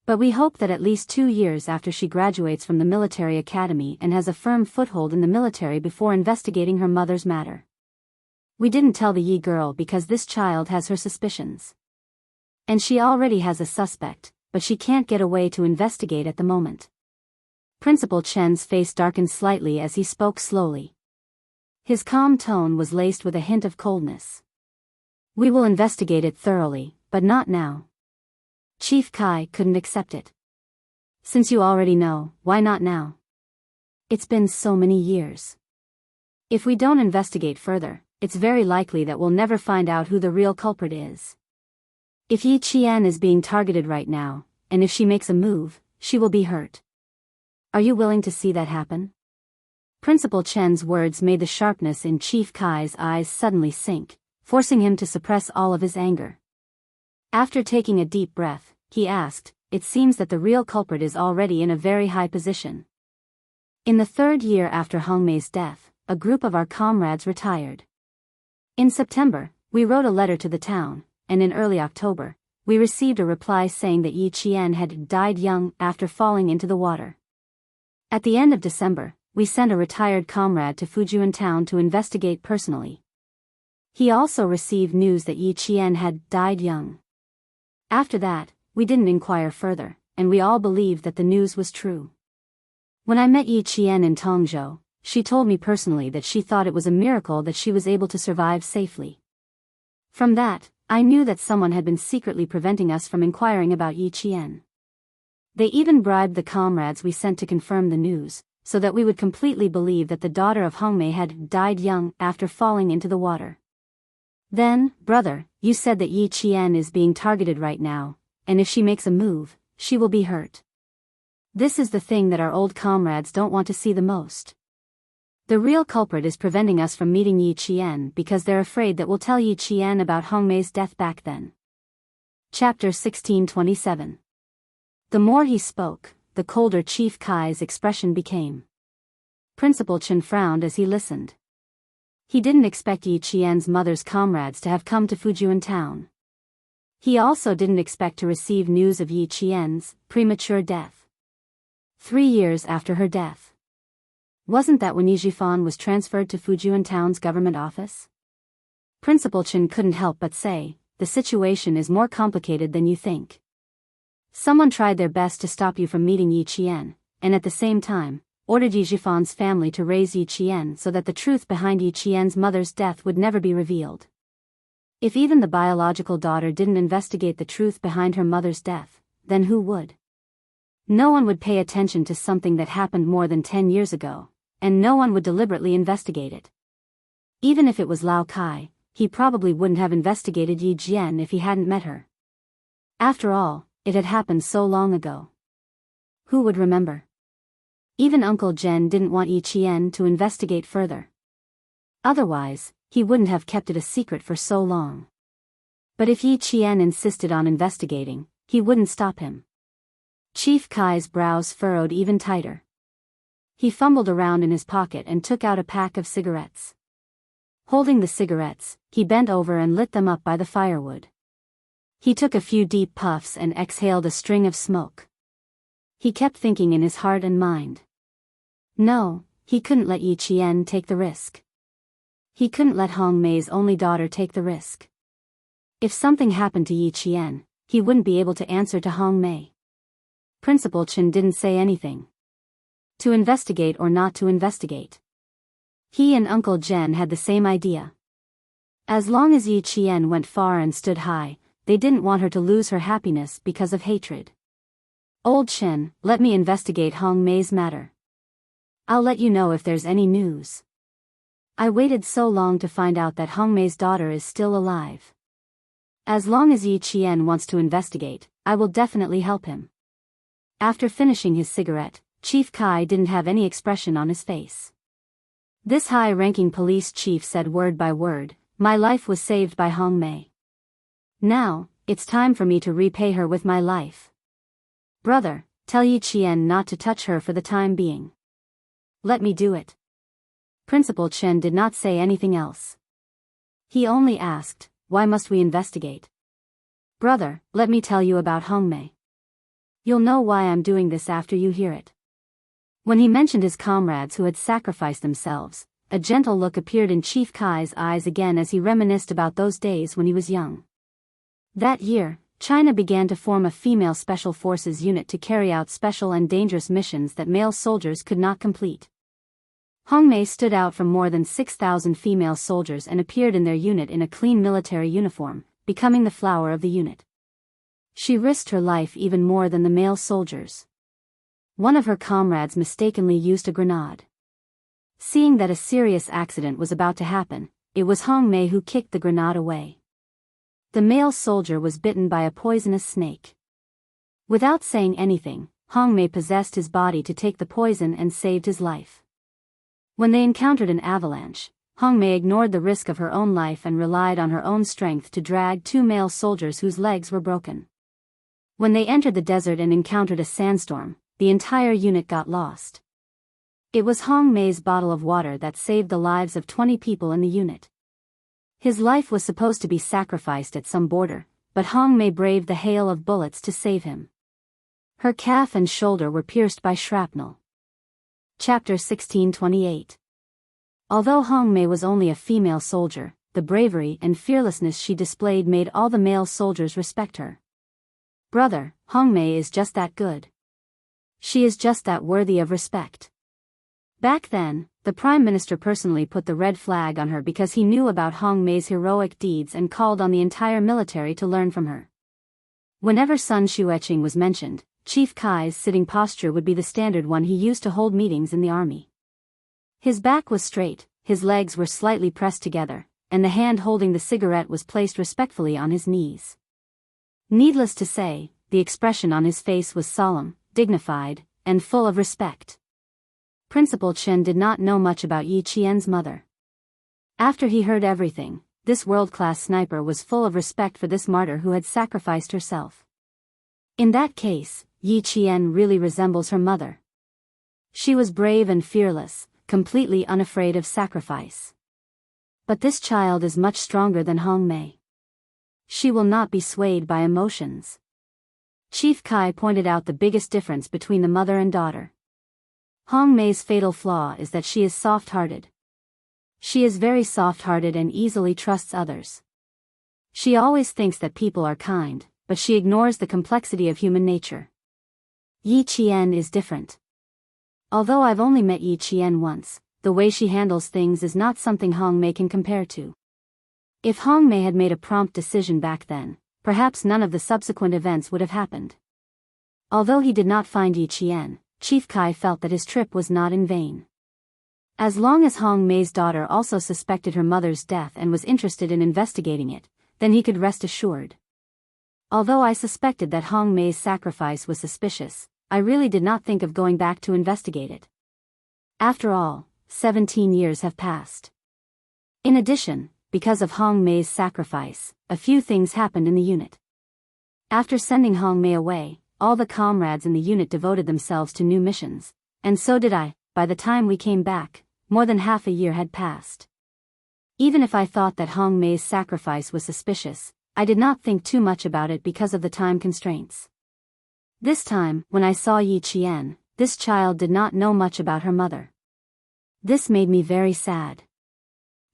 But we hope that at least 2 years after she graduates from the military academy and has a firm foothold in the military before investigating her mother's matter. We didn't tell the Yi girl because this child has her suspicions. And she already has a suspect, but she can't get away to investigate at the moment." Principal Chen's face darkened slightly as he spoke slowly. His calm tone was laced with a hint of coldness. "We will investigate it thoroughly, but not now." Chief Kai couldn't accept it. "Since you already know, why not now? It's been so many years. If we don't investigate further, it's very likely that we'll never find out who the real culprit is. If Yi Qian is being targeted right now, and if she makes a move, she will be hurt. Are you willing to see that happen?" Principal Chen's words made the sharpness in Chief Kai's eyes suddenly sink, forcing him to suppress all of his anger. After taking a deep breath, he asked, "It seems that the real culprit is already in a very high position." In the 3rd year after Hong Mei's death, a group of our comrades retired. In September, we wrote a letter to the town, and in early October, we received a reply saying that Yi Qian had died young after falling into the water. At the end of December, we sent a retired comrade to Fujian town to investigate personally. He also received news that Yi Qian had died young. After that, we didn't inquire further, and we all believed that the news was true. When I met Yi Qian in Tongzhou, she told me personally that she thought it was a miracle that she was able to survive safely. From that, I knew that someone had been secretly preventing us from inquiring about Yi Qian. They even bribed the comrades we sent to confirm the news, so that we would completely believe that the daughter of Hong Mei had died young after falling into the water. Then, brother, you said that Yi Qian is being targeted right now, and if she makes a move, she will be hurt. This is the thing that our old comrades don't want to see the most. The real culprit is preventing us from meeting Yi Qian because they're afraid that we'll tell Yi Qian about Hong Mei's death back then. Chapter 1627. The more he spoke, the colder Chief Kai's expression became. Principal Chen frowned as he listened. He didn't expect Yi Qian's mother's comrades to have come to Fujian town. He also didn't expect to receive news of Yi Qian's premature death. 3 years after her death. Wasn't that when Yi Jifan was transferred to Fujian town's government office? Principal Chen couldn't help but say, "The situation is more complicated than you think. Someone tried their best to stop you from meeting Yi Qian, and at the same time, ordered Yi Jifan's family to raise Yi Qian so that the truth behind Yi Qian's mother's death would never be revealed. If even the biological daughter didn't investigate the truth behind her mother's death, then who would? No one would pay attention to something that happened more than 10 years ago, and no one would deliberately investigate it. Even if it was Lao Kai, he probably wouldn't have investigated Yi Jian if he hadn't met her. After all, it had happened so long ago. Who would remember? Even Uncle Jen didn't want Yi Qian to investigate further. Otherwise, he wouldn't have kept it a secret for so long. But if Yi Qian insisted on investigating, he wouldn't stop him. Chief Kai's brows furrowed even tighter. He fumbled around in his pocket and took out a pack of cigarettes. Holding the cigarettes, he bent over and lit them up by the firewood. He took a few deep puffs and exhaled a string of smoke. He kept thinking in his heart and mind. No, he couldn't let Yi Qian take the risk. He couldn't let Hong Mei's only daughter take the risk. If something happened to Yi Qian, he wouldn't be able to answer to Hong Mei. Principal Chen didn't say anything. To investigate or not to investigate. He and Uncle Jen had the same idea. As long as Yi Qian went far and stood high, they didn't want her to lose her happiness because of hatred. Old Chen, let me investigate Hong Mei's matter. I'll let you know if there's any news. I waited so long to find out that Hong Mei's daughter is still alive. As long as Yi Qian wants to investigate, I will definitely help him. After finishing his cigarette, Chief Kai didn't have any expression on his face. This high-ranking police chief said word by word, "My life was saved by Hong Mei. Now, it's time for me to repay her with my life. Brother, tell Yi Qian not to touch her for the time being. Let me do it." Principal Chen did not say anything else. He only asked, "Why must we investigate?" "Brother, let me tell you about Hong Mei. You'll know why I'm doing this after you hear it." When he mentioned his comrades who had sacrificed themselves, a gentle look appeared in Chief Kai's eyes again as he reminisced about those days when he was young. That year, China began to form a female special forces unit to carry out special and dangerous missions that male soldiers could not complete. Hong Mei stood out from more than 6,000 female soldiers and appeared in their unit in a clean military uniform, becoming the flower of the unit. She risked her life even more than the male soldiers. One of her comrades mistakenly used a grenade. Seeing that a serious accident was about to happen, it was Hong Mei who kicked the grenade away. The male soldier was bitten by a poisonous snake. Without saying anything, Hong Mei possessed his body to take the poison and saved his life. When they encountered an avalanche, Hong Mei ignored the risk of her own life and relied on her own strength to drag two male soldiers whose legs were broken. When they entered the desert and encountered a sandstorm, the entire unit got lost. It was Hong Mei's bottle of water that saved the lives of 20 people in the unit. His life was supposed to be sacrificed at some border, but Hong Mei braved the hail of bullets to save him. Her calf and shoulder were pierced by shrapnel. Chapter 1628. Although Hong Mei was only a female soldier, the bravery and fearlessness she displayed made all the male soldiers respect her. "Brother, Hong Mei is just that good. She is just that worthy of respect." Back then, the Prime Minister personally put the red flag on her because he knew about Hong Mei's heroic deeds and called on the entire military to learn from her. Whenever Sun Xueqing was mentioned, Chief Kai's sitting posture would be the standard one he used to hold meetings in the army. His back was straight, his legs were slightly pressed together, and the hand holding the cigarette was placed respectfully on his knees. Needless to say, the expression on his face was solemn, dignified, and full of respect. Principal Chen did not know much about Yi Qian's mother. After he heard everything, this world-class sniper was full of respect for this martyr who had sacrificed herself. In that case, Yi Qian really resembles her mother. She was brave and fearless, completely unafraid of sacrifice. But this child is much stronger than Hong Mei. She will not be swayed by emotions. Chief Kai pointed out the biggest difference between the mother and daughter. Hong Mei's fatal flaw is that she is soft-hearted. She is very soft-hearted and easily trusts others. She always thinks that people are kind, but she ignores the complexity of human nature. Yi Qian is different. Although I've only met Yi Qian once, the way she handles things is not something Hong Mei can compare to. If Hong Mei had made a prompt decision back then, perhaps none of the subsequent events would have happened. Although he did not find Yi Qian, Chief Kai felt that his trip was not in vain. As long as Hong Mei's daughter also suspected her mother's death and was interested in investigating it, then he could rest assured. Although I suspected that Hong Mei's sacrifice was suspicious, I really did not think of going back to investigate it. After all, 17 years have passed. In addition, because of Hong Mei's sacrifice, a few things happened in the unit. After sending Hong Mei away, all the comrades in the unit devoted themselves to new missions, and so did I. By the time we came back, more than half a year had passed. Even if I thought that Hong Mei's sacrifice was suspicious, I did not think too much about it because of the time constraints. This time, when I saw Yi Qian, this child did not know much about her mother. This made me very sad.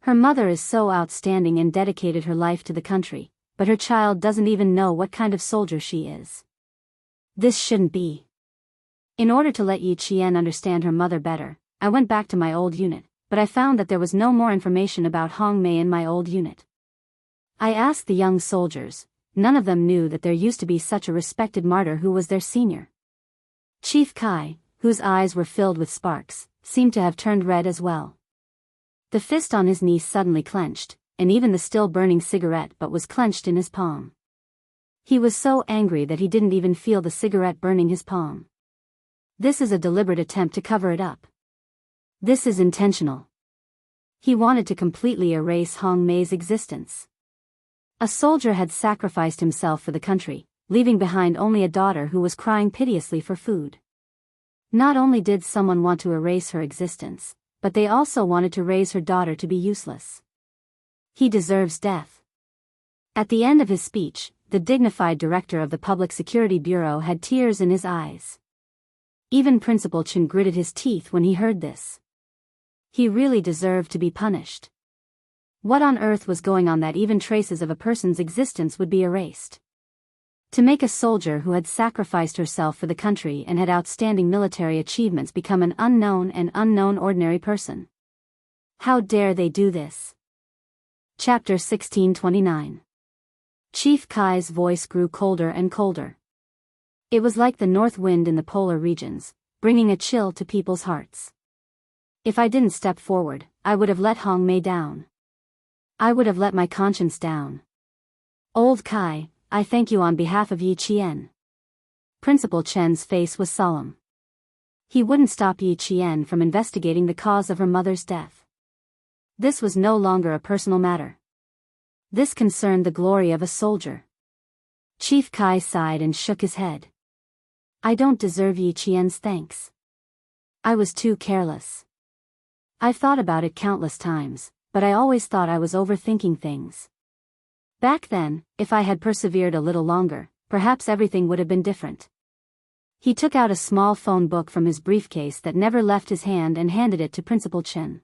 Her mother is so outstanding and dedicated her life to the country, but her child doesn't even know what kind of soldier she is. This shouldn't be. In order to let Yi Qian understand her mother better, I went back to my old unit, but I found that there was no more information about Hong Mei in my old unit. I asked the young soldiers, none of them knew that there used to be such a respected martyr who was their senior. Chief Kai, whose eyes were filled with sparks, seemed to have turned red as well. The fist on his knee suddenly clenched, and even the still burning cigarette butt was clenched in his palm. He was so angry that he didn't even feel the cigarette burning his palm. This is a deliberate attempt to cover it up. This is intentional. He wanted to completely erase Hong Mei's existence. A soldier had sacrificed himself for the country, leaving behind only a daughter who was crying piteously for food. Not only did someone want to erase her existence, but they also wanted to raise her daughter to be useless. He deserves death. At the end of his speech, the dignified director of the Public Security Bureau had tears in his eyes. Even Principal Chen gritted his teeth when he heard this. He really deserved to be punished. What on earth was going on that even traces of a person's existence would be erased? To make a soldier who had sacrificed herself for the country and had outstanding military achievements become an unknown ordinary person. How dare they do this? Chapter 1629. Chief Kai's voice grew colder and colder. It was like the north wind in the polar regions, bringing a chill to people's hearts. If I didn't step forward, I would have let Hong Mei down. I would have let my conscience down. Old Kai, I thank you on behalf of Yi Qian. Principal Chen's face was solemn. He wouldn't stop Yi Qian from investigating the cause of her mother's death. This was no longer a personal matter. This concerned the glory of a soldier. Chief Kai sighed and shook his head. I don't deserve Yi Qian's thanks. I was too careless. I've thought about it countless times, but I always thought I was overthinking things. Back then, if I had persevered a little longer, perhaps everything would have been different. He took out a small phone book from his briefcase that never left his hand and handed it to Principal Chen.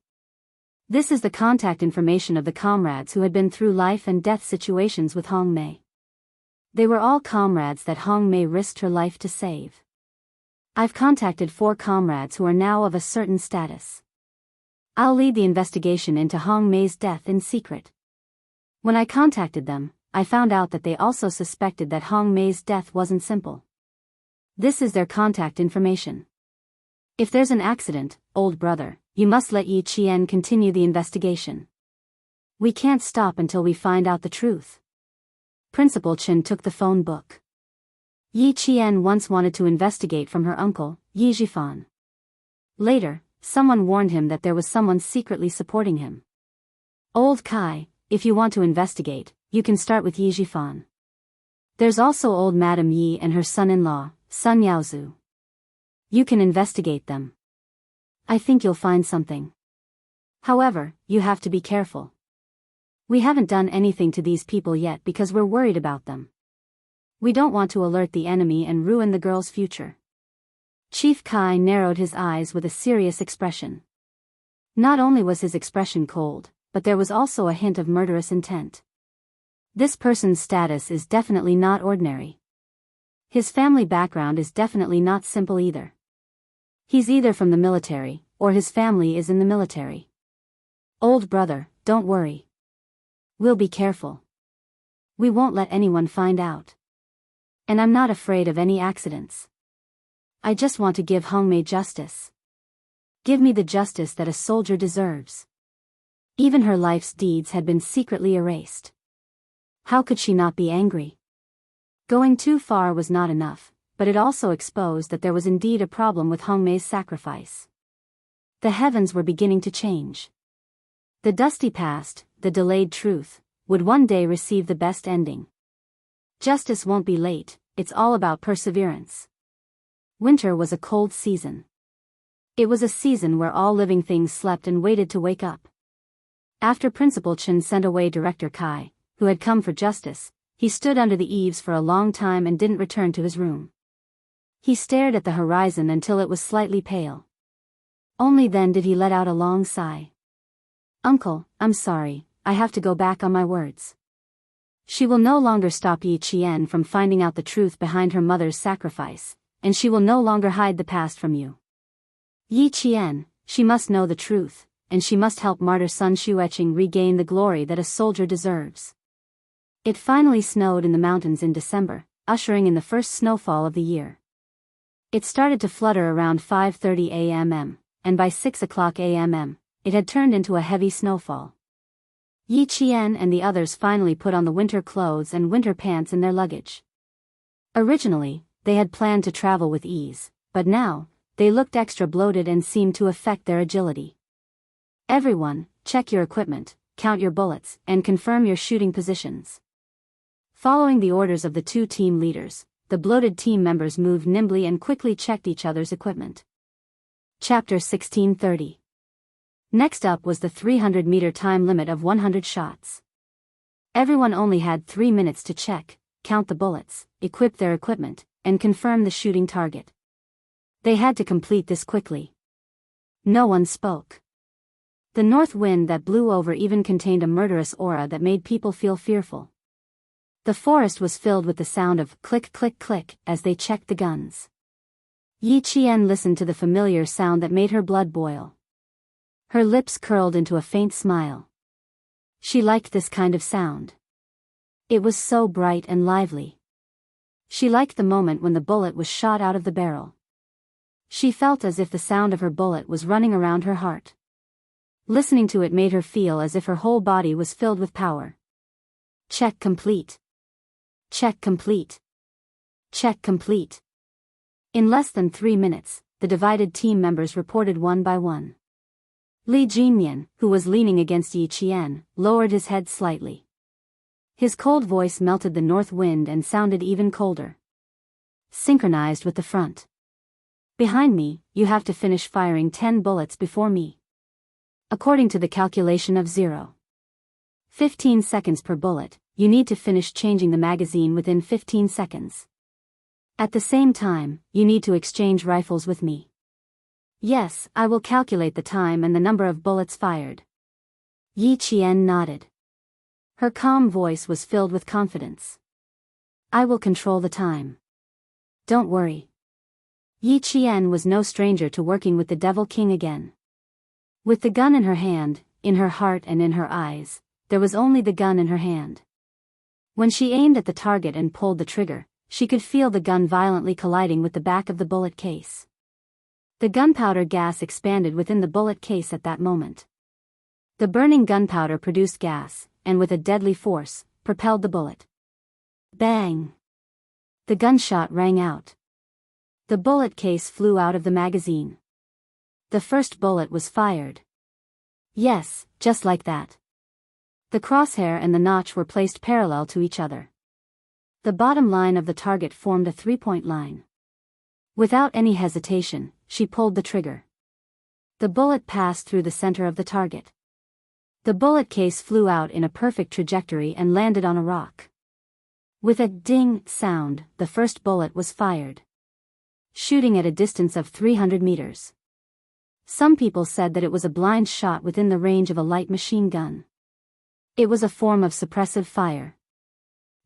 This is the contact information of the comrades who had been through life and death situations with Hong Mei. They were all comrades that Hong Mei risked her life to save. I've contacted 4 comrades who are now of a certain status. I'll lead the investigation into Hong Mei's death in secret. When I contacted them, I found out that they also suspected that Hong Mei's death wasn't simple. This is their contact information. If there's an accident, old brother, you must let Yi Qian continue the investigation. We can't stop until we find out the truth. Principal Chen took the phone book. Yi Qian once wanted to investigate from her uncle, Yi Zhifan. Later, someone warned him that there was someone secretly supporting him. Old Kai, if you want to investigate, you can start with Yi Zhifan. There's also old Madame Yi and her son-in-law, Sun Yaozu. You can investigate them. I think you'll find something. However, you have to be careful. We haven't done anything to these people yet because we're worried about them. We don't want to alert the enemy and ruin the girl's future. Chief Kai narrowed his eyes with a serious expression. Not only was his expression cold, but there was also a hint of murderous intent. This person's status is definitely not ordinary. His family background is definitely not simple either. He's either from the military, or his family is in the military. Old brother, don't worry. We'll be careful. We won't let anyone find out. And I'm not afraid of any accidents. I just want to give Hongmei justice. Give me the justice that a soldier deserves. Even her life's deeds had been secretly erased. How could she not be angry? Going too far was not enough, but it also exposed that there was indeed a problem with Hongmei's sacrifice. The heavens were beginning to change. The dusty past, the delayed truth, would one day receive the best ending. Justice won't be late, it's all about perseverance. Winter was a cold season. It was a season where all living things slept and waited to wake up. After Principal Chen sent away Director Kai, who had come for justice, he stood under the eaves for a long time and didn't return to his room. He stared at the horizon until it was slightly pale. Only then did he let out a long sigh. Uncle, I'm sorry, I have to go back on my words. She will no longer stop Yi Qian from finding out the truth behind her mother's sacrifice, and she will no longer hide the past from you. Yi Qian, she must know the truth, and she must help martyr Sun Xueqing regain the glory that a soldier deserves. It finally snowed in the mountains in December, ushering in the first snowfall of the year. It started to flutter around 5:30 a.m., and by 6 o'clock a.m., it had turned into a heavy snowfall. Yi Qian and the others finally put on the winter clothes and winter pants in their luggage. Originally, they had planned to travel with ease, but now, they looked extra bloated and seemed to affect their agility. Everyone, check your equipment, count your bullets, and confirm your shooting positions. Following the orders of the two team leaders, the bloated team members moved nimbly and quickly checked each other's equipment. Chapter 1630. Next up was the 300-meter time limit of 100 shots. Everyone only had 3 minutes to check, count the bullets, equip their equipment, and confirm the shooting target. They had to complete this quickly. No one spoke. The north wind that blew over even contained a murderous aura that made people feel fearful. The forest was filled with the sound of click click click as they checked the guns. Yi Qian listened to the familiar sound that made her blood boil. Her lips curled into a faint smile. She liked this kind of sound. It was so bright and lively. She liked the moment when the bullet was shot out of the barrel. She felt as if the sound of her bullet was running around her heart. Listening to it made her feel as if her whole body was filled with power. Check complete. Check complete. Check complete. In less than 3 minutes, the divided team members reported one by one. Li Jinmian, who was leaning against Yi Qian, lowered his head slightly. His cold voice melted the north wind and sounded even colder. Synchronized with the front. Behind me, you have to finish firing 10 bullets before me. According to the calculation of 0.15 seconds per bullet, you need to finish changing the magazine within 15 seconds. At the same time, you need to exchange rifles with me. Yes, I will calculate the time and the number of bullets fired. Yi Qian nodded. Her calm voice was filled with confidence. I will control the time. Don't worry. Yi Qian was no stranger to working with the Devil King again. With the gun in her hand, in her heart and in her eyes, there was only the gun in her hand. When she aimed at the target and pulled the trigger, she could feel the gun violently colliding with the back of the bullet case. The gunpowder gas expanded within the bullet case at that moment. The burning gunpowder produced gas, and with a deadly force, propelled the bullet. Bang! The gunshot rang out. The bullet case flew out of the magazine. The first bullet was fired. Yes, just like that. The crosshair and the notch were placed parallel to each other. The bottom line of the target formed a 3-point line. Without any hesitation, she pulled the trigger. The bullet passed through the center of the target. The bullet case flew out in a perfect trajectory and landed on a rock. With a ding sound, the first bullet was fired. Shooting at a distance of 300 meters. Some people said that it was a blind shot within the range of a light machine gun. It was a form of suppressive fire.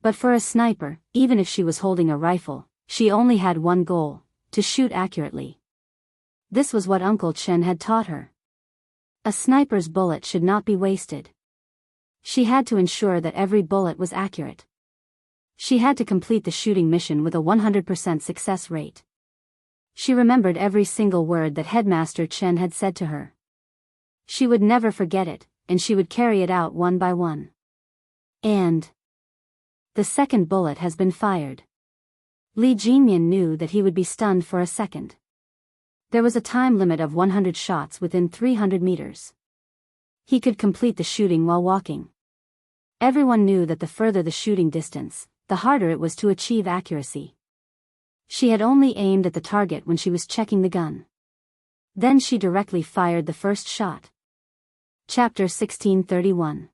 But for a sniper, even if she was holding a rifle, she only had one goal: to shoot accurately. This was what Uncle Chen had taught her. A sniper's bullet should not be wasted. She had to ensure that every bullet was accurate. She had to complete the shooting mission with a 100% success rate. She remembered every single word that Headmaster Chen had said to her. She would never forget it, and she would carry it out one by one. And the second bullet has been fired. Li Jinyan knew that he would be stunned for a second. There was a time limit of 100 shots within 300 meters. He could complete the shooting while walking. Everyone knew that the further the shooting distance, the harder it was to achieve accuracy. She had only aimed at the target when she was checking the gun. Then she directly fired the first shot. Chapter 1631.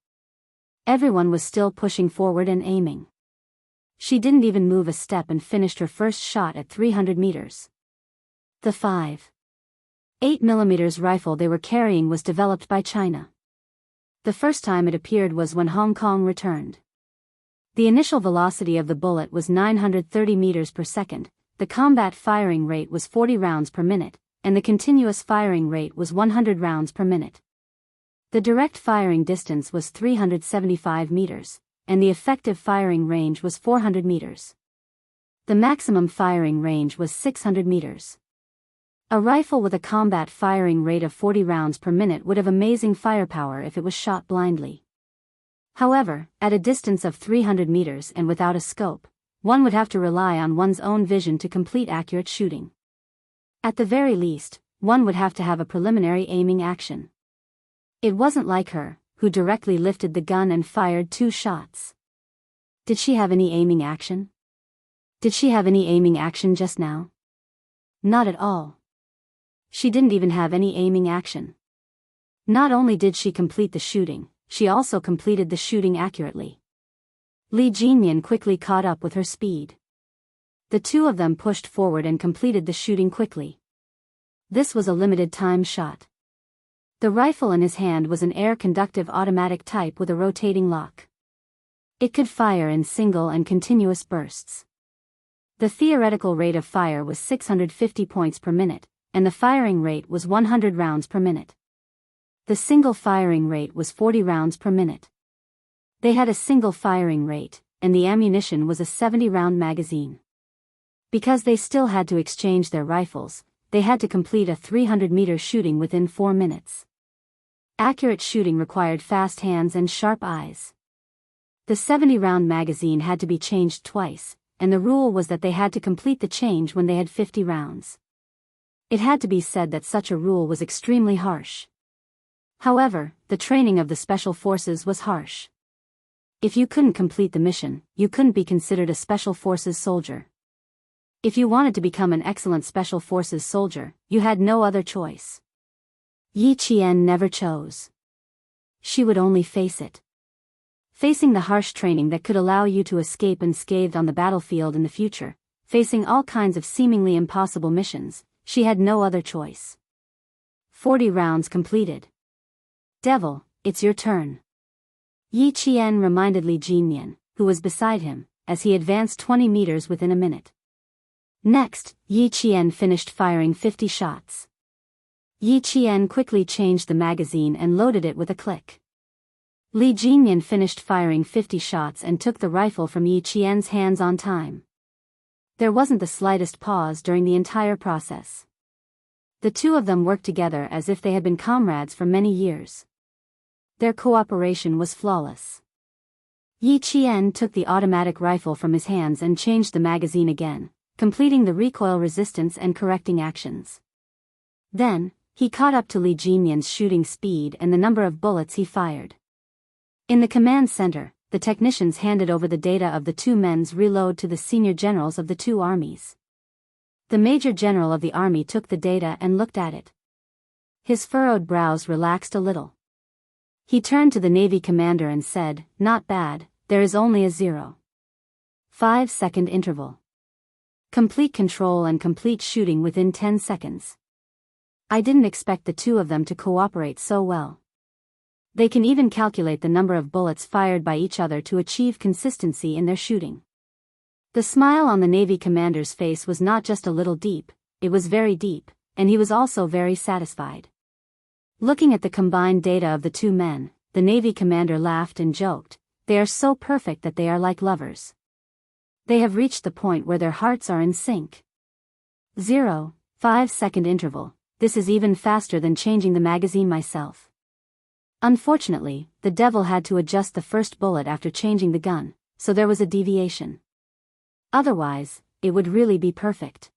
Everyone was still pushing forward and aiming. She didn't even move a step and finished her first shot at 300 meters. The 5.8 mm rifle they were carrying was developed by China. The first time it appeared was when Hong Kong returned. The initial velocity of the bullet was 930 meters per second, the combat firing rate was 40 rounds per minute, and the continuous firing rate was 100 rounds per minute. The direct firing distance was 375 meters, and the effective firing range was 400 meters. The maximum firing range was 600 meters. A rifle with a combat firing rate of 40 rounds per minute would have amazing firepower if it was shot blindly. However, at a distance of 300 meters and without a scope, one would have to rely on one's own vision to complete accurate shooting. At the very least, one would have to have a preliminary aiming action. It wasn't like her, who directly lifted the gun and fired 2 shots. Did she have any aiming action? Did she have any aiming action just now? Not at all. She didn't even have any aiming action. Not only did she complete the shooting, she also completed the shooting accurately. Li Jinyan quickly caught up with her speed. The two of them pushed forward and completed the shooting quickly. This was a limited time shot. The rifle in his hand was an air-conductive automatic type with a rotating lock. It could fire in single and continuous bursts. The theoretical rate of fire was 650 points per minute, and the firing rate was 100 rounds per minute. The single firing rate was 40 rounds per minute. They had a single firing rate, and the ammunition was a 70-round magazine. Because they still had to exchange their rifles, they had to complete a 300-meter shooting within 4 minutes. Accurate shooting required fast hands and sharp eyes. The 70-round magazine had to be changed twice, and the rule was that they had to complete the change when they had 50 rounds. It had to be said that such a rule was extremely harsh. However, the training of the Special Forces was harsh. If you couldn't complete the mission, you couldn't be considered a Special Forces soldier. If you wanted to become an excellent Special Forces soldier, you had no other choice. Yi Qian never chose. She would only face it. Facing the harsh training that could allow you to escape unscathed on the battlefield in the future, facing all kinds of seemingly impossible missions, she had no other choice. 40 rounds completed. Devil, it's your turn. Yi Qian reminded Li Jinyan, who was beside him, as he advanced 20 meters within a minute. Next, Yi Qian finished firing 50 shots. Yi Qian quickly changed the magazine and loaded it with a click. Li Jinyan finished firing 50 shots and took the rifle from Yi Qian's hands on time. There wasn't the slightest pause during the entire process. The two of them worked together as if they had been comrades for many years. Their cooperation was flawless. Yi Qian took the automatic rifle from his hands and changed the magazine again, completing the recoil resistance and correcting actions. Then, he caught up to Li Jinyan's shooting speed and the number of bullets he fired. In the command center, the technicians handed over the data of the two men's reload to the senior generals of the two armies. The major general of the army took the data and looked at it. His furrowed brows relaxed a little. He turned to the Navy commander and said, "Not bad, there is only a 0.5-second interval. Complete control and complete shooting within 10 seconds. I didn't expect the two of them to cooperate so well. They can even calculate the number of bullets fired by each other to achieve consistency in their shooting." The smile on the Navy commander's face was not just a little deep, it was very deep, and he was also very satisfied. Looking at the combined data of the two men, the Navy commander laughed and joked, "They are so perfect that they are like lovers. They have reached the point where their hearts are in sync." 0. 5-second interval. This is even faster than changing the magazine myself. Unfortunately, the devil had to adjust the first bullet after changing the gun, so there was a deviation. Otherwise, it would really be perfect.